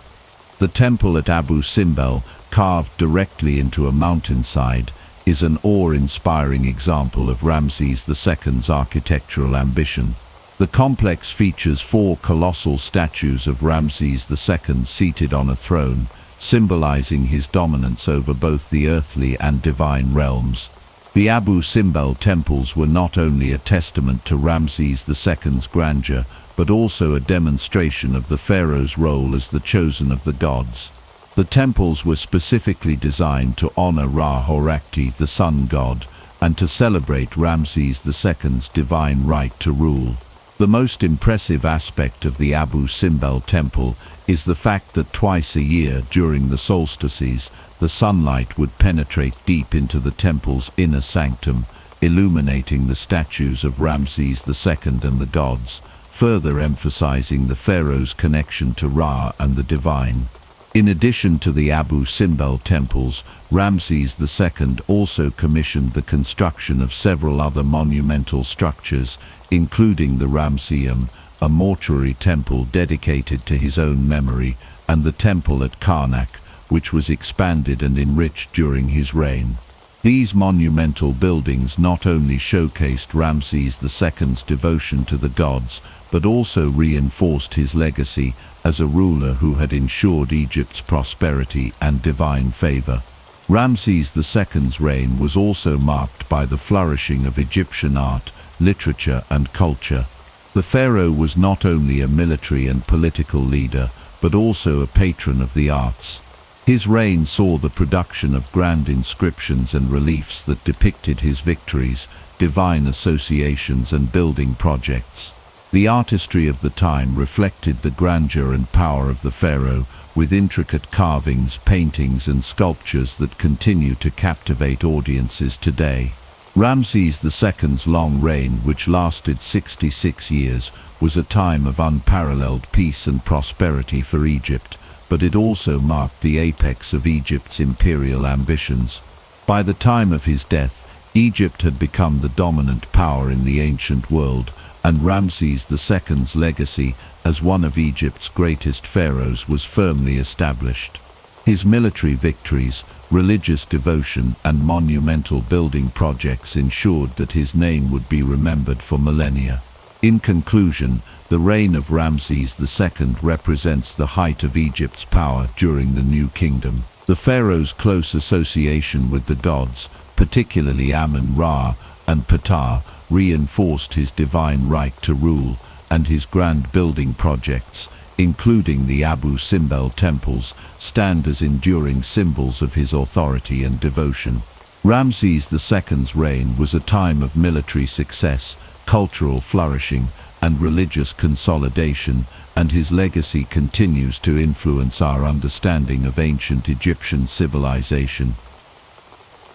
The temple at Abu Simbel, carved directly into a mountainside, is an awe-inspiring example of Ramses II's architectural ambition. The complex features 4 colossal statues of Ramses II seated on a throne, symbolizing his dominance over both the earthly and divine realms. The Abu Simbel temples were not only a testament to Ramses II's grandeur, but also a demonstration of the pharaoh's role as the chosen of the gods. The temples were specifically designed to honor Ra-Horakhti, the sun god, and to celebrate Ramses II's divine right to rule. The most impressive aspect of the Abu Simbel temple is the fact that twice a year during the solstices, the sunlight would penetrate deep into the temple's inner sanctum, illuminating the statues of Ramses II and the gods, further emphasizing the pharaoh's connection to Ra and the divine. In addition to the Abu Simbel temples, Ramses II also commissioned the construction of several other monumental structures, including the Ramseum, a mortuary temple dedicated to his own memory, and the temple at Karnak, which was expanded and enriched during his reign. These monumental buildings not only showcased Ramses II's devotion to the gods, but also reinforced his legacy as a ruler who had ensured Egypt's prosperity and divine favor. Ramses II's reign was also marked by the flourishing of Egyptian art, literature, and culture. The pharaoh was not only a military and political leader, but also a patron of the arts. His reign saw the production of grand inscriptions and reliefs that depicted his victories, divine associations, and building projects. The artistry of the time reflected the grandeur and power of the pharaoh, with intricate carvings, paintings, and sculptures that continue to captivate audiences today. Ramses II's long reign, which lasted 66 years, was a time of unparalleled peace and prosperity for Egypt, but it also marked the apex of Egypt's imperial ambitions. By the time of his death, Egypt had become the dominant power in the ancient world, and Ramses II's legacy as one of Egypt's greatest pharaohs was firmly established. His military victories, religious devotion, and monumental building projects ensured that his name would be remembered for millennia. In conclusion, the reign of Ramses II represents the height of Egypt's power during the New Kingdom. The pharaoh's close association with the gods, particularly Amun-Ra and Ptah, reinforced his divine right to rule, and his grand building projects, including the Abu Simbel temples, stand as enduring symbols of his authority and devotion. Ramses II's reign was a time of military success, cultural flourishing, and religious consolidation, and his legacy continues to influence our understanding of ancient Egyptian civilization.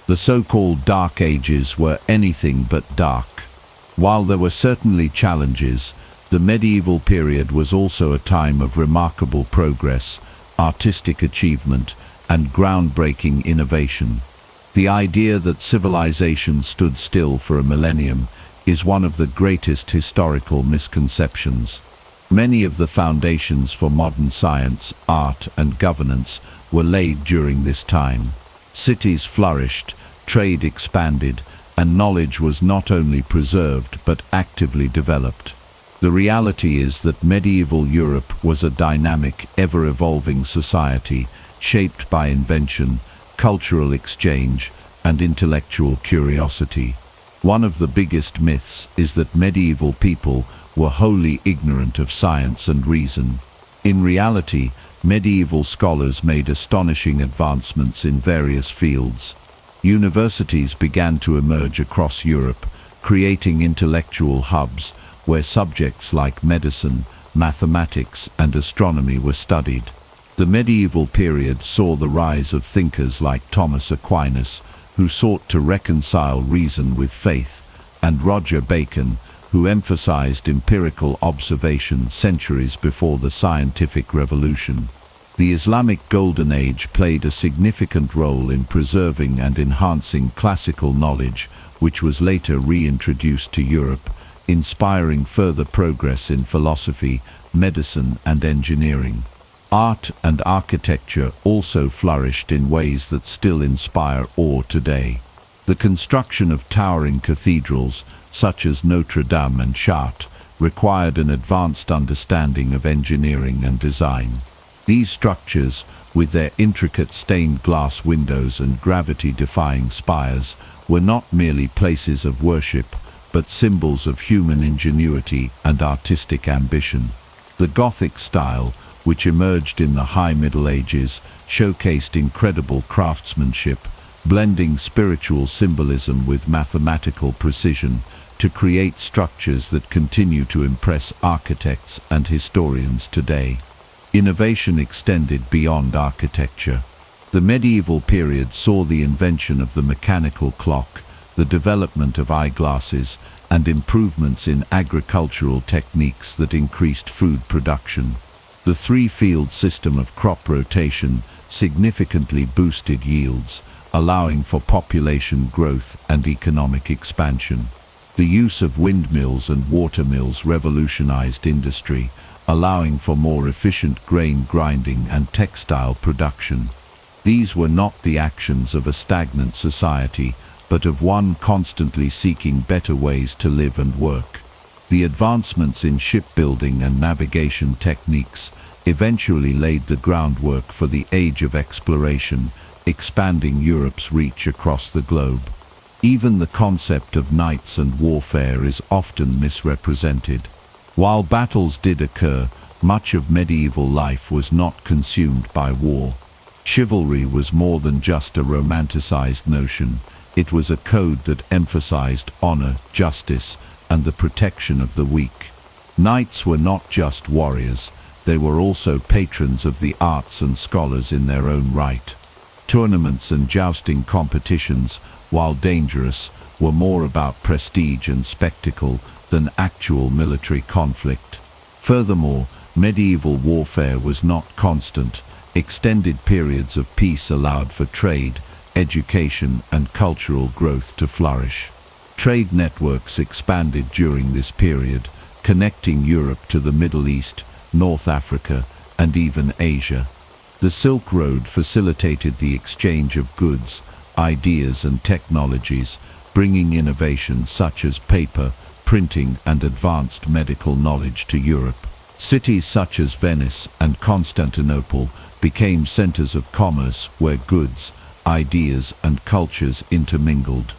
The so-called Dark Ages were anything but dark. While there were certainly challenges, the medieval period was also a time of remarkable progress, artistic achievement, and groundbreaking innovation. The idea that civilization stood still for a millennium is one of the greatest historical misconceptions. Many of the foundations for modern science, art, and governance were laid during this time. Cities flourished, trade expanded, and knowledge was not only preserved but actively developed. The reality is that medieval Europe was a dynamic, ever-evolving society, shaped by invention, cultural exchange, and intellectual curiosity. One of the biggest myths is that medieval people were wholly ignorant of science and reason. In reality, medieval scholars made astonishing advancements in various fields. Universities began to emerge across Europe, creating intellectual hubs where subjects like medicine, mathematics, and astronomy were studied. The medieval period saw the rise of thinkers like Thomas Aquinas, who sought to reconcile reason with faith, and Roger Bacon, who emphasized empirical observation centuries before the scientific revolution. The Islamic Golden Age played a significant role in preserving and enhancing classical knowledge, which was later reintroduced to Europe, inspiring further progress in philosophy, medicine, and engineering. Art and architecture also flourished in ways that still inspire awe today. The construction of towering cathedrals, such as Notre Dame and Chartres, required an advanced understanding of engineering and design. These structures, with their intricate stained glass windows and gravity-defying spires, were not merely places of worship, but symbols of human ingenuity and artistic ambition. The Gothic style, which emerged in the High Middle Ages, showcased incredible craftsmanship, blending spiritual symbolism with mathematical precision to create structures that continue to impress architects and historians today. Innovation extended beyond architecture. The medieval period saw the invention of the mechanical clock, the development of eyeglasses, and improvements in agricultural techniques that increased food production. The three-field system of crop rotation significantly boosted yields, allowing for population growth and economic expansion. The use of windmills and watermills revolutionized industry, allowing for more efficient grain grinding and textile production. These were not the actions of a stagnant society, but of one constantly seeking better ways to live and work. The advancements in shipbuilding and navigation techniques eventually laid the groundwork for the age of exploration, expanding Europe's reach across the globe. Even the concept of knights and warfare is often misrepresented. While battles did occur, much of medieval life was not consumed by war. Chivalry was more than just a romanticized notion. It was a code that emphasized honor, justice, and the protection of the weak. Knights were not just warriors, they were also patrons of the arts and scholars in their own right. Tournaments and jousting competitions, while dangerous, were more about prestige and spectacle than actual military conflict. Furthermore, medieval warfare was not constant. Extended periods of peace allowed for trade, education, and cultural growth to flourish. Trade networks expanded during this period, connecting Europe to the Middle East, North Africa, and even Asia. The Silk Road facilitated the exchange of goods, ideas, and technologies, bringing innovations such as paper, printing, and advanced medical knowledge to Europe. Cities such as Venice and Constantinople became centers of commerce where goods, ideas, and cultures intermingled.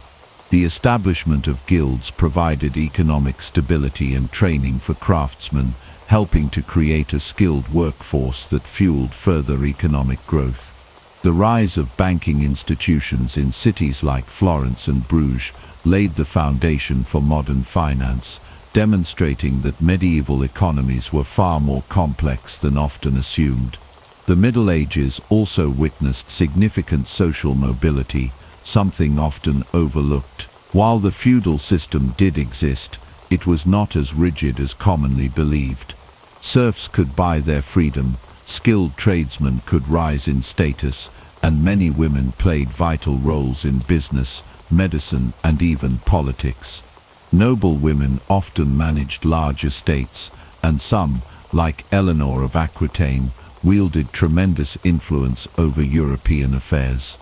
The establishment of guilds provided economic stability and training for craftsmen, helping to create a skilled workforce that fueled further economic growth. The rise of banking institutions in cities like Florence and Bruges laid the foundation for modern finance, demonstrating that medieval economies were far more complex than often assumed. The Middle Ages also witnessed significant social mobility, something often overlooked. While the feudal system did exist, it was not as rigid as commonly believed. Serfs could buy their freedom, skilled tradesmen could rise in status, and many women played vital roles in business, medicine, and even politics. Noble women often managed large estates, and some, like Eleanor of Aquitaine, wielded tremendous influence over European affairs.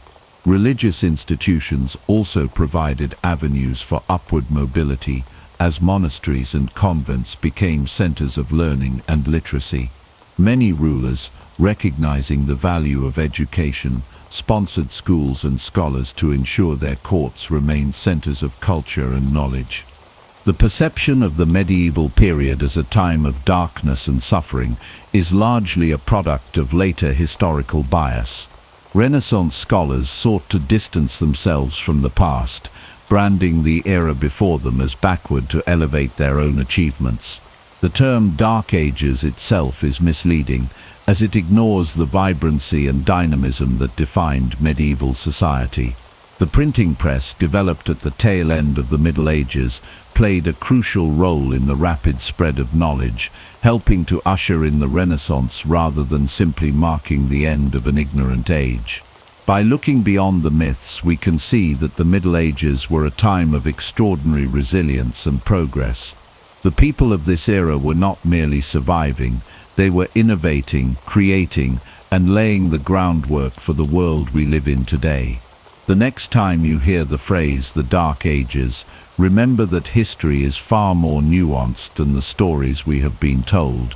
Religious institutions also provided avenues for upward mobility, as monasteries and convents became centers of learning and literacy. Many rulers, recognizing the value of education, sponsored schools and scholars to ensure their courts remained centers of culture and knowledge. The perception of the medieval period as a time of darkness and suffering is largely a product of later historical bias. Renaissance scholars sought to distance themselves from the past, branding the era before them as backward to elevate their own achievements. The term Dark Ages itself is misleading, as it ignores the vibrancy and dynamism that defined medieval society. The printing press, developed at the tail end of the Middle Ages, played a crucial role in the rapid spread of knowledge, helping to usher in the Renaissance rather than simply marking the end of an ignorant age. By looking beyond the myths, we can see that the Middle Ages were a time of extraordinary resilience and progress. The people of this era were not merely surviving, they were innovating, creating, and laying the groundwork for the world we live in today. The next time you hear the phrase the Dark Ages, remember that history is far more nuanced than the stories we have been told.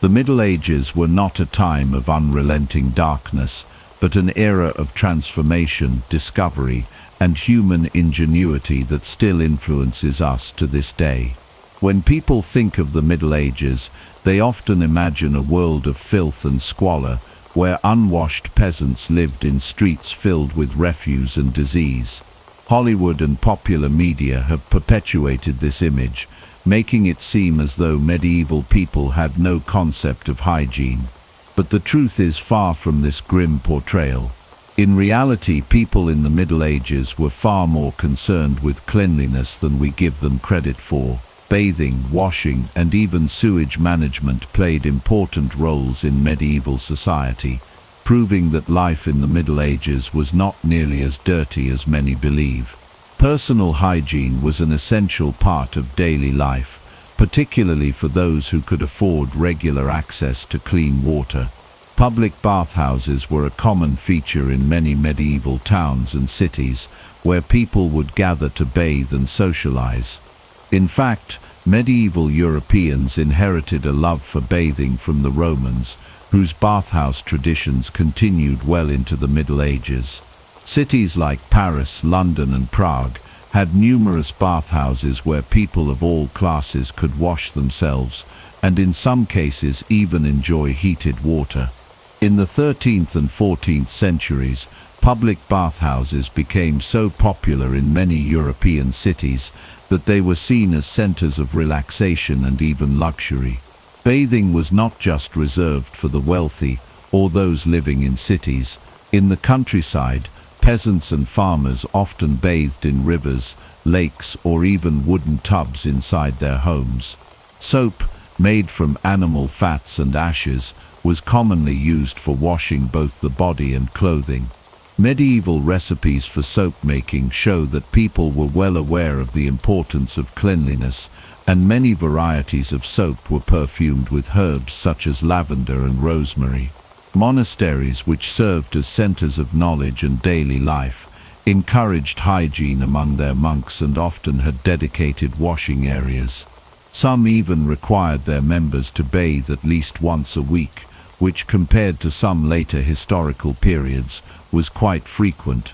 The Middle Ages were not a time of unrelenting darkness, but an era of transformation, discovery, and human ingenuity that still influences us to this day. When people think of the Middle Ages, they often imagine a world of filth and squalor, where unwashed peasants lived in streets filled with refuse and disease. Hollywood and popular media have perpetuated this image, making it seem as though medieval people had no concept of hygiene. But the truth is far from this grim portrayal. In reality, people in the Middle Ages were far more concerned with cleanliness than we give them credit for. Bathing, washing, and even sewage management played important roles in medieval society, proving that life in the Middle Ages was not nearly as dirty as many believe. Personal hygiene was an essential part of daily life, particularly for those who could afford regular access to clean water. Public bathhouses were a common feature in many medieval towns and cities, where people would gather to bathe and socialize. In fact, medieval Europeans inherited a love for bathing from the Romans, whose bathhouse traditions continued well into the Middle Ages. Cities like Paris, London, and Prague had numerous bathhouses where people of all classes could wash themselves, and in some cases even enjoy heated water. In the 13th and 14th centuries, public bathhouses became so popular in many European cities that they were seen as centers of relaxation and even luxury. Bathing was not just reserved for the wealthy or those living in cities. In the countryside, peasants and farmers often bathed in rivers, lakes, or even wooden tubs inside their homes. Soap, made from animal fats and ashes, was commonly used for washing both the body and clothing. Medieval recipes for soap making show that people were well aware of the importance of cleanliness, and many varieties of soap were perfumed with herbs such as lavender and rosemary. Monasteries, which served as centers of knowledge and daily life, encouraged hygiene among their monks and often had dedicated washing areas. Some even required their members to bathe at least once a week, which compared to some later historical periods was quite frequent.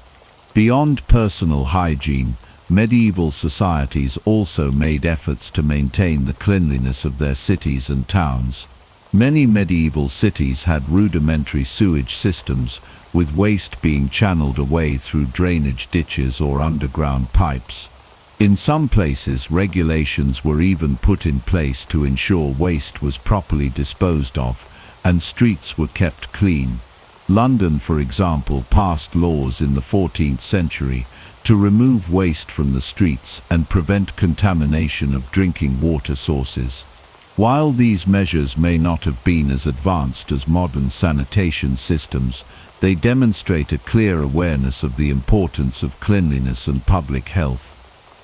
Beyond personal hygiene, medieval societies also made efforts to maintain the cleanliness of their cities and towns. Many medieval cities had rudimentary sewage systems, with waste being channeled away through drainage ditches or underground pipes. In some places, regulations were even put in place to ensure waste was properly disposed of, and streets were kept clean. London, for example, passed laws in the 14th century to remove waste from the streets and prevent contamination of drinking water sources. While these measures may not have been as advanced as modern sanitation systems, they demonstrate a clear awareness of the importance of cleanliness and public health.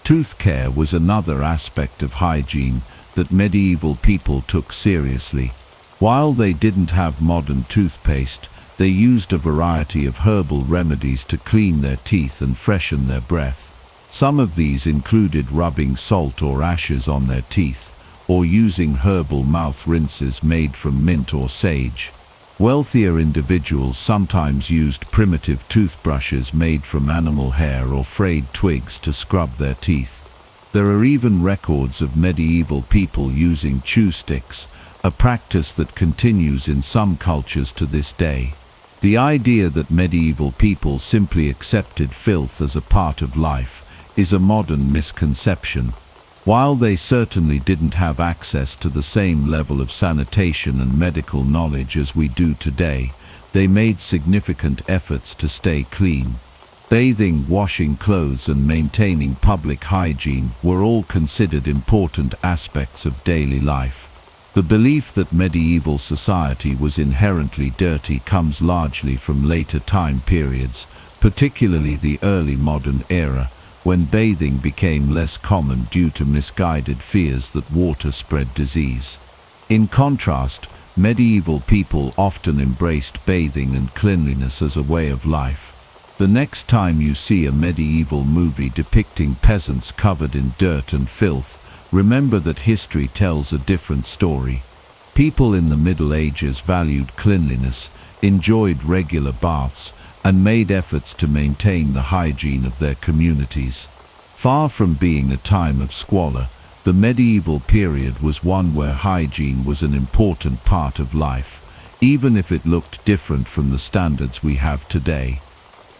Tooth care was another aspect of hygiene that medieval people took seriously. While they didn't have modern toothpaste, they used a variety of herbal remedies to clean their teeth and freshen their breath. Some of these included rubbing salt or ashes on their teeth, or using herbal mouth rinses made from mint or sage. Wealthier individuals sometimes used primitive toothbrushes made from animal hair or frayed twigs to scrub their teeth. There are even records of medieval people using chew sticks, a practice that continues in some cultures to this day. The idea that medieval people simply accepted filth as a part of life is a modern misconception. While they certainly didn't have access to the same level of sanitation and medical knowledge as we do today, they made significant efforts to stay clean. Bathing, washing clothes, and maintaining public hygiene were all considered important aspects of daily life. The belief that medieval society was inherently dirty comes largely from later time periods, particularly the early modern era, when bathing became less common due to misguided fears that water spread disease. In contrast, medieval people often embraced bathing and cleanliness as a way of life. The next time you see a medieval movie depicting peasants covered in dirt and filth, remember that history tells a different story. People in the Middle Ages valued cleanliness, enjoyed regular baths, and made efforts to maintain the hygiene of their communities. Far from being a time of squalor, the medieval period was one where hygiene was an important part of life, even if it looked different from the standards we have today.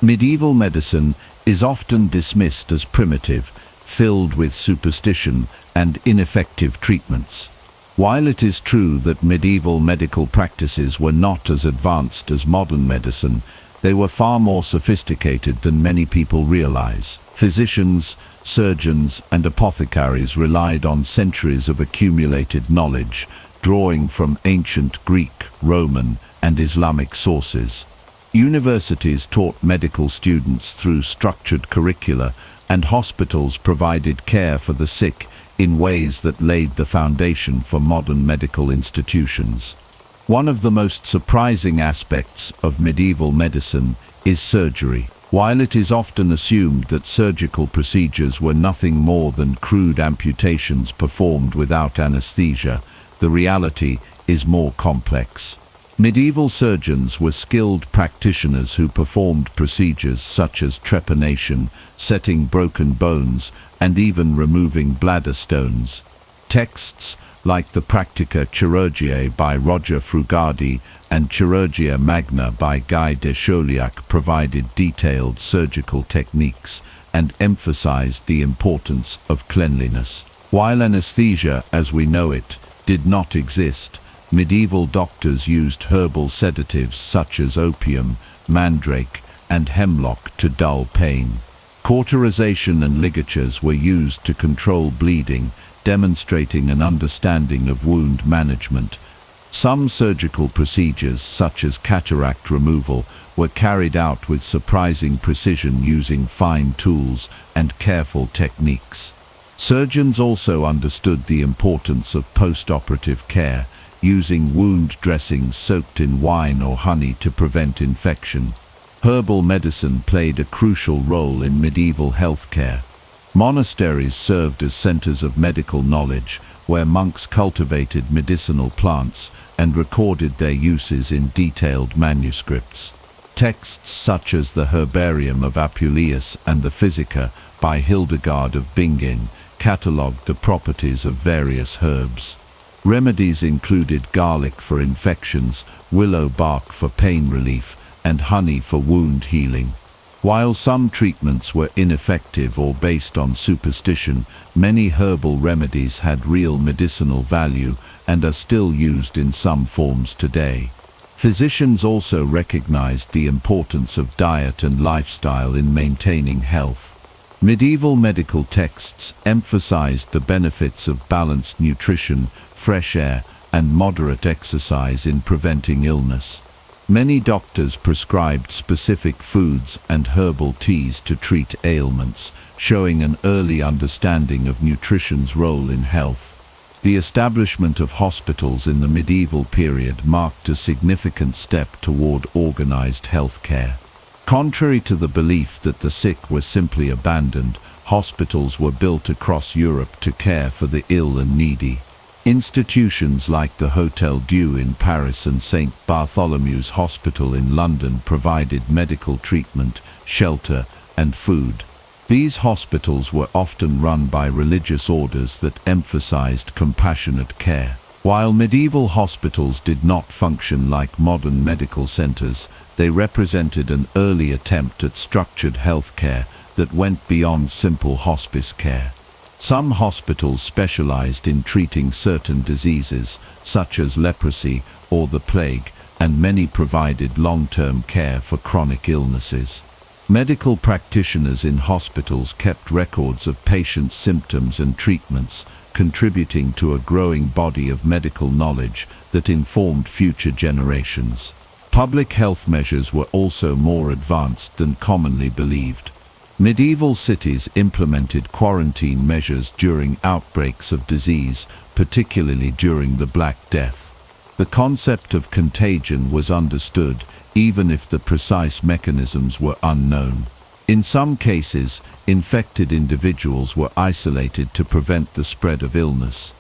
Medieval medicine is often dismissed as primitive, filled with superstition and ineffective treatments. While it is true that medieval medical practices were not as advanced as modern medicine, They were far more sophisticated than many people realize. Physicians, surgeons, and apothecaries relied on centuries of accumulated knowledge, drawing from ancient Greek, Roman, and Islamic sources. Universities taught medical students through structured curricula, and hospitals provided care for the sick in ways that laid the foundation for modern medical institutions. One of the most surprising aspects of medieval medicine is surgery. While it is often assumed that surgical procedures were nothing more than crude amputations performed without anesthesia, the reality is more complex. Medieval surgeons were skilled practitioners who performed procedures such as trepanation, setting broken bones, and even removing bladder stones. Texts like the Practica Chirurgiae by Roger Frugadi and Chirurgia Magna by Guy de Chauliac provided detailed surgical techniques and emphasized the importance of cleanliness. While anesthesia, as we know it, did not exist, medieval doctors used herbal sedatives such as opium, mandrake, and hemlock to dull pain. Cauterization and ligatures were used to control bleeding, demonstrating an understanding of wound management. Some surgical procedures, such as cataract removal, were carried out with surprising precision using fine tools and careful techniques. Surgeons also understood the importance of post-operative care, using wound dressings soaked in wine or honey to prevent infection. Herbal medicine played a crucial role in medieval healthcare. Monasteries served as centers of medical knowledge, where monks cultivated medicinal plants and recorded their uses in detailed manuscripts. Texts such as the Herbarium of Apuleius and the Physica by Hildegard of Bingen catalogued the properties of various herbs. Remedies included garlic for infections, willow bark for pain relief, and honey for wound healing. While some treatments were ineffective or based on superstition, many herbal remedies had real medicinal value and are still used in some forms today. Physicians also recognized the importance of diet and lifestyle in maintaining health. Medieval medical texts emphasized the benefits of balanced nutrition, fresh air, and moderate exercise in preventing illness. Many doctors prescribed specific foods and herbal teas to treat ailments, showing an early understanding of nutrition's role in health. The establishment of hospitals in the medieval period marked a significant step toward organized health care. Contrary to the belief that the sick were simply abandoned, hospitals were built across Europe to care for the ill and needy. Institutions like the Hôtel Dieu in Paris and St. Bartholomew's Hospital in London provided medical treatment, shelter, and food. These hospitals were often run by religious orders that emphasized compassionate care. While medieval hospitals did not function like modern medical centers, they represented an early attempt at structured health care that went beyond simple hospice care. Some hospitals specialized in treating certain diseases, such as leprosy or the plague, and many provided long-term care for chronic illnesses. Medical practitioners in hospitals kept records of patients' symptoms and treatments, contributing to a growing body of medical knowledge that informed future generations. Public health measures were also more advanced than commonly believed. Medieval cities implemented quarantine measures during outbreaks of disease, particularly during the Black Death. The concept of contagion was understood, even if the precise mechanisms were unknown. In some cases, infected individuals were isolated to prevent the spread of illness.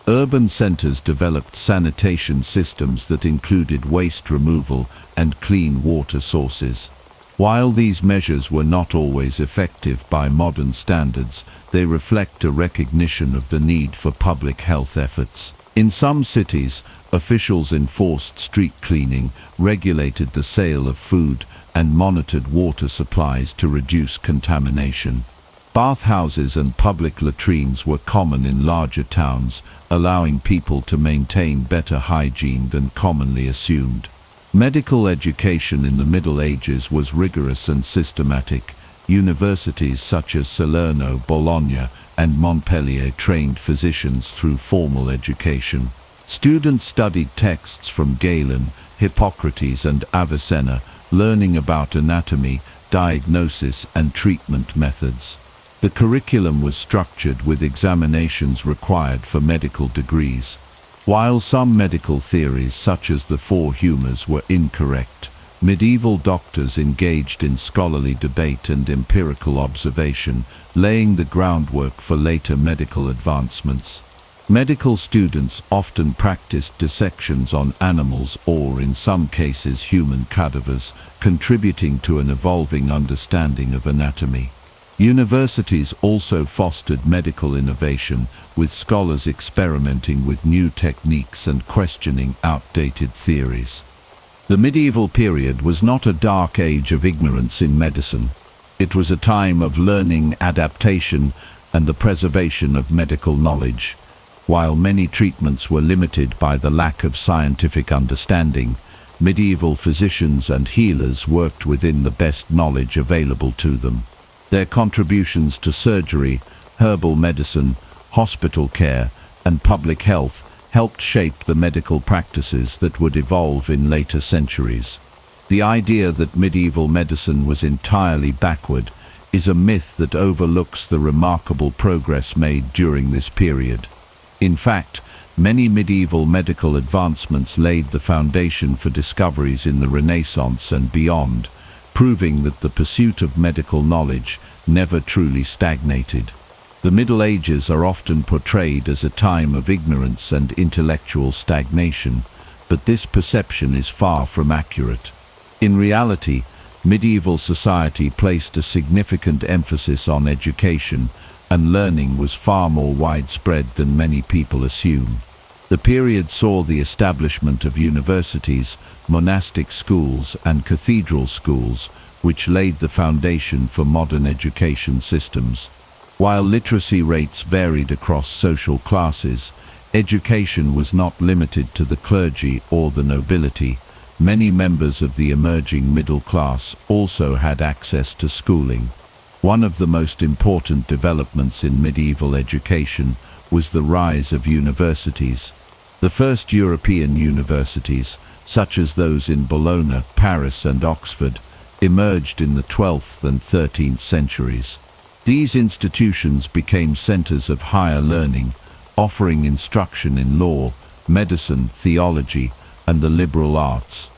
Urban centers developed sanitation systems that included waste removal and clean water sources. While these measures were not always effective by modern standards, they reflect a recognition of the need for public health efforts. In some cities, officials enforced street cleaning, regulated the sale of food, and monitored water supplies to reduce contamination. Bathhouses and public latrines were common in larger towns, allowing people to maintain better hygiene than commonly assumed. Medical education in the Middle Ages was rigorous and systematic. Universities such as Salerno, Bologna, and Montpellier trained physicians through formal education. Students studied texts from Galen, Hippocrates, and Avicenna, learning about anatomy, diagnosis, and treatment methods. The curriculum was structured with examinations required for medical degrees. While some medical theories such as the four humours were incorrect, medieval doctors engaged in scholarly debate and empirical observation, laying the groundwork for later medical advancements. Medical students often practiced dissections on animals or, in some cases, human cadavers, contributing to an evolving understanding of anatomy. Universities also fostered medical innovation, with scholars experimenting with new techniques and questioning outdated theories. The medieval period was not a dark age of ignorance in medicine. It was a time of learning, adaptation, and the preservation of medical knowledge. While many treatments were limited by the lack of scientific understanding, medieval physicians and healers worked within the best knowledge available to them. Their contributions to surgery, herbal medicine, hospital care, and public health helped shape the medical practices that would evolve in later centuries. The idea that medieval medicine was entirely backward is a myth that overlooks the remarkable progress made during this period. In fact, many medieval medical advancements laid the foundation for discoveries in the Renaissance and beyond, proving that the pursuit of medical knowledge never truly stagnated. The Middle Ages are often portrayed as a time of ignorance and intellectual stagnation, but this perception is far from accurate. In reality, medieval society placed a significant emphasis on education, and learning was far more widespread than many people assume. The period saw the establishment of universities, monastic schools, and cathedral schools, which laid the foundation for modern education systems. While literacy rates varied across social classes, education was not limited to the clergy or the nobility. Many members of the emerging middle class also had access to schooling. One of the most important developments in medieval education was the rise of universities. The first European universities, such as those in Bologna, Paris, and Oxford, emerged in the 12th and 13th centuries. These institutions became centers of higher learning, offering instruction in law, medicine, theology, and the liberal arts.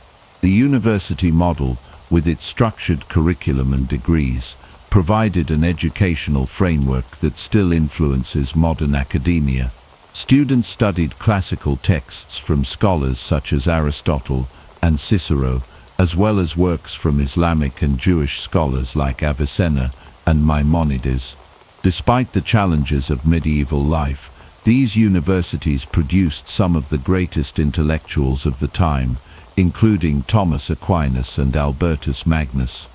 The university model, with its structured curriculum and degrees, provided an educational framework that still influences modern academia. Students studied classical texts from scholars such as Aristotle and Cicero, as well as works from Islamic and Jewish scholars like Avicenna and Maimonides. Despite the challenges of medieval life, these universities produced some of the greatest intellectuals of the time, including Thomas Aquinas and Albertus Magnus.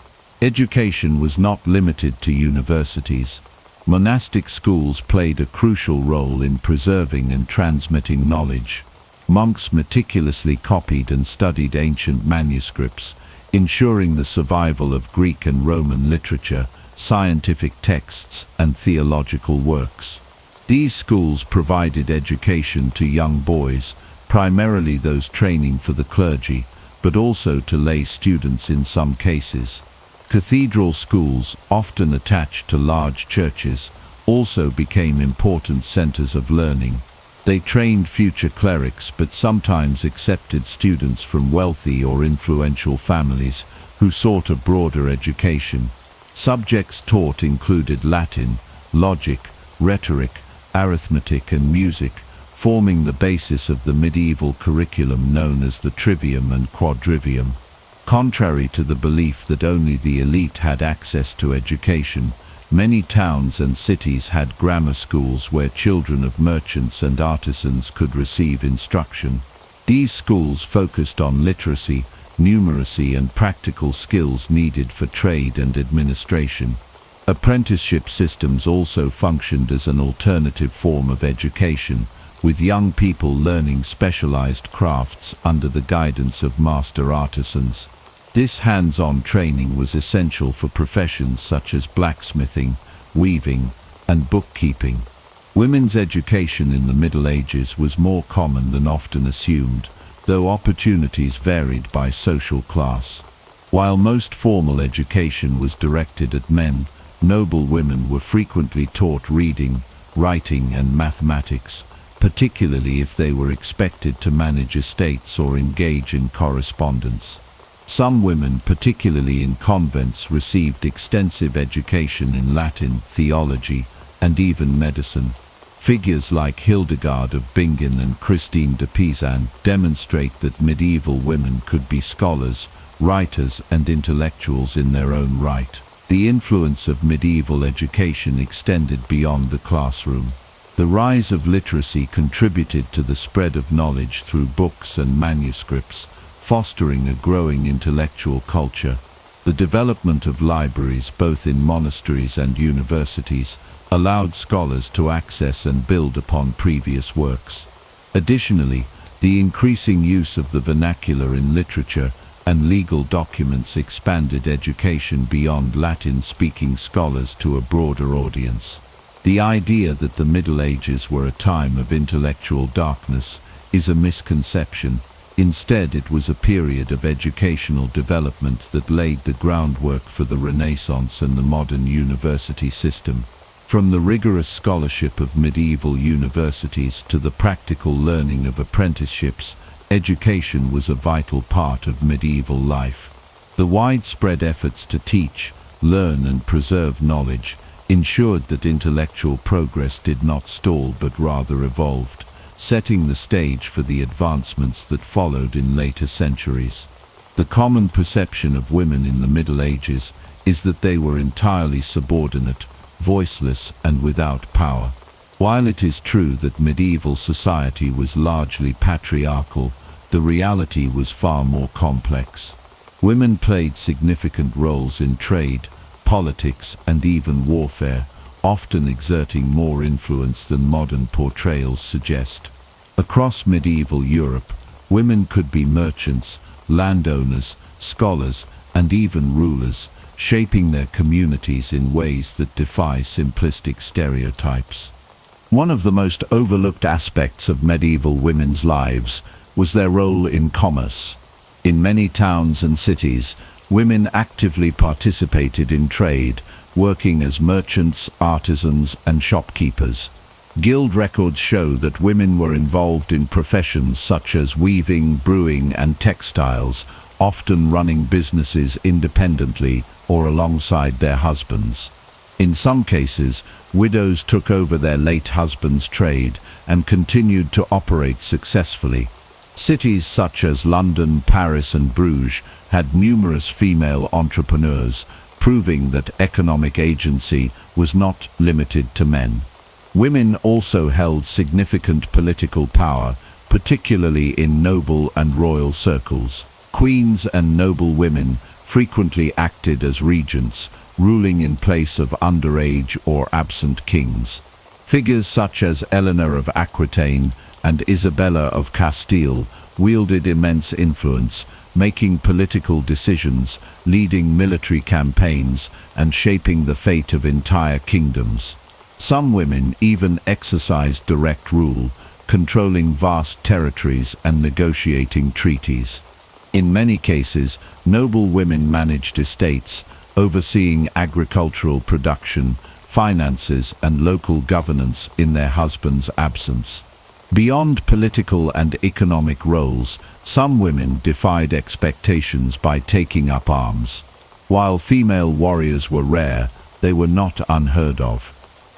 Education was not limited to universities. Monastic schools played a crucial role in preserving and transmitting knowledge. Monks meticulously copied and studied ancient manuscripts, ensuring the survival of Greek and Roman literature, scientific texts, and theological works. These schools provided education to young boys, primarily those training for the clergy, but also to lay students in some cases. Cathedral schools, often attached to large churches, also became important centers of learning. They trained future clerics but sometimes accepted students from wealthy or influential families who sought a broader education. Subjects taught included Latin, logic, rhetoric, arithmetic, and music, forming the basis of the medieval curriculum known as the trivium and quadrivium. Contrary to the belief that only the elite had access to education, many towns and cities had grammar schools where children of merchants and artisans could receive instruction. These schools focused on literacy, numeracy, and practical skills needed for trade and administration. Apprenticeship systems also functioned as an alternative form of education, with young people learning specialized crafts under the guidance of master artisans. This hands-on training was essential for professions such as blacksmithing, weaving, and bookkeeping. Women's education in the Middle Ages was more common than often assumed, though opportunities varied by social class. While most formal education was directed at men, noble women were frequently taught reading, writing, and mathematics, particularly if they were expected to manage estates or engage in correspondence. Some women, particularly in convents, received extensive education in Latin, theology, and even medicine. Figures like Hildegard of Bingen and Christine de Pizan demonstrate that medieval women could be scholars, writers, and intellectuals in their own right. The influence of medieval education extended beyond the classroom. The rise of literacy contributed to the spread of knowledge through books and manuscripts, fostering a growing intellectual culture. The development of libraries, both in monasteries and universities, allowed scholars to access and build upon previous works. Additionally, the increasing use of the vernacular in literature and legal documents expanded education beyond Latin-speaking scholars to a broader audience. The idea that the Middle Ages were a time of intellectual darkness is a misconception. Instead, it was a period of educational development that laid the groundwork for the Renaissance and the modern university system. From the rigorous scholarship of medieval universities to the practical learning of apprenticeships, education was a vital part of medieval life. The widespread efforts to teach, learn, and preserve knowledge ensured that intellectual progress did not stall but rather evolved, setting the stage for the advancements that followed in later centuries. The common perception of women in the Middle Ages is that they were entirely subordinate, voiceless, and without power. While it is true that medieval society was largely patriarchal, the reality was far more complex. Women played significant roles in trade, politics, and even warfare, often exerting more influence than modern portrayals suggest. Across medieval Europe, women could be merchants, landowners, scholars, and even rulers, shaping their communities in ways that defy simplistic stereotypes. One of the most overlooked aspects of medieval women's lives was their role in commerce. In many towns and cities, women actively participated in trade, working as merchants, artisans, and shopkeepers. Guild records show that women were involved in professions such as weaving, brewing, and textiles, often running businesses independently or alongside their husbands. In some cases, widows took over their late husband's trade and continued to operate successfully. Cities such as London, Paris, and Bruges had numerous female entrepreneurs, proving that economic agency was not limited to men. Women also held significant political power, particularly in noble and royal circles. Queens and noble women frequently acted as regents, ruling in place of underage or absent kings. Figures such as Eleanor of Aquitaine and Isabella of Castile wielded immense influence, making political decisions, leading military campaigns, and shaping the fate of entire kingdoms. Some women even exercised direct rule, controlling vast territories and negotiating treaties. In many cases, noble women managed estates, overseeing agricultural production, finances, and local governance in their husbands' absence. Beyond political and economic roles, some women defied expectations by taking up arms. While female warriors were rare, they were not unheard of.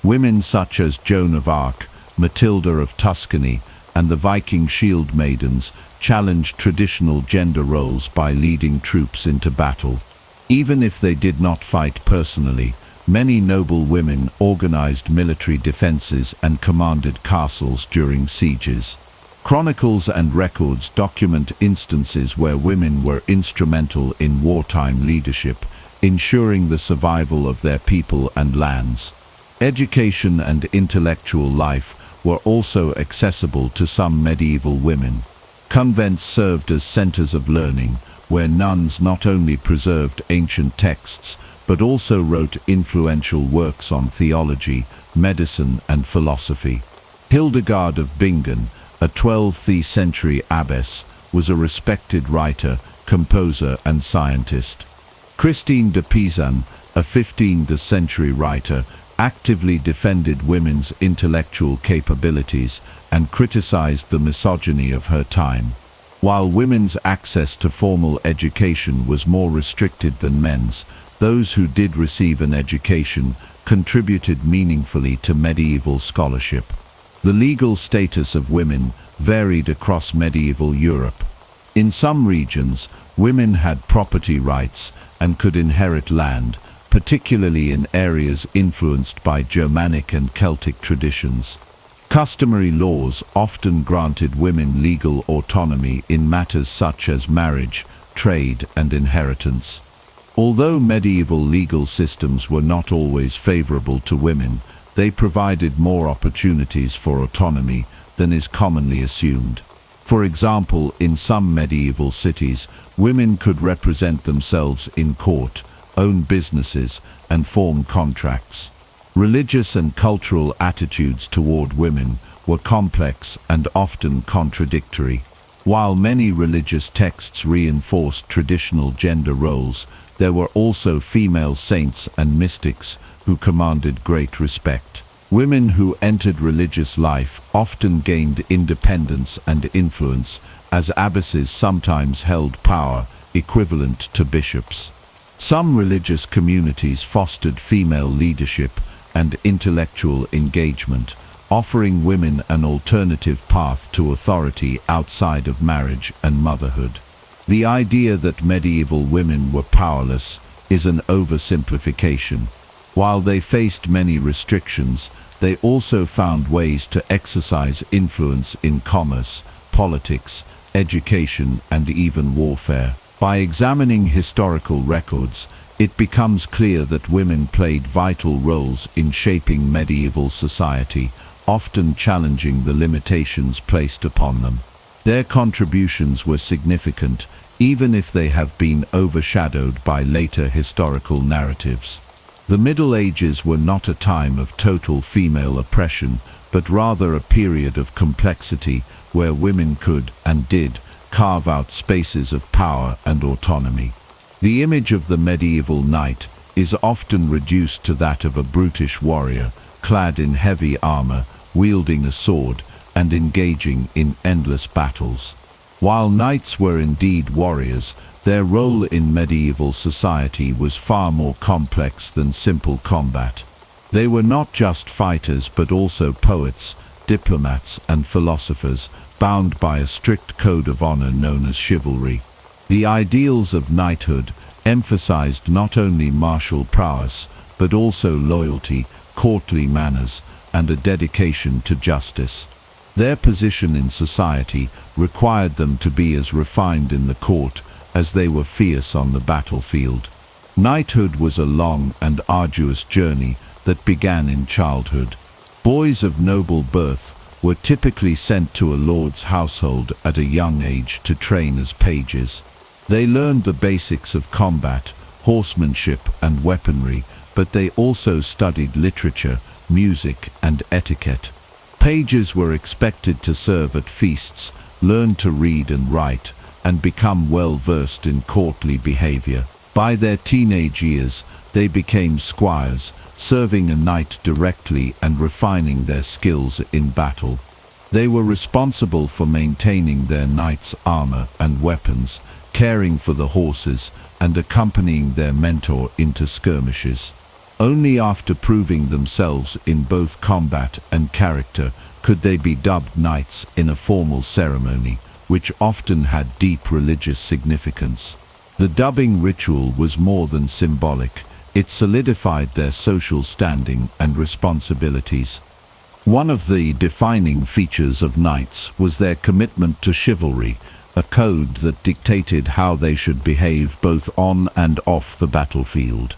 Women such as Joan of Arc, Matilda of Tuscany, and the Viking shield maidens challenged traditional gender roles by leading troops into battle. Even if they did not fight personally, many noble women organized military defenses and commanded castles during sieges. Chronicles and records document instances where women were instrumental in wartime leadership, ensuring the survival of their people and lands. Education and intellectual life were also accessible to some medieval women. Convents served as centers of learning, where nuns not only preserved ancient texts, but also wrote influential works on theology, medicine, and philosophy. Hildegard of Bingen, a 12th century abbess, was a respected writer, composer, and scientist. Christine de Pizan, a 15th century writer, actively defended women's intellectual capabilities and criticized the misogyny of her time. While women's access to formal education was more restricted than men's, those who did receive an education contributed meaningfully to medieval scholarship. The legal status of women varied across medieval Europe. In some regions, women had property rights and could inherit land, particularly in areas influenced by Germanic and Celtic traditions. Customary laws often granted women legal autonomy in matters such as marriage, trade, and inheritance. Although medieval legal systems were not always favorable to women, they provided more opportunities for autonomy than is commonly assumed. For example, in some medieval cities, women could represent themselves in court, own businesses, and form contracts. Religious and cultural attitudes toward women were complex and often contradictory. While many religious texts reinforced traditional gender roles, there were also female saints and mystics who commanded great respect. Women who entered religious life often gained independence and influence, as abbesses sometimes held power equivalent to bishops. Some religious communities fostered female leadership and intellectual engagement, offering women an alternative path to authority outside of marriage and motherhood. The idea that medieval women were powerless is an oversimplification. While they faced many restrictions, they also found ways to exercise influence in commerce, politics, education, and even warfare. By examining historical records, it becomes clear that women played vital roles in shaping medieval society, often challenging the limitations placed upon them. Their contributions were significant, even if they have been overshadowed by later historical narratives. The Middle Ages were not a time of total female oppression, but rather a period of complexity where women could, and did, carve out spaces of power and autonomy. The image of the medieval knight is often reduced to that of a brutish warrior, clad in heavy armor, wielding a sword, and engaging in endless battles. While knights were indeed warriors, their role in medieval society was far more complex than simple combat. They were not just fighters but also poets, diplomats, and philosophers, bound by a strict code of honor known as chivalry. The ideals of knighthood emphasized not only martial prowess, but also loyalty, courtly manners, and a dedication to justice. Their position in society required them to be as refined in the court as they were fierce on the battlefield. Knighthood was a long and arduous journey that began in childhood. Boys of noble birth were typically sent to a lord's household at a young age to train as pages. They learned the basics of combat, horsemanship, and weaponry, but they also studied literature, music, and etiquette. Pages were expected to serve at feasts, learn to read and write, and become well-versed in courtly behavior. By their teenage years, they became squires, serving a knight directly and refining their skills in battle. They were responsible for maintaining their knight's armor and weapons, caring for the horses, and accompanying their mentor into skirmishes. Only after proving themselves in both combat and character could they be dubbed knights in a formal ceremony, which often had deep religious significance. The dubbing ritual was more than symbolic. It solidified their social standing and responsibilities. One of the defining features of knights was their commitment to chivalry, a code that dictated how they should behave both on and off the battlefield.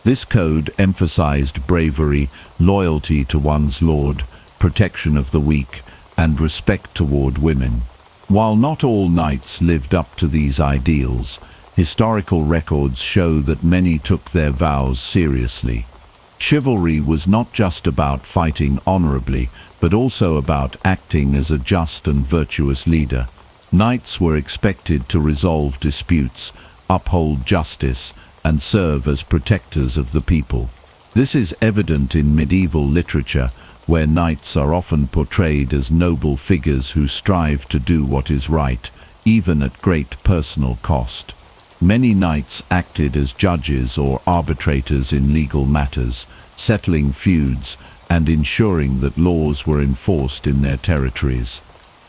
This code emphasized bravery, loyalty to one's lord, protection of the weak, and respect toward women. While not all knights lived up to these ideals, historical records show that many took their vows seriously. Chivalry was not just about fighting honorably, but also about acting as a just and virtuous leader. Knights were expected to resolve disputes, uphold justice, and serve as protectors of the people. This is evident in medieval literature, where knights are often portrayed as noble figures who strive to do what is right, even at great personal cost. Many knights acted as judges or arbitrators in legal matters, settling feuds and ensuring that laws were enforced in their territories.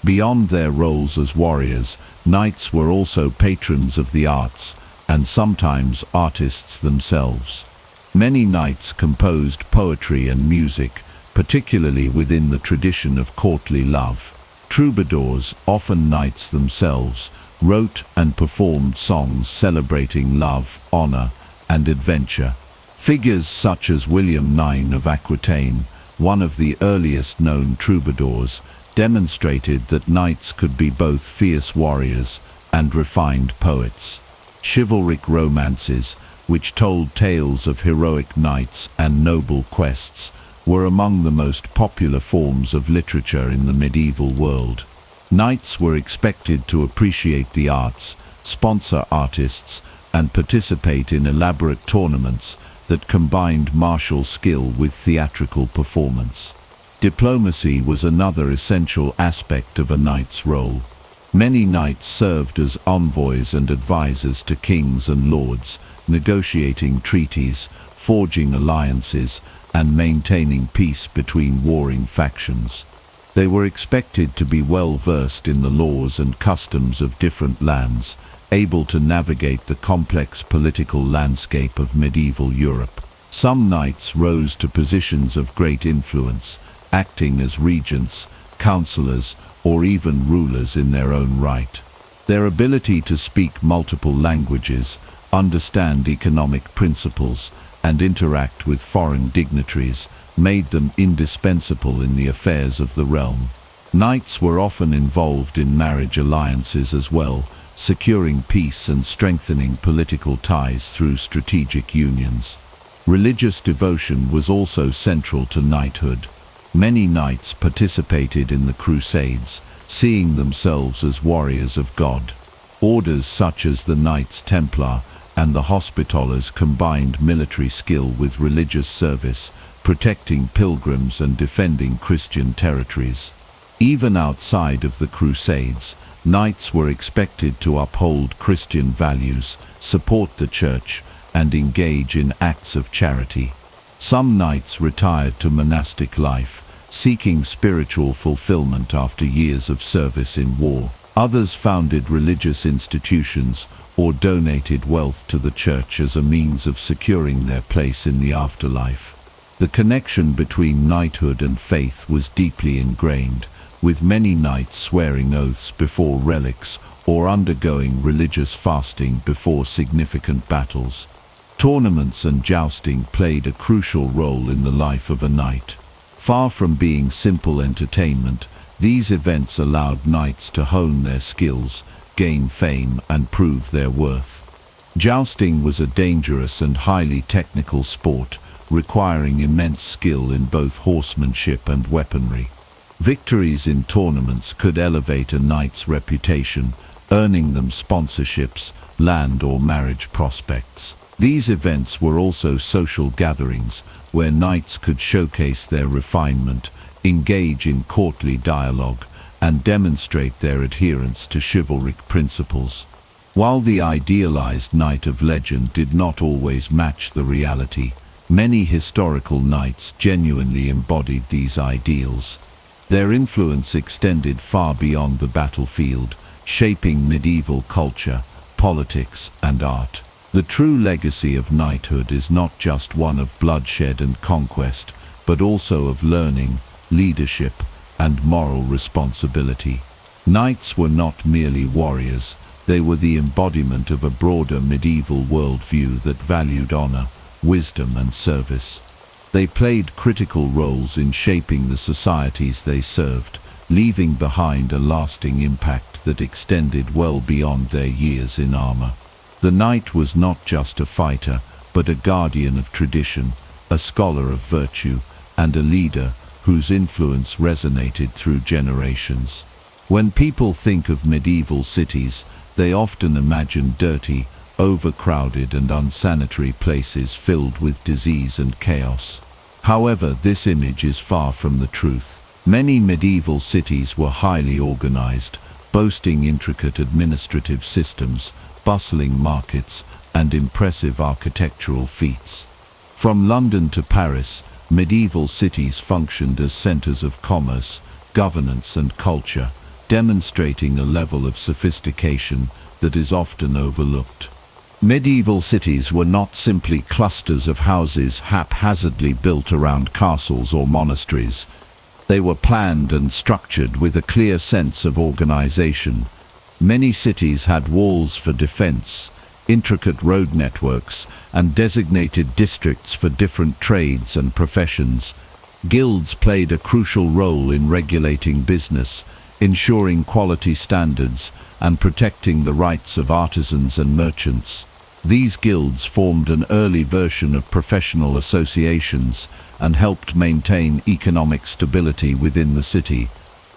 Beyond their roles as warriors, knights were also patrons of the arts, and sometimes artists themselves. Many knights composed poetry and music, particularly within the tradition of courtly love. Troubadours, often knights themselves, wrote and performed songs celebrating love, honor, and adventure. Figures such as William IX of Aquitaine, one of the earliest known troubadours, demonstrated that knights could be both fierce warriors and refined poets. Chivalric romances, which told tales of heroic knights and noble quests, were among the most popular forms of literature in the medieval world. Knights were expected to appreciate the arts, sponsor artists, and participate in elaborate tournaments that combined martial skill with theatrical performance. Diplomacy was another essential aspect of a knight's role. Many knights served as envoys and advisors to kings and lords, negotiating treaties, forging alliances, and maintaining peace between warring factions. They were expected to be well versed in the laws and customs of different lands, able to navigate the complex political landscape of medieval Europe. Some knights rose to positions of great influence, acting as regents, counselors, or even rulers in their own right. Their ability to speak multiple languages, understand economic principles, and interact with foreign dignitaries made them indispensable in the affairs of the realm. Knights were often involved in marriage alliances as well, securing peace and strengthening political ties through strategic unions. Religious devotion was also central to knighthood. Many knights participated in the Crusades, seeing themselves as warriors of God. Orders such as the Knights Templar and the Hospitallers combined military skill with religious service, protecting pilgrims and defending Christian territories. Even outside of the Crusades, knights were expected to uphold Christian values, support the church, and engage in acts of charity. Some knights retired to monastic life, seeking spiritual fulfillment after years of service in war. Others founded religious institutions or donated wealth to the church as a means of securing their place in the afterlife. The connection between knighthood and faith was deeply ingrained, with many knights swearing oaths before relics or undergoing religious fasting before significant battles. Tournaments and jousting played a crucial role in the life of a knight. Far from being simple entertainment, these events allowed knights to hone their skills, gain fame, and prove their worth. Jousting was a dangerous and highly technical sport, requiring immense skill in both horsemanship and weaponry. Victories in tournaments could elevate a knight's reputation, earning them sponsorships, land, or marriage prospects. These events were also social gatherings, where knights could showcase their refinement, engage in courtly dialogue, and demonstrate their adherence to chivalric principles. While the idealized knight of legend did not always match the reality, many historical knights genuinely embodied these ideals. Their influence extended far beyond the battlefield, shaping medieval culture, politics, and art. The true legacy of knighthood is not just one of bloodshed and conquest, but also of learning, leadership, and moral responsibility. Knights were not merely warriors, they were the embodiment of a broader medieval worldview that valued honor, wisdom, and service. They played critical roles in shaping the societies they served, leaving behind a lasting impact that extended well beyond their years in armor. The knight was not just a fighter, but a guardian of tradition, a scholar of virtue, and a leader whose influence resonated through generations. When people think of medieval cities, they often imagine dirty, overcrowded and unsanitary places filled with disease and chaos. However, this image is far from the truth. Many medieval cities were highly organized, boasting intricate administrative systems, bustling markets, and impressive architectural feats. From London to Paris, medieval cities functioned as centers of commerce, governance and culture, demonstrating a level of sophistication that is often overlooked. Medieval cities were not simply clusters of houses haphazardly built around castles or monasteries. They were planned and structured with a clear sense of organization. Many cities had walls for defense, intricate road networks, and designated districts for different trades and professions. Guilds played a crucial role in regulating business, ensuring quality standards, and protecting the rights of artisans and merchants. These guilds formed an early version of professional associations and helped maintain economic stability within the city.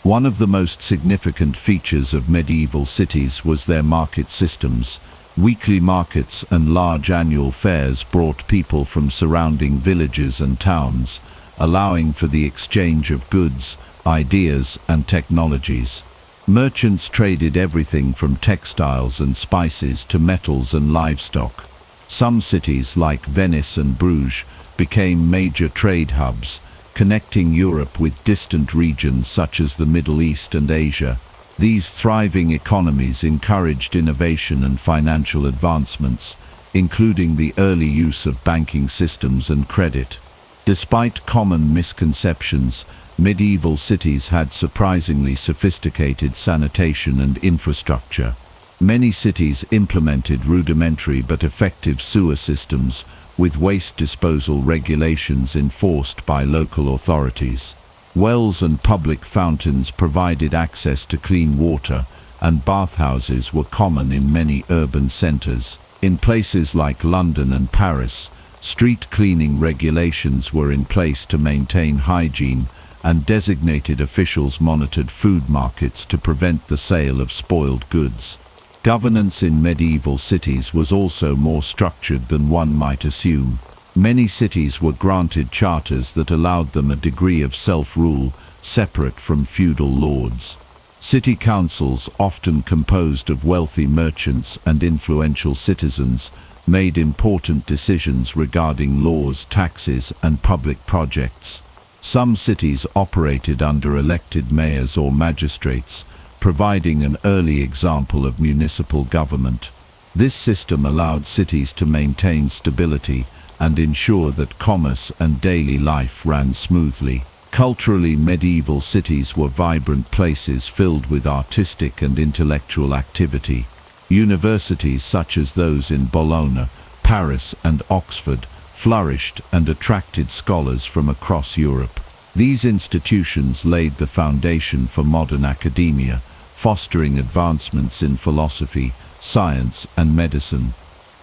One of the most significant features of medieval cities was their market systems. Weekly markets and large annual fairs brought people from surrounding villages and towns, allowing for the exchange of goods, ideas, and technologies. Merchants traded everything from textiles and spices to metals and livestock. Some cities, like Venice and Bruges, became major trade hubs, connecting Europe with distant regions such as the Middle East and Asia. These thriving economies encouraged innovation and financial advancements, including the early use of banking systems and credit. Despite common misconceptions, medieval cities had surprisingly sophisticated sanitation and infrastructure. Many cities implemented rudimentary but effective sewer systems, with waste disposal regulations enforced by local authorities. Wells and public fountains provided access to clean water, and bathhouses were common in many urban centers. In places like London and Paris, street cleaning regulations were in place to maintain hygiene, and designated officials monitored food markets to prevent the sale of spoiled goods. Governance in medieval cities was also more structured than one might assume. Many cities were granted charters that allowed them a degree of self-rule, separate from feudal lords. City councils, often composed of wealthy merchants and influential citizens, made important decisions regarding laws, taxes, and public projects. Some cities operated under elected mayors or magistrates, providing an early example of municipal government. This system allowed cities to maintain stability and ensure that commerce and daily life ran smoothly. Culturally, medieval cities were vibrant places filled with artistic and intellectual activity. Universities such as those in Bologna, Paris, and Oxford flourished and attracted scholars from across Europe. These institutions laid the foundation for modern academia, fostering advancements in philosophy, science, and medicine.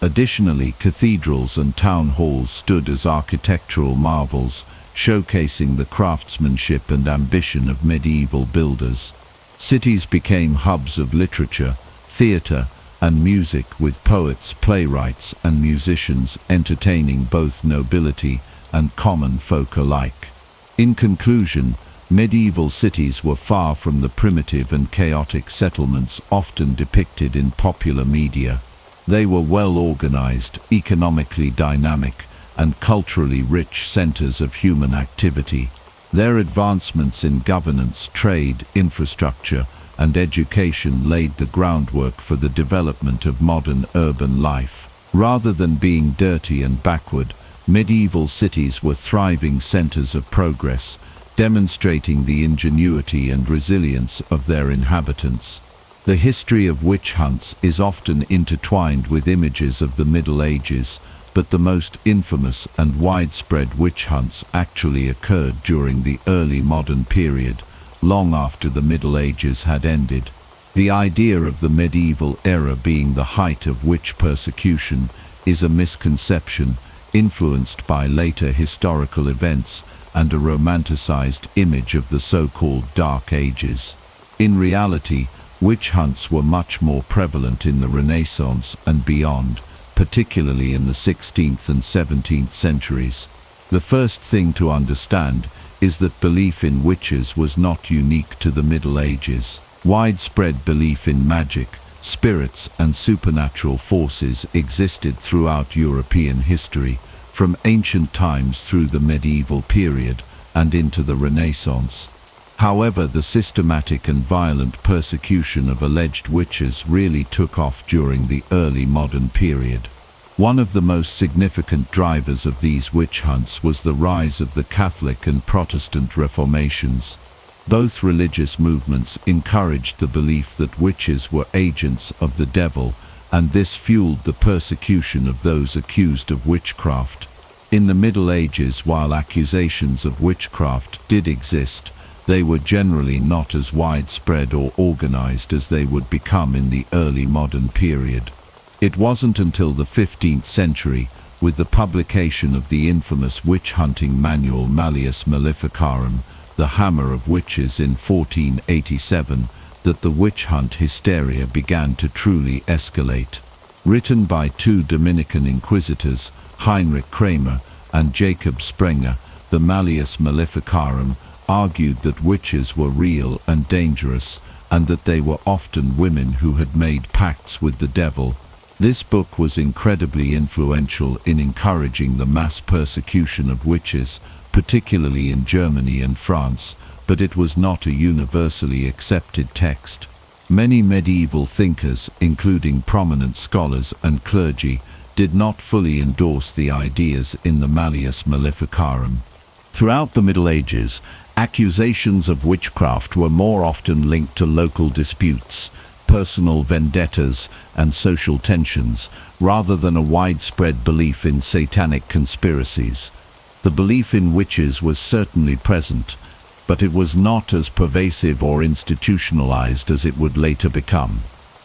Additionally, cathedrals and town halls stood as architectural marvels, showcasing the craftsmanship and ambition of medieval builders. Cities became hubs of literature, theater, and music, with poets, playwrights, and musicians entertaining both nobility and common folk alike. In conclusion, medieval cities were far from the primitive and chaotic settlements often depicted in popular media. They were well-organized, economically dynamic, and culturally rich centers of human activity. Their advancements in governance, trade, infrastructure, and education laid the groundwork for the development of modern urban life. Rather than being dirty and backward, medieval cities were thriving centers of progress, demonstrating the ingenuity and resilience of their inhabitants. The history of witch hunts is often intertwined with images of the Middle Ages, but the most infamous and widespread witch hunts actually occurred during the early modern period, long after the Middle Ages had ended. The idea of the medieval era being the height of witch persecution is a misconception influenced by later historical events and a romanticized image of the so-called Dark Ages. In reality, witch hunts were much more prevalent in the Renaissance and beyond, particularly in the 16th and 17th centuries. The first thing to understand is that belief in witches was not unique to the Middle Ages. Widespread belief in magic, spirits and supernatural forces existed throughout European history, from ancient times through the medieval period and into the Renaissance. However, the systematic and violent persecution of alleged witches really took off during the early modern period. One of the most significant drivers of these witch hunts was the rise of the Catholic and Protestant Reformations. Both religious movements encouraged the belief that witches were agents of the devil, and this fueled the persecution of those accused of witchcraft. In the Middle Ages, while accusations of witchcraft did exist, they were generally not as widespread or organized as they would become in the early modern period. It wasn't until the 15th century, with the publication of the infamous witch-hunting manual Malleus Maleficarum, the Hammer of Witches in 1487, that the witch hunt hysteria began to truly escalate. Written by two Dominican inquisitors, Heinrich Kramer and Jacob Sprenger, the Malleus Maleficarum argued that witches were real and dangerous, and that they were often women who had made pacts with the devil. This book was incredibly influential in encouraging the mass persecution of witches, particularly in Germany and France, but it was not a universally accepted text. Many medieval thinkers, including prominent scholars and clergy, did not fully endorse the ideas in the Malleus Maleficarum. Throughout the Middle Ages, accusations of witchcraft were more often linked to local disputes, personal vendettas, and social tensions, rather than a widespread belief in satanic conspiracies. The belief in witches was certainly present, but it was not as pervasive or institutionalized as it would later become.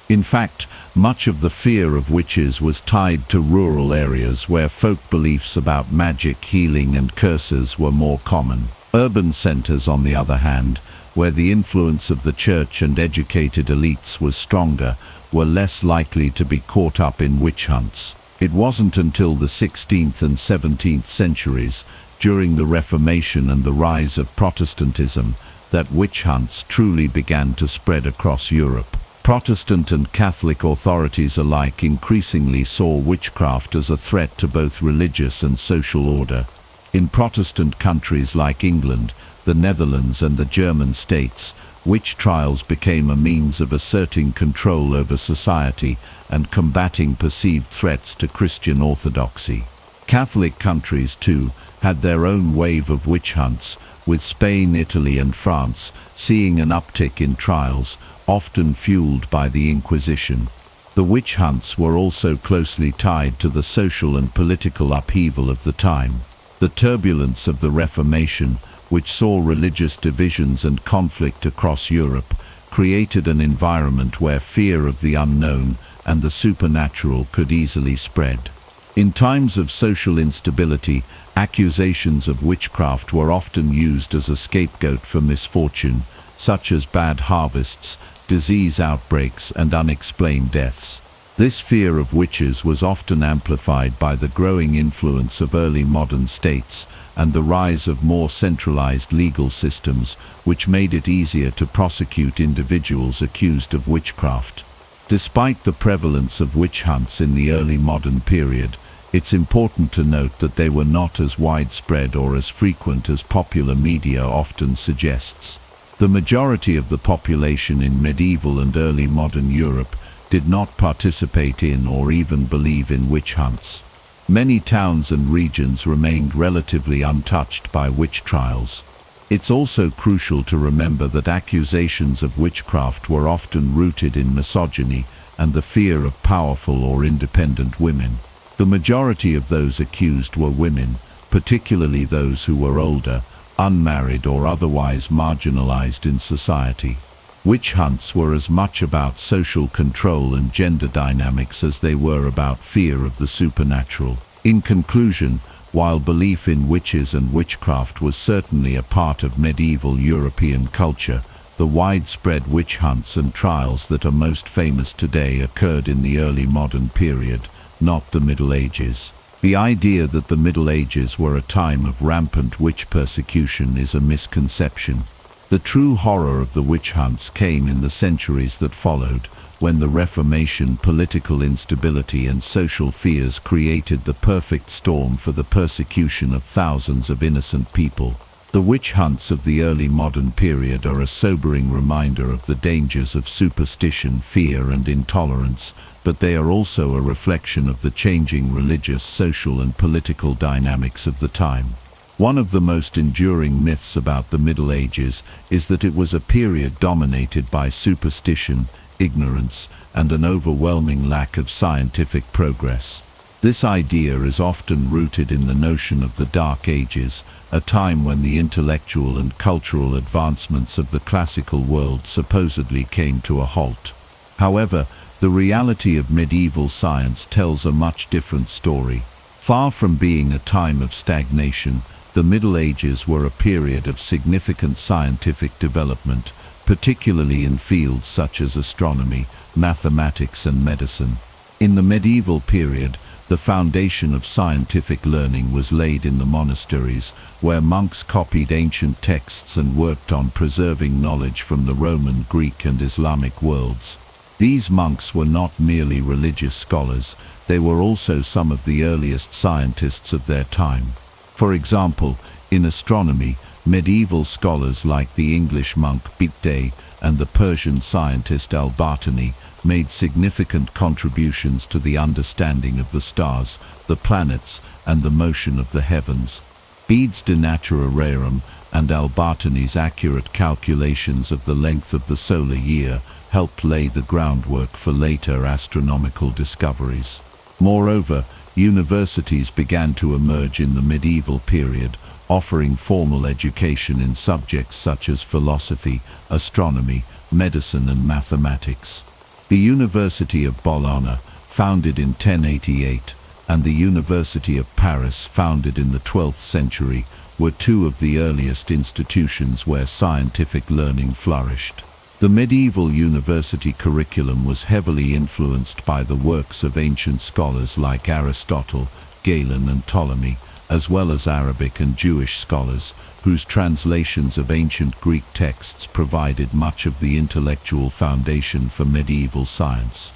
In fact, much of the fear of witches was tied to rural areas where folk beliefs about magic, healing, and curses were more common. Urban centers, on the other hand, where the influence of the church and educated elites was stronger, were less likely to be caught up in witch hunts. It wasn't until the 16th and 17th centuries, during the Reformation and the rise of Protestantism, that witch hunts truly began to spread across Europe. Protestant and Catholic authorities alike increasingly saw witchcraft as a threat to both religious and social order. In Protestant countries like England, the Netherlands and the German states, witch trials became a means of asserting control over society and combating perceived threats to Christian orthodoxy. Catholic countries, too, had their own wave of witch hunts, with Spain, Italy and France seeing an uptick in trials, often fueled by the Inquisition. The witch hunts were also closely tied to the social and political upheaval of the time. The turbulence of the Reformation, which saw religious divisions and conflict across Europe, created an environment where fear of the unknown and the supernatural could easily spread. In times of social instability, accusations of witchcraft were often used as a scapegoat for misfortune, such as bad harvests, disease outbreaks, and unexplained deaths. This fear of witches was often amplified by the growing influence of early modern states and the rise of more centralized legal systems, which made it easier to prosecute individuals accused of witchcraft. Despite the prevalence of witch hunts in the early modern period, it's important to note that they were not as widespread or as frequent as popular media often suggests. The majority of the population in medieval and early modern Europe did not participate in or even believe in witch hunts. Many towns and regions remained relatively untouched by witch trials. It's also crucial to remember that accusations of witchcraft were often rooted in misogyny and the fear of powerful or independent women. The majority of those accused were women, particularly those who were older, unmarried or otherwise marginalized in society. Witch hunts were as much about social control and gender dynamics as they were about fear of the supernatural. In conclusion, while belief in witches and witchcraft was certainly a part of medieval European culture, the widespread witch hunts and trials that are most famous today occurred in the early modern period, not the Middle Ages. The idea that the Middle Ages were a time of rampant witch persecution is a misconception. The true horror of the witch hunts came in the centuries that followed, when the Reformation, political instability and social fears created the perfect storm for the persecution of thousands of innocent people. The witch hunts of the early modern period are a sobering reminder of the dangers of superstition, fear and intolerance, but they are also a reflection of the changing religious, social and political dynamics of the time. One of the most enduring myths about the Middle Ages is that it was a period dominated by superstition, ignorance, and an overwhelming lack of scientific progress. This idea is often rooted in the notion of the Dark Ages, a time when the intellectual and cultural advancements of the classical world supposedly came to a halt. However, the reality of medieval science tells a much different story. Far from being a time of stagnation, the Middle Ages were a period of significant scientific development, particularly in fields such as astronomy, mathematics and medicine. In the medieval period, the foundation of scientific learning was laid in the monasteries, where monks copied ancient texts and worked on preserving knowledge from the Roman, Greek and Islamic worlds. These monks were not merely religious scholars, they were also some of the earliest scientists of their time. For example, in astronomy, medieval scholars like the English monk Bede and the Persian scientist Al-Batani made significant contributions to the understanding of the stars, the planets, and the motion of the heavens. Bede's De Natura Rerum and Al-Batani's accurate calculations of the length of the solar year helped lay the groundwork for later astronomical discoveries. Moreover, universities began to emerge in the medieval period, offering formal education in subjects such as philosophy, astronomy, medicine and mathematics. The University of Bologna, founded in 1088, and the University of Paris, founded in the 12th century, were two of the earliest institutions where scientific learning flourished. The medieval university curriculum was heavily influenced by the works of ancient scholars like Aristotle, Galen and Ptolemy, as well as Arabic and Jewish scholars, whose translations of ancient Greek texts provided much of the intellectual foundation for medieval science.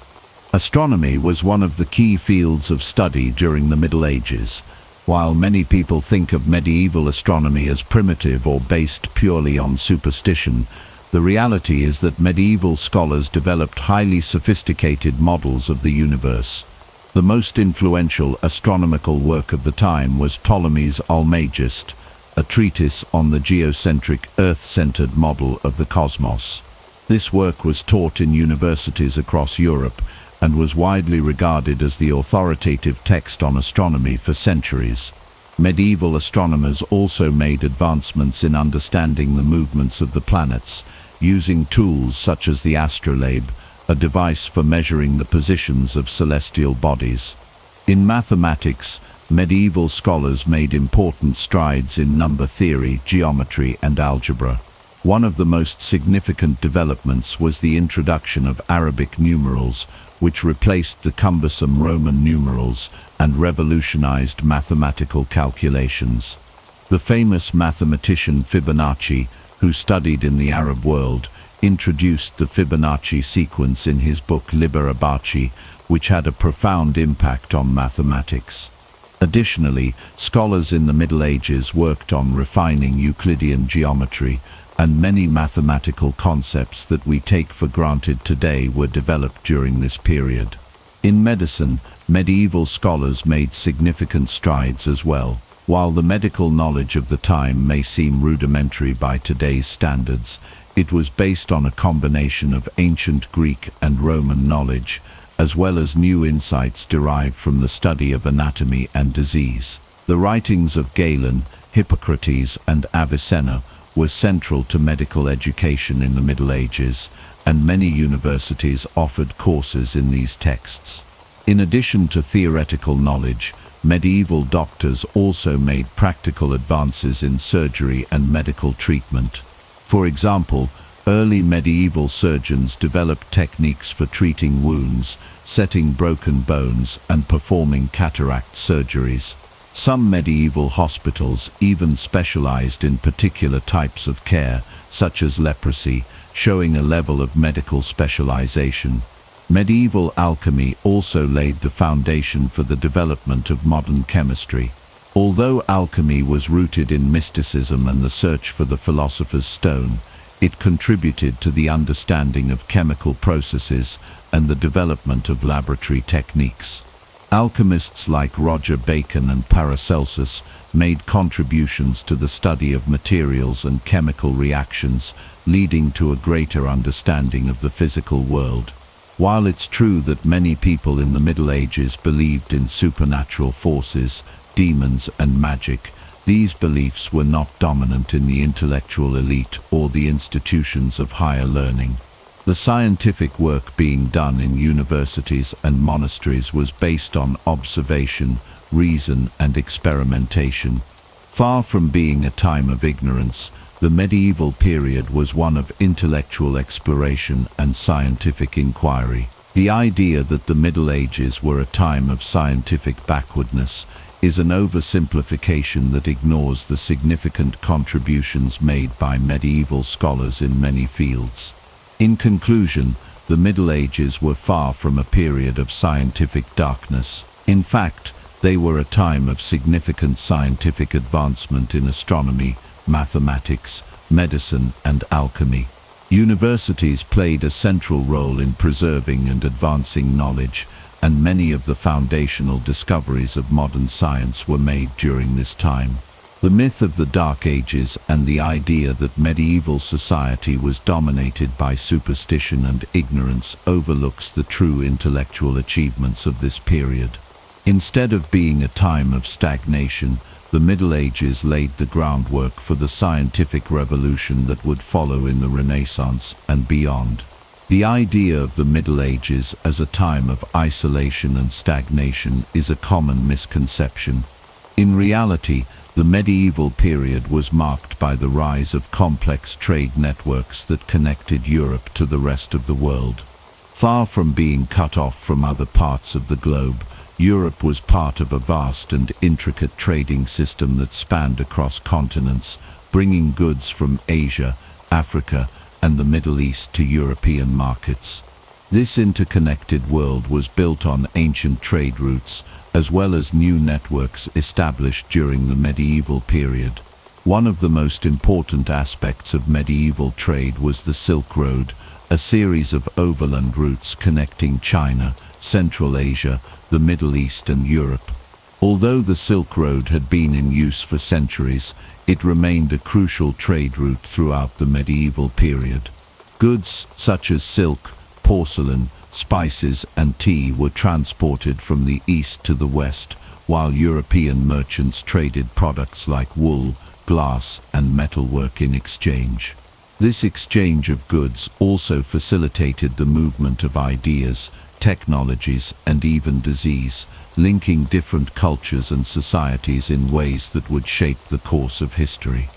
Astronomy was one of the key fields of study during the Middle Ages. While many people think of medieval astronomy as primitive or based purely on superstition, the reality is that medieval scholars developed highly sophisticated models of the universe. The most influential astronomical work of the time was Ptolemy's Almagest, a treatise on the geocentric, Earth-centered model of the cosmos. This work was taught in universities across Europe and was widely regarded as the authoritative text on astronomy for centuries. Medieval astronomers also made advancements in understanding the movements of the planets, using tools such as the astrolabe, a device for measuring the positions of celestial bodies. In mathematics, medieval scholars made important strides in number theory, geometry, and algebra. One of the most significant developments was the introduction of Arabic numerals, which replaced the cumbersome Roman numerals and revolutionized mathematical calculations. The famous mathematician Fibonacci, who studied in the Arab world, introduced the Fibonacci sequence in his book Liber Abaci, which had a profound impact on mathematics. Additionally, scholars in the Middle Ages worked on refining Euclidean geometry, and many mathematical concepts that we take for granted today were developed during this period. In medicine, medieval scholars made significant strides as well. While the medical knowledge of the time may seem rudimentary by today's standards, it was based on a combination of ancient Greek and Roman knowledge, as well as new insights derived from the study of anatomy and disease. The writings of Galen, Hippocrates, and Avicenna were central to medical education in the Middle Ages, and many universities offered courses in these texts. In addition to theoretical knowledge, medieval doctors also made practical advances in surgery and medical treatment. For example, early medieval surgeons developed techniques for treating wounds, setting broken bones, and performing cataract surgeries. Some medieval hospitals even specialized in particular types of care, such as leprosy, showing a level of medical specialization. Medieval alchemy also laid the foundation for the development of modern chemistry. Although alchemy was rooted in mysticism and the search for the philosopher's stone, it contributed to the understanding of chemical processes and the development of laboratory techniques. Alchemists like Roger Bacon and Paracelsus made contributions to the study of materials and chemical reactions, leading to a greater understanding of the physical world. While it's true that many people in the Middle Ages believed in supernatural forces, demons, and magic, these beliefs were not dominant in the intellectual elite or the institutions of higher learning. The scientific work being done in universities and monasteries was based on observation, reason, and experimentation. Far from being a time of ignorance, the medieval period was one of intellectual exploration and scientific inquiry. The idea that the Middle Ages were a time of scientific backwardness is an oversimplification that ignores the significant contributions made by medieval scholars in many fields. In conclusion, the Middle Ages were far from a period of scientific darkness. In fact, they were a time of significant scientific advancement in astronomy, mathematics, medicine, and alchemy. Universities played a central role in preserving and advancing knowledge, and many of the foundational discoveries of modern science were made during this time. The myth of the Dark Ages and the idea that medieval society was dominated by superstition and ignorance overlooks the true intellectual achievements of this period. Instead of being a time of stagnation, the Middle Ages laid the groundwork for the scientific revolution that would follow in the Renaissance and beyond. The idea of the Middle Ages as a time of isolation and stagnation is a common misconception. In reality, the medieval period was marked by the rise of complex trade networks that connected Europe to the rest of the world. Far from being cut off from other parts of the globe, Europe was part of a vast and intricate trading system that spanned across continents, bringing goods from Asia, Africa, and the Middle East to European markets. This interconnected world was built on ancient trade routes, as well as new networks established during the medieval period. One of the most important aspects of medieval trade was the Silk Road, a series of overland routes connecting China, Central Asia, the Middle East, and Europe. Although the Silk Road had been in use for centuries, it remained a crucial trade route throughout the medieval period. Goods such as silk, porcelain, spices, and tea were transported from the east to the west, while European merchants traded products like wool, glass, and metalwork in exchange. This exchange of goods also facilitated the movement of ideas, technologies, and even disease, linking different cultures and societies in ways that would shape the course of history.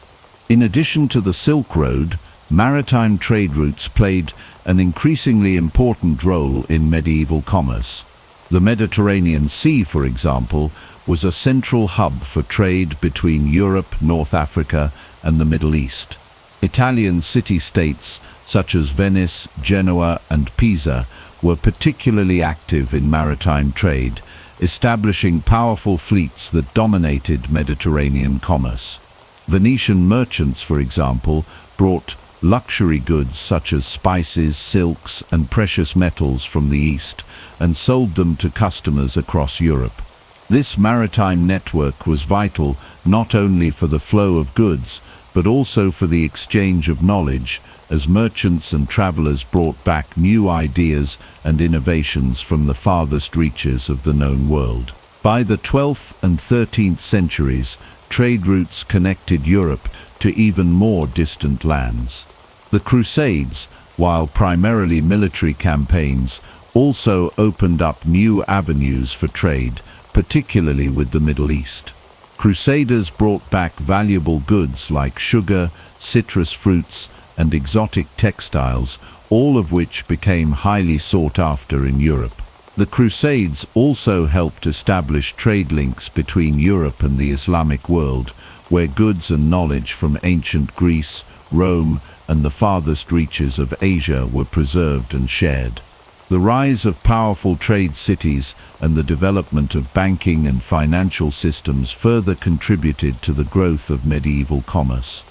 In addition to the Silk Road, maritime trade routes played an increasingly important role in medieval commerce. The Mediterranean Sea, for example, was a central hub for trade between Europe, North Africa, and the Middle East. Italian city-states such as Venice, Genoa, and Pisa were particularly active in maritime trade, establishing powerful fleets that dominated Mediterranean commerce. Venetian merchants, for example, brought luxury goods such as spices, silks, and precious metals from the East and sold them to customers across Europe. This maritime network was vital not only for the flow of goods, but also for the exchange of knowledge, as merchants and travelers brought back new ideas and innovations from the farthest reaches of the known world. By the 12th and 13th centuries, trade routes connected Europe to even more distant lands. The Crusades, while primarily military campaigns, also opened up new avenues for trade, particularly with the Middle East. Crusaders brought back valuable goods like sugar, citrus fruits, and exotic textiles, all of which became highly sought after in Europe. The Crusades also helped establish trade links between Europe and the Islamic world, where goods and knowledge from ancient Greece, Rome, and the farthest reaches of Asia were preserved and shared. The rise of powerful trade cities and the development of banking and financial systems further contributed to the growth of medieval commerce.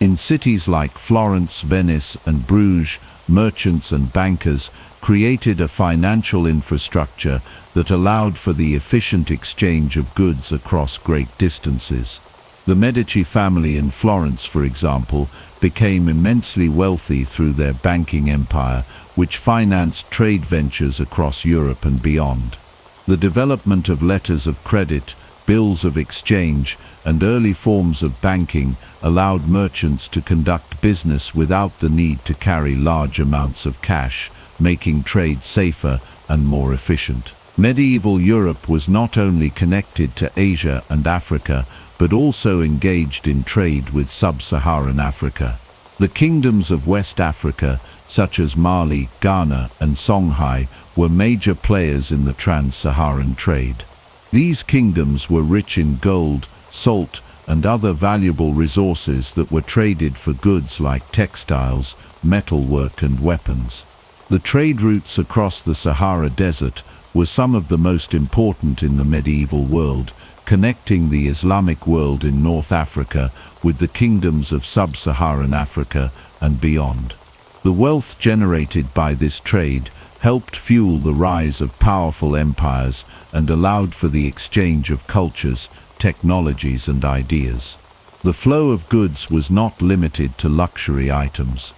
In cities like Florence, Venice, and Bruges, merchants and bankers created a financial infrastructure that allowed for the efficient exchange of goods across great distances. The Medici family in Florence, for example, became immensely wealthy through their banking empire, which financed trade ventures across Europe and beyond. The development of letters of credit, bills of exchange, and early forms of banking allowed merchants to conduct business without the need to carry large amounts of cash, making trade safer and more efficient. Medieval Europe was not only connected to Asia and Africa, but also engaged in trade with sub-Saharan Africa. The kingdoms of West Africa, such as Mali, Ghana, and Songhai, were major players in the trans-Saharan trade. These kingdoms were rich in gold, salt, and other valuable resources that were traded for goods like textiles, metalwork, and weapons. The trade routes across the Sahara Desert were some of the most important in the medieval world, connecting the Islamic world in North Africa with the kingdoms of sub-Saharan Africa and beyond. The wealth generated by this trade helped fuel the rise of powerful empires and allowed for the exchange of cultures, technologies, and ideas. The flow of goods was not limited to luxury items.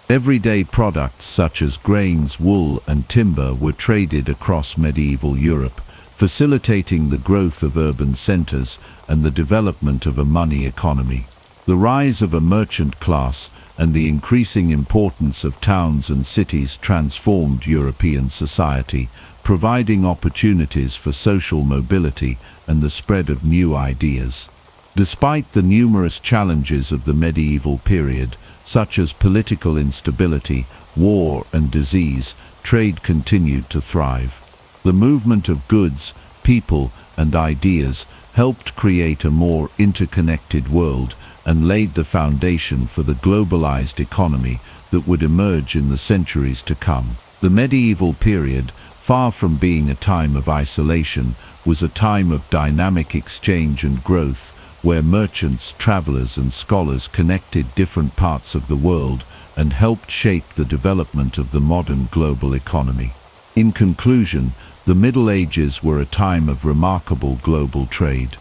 Everyday products such as grains, wool, and timber were traded across medieval Europe, facilitating the growth of urban centers and the development of a money economy. The rise of a merchant class and the increasing importance of towns and cities transformed European society, providing opportunities for social mobility and the spread of new ideas. Despite the numerous challenges of the medieval period, such as political instability, war, and disease, trade continued to thrive. The movement of goods, people, and ideas helped create a more interconnected world and laid the foundation for the globalized economy that would emerge in the centuries to come. The medieval period, far from being a time of isolation, was a time of dynamic exchange and growth, where merchants, travelers, and scholars connected different parts of the world and helped shape the development of the modern global economy. In conclusion, the Middle Ages were a time of remarkable global trade.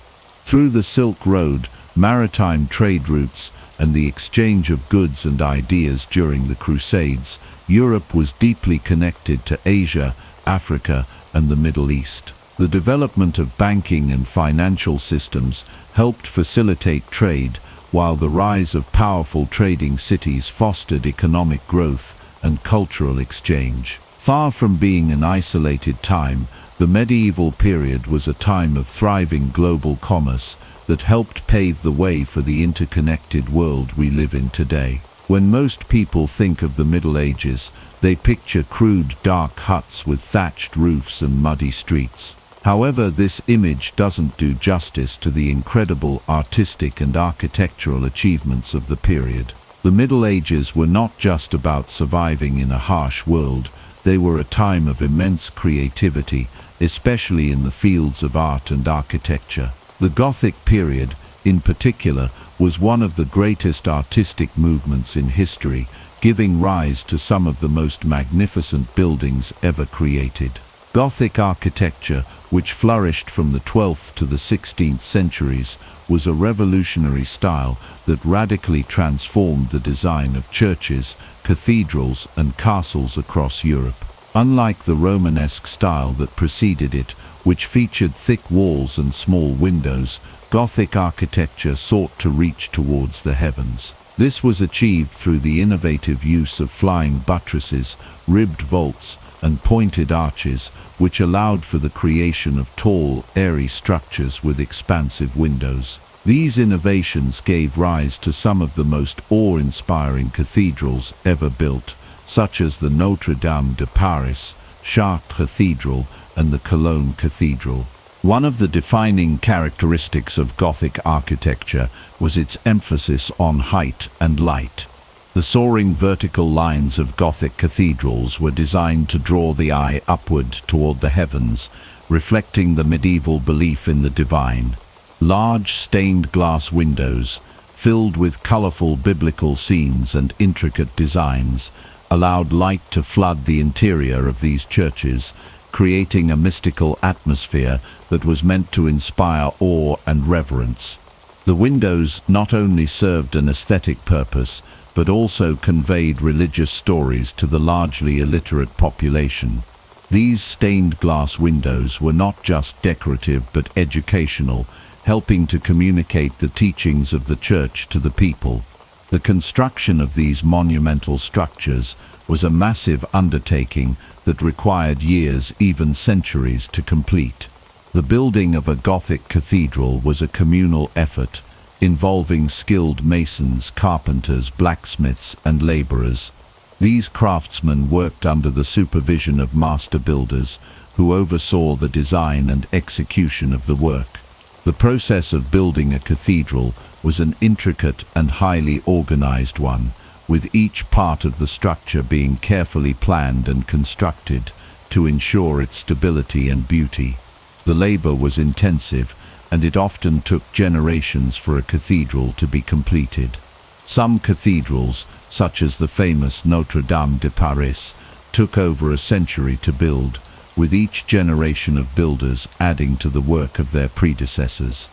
Through the Silk Road, maritime trade routes, and the exchange of goods and ideas during the Crusades, Europe was deeply connected to Asia, Africa, and the Middle East. The development of banking and financial systems helped facilitate trade, while the rise of powerful trading cities fostered economic growth and cultural exchange. Far from being an isolated time, the medieval period was a time of thriving global commerce that helped pave the way for the interconnected world we live in today. When most people think of the Middle Ages, they picture crude, dark huts with thatched roofs and muddy streets. However, this image doesn't do justice to the incredible artistic and architectural achievements of the period. The Middle Ages were not just about surviving in a harsh world, they were a time of immense creativity, especially in the fields of art and architecture. The Gothic period, in particular, was one of the greatest artistic movements in history, giving rise to some of the most magnificent buildings ever created. Gothic architecture, which flourished from the 12th to the 16th centuries, was a revolutionary style that radically transformed the design of churches, cathedrals, and castles across Europe. Unlike the Romanesque style that preceded it, which featured thick walls and small windows, Gothic architecture sought to reach towards the heavens. This was achieved through the innovative use of flying buttresses, ribbed vaults, and pointed arches, which allowed for the creation of tall, airy structures with expansive windows. These innovations gave rise to some of the most awe-inspiring cathedrals ever built, such as the Notre Dame de Paris, Chartres Cathedral, and the Cologne Cathedral. One of the defining characteristics of Gothic architecture was its emphasis on height and light. The soaring vertical lines of Gothic cathedrals were designed to draw the eye upward toward the heavens, reflecting the medieval belief in the divine. Large stained glass windows, filled with colorful biblical scenes and intricate designs, allowed light to flood the interior of these churches, creating a mystical atmosphere that was meant to inspire awe and reverence. The windows not only served an aesthetic purpose, but also conveyed religious stories to the largely illiterate population. These stained glass windows were not just decorative but educational, helping to communicate the teachings of the church to the people. The construction of these monumental structures was a massive undertaking that required years, even centuries, to complete. The building of a Gothic cathedral was a communal effort, involving skilled masons, carpenters, blacksmiths, and laborers. These craftsmen worked under the supervision of master builders, who oversaw the design and execution of the work. The process of building a cathedral was an intricate and highly organized one, with each part of the structure being carefully planned and constructed to ensure its stability and beauty. The labor was intensive, and it often took generations for a cathedral to be completed. Some cathedrals, such as the famous Notre Dame de Paris, took over a century to build, with each generation of builders adding to the work of their predecessors.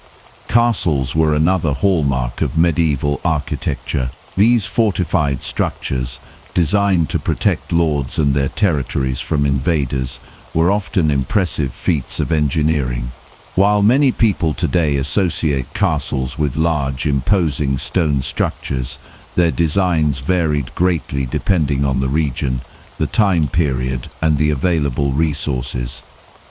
Castles were another hallmark of medieval architecture. These fortified structures, designed to protect lords and their territories from invaders, were often impressive feats of engineering. While many people today associate castles with large, imposing stone structures, their designs varied greatly depending on the region, the time period, and the available resources.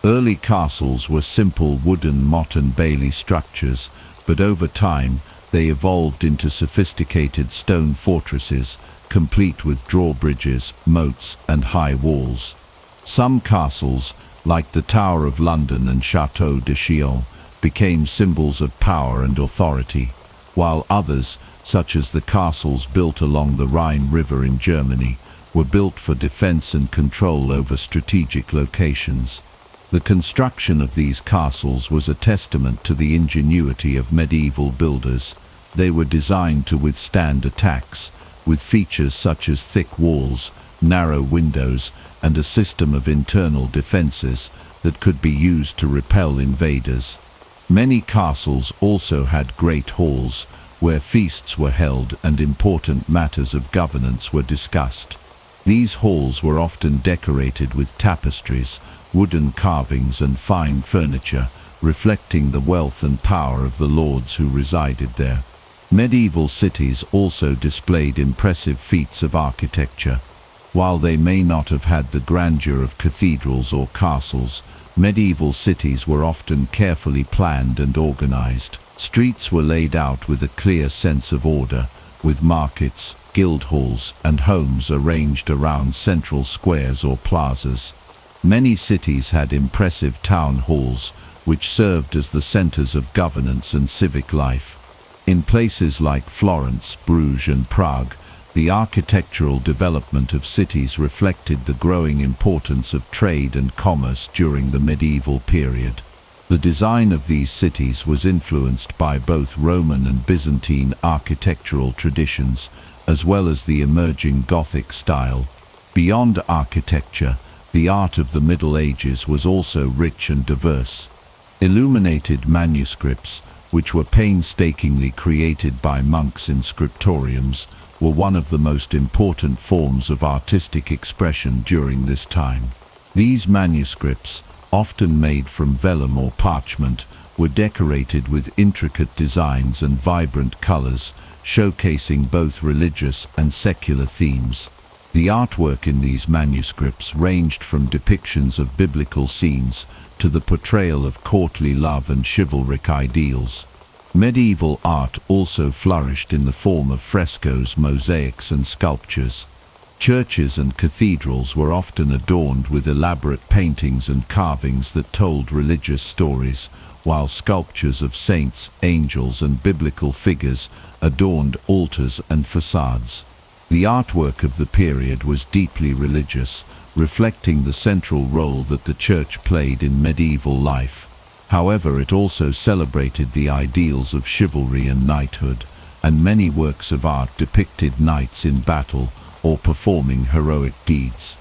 Early castles were simple wooden motte and bailey structures, but over time they evolved into sophisticated stone fortresses, complete with drawbridges, moats, and high walls. Some castles, like the Tower of London and Château de Chillon, became symbols of power and authority, while others, such as the castles built along the Rhine River in Germany, were built for defense and control over strategic locations. The construction of these castles was a testament to the ingenuity of medieval builders. They were designed to withstand attacks, with features such as thick walls, narrow windows, and a system of internal defenses that could be used to repel invaders. Many castles also had great halls, where feasts were held and important matters of governance were discussed. These halls were often decorated with tapestries, wooden carvings, and fine furniture, reflecting the wealth and power of the lords who resided there. Medieval cities also displayed impressive feats of architecture. While they may not have had the grandeur of cathedrals or castles, medieval cities were often carefully planned and organized. Streets were laid out with a clear sense of order, with markets, guild halls, and homes arranged around central squares or plazas. Many cities had impressive town halls, which served as the centers of governance and civic life. In places like Florence, Bruges, and Prague, the architectural development of cities reflected the growing importance of trade and commerce during the medieval period. The design of these cities was influenced by both Roman and Byzantine architectural traditions, as well as the emerging Gothic style. Beyond architecture, The art of the Middle Ages was also rich and diverse. Illuminated manuscripts, which were painstakingly created by monks in scriptoriums, were one of the most important forms of artistic expression during this time. These manuscripts, often made from vellum or parchment, were decorated with intricate designs and vibrant colors, showcasing both religious and secular themes. The artwork in these manuscripts ranged from depictions of biblical scenes to the portrayal of courtly love and chivalric ideals. Medieval art also flourished in the form of frescoes, mosaics, and sculptures. Churches and cathedrals were often adorned with elaborate paintings and carvings that told religious stories, while sculptures of saints, angels, and biblical figures adorned altars and facades. The artwork of the period was deeply religious, reflecting the central role that the church played in medieval life. However, it also celebrated the ideals of chivalry and knighthood, and many works of art depicted knights in battle or performing heroic deeds.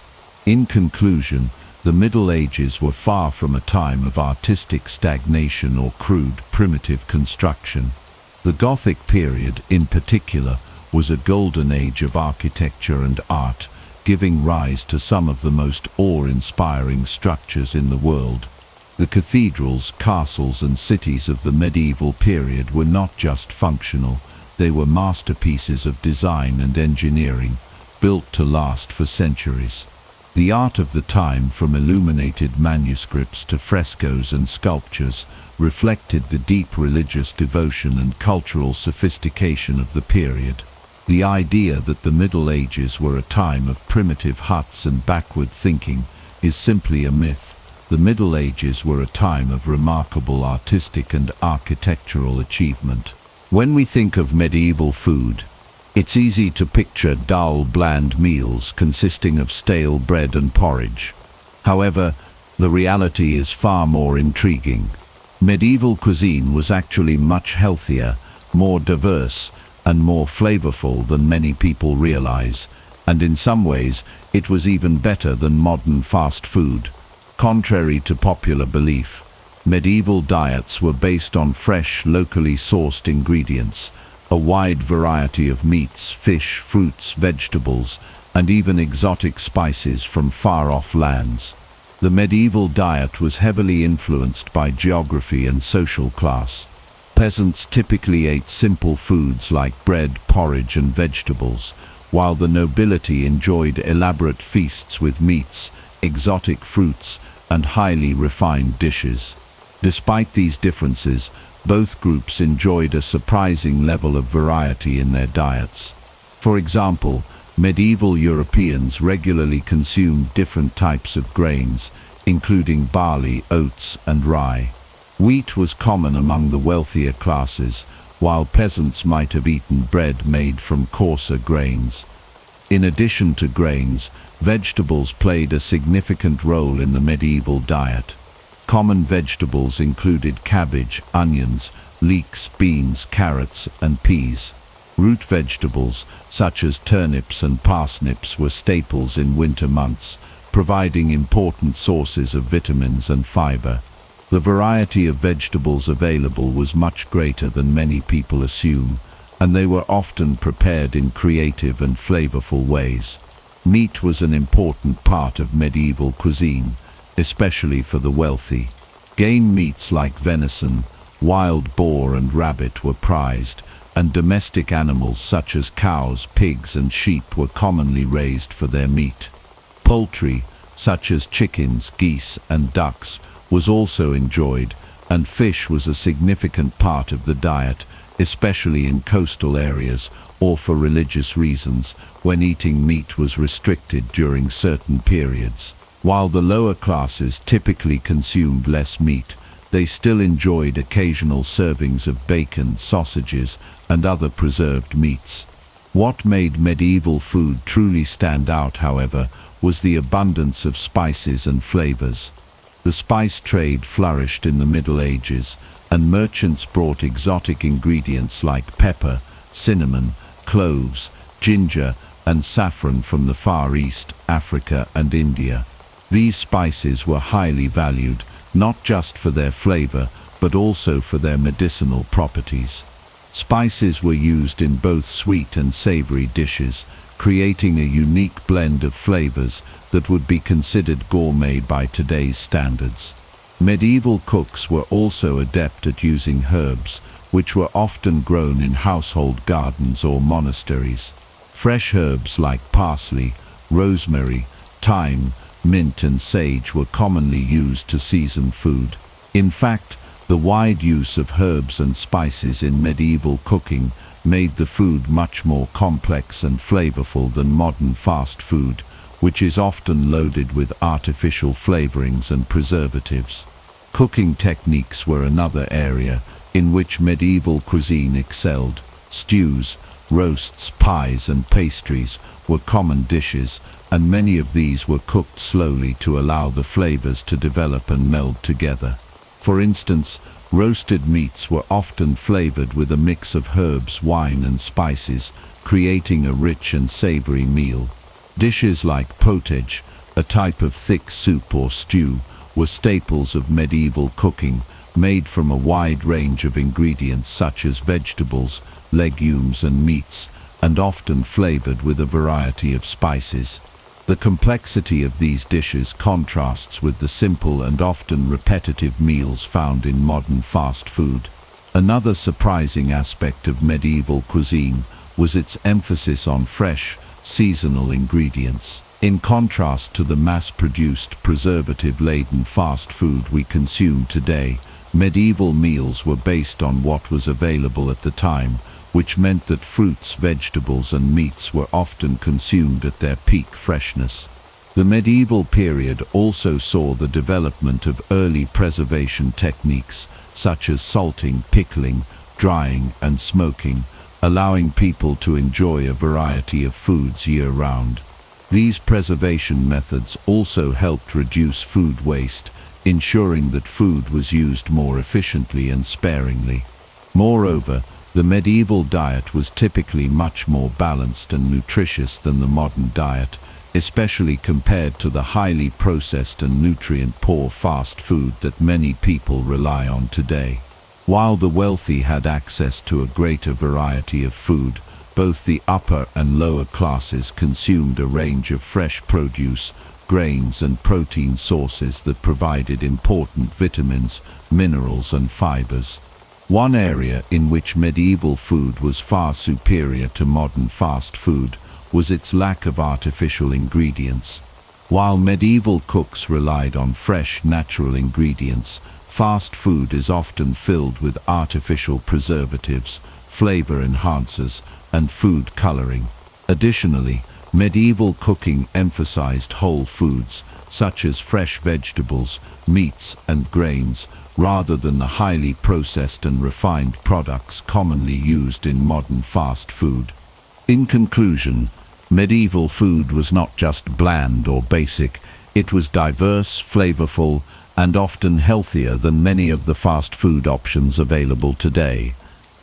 In conclusion, the Middle Ages were far from a time of artistic stagnation or crude, primitive construction. The Gothic period, in particular, was a golden age of architecture and art, giving rise to some of the most awe-inspiring structures in the world. The cathedrals, castles, and cities of the medieval period were not just functional, they were masterpieces of design and engineering, built to last for centuries. The art of the time, from illuminated manuscripts to frescoes and sculptures, reflected the deep religious devotion and cultural sophistication of the period. The idea that the Middle Ages were a time of primitive huts and backward thinking is simply a myth. The Middle Ages were a time of remarkable artistic and architectural achievement. When we think of medieval food, it's easy to picture dull, bland meals consisting of stale bread and porridge. However, the reality is far more intriguing. Medieval cuisine was actually much healthier, more diverse, and more flavorful than many people realize, and in some ways, it was even better than modern fast food. Contrary to popular belief, medieval diets were based on fresh, locally sourced ingredients, a wide variety of meats, fish, fruits, vegetables, and even exotic spices from far-off lands. The medieval diet was heavily influenced by geography and social class. Peasants typically ate simple foods like bread, porridge, and vegetables, while the nobility enjoyed elaborate feasts with meats, exotic fruits, and highly refined dishes. Despite these differences, both groups enjoyed a surprising level of variety in their diets. For example, medieval Europeans regularly consumed different types of grains, including barley, oats, and rye. Wheat was common among the wealthier classes, while peasants might have eaten bread made from coarser grains. In addition to grains, vegetables played a significant role in the medieval diet. Common vegetables included cabbage, onions, leeks, beans, carrots, and peas. Root vegetables, such as turnips and parsnips, were staples in winter months, providing important sources of vitamins and fiber. The variety of vegetables available was much greater than many people assume, and they were often prepared in creative and flavorful ways. Meat was an important part of medieval cuisine, especially for the wealthy. Game meats like venison, wild boar, and rabbit were prized, and domestic animals such as cows, pigs, and sheep were commonly raised for their meat. Poultry, such as chickens, geese, and ducks, was also enjoyed, and fish was a significant part of the diet, especially in coastal areas or for religious reasons, when eating meat was restricted during certain periods. While the lower classes typically consumed less meat, they still enjoyed occasional servings of bacon, sausages, and other preserved meats. What made medieval food truly stand out, however, was the abundance of spices and flavors. The spice trade flourished in the Middle Ages, and merchants brought exotic ingredients like pepper, cinnamon, cloves, ginger, and saffron from the Far East, Africa, and India. These spices were highly valued, not just for their flavor, but also for their medicinal properties. Spices were used in both sweet and savory dishes, creating a unique blend of flavors that would be considered gourmet by today's standards. Medieval cooks were also adept at using herbs, which were often grown in household gardens or monasteries. Fresh herbs like parsley, rosemary, thyme, mint and sage were commonly used to season food. In fact, the wide use of herbs and spices in medieval cooking made the food much more complex and flavorful than modern fast food, which is often loaded with artificial flavorings and preservatives. Cooking techniques were another area in which medieval cuisine excelled. Stews, roasts, pies and pastries were common dishes, and many of these were cooked slowly to allow the flavors to develop and meld together. For instance, roasted meats were often flavored with a mix of herbs, wine and spices, creating a rich and savory meal. Dishes like pottage, a type of thick soup or stew, were staples of medieval cooking, made from a wide range of ingredients such as vegetables, legumes and meats, and often flavored with a variety of spices. The complexity of these dishes contrasts with the simple and often repetitive meals found in modern fast food. Another surprising aspect of medieval cuisine was its emphasis on fresh, seasonal ingredients. In contrast to the mass-produced, preservative-laden fast food we consume today, medieval meals were based on what was available at the time, which meant that fruits, vegetables and meats were often consumed at their peak freshness. The medieval period also saw the development of early preservation techniques such as salting, pickling, drying and smoking, allowing people to enjoy a variety of foods year-round. These preservation methods also helped reduce food waste, ensuring that food was used more efficiently and sparingly. Moreover, the medieval diet was typically much more balanced and nutritious than the modern diet, especially compared to the highly processed and nutrient-poor fast food that many people rely on today. While the wealthy had access to a greater variety of food, both the upper and lower classes consumed a range of fresh produce, grains and protein sources that provided important vitamins, minerals and fibers. One area in which medieval food was far superior to modern fast food was its lack of artificial ingredients. While medieval cooks relied on fresh, natural ingredients, fast food is often filled with artificial preservatives, flavor enhancers, and food coloring. Additionally, medieval cooking emphasized whole foods, such as fresh vegetables, meats, and grains, rather than the highly processed and refined products commonly used in modern fast food. In conclusion, medieval food was not just bland or basic, it was diverse, flavorful, and often healthier than many of the fast food options available today.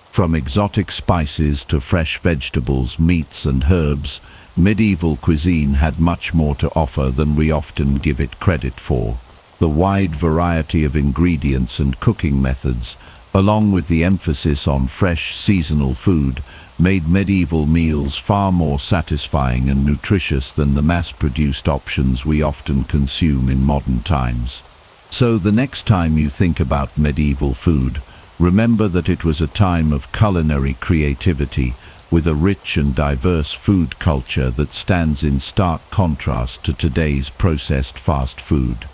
From exotic spices to fresh vegetables, meats, and herbs, medieval cuisine had much more to offer than we often give it credit for. The wide variety of ingredients and cooking methods, along with the emphasis on fresh, seasonal food, made medieval meals far more satisfying and nutritious than the mass-produced options we often consume in modern times. So the next time you think about medieval food, remember that it was a time of culinary creativity, with a rich and diverse food culture that stands in stark contrast to today's processed fast food.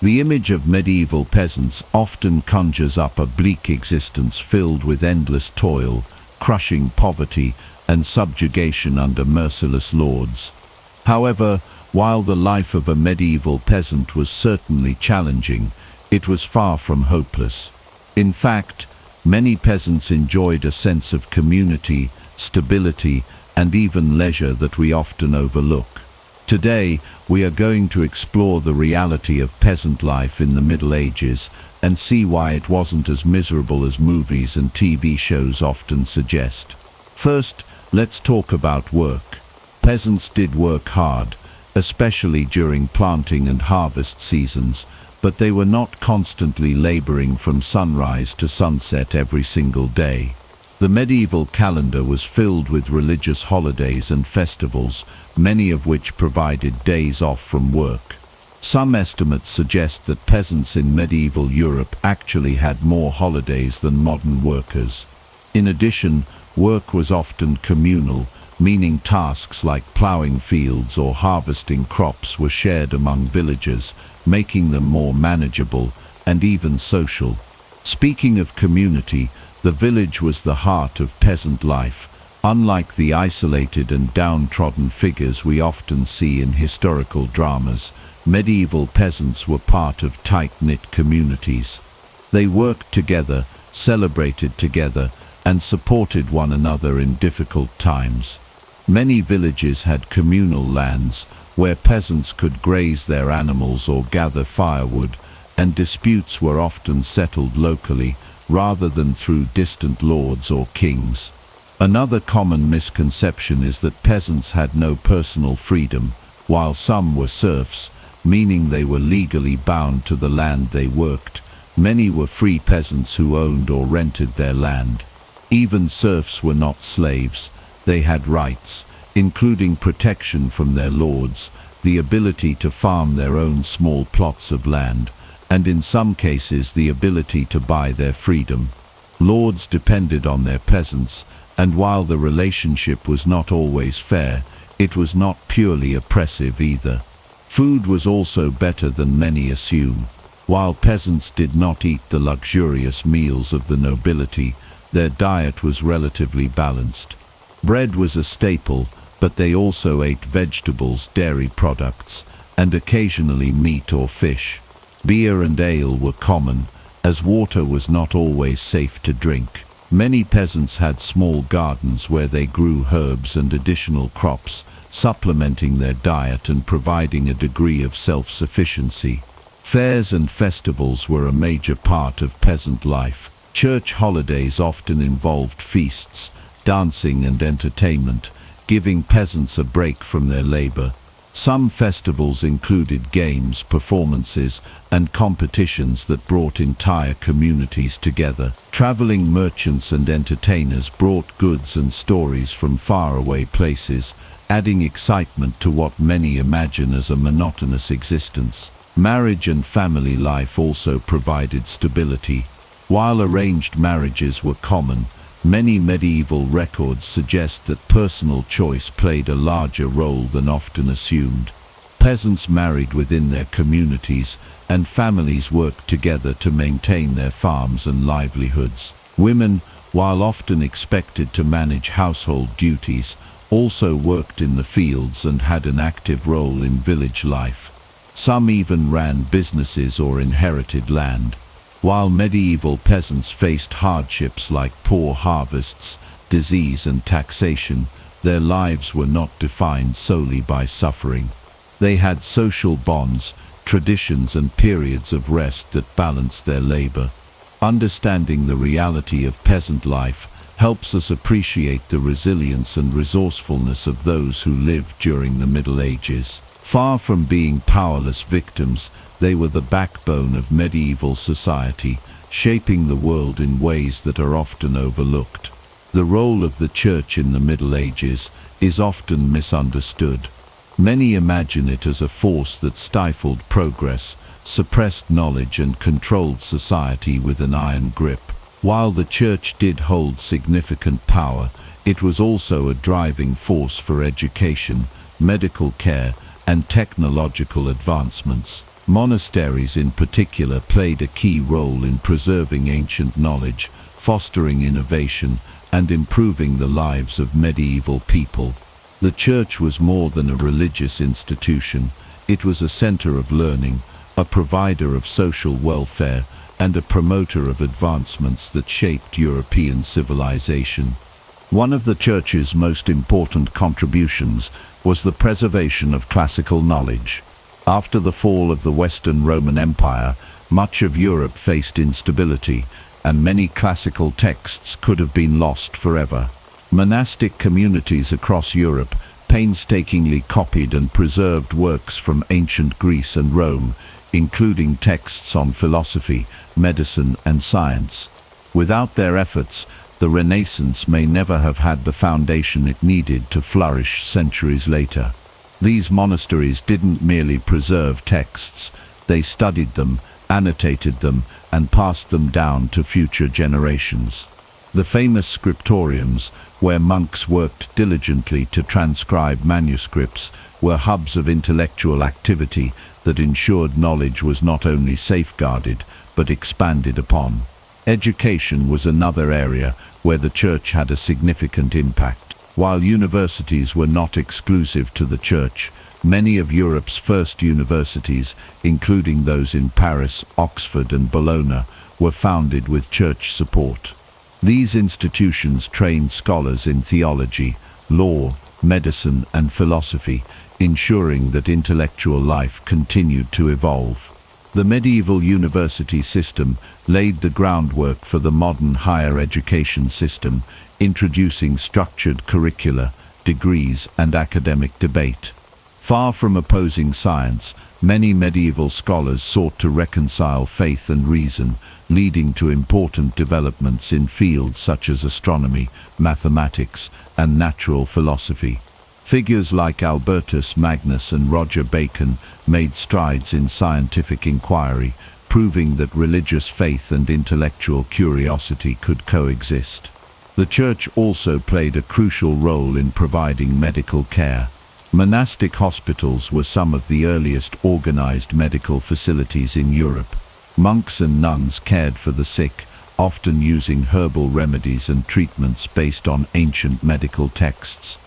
The image of medieval peasants often conjures up a bleak existence filled with endless toil, crushing poverty, and subjugation under merciless lords. However, while the life of a medieval peasant was certainly challenging, it was far from hopeless. In fact, many peasants enjoyed a sense of community, stability, and even leisure that we often overlook. Today, we are going to explore the reality of peasant life in the Middle Ages and see why it wasn't as miserable as movies and TV shows often suggest. First, let's talk about work. Peasants did work hard. especially during planting and harvest seasons, but they were not constantly laboring from sunrise to sunset every single day. The medieval calendar was filled with religious holidays and festivals, many of which provided days off from work. Some estimates suggest that peasants in medieval Europe actually had more holidays than modern workers. In addition, work was often communal, meaning tasks like plowing fields or harvesting crops were shared among villagers, making them more manageable and even social. Speaking of community, the village was the heart of peasant life. Unlike the isolated and downtrodden figures we often see in historical dramas, medieval peasants were part of tight-knit communities. They worked together, celebrated together, and supported one another in difficult times. Many villages had communal lands where peasants could graze their animals or gather firewood, and disputes were often settled locally rather than through distant lords or kings. Another common misconception is that peasants had no personal freedom, while some were serfs, meaning they were legally bound to the land they worked. Many were free peasants who owned or rented their land. Even serfs were not slaves. They had rights, including protection from their lords, the ability to farm their own small plots of land, and in some cases the ability to buy their freedom. Lords depended on their peasants, and while the relationship was not always fair, it was not purely oppressive either. Food was also better than many assume. While peasants did not eat the luxurious meals of the nobility, their diet was relatively balanced. Bread was a staple, but they also ate vegetables, dairy products, and occasionally meat or fish. Beer and ale were common, as water was not always safe to drink. Many peasants had small gardens where they grew herbs and additional crops, supplementing their diet and providing a degree of self-sufficiency. Fairs and festivals were a major part of peasant life. Church holidays often involved feasts, dancing and entertainment, giving peasants a break from their labor. Some festivals included games, performances, and competitions that brought entire communities together. Traveling merchants and entertainers brought goods and stories from faraway places, adding excitement to what many imagine as a monotonous existence. Marriage and family life also provided stability. While arranged marriages were common, many medieval records suggest that personal choice played a larger role than often assumed. Peasants married within their communities, and families worked together to maintain their farms and livelihoods. Women, while often expected to manage household duties, also worked in the fields and had an active role in village life. Some even ran businesses or inherited land. While medieval peasants faced hardships like poor harvests, disease and taxation, their lives were not defined solely by suffering. They had social bonds, traditions and periods of rest that balanced their labor. Understanding the reality of peasant life helps us appreciate the resilience and resourcefulness of those who lived during the Middle Ages. Far from being powerless victims, they were the backbone of medieval society, shaping the world in ways that are often overlooked. The role of the Church in the Middle Ages is often misunderstood. Many imagine it as a force that stifled progress, suppressed knowledge and controlled society with an iron grip. While the Church did hold significant power, it was also a driving force for education, medical care, and technological advancements. Monasteries in particular played a key role in preserving ancient knowledge, fostering innovation, and improving the lives of medieval people. The Church was more than a religious institution. It was a center of learning, a provider of social welfare, and a promoter of advancements that shaped European civilization. One of the Church's most important contributions was the preservation of classical knowledge. After the fall of the Western Roman Empire, much of Europe faced instability, and many classical texts could have been lost forever. Monastic communities across Europe painstakingly copied and preserved works from ancient Greece and Rome, including texts on philosophy, medicine, and science. Without their efforts, the Renaissance may never have had the foundation it needed to flourish centuries later. These monasteries didn't merely preserve texts, they studied them, annotated them, and passed them down to future generations. The famous scriptoriums, where monks worked diligently to transcribe manuscripts, were hubs of intellectual activity that ensured knowledge was not only safeguarded, but expanded upon. Education was another area where the Church had a significant impact. While universities were not exclusive to the Church, many of Europe's first universities, including those in Paris, Oxford, and Bologna, were founded with Church support. These institutions trained scholars in theology, law, medicine, and philosophy, ensuring that intellectual life continued to evolve. The medieval university system laid the groundwork for the modern higher education system, introducing structured curricula, degrees, and academic debate. Far from opposing science, many medieval scholars sought to reconcile faith and reason, leading to important developments in fields such as astronomy, mathematics, and natural philosophy. Figures like Albertus Magnus and Roger Bacon made strides in scientific inquiry, proving that religious faith and intellectual curiosity could coexist. The Church also played a crucial role in providing medical care. Monastic hospitals were some of the earliest organized medical facilities in Europe. Monks and nuns cared for the sick, often using herbal remedies and treatments based on ancient medical texts.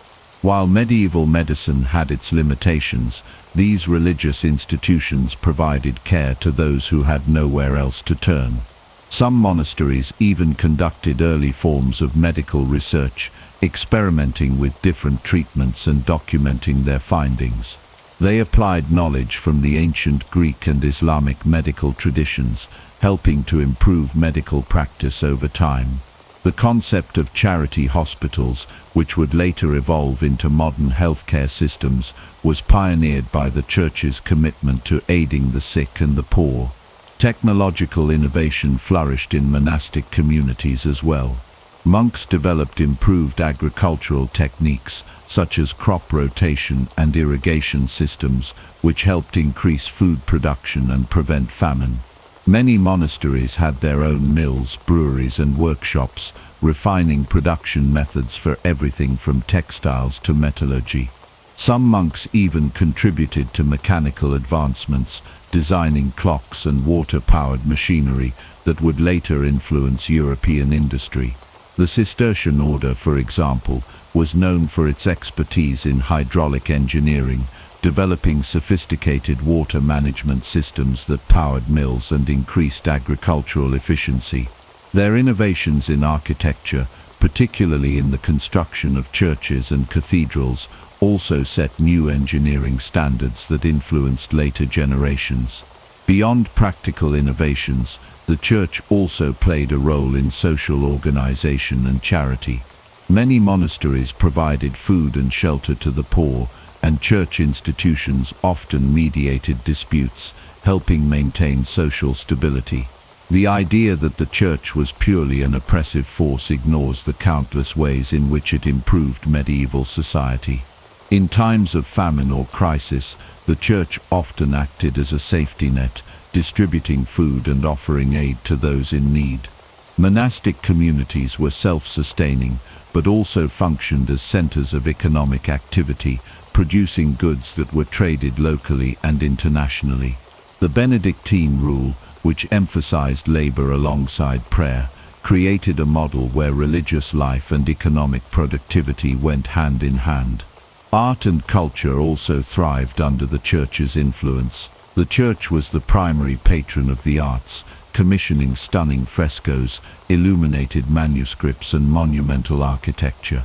While medieval medicine had its limitations, these religious institutions provided care to those who had nowhere else to turn. Some monasteries even conducted early forms of medical research, experimenting with different treatments and documenting their findings. They applied knowledge from the ancient Greek and Islamic medical traditions, helping to improve medical practice over time. The concept of charity hospitals, which would later evolve into modern healthcare systems, was pioneered by the Church's commitment to aiding the sick and the poor. Technological innovation flourished in monastic communities as well. Monks developed improved agricultural techniques, such as crop rotation and irrigation systems, which helped increase food production and prevent famine. Many monasteries had their own mills, breweries, and workshops, refining production methods for everything from textiles to metallurgy. Some monks even contributed to mechanical advancements, designing clocks and water-powered machinery that would later influence European industry. The Cistercian order, for example, was known for its expertise in hydraulic engineering, developing sophisticated water management systems that powered mills and increased agricultural efficiency. Their innovations in architecture, particularly in the construction of churches and cathedrals, also set new engineering standards that influenced later generations. Beyond practical innovations, the Church also played a role in social organization and charity. Many monasteries provided food and shelter to the poor, and church institutions often mediated disputes, helping maintain social stability. The idea that the Church was purely an oppressive force ignores the countless ways in which it improved medieval society. In times of famine or crisis, the Church often acted as a safety net, distributing food and offering aid to those in need. Monastic communities were self-sustaining, but also functioned as centers of economic activity, producing goods that were traded locally and internationally. The Benedictine rule, which emphasized labor alongside prayer, created a model where religious life and economic productivity went hand in hand. Art and culture also thrived under the Church's influence. The Church was the primary patron of the arts, commissioning stunning frescoes, illuminated manuscripts, and monumental architecture.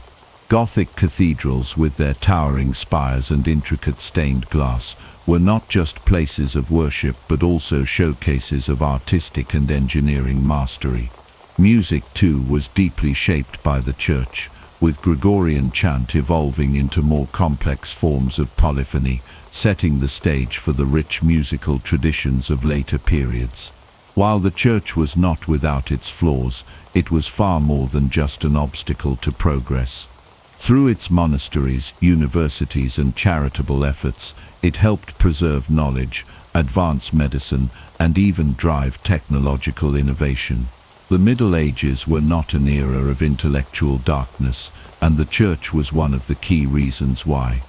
Gothic cathedrals, with their towering spires and intricate stained glass, were not just places of worship but also showcases of artistic and engineering mastery. Music, too, was deeply shaped by the Church. with Gregorian chant evolving into more complex forms of polyphony, setting the stage for the rich musical traditions of later periods. While the church was not without its flaws, it was far more than just an obstacle to progress. Through its monasteries, universities, and charitable efforts, it helped preserve knowledge, advance medicine, and even drive technological innovation. The Middle Ages were not an era of intellectual darkness, and the Church was one of the key reasons why.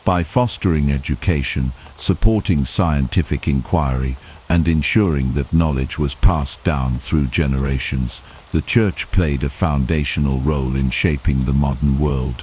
By fostering education, supporting scientific inquiry, and ensuring that knowledge was passed down through generations, the Church played a foundational role in shaping the modern world.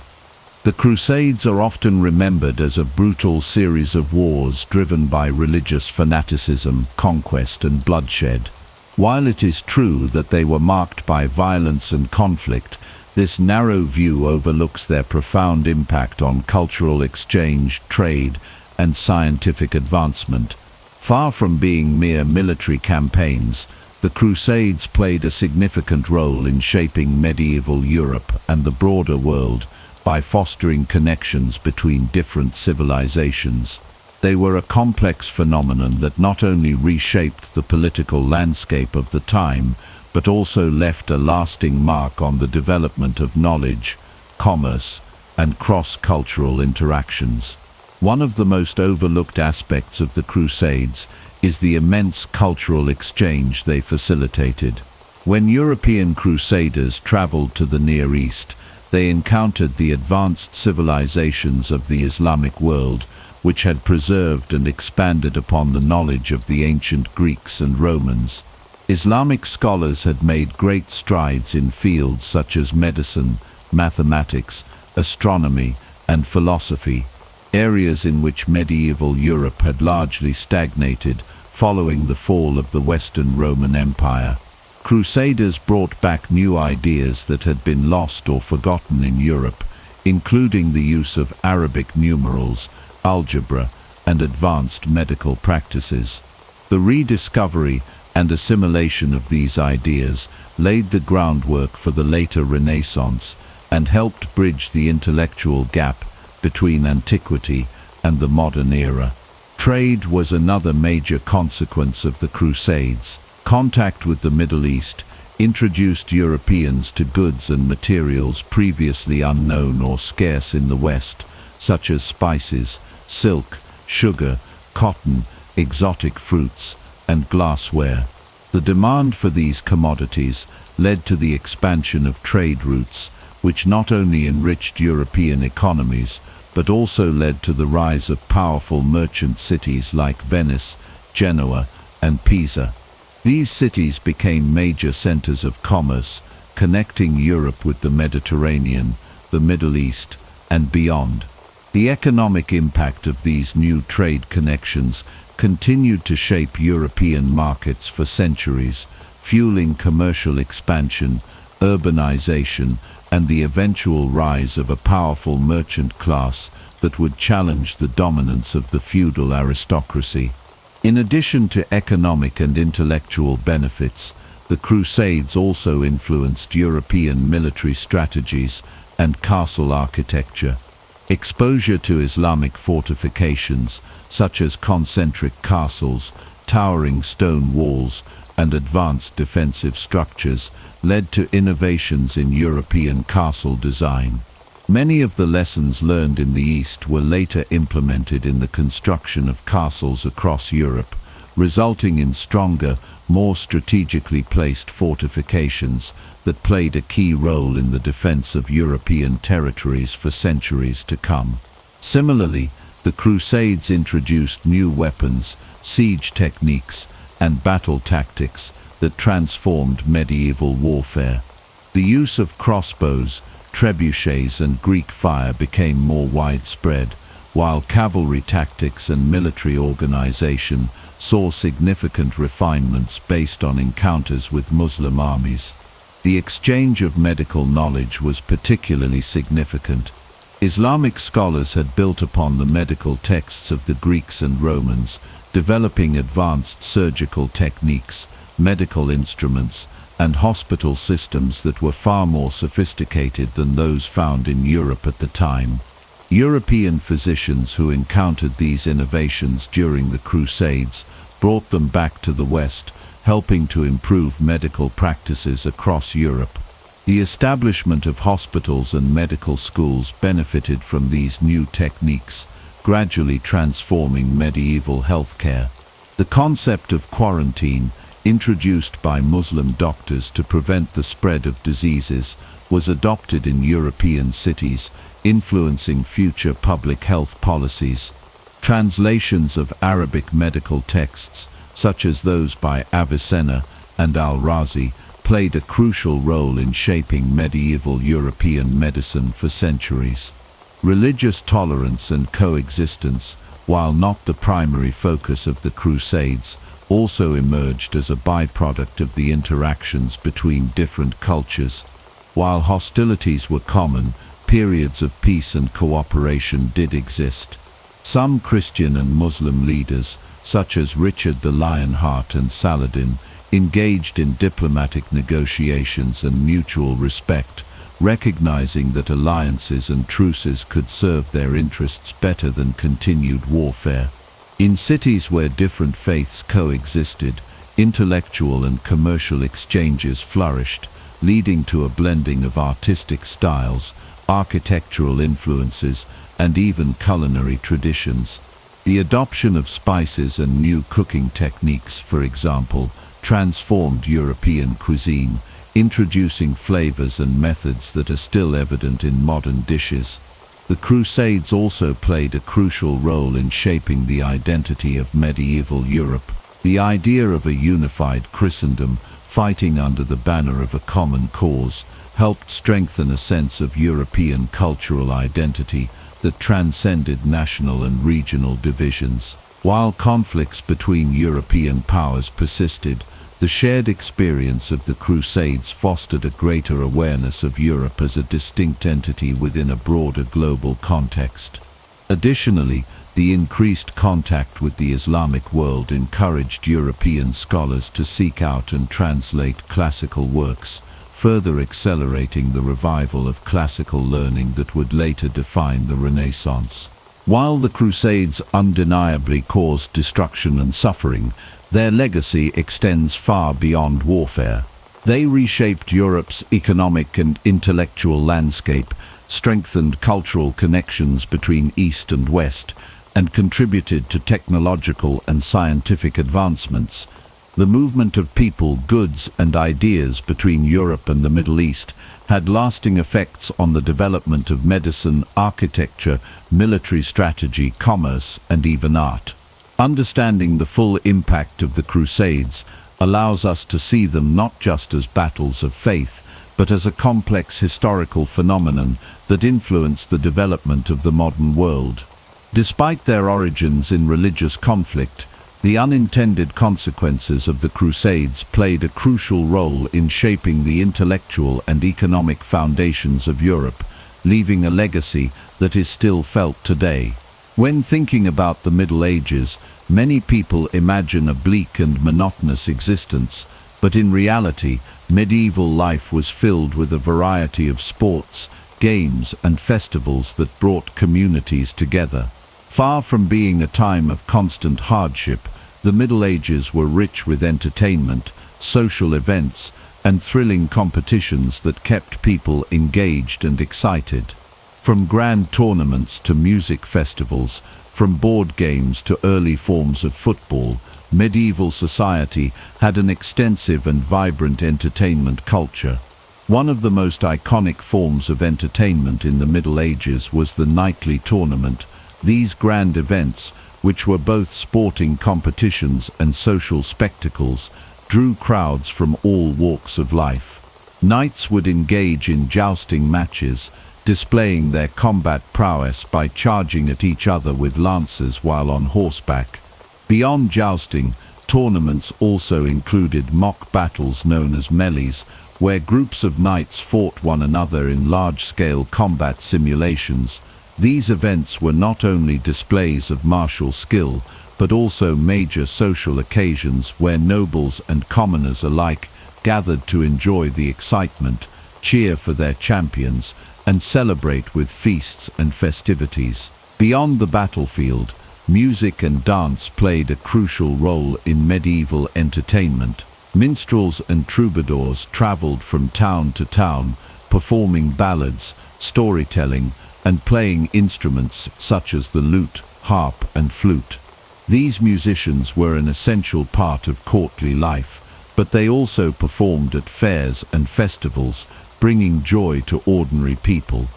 The Crusades are often remembered as a brutal series of wars driven by religious fanaticism, conquest, and bloodshed. While it is true that they were marked by violence and conflict, this narrow view overlooks their profound impact on cultural exchange, trade, and scientific advancement. Far from being mere military campaigns, the Crusades played a significant role in shaping medieval Europe and the broader world by fostering connections between different civilizations. They were a complex phenomenon that not only reshaped the political landscape of the time, but also left a lasting mark on the development of knowledge, commerce, and cross-cultural interactions. One of the most overlooked aspects of the Crusades is the immense cultural exchange they facilitated. When European crusaders traveled to the Near East, they encountered the advanced civilizations of the Islamic world, which had preserved and expanded upon the knowledge of the ancient Greeks and Romans. Islamic scholars had made great strides in fields such as medicine, mathematics, astronomy, and philosophy, areas in which medieval Europe had largely stagnated following the fall of the Western Roman Empire. Crusaders brought back new ideas that had been lost or forgotten in Europe, including the use of Arabic numerals, algebra, and advanced medical practices. The rediscovery and assimilation of these ideas laid the groundwork for the later Renaissance and helped bridge the intellectual gap between antiquity and the modern era. Trade was another major consequence of the Crusades. Contact with the Middle East introduced Europeans to goods and materials previously unknown or scarce in the West, such as spices, silk, sugar, cotton, exotic fruits, and glassware. The demand for these commodities led to the expansion of trade routes, which not only enriched European economies, but also led to the rise of powerful merchant cities like Venice, Genoa, and Pisa. These cities became major centers of commerce, connecting Europe with the Mediterranean, the Middle East, and beyond. The economic impact of these new trade connections continued to shape European markets for centuries, fueling commercial expansion, urbanization, and the eventual rise of a powerful merchant class that would challenge the dominance of the feudal aristocracy. In addition to economic and intellectual benefits, the Crusades also influenced European military strategies and castle architecture. Exposure to Islamic fortifications, such as concentric castles, towering stone walls, and advanced defensive structures, led to innovations in European castle design. Many of the lessons learned in the East were later implemented in the construction of castles across Europe, resulting in stronger, more strategically placed fortifications that played a key role in the defense of European territories for centuries to come. Similarly, the Crusades introduced new weapons, siege techniques, and battle tactics that transformed medieval warfare. The use of crossbows, trebuchets, and Greek fire became more widespread, while cavalry tactics and military organization saw significant refinements based on encounters with Muslim armies. The exchange of medical knowledge was particularly significant. Islamic scholars had built upon the medical texts of the Greeks and Romans, developing advanced surgical techniques, medical instruments, and hospital systems that were far more sophisticated than those found in Europe at the time. European physicians who encountered these innovations during the Crusades brought them back to the West, helping to improve medical practices across Europe. The establishment of hospitals and medical schools benefited from these new techniques, gradually transforming medieval healthcare. The concept of quarantine, introduced by Muslim doctors to prevent the spread of diseases, was adopted in European cities, influencing future public health policies. Translations of Arabic medical texts, such as those by Avicenna and Al-Razi, played a crucial role in shaping medieval European medicine for centuries. Religious tolerance and coexistence, while not the primary focus of the Crusades, also emerged as a byproduct of the interactions between different cultures. While hostilities were common, periods of peace and cooperation did exist. Some Christian and Muslim leaders, such as Richard the Lionheart and Saladin, engaged in diplomatic negotiations and mutual respect, recognizing that alliances and truces could serve their interests better than continued warfare. In cities where different faiths coexisted, intellectual and commercial exchanges flourished, leading to a blending of artistic styles, architectural influences, and even culinary traditions. The adoption of spices and new cooking techniques, for example, transformed European cuisine, introducing flavors and methods that are still evident in modern dishes. The Crusades also played a crucial role in shaping the identity of medieval Europe. The idea of a unified Christendom, fighting under the banner of a common cause, helped strengthen a sense of European cultural identity that transcended national and regional divisions. While conflicts between European powers persisted, the shared experience of the Crusades fostered a greater awareness of Europe as a distinct entity within a broader global context. Additionally, the increased contact with the Islamic world encouraged European scholars to seek out and translate classical works, further accelerating the revival of classical learning that would later define the Renaissance. While the Crusades undeniably caused destruction and suffering, their legacy extends far beyond warfare. They reshaped Europe's economic and intellectual landscape, strengthened cultural connections between East and West, and contributed to technological and scientific advancements. The movement of people, goods, and ideas between Europe and the Middle East had lasting effects on the development of medicine, architecture, military strategy, commerce, and even art. Understanding the full impact of the Crusades allows us to see them not just as battles of faith, but as a complex historical phenomenon that influenced the development of the modern world. Despite their origins in religious conflict, the unintended consequences of the Crusades played a crucial role in shaping the intellectual and economic foundations of Europe, leaving a legacy that is still felt today. When thinking about the Middle Ages, many people imagine a bleak and monotonous existence, but in reality, medieval life was filled with a variety of sports, games, and festivals that brought communities together. Far from being a time of constant hardship, the Middle Ages were rich with entertainment, social events, and thrilling competitions that kept people engaged and excited. From grand tournaments to music festivals, from board games to early forms of football, medieval society had an extensive and vibrant entertainment culture. One of the most iconic forms of entertainment in the Middle Ages was the knightly tournament. These grand events, which were both sporting competitions and social spectacles, drew crowds from all walks of life. Knights would engage in jousting matches, displaying their combat prowess by charging at each other with lances while on horseback. Beyond jousting, tournaments also included mock battles known as melees, where groups of knights fought one another in large-scale combat simulations. These events were not only displays of martial skill, but also major social occasions where nobles and commoners alike gathered to enjoy the excitement, cheer for their champions, and celebrate with feasts and festivities. Beyond the battlefield, music and dance played a crucial role in medieval entertainment. Minstrels and troubadours traveled from town to town, performing ballads, storytelling, and playing instruments such as the lute, harp, and flute. These musicians were an essential part of courtly life, but they also performed at fairs and festivals, bringing joy to ordinary people.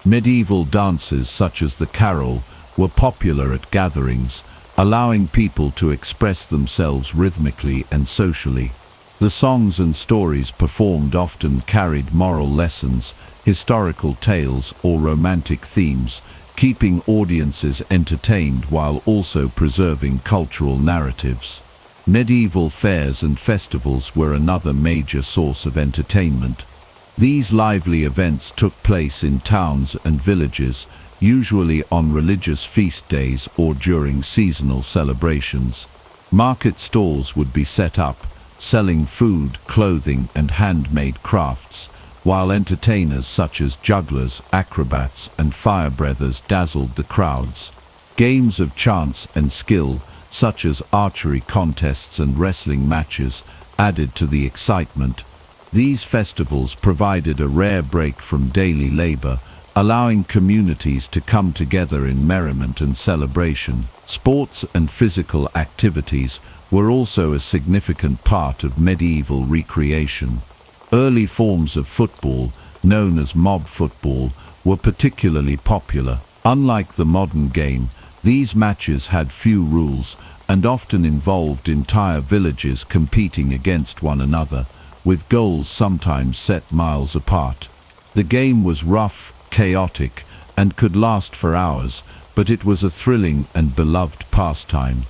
Medieval dances such as the carol were popular at gatherings, allowing people to express themselves rhythmically and socially. The songs and stories performed often carried moral lessons, historical tales, or romantic themes, keeping audiences entertained while also preserving cultural narratives. Medieval fairs and festivals were another major source of entertainment. These lively events took place in towns and villages, usually on religious feast days or during seasonal celebrations. Market stalls would be set up, selling food, clothing, and handmade crafts, while entertainers such as jugglers, acrobats, and fire-breathers dazzled the crowds. Games of chance and skill, such as archery contests and wrestling matches, added to the excitement. These festivals provided a rare break from daily labor, allowing communities to come together in merriment and celebration. Sports and physical activities were also a significant part of medieval recreation. Early forms of football, known as mob football, were particularly popular. Unlike the modern game, these matches had few rules and often involved entire villages competing against one another, with goals sometimes set miles apart. The game was rough, chaotic, and could last for hours, but it was a thrilling and beloved pastime.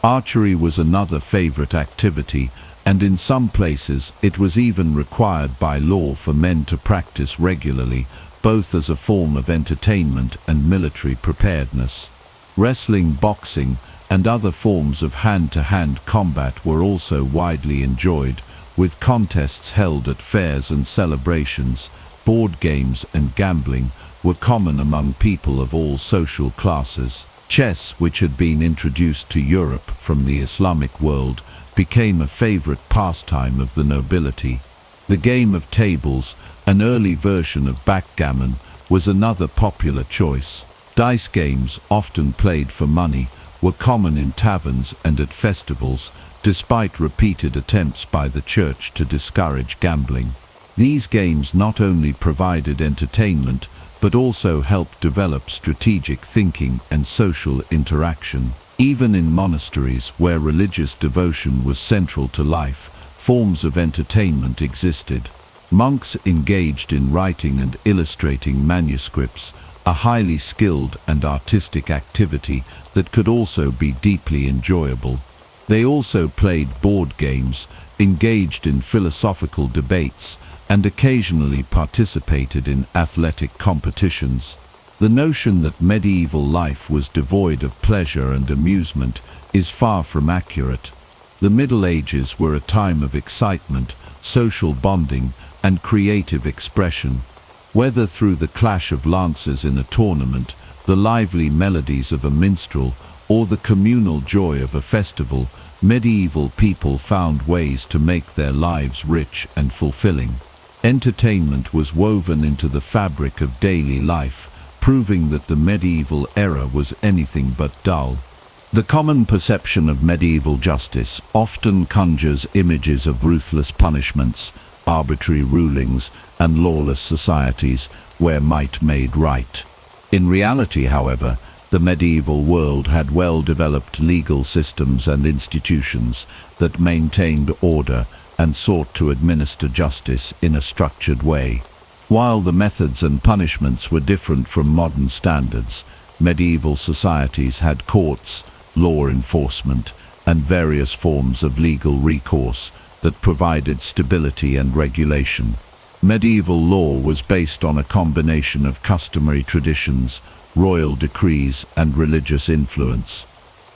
Archery was another favorite activity, and in some places it was even required by law for men to practice regularly, both as a form of entertainment and military preparedness. Wrestling, boxing, and other forms of hand-to-hand combat were also widely enjoyed, with contests held at fairs and celebrations. Board games and gambling were common among people of all social classes. Chess, which had been introduced to Europe from the Islamic world, became a favorite pastime of the nobility. The game of tables, an early version of backgammon, was another popular choice. Dice games, often played for money, were common in taverns and at festivals, despite repeated attempts by the church to discourage gambling. These games not only provided entertainment, but also helped develop strategic thinking and social interaction. Even in monasteries where religious devotion was central to life, forms of entertainment existed. Monks engaged in writing and illustrating manuscripts, a highly skilled and artistic activity that could also be deeply enjoyable. They also played board games, engaged in philosophical debates, and occasionally participated in athletic competitions. The notion that medieval life was devoid of pleasure and amusement is far from accurate. The Middle Ages were a time of excitement, social bonding, and creative expression. Whether through the clash of lances in a tournament, the lively melodies of a minstrel, or the communal joy of a festival, medieval people found ways to make their lives rich and fulfilling. Entertainment was woven into the fabric of daily life, proving that the medieval era was anything but dull. The common perception of medieval justice often conjures images of ruthless punishments, arbitrary rulings, and lawless societies where might made right. In reality, however, the medieval world had well-developed legal systems and institutions that maintained order and sought to administer justice in a structured way. While the methods and punishments were different from modern standards, medieval societies had courts, law enforcement, and various forms of legal recourse that provided stability and regulation. Medieval law was based on a combination of customary traditions, royal decrees, and religious influence.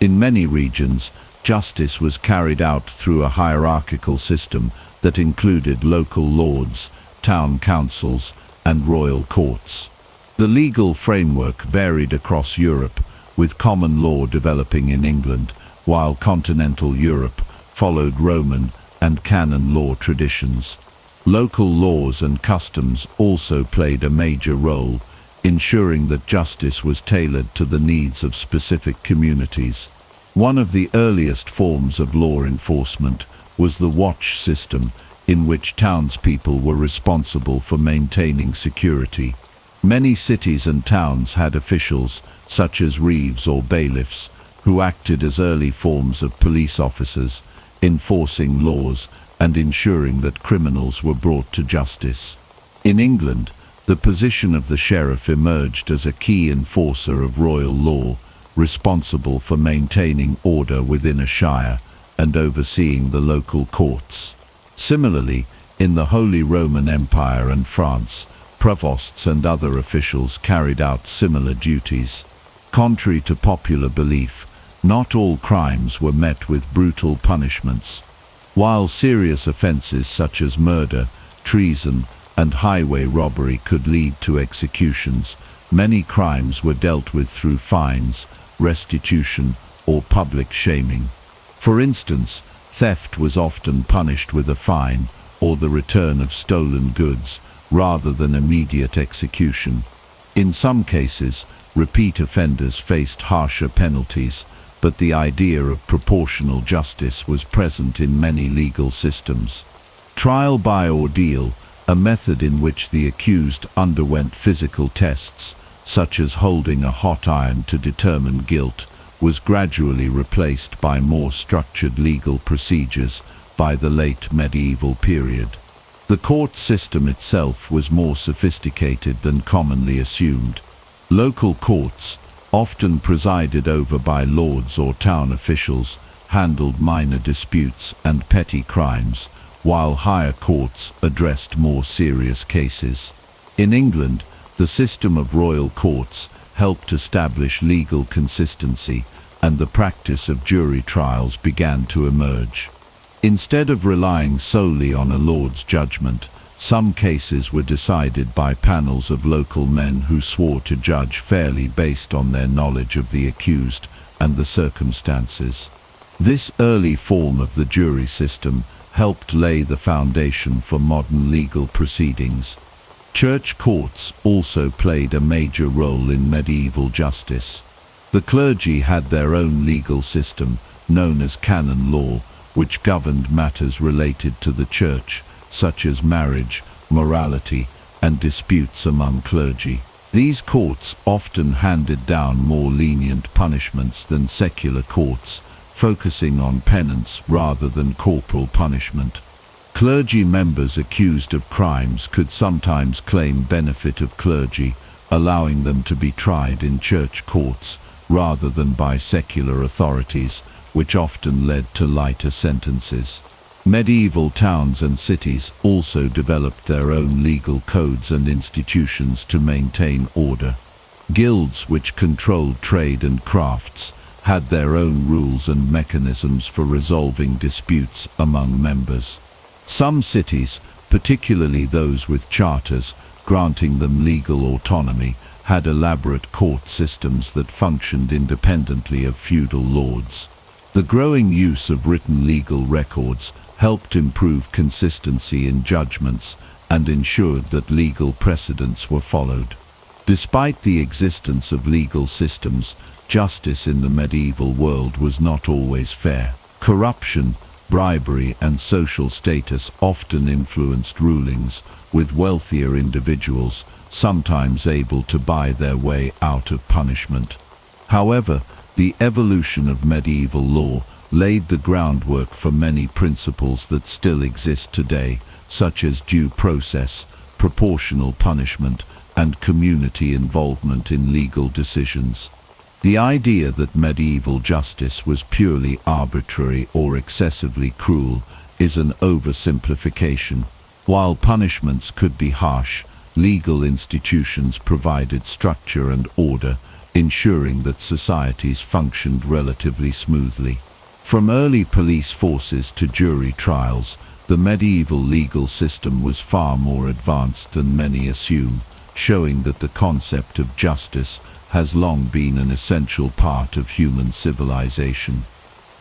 In many regions, justice was carried out through a hierarchical system that included local lords, town councils, and royal courts. The legal framework varied across Europe, with common law developing in England, while continental Europe followed Roman and canon law traditions. Local laws and customs also played a major role, ensuring that justice was tailored to the needs of specific communities. One of the earliest forms of law enforcement was the watch system, in which townspeople were responsible for maintaining security. Many cities and towns had officials, such as reeves or bailiffs, who acted as early forms of police officers, enforcing laws and ensuring that criminals were brought to justice. In England, the position of the sheriff emerged as a key enforcer of royal law, responsible for maintaining order within a shire and overseeing the local courts. Similarly, in the Holy Roman Empire and France, provosts and other officials carried out similar duties. Contrary to popular belief, not all crimes were met with brutal punishments. While serious offenses such as murder, treason, and highway robbery could lead to executions, many crimes were dealt with through fines, restitution, or public shaming. For instance, theft was often punished with a fine or the return of stolen goods, rather than immediate execution. In some cases, repeat offenders faced harsher penalties, but the idea of proportional justice was present in many legal systems. Trial by ordeal, a method in which the accused underwent physical tests, such as holding a hot iron to determine guilt, was gradually replaced by more structured legal procedures by the late medieval period. The court system itself was more sophisticated than commonly assumed. Local courts, often presided over by lords or town officials, handled minor disputes and petty crimes, while higher courts addressed more serious cases. In England, the system of royal courts helped establish legal consistency, and the practice of jury trials began to emerge. Instead of relying solely on a lord's judgment, some cases were decided by panels of local men who swore to judge fairly based on their knowledge of the accused and the circumstances. This early form of the jury system helped lay the foundation for modern legal proceedings. Church courts also played a major role in medieval justice. The clergy had their own legal system, known as canon law, which governed matters related to the church, such as marriage, morality, and disputes among clergy. These courts often handed down more lenient punishments than secular courts, focusing on penance rather than corporal punishment. Clergy members accused of crimes could sometimes claim benefit of clergy, allowing them to be tried in church courts rather than by secular authorities, which often led to lighter sentences. Medieval towns and cities also developed their own legal codes and institutions to maintain order. Guilds, which controlled trade and crafts, had their own rules and mechanisms for resolving disputes among members. Some cities, particularly those with charters granting them legal autonomy, had elaborate court systems that functioned independently of feudal lords. The growing use of written legal records helped improve consistency in judgments and ensured that legal precedents were followed. Despite the existence of legal systems, justice in the medieval world was not always fair. Corruption, bribery, and social status often influenced rulings, with wealthier individuals sometimes able to buy their way out of punishment. However, the evolution of medieval law laid the groundwork for many principles that still exist today, such as due process, proportional punishment, and community involvement in legal decisions. The idea that medieval justice was purely arbitrary or excessively cruel is an oversimplification. While punishments could be harsh, legal institutions provided structure and order, ensuring that societies functioned relatively smoothly. From early police forces to jury trials, The medieval legal system was far more advanced than many assume, showing that the concept of justice has long been an essential part of human civilization.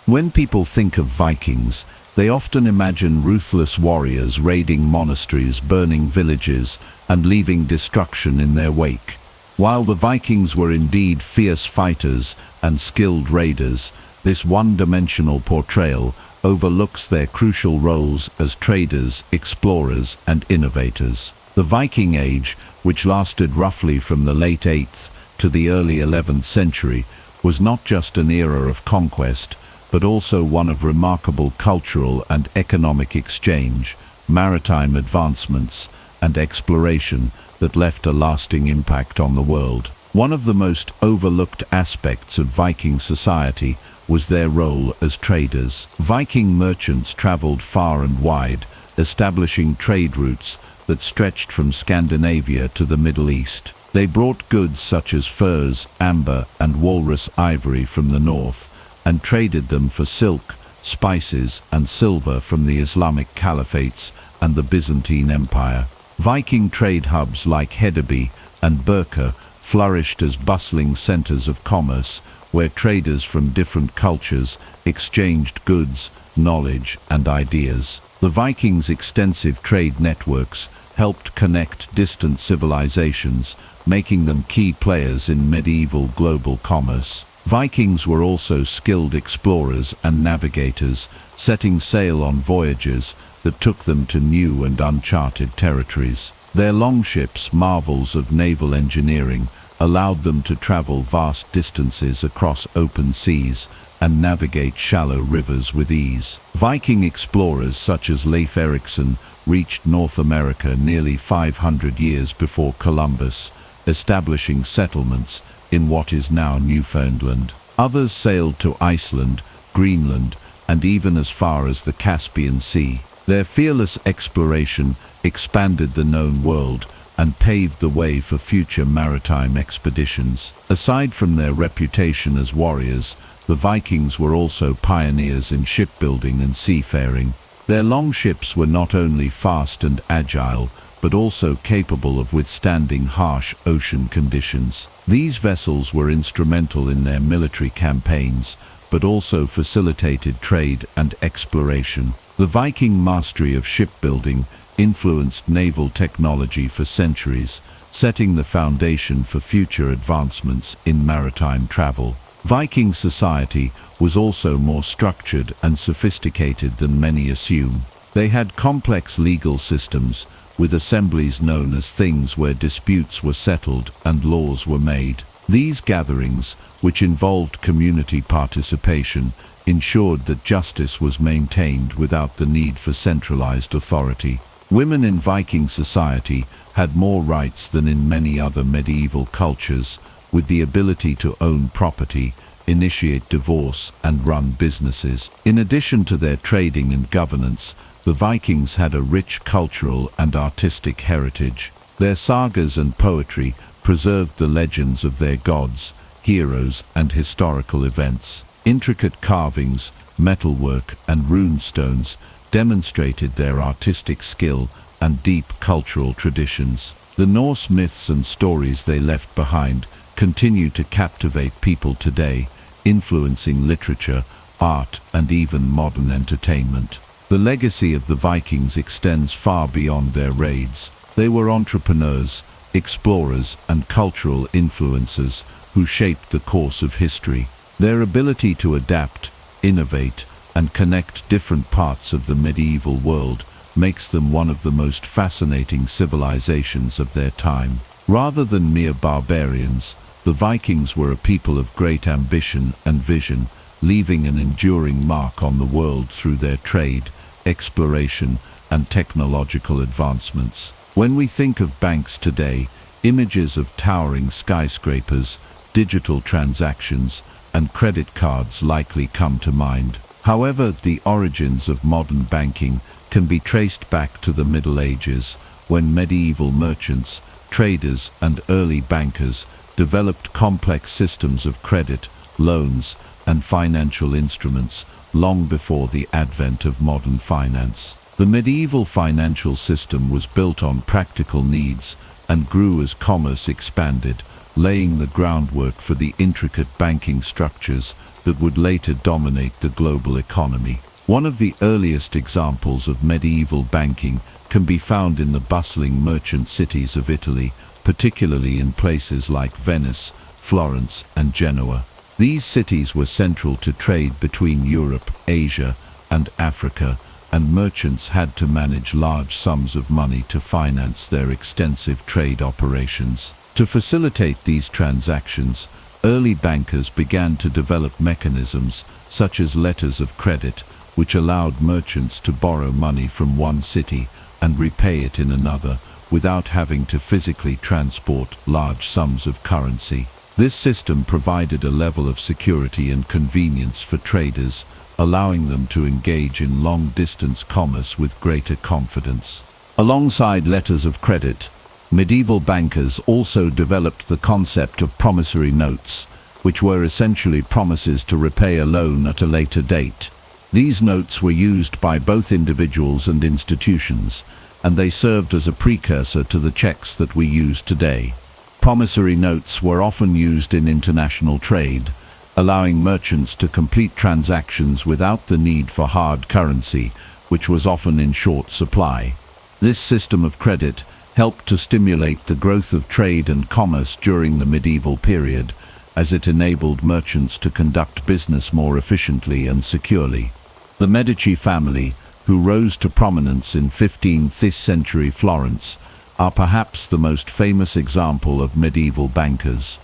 When people think of Vikings, they often imagine ruthless warriors raiding monasteries, burning villages, and leaving destruction in their wake. While the Vikings were indeed fierce fighters and skilled raiders, this one-dimensional portrayal overlooks their crucial roles as traders, explorers, and innovators. The Viking Age, which lasted roughly from the late 8th to the early 11th century, was not just an era of conquest, but also one of remarkable cultural and economic exchange, maritime advancements, and exploration that left a lasting impact on the world. One of the most overlooked aspects of Viking society was their role as traders. Viking merchants traveled far and wide, establishing trade routes that stretched from Scandinavia to the Middle East. They brought goods such as furs, amber, and walrus ivory from the north, and traded them for silk, spices, and silver from the Islamic caliphates and the Byzantine Empire. Viking trade hubs like Hedeby and Birka flourished as bustling centers of commerce, where traders from different cultures exchanged goods, knowledge, and ideas. The Vikings' extensive trade networks helped connect distant civilizations, making them key players in medieval global commerce. Vikings were also skilled explorers and navigators, setting sail on voyages that took them to new and uncharted territories. Their longships, marvels of naval engineering, allowed them to travel vast distances across open seas and navigate shallow rivers with ease. Viking explorers such as Leif Erikson reached North America nearly 500 years before Columbus, establishing settlements in what is now Newfoundland. Others sailed to Iceland, Greenland, and even as far as the Caspian Sea. Their fearless exploration expanded the known world and paved the way for future maritime expeditions. Aside from their reputation as warriors, the Vikings were also pioneers in shipbuilding and seafaring. Their longships were not only fast and agile, but also capable of withstanding harsh ocean conditions. These vessels were instrumental in their military campaigns, but also facilitated trade and exploration. The Viking mastery of shipbuilding influenced naval technology for centuries, setting the foundation for future advancements in maritime travel. Viking society was also more structured and sophisticated than many assume. They had complex legal systems, with assemblies known as things where disputes were settled and laws were made. These gatherings, which involved community participation, ensured that justice was maintained without the need for centralized authority. Women in Viking society had more rights than in many other medieval cultures, with the ability to own property, initiate divorce, and run businesses. In addition to their trading and governance, the Vikings had a rich cultural and artistic heritage. Their sagas and poetry preserved the legends of their gods, heroes, and historical events. Intricate carvings, metalwork, and rune stones demonstrated their artistic skill and deep cultural traditions. The Norse myths and stories they left behind continue to captivate people today, influencing literature, art, and even modern entertainment. The legacy of the Vikings extends far beyond their raids. They were entrepreneurs, explorers, and cultural influencers who shaped the course of history. Their ability to adapt, innovate, and connect different parts of the medieval world makes them one of the most fascinating civilizations of their time. Rather than mere barbarians, the Vikings were a people of great ambition and vision, leaving an enduring mark on the world through their trade, exploration, and technological advancements. When we think of banks today, images of towering skyscrapers, digital transactions, and credit cards likely come to mind. However, the origins of modern banking can be traced back to the Middle Ages, when medieval merchants, traders, and early bankers developed complex systems of credit, loans, and financial instruments long before the advent of modern finance. The medieval financial system was built on practical needs and grew as commerce expanded, laying the groundwork for the intricate banking structures that would later dominate the global economy. One of the earliest examples of medieval banking can be found in the bustling merchant cities of Italy, particularly in places like Venice, Florence, and Genoa. These cities were central to trade between Europe, Asia, and Africa, and merchants had to manage large sums of money to finance their extensive trade operations. To facilitate these transactions, early bankers began to develop mechanisms such as letters of credit, which allowed merchants to borrow money from one city and repay it in another without having to physically transport large sums of currency. This system provided a level of security and convenience for traders, allowing them to engage in long-distance commerce with greater confidence. Alongside letters of credit, medieval bankers also developed the concept of promissory notes, which were essentially promises to repay a loan at a later date. These notes were used by both individuals and institutions, and they served as a precursor to the checks that we use today. Promissory notes were often used in international trade, allowing merchants to complete transactions without the need for hard currency, which was often in short supply. This system of credit helped to stimulate the growth of trade and commerce during the medieval period, as it enabled merchants to conduct business more efficiently and securely. The Medici family, who rose to prominence in 15th century Florence, are perhaps the most famous example of medieval bankers.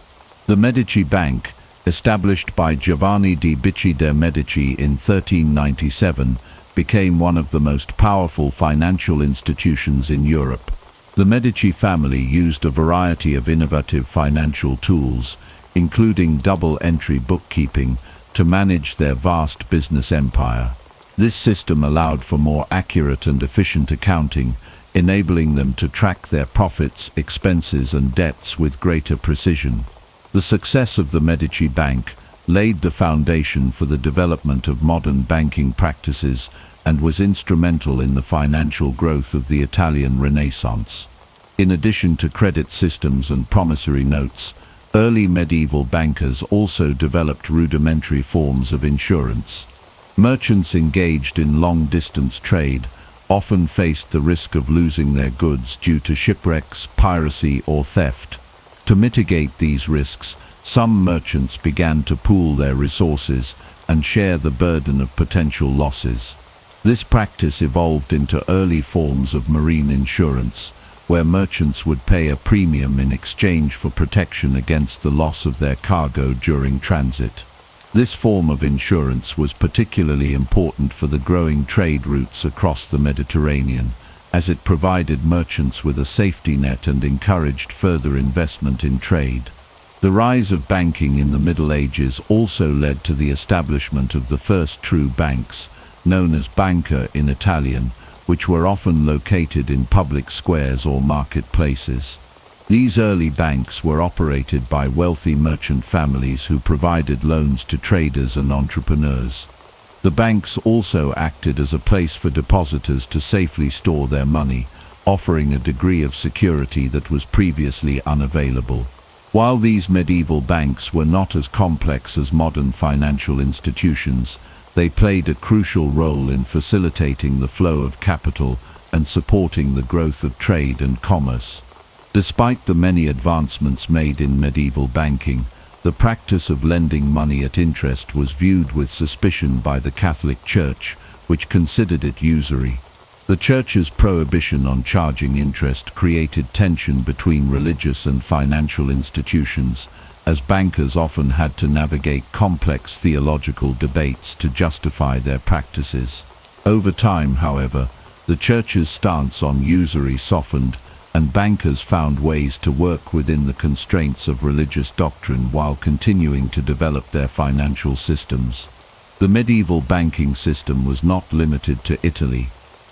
The Medici Bank, established by Giovanni di Bicci de' Medici in 1397, became one of the most powerful financial institutions in Europe. The Medici family used a variety of innovative financial tools, including double-entry bookkeeping, to manage their vast business empire. This system allowed for more accurate and efficient accounting, enabling them to track their profits, expenses, and debts with greater precision. The success of the Medici Bank laid the foundation for the development of modern banking practices and was instrumental in the financial growth of the Italian Renaissance. In addition to credit systems and promissory notes, early medieval bankers also developed rudimentary forms of insurance. Merchants engaged in long-distance trade often faced the risk of losing their goods due to shipwrecks, piracy, or theft. To mitigate these risks, some merchants began to pool their resources and share the burden of potential losses. This practice evolved into early forms of marine insurance, where merchants would pay a premium in exchange for protection against the loss of their cargo during transit. This form of insurance was particularly important for the growing trade routes across the Mediterranean, as it provided merchants with a safety net and encouraged further investment in trade. The rise of banking in the Middle Ages also led to the establishment of the first true banks, known as banca in Italian, which were often located in public squares or marketplaces. These early banks were operated by wealthy merchant families who provided loans to traders and entrepreneurs. The banks also acted as a place for depositors to safely store their money, offering a degree of security that was previously unavailable. While these medieval banks were not as complex as modern financial institutions, they played a crucial role in facilitating the flow of capital and supporting the growth of trade and commerce. Despite the many advancements made in medieval banking, the practice of lending money at interest was viewed with suspicion by the Catholic Church, which considered it usury. The Church's prohibition on charging interest created tension between religious and financial institutions, as bankers often had to navigate complex theological debates to justify their practices. Over time, however, the Church's stance on usury softened, and bankers found ways to work within the constraints of religious doctrine while continuing to develop their financial systems. The medieval banking system was not limited to Italy.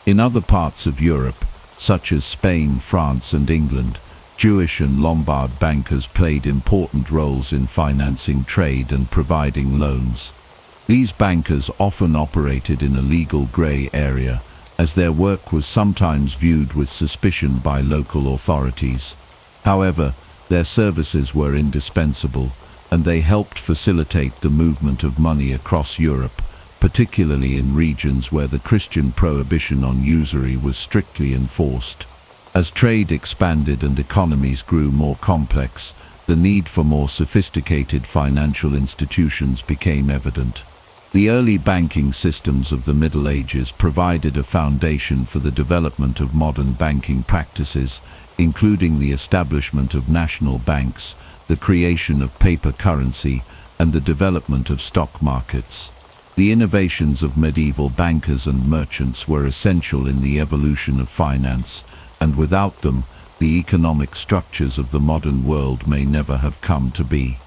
In other parts of Europe, such as Spain, France, and England, Jewish and Lombard bankers played important roles in financing trade and providing loans. These bankers often operated in a legal grey area, as their work was sometimes viewed with suspicion by local authorities. However, their services were indispensable, and they helped facilitate the movement of money across Europe, particularly in regions where the Christian prohibition on usury was strictly enforced. As trade expanded and economies grew more complex, the need for more sophisticated financial institutions became evident. The early banking systems of the Middle Ages provided a foundation for the development of modern banking practices, including the establishment of national banks, the creation of paper currency, and the development of stock markets. The innovations of medieval bankers and merchants were essential in the evolution of finance, and without them, the economic structures of the modern world may never have come to be.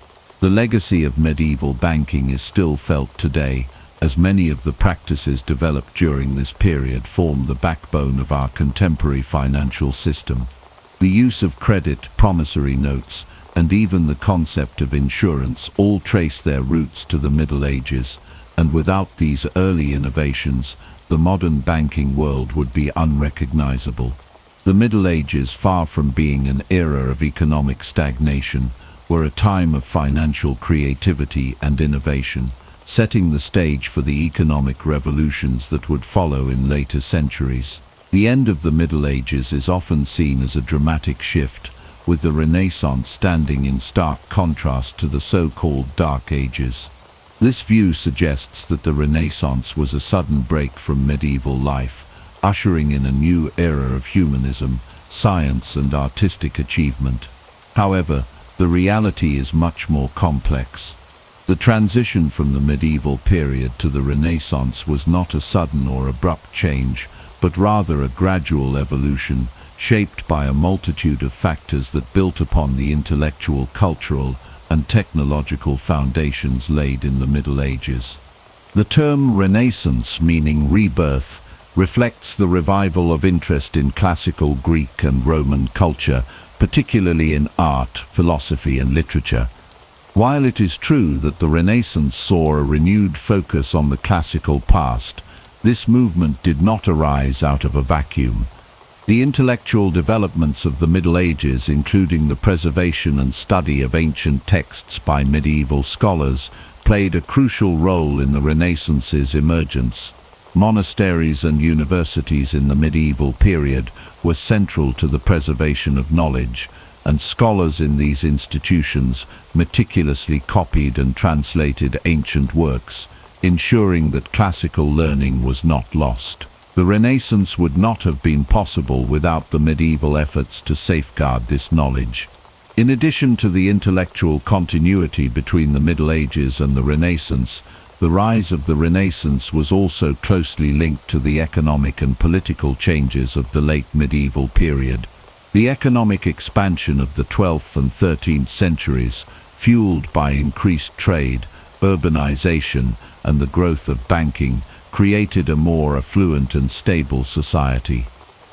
The legacy of medieval banking is still felt today, as many of the practices developed during this period form the backbone of our contemporary financial system. The use of credit, promissory notes, and even the concept of insurance all trace their roots to the Middle Ages, and without these early innovations, the modern banking world would be unrecognizable. The Middle Ages, far from being an era of economic stagnation, were a time of financial creativity and innovation, setting the stage for the economic revolutions that would follow in later centuries. The end of the Middle Ages is often seen as a dramatic shift, with the Renaissance standing in stark contrast to the so-called Dark Ages. This view suggests that the Renaissance was a sudden break from medieval life, ushering in a new era of humanism, science, and artistic achievement. However, the reality is much more complex. The transition from the medieval period to the Renaissance was not a sudden or abrupt change, but rather a gradual evolution, shaped by a multitude of factors that built upon the intellectual, cultural, and technological foundations laid in the Middle Ages. The term Renaissance, meaning rebirth, reflects the revival of interest in classical Greek and Roman culture, particularly in art, philosophy, and literature. While it is true that the Renaissance saw a renewed focus on the classical past, this movement did not arise out of a vacuum. The intellectual developments of the Middle Ages, including the preservation and study of ancient texts by medieval scholars, played a crucial role in the Renaissance's emergence. Monasteries and universities in the medieval period were central to the preservation of knowledge, and scholars in these institutions meticulously copied and translated ancient works, ensuring that classical learning was not lost. The Renaissance would not have been possible without the medieval efforts to safeguard this knowledge. In addition to the intellectual continuity between the Middle Ages and the Renaissance, the rise of the Renaissance was also closely linked to the economic and political changes of the late medieval period. The economic expansion of the 12th and 13th centuries, fueled by increased trade, urbanization, and the growth of banking, created a more affluent and stable society.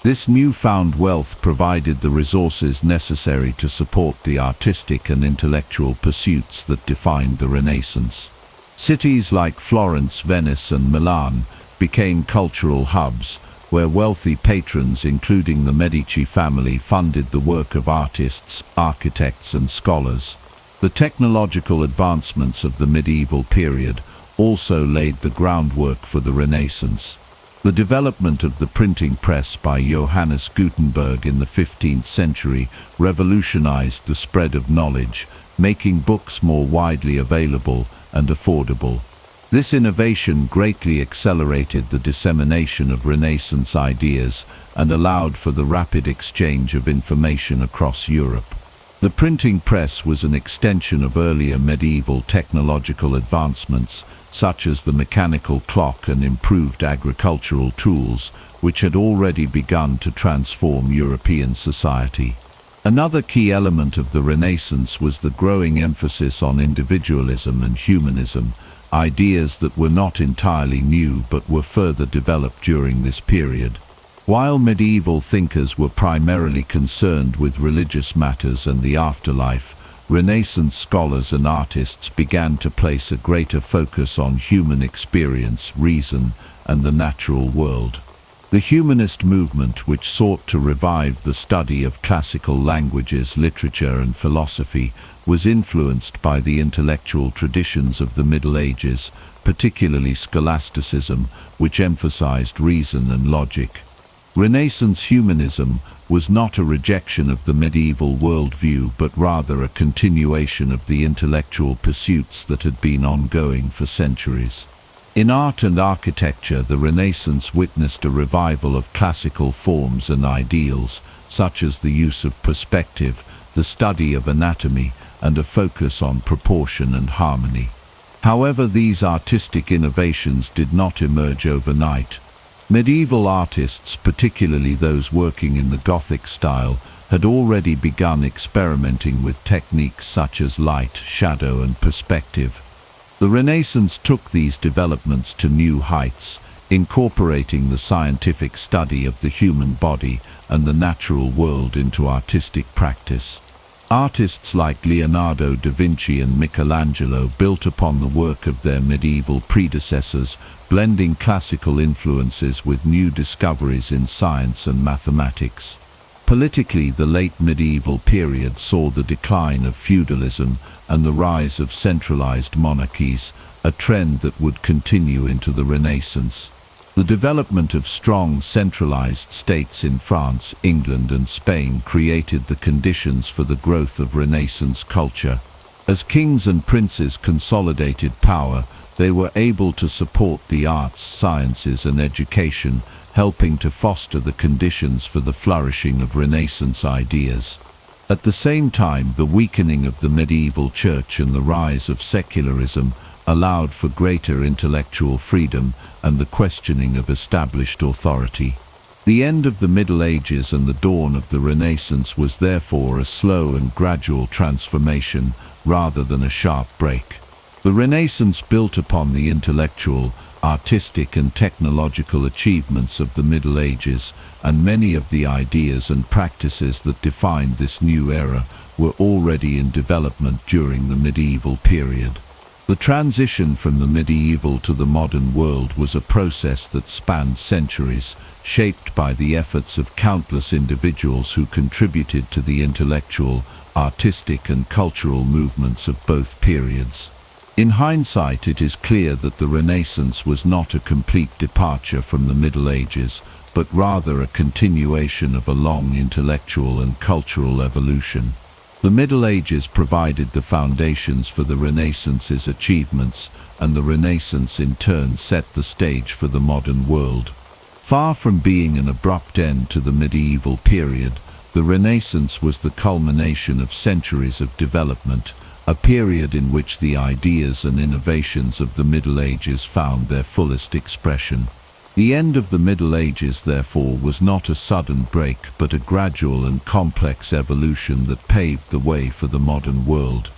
This newfound wealth provided the resources necessary to support the artistic and intellectual pursuits that defined the Renaissance. Cities like Florence, Venice, and Milan became cultural hubs, where wealthy patrons, including the Medici family, funded the work of artists, architects, and scholars. The technological advancements of the medieval period also laid the groundwork for the Renaissance. The development of the printing press by Johannes Gutenberg in the 15th century revolutionized the spread of knowledge, making books more widely available and affordable. This innovation greatly accelerated the dissemination of Renaissance ideas and allowed for the rapid exchange of information across Europe. The printing press was an extension of earlier medieval technological advancements, such as the mechanical clock and improved agricultural tools, which had already begun to transform European society. Another key element of the Renaissance was the growing emphasis on individualism and humanism, ideas that were not entirely new but were further developed during this period. While medieval thinkers were primarily concerned with religious matters and the afterlife, Renaissance scholars and artists began to place a greater focus on human experience, reason, and the natural world. The humanist movement, which sought to revive the study of classical languages, literature and philosophy, was influenced by the intellectual traditions of the Middle Ages, particularly scholasticism, which emphasized reason and logic. Renaissance humanism was not a rejection of the medieval worldview, but rather a continuation of the intellectual pursuits that had been ongoing for centuries. In art and architecture, the Renaissance witnessed a revival of classical forms and ideals, such as the use of perspective, the study of anatomy, and a focus on proportion and harmony. However, these artistic innovations did not emerge overnight. Medieval artists, particularly those working in the Gothic style, had already begun experimenting with techniques such as light, shadow, and perspective. The Renaissance took these developments to new heights, incorporating the scientific study of the human body and the natural world into artistic practice. Artists like Leonardo da Vinci and Michelangelo built upon the work of their medieval predecessors, blending classical influences with new discoveries in science and mathematics. Politically, the late medieval period saw the decline of feudalism and the rise of centralized monarchies, a trend that would continue into the Renaissance. The development of strong centralized states in France, England, and Spain created the conditions for the growth of Renaissance culture. As kings and princes consolidated power, they were able to support the arts, sciences, and education, helping to foster the conditions for the flourishing of Renaissance ideas. At the same time, the weakening of the medieval church and the rise of secularism allowed for greater intellectual freedom and the questioning of established authority. The end of the Middle Ages and the dawn of the Renaissance was therefore a slow and gradual transformation rather than a sharp break. The Renaissance built upon the intellectual, artistic and technological achievements of the Middle Ages, and many of the ideas and practices that defined this new era were already in development during the medieval period. The transition from the medieval to the modern world was a process that spanned centuries, shaped by the efforts of countless individuals who contributed to the intellectual, artistic and cultural movements of both periods. In hindsight, it is clear that the Renaissance was not a complete departure from the Middle Ages, but rather a continuation of a long intellectual and cultural evolution. The Middle Ages provided the foundations for the Renaissance's achievements, and the Renaissance in turn set the stage for the modern world. Far from being an abrupt end to the medieval period, the Renaissance was the culmination of centuries of development, a period in which the ideas and innovations of the Middle Ages found their fullest expression. The end of the Middle Ages, therefore, was not a sudden break, but a gradual and complex evolution that paved the way for the modern world.